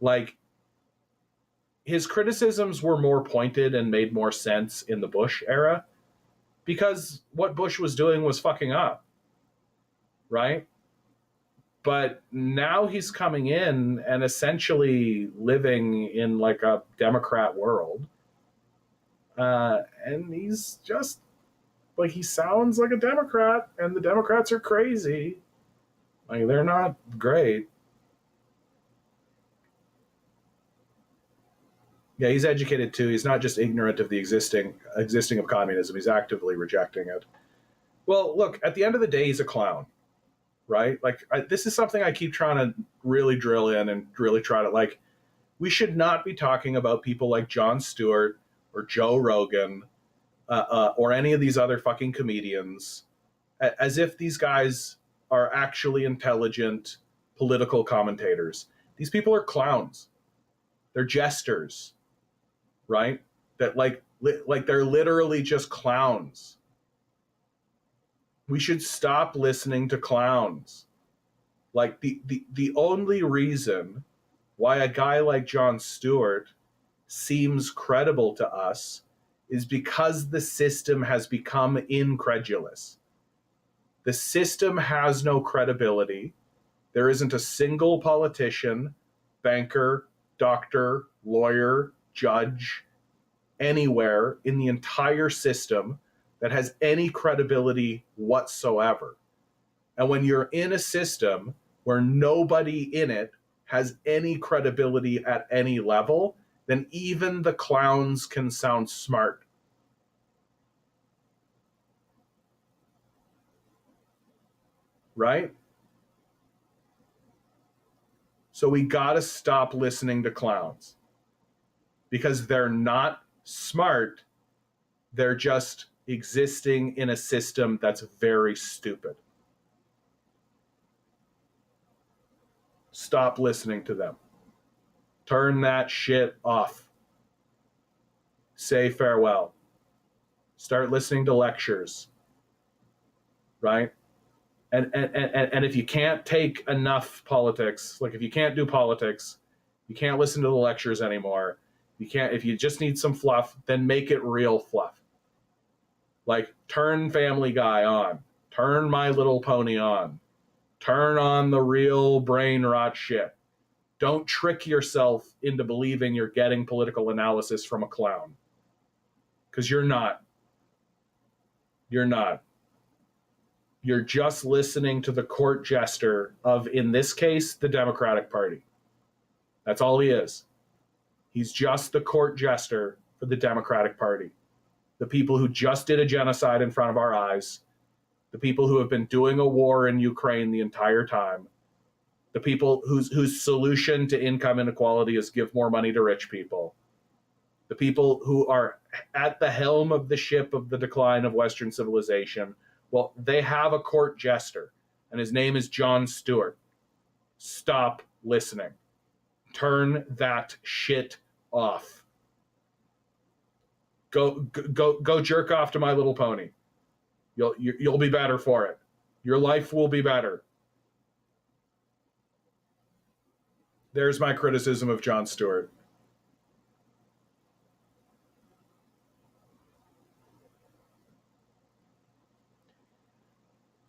Speaker 1: like, his criticisms were more pointed and made more sense in the Bush era because what Bush was doing was fucking up, right? But now he's coming in and essentially living in like a Democrat world. And he's just like, he sounds like a Democrat, and the Democrats are crazy. Like, they're not great. Yeah, he's educated too. He's not just ignorant of the existing of communism. He's actively rejecting it. Well, look, at the end of the day, he's a clown, right? Like, this is something I keep trying to really drill in and really try to, like, we should not be talking about people like Jon Stewart or Joe Rogan or any of these other fucking comedians as if these guys are actually intelligent political commentators. These people are clowns. They're jesters, right? That like they're literally just clowns. We should stop listening to clowns. Like, the only reason why a guy like Jon Stewart seems credible to us is because the system has become incredulous. The system has no credibility. There isn't a single politician, banker, doctor, lawyer, judge, anywhere in the entire system that has any credibility whatsoever. And when you're in a system where nobody in it has any credibility at any level, then even the clowns can sound smart. Right? So we gotta stop listening to clowns because they're not smart. They're just existing in a system that's very stupid. Stop listening to them. Turn that shit off. Say farewell. Start listening to lectures. Right? And if you can't take enough politics, like if you can't do politics, you can't listen to the lectures anymore. If you just need some fluff, then make it real fluff. Like, turn Family Guy on. Turn My Little Pony on. Turn on the real brain rot shit. Don't trick yourself into believing you're getting political analysis from a clown. Because you're not. You're not. You're just listening to the court jester of, in this case, the Democratic Party. That's all he is. He's just the court jester for the Democratic Party. The people who just did a genocide in front of our eyes, the people who have been doing a war in Ukraine the entire time, the people whose solution to income inequality is give more money to rich people, the people who are at the helm of the ship of the decline of Western civilization. Well, they have a court jester, and his name is Jon Stewart. Stop listening. Turn that shit off. Go jerk off to My Little Pony. You'll be better for it. Your life will be better. There's my criticism of Jon Stewart.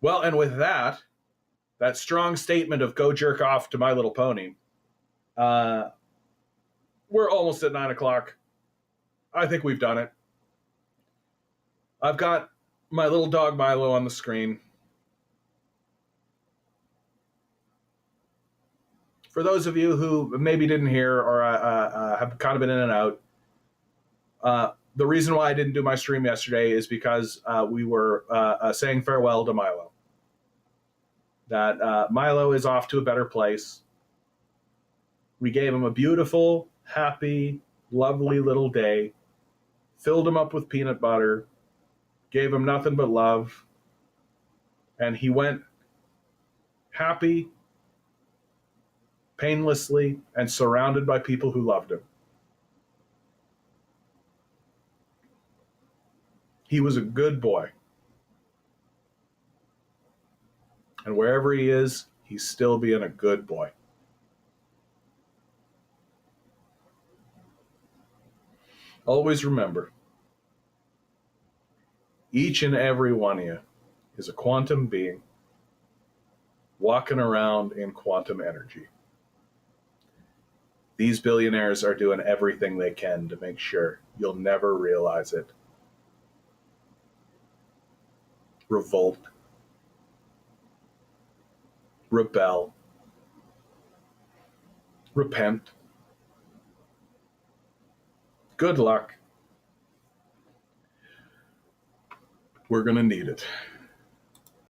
Speaker 1: Well, and with that strong statement of go jerk off to My Little Pony, we're almost at 9 o'clock. I think we've done it. I've got my little dog Milo on the screen. For those of you who maybe didn't hear or have kind of been in and out, the reason why I didn't do my stream yesterday is because we were saying farewell to Milo. That Milo is off to a better place. We gave him a beautiful, happy, lovely little day. Filled him up with peanut butter, gave him nothing but love, and he went happy, painlessly, and surrounded by people who loved him. He was a good boy. And wherever he is, he's still being a good boy. Always remember, each and every one of you is a quantum being walking around in quantum energy. These billionaires are doing everything they can to make sure you'll never realize it. Revolt. Rebel. Repent. Good luck. We're going to need it.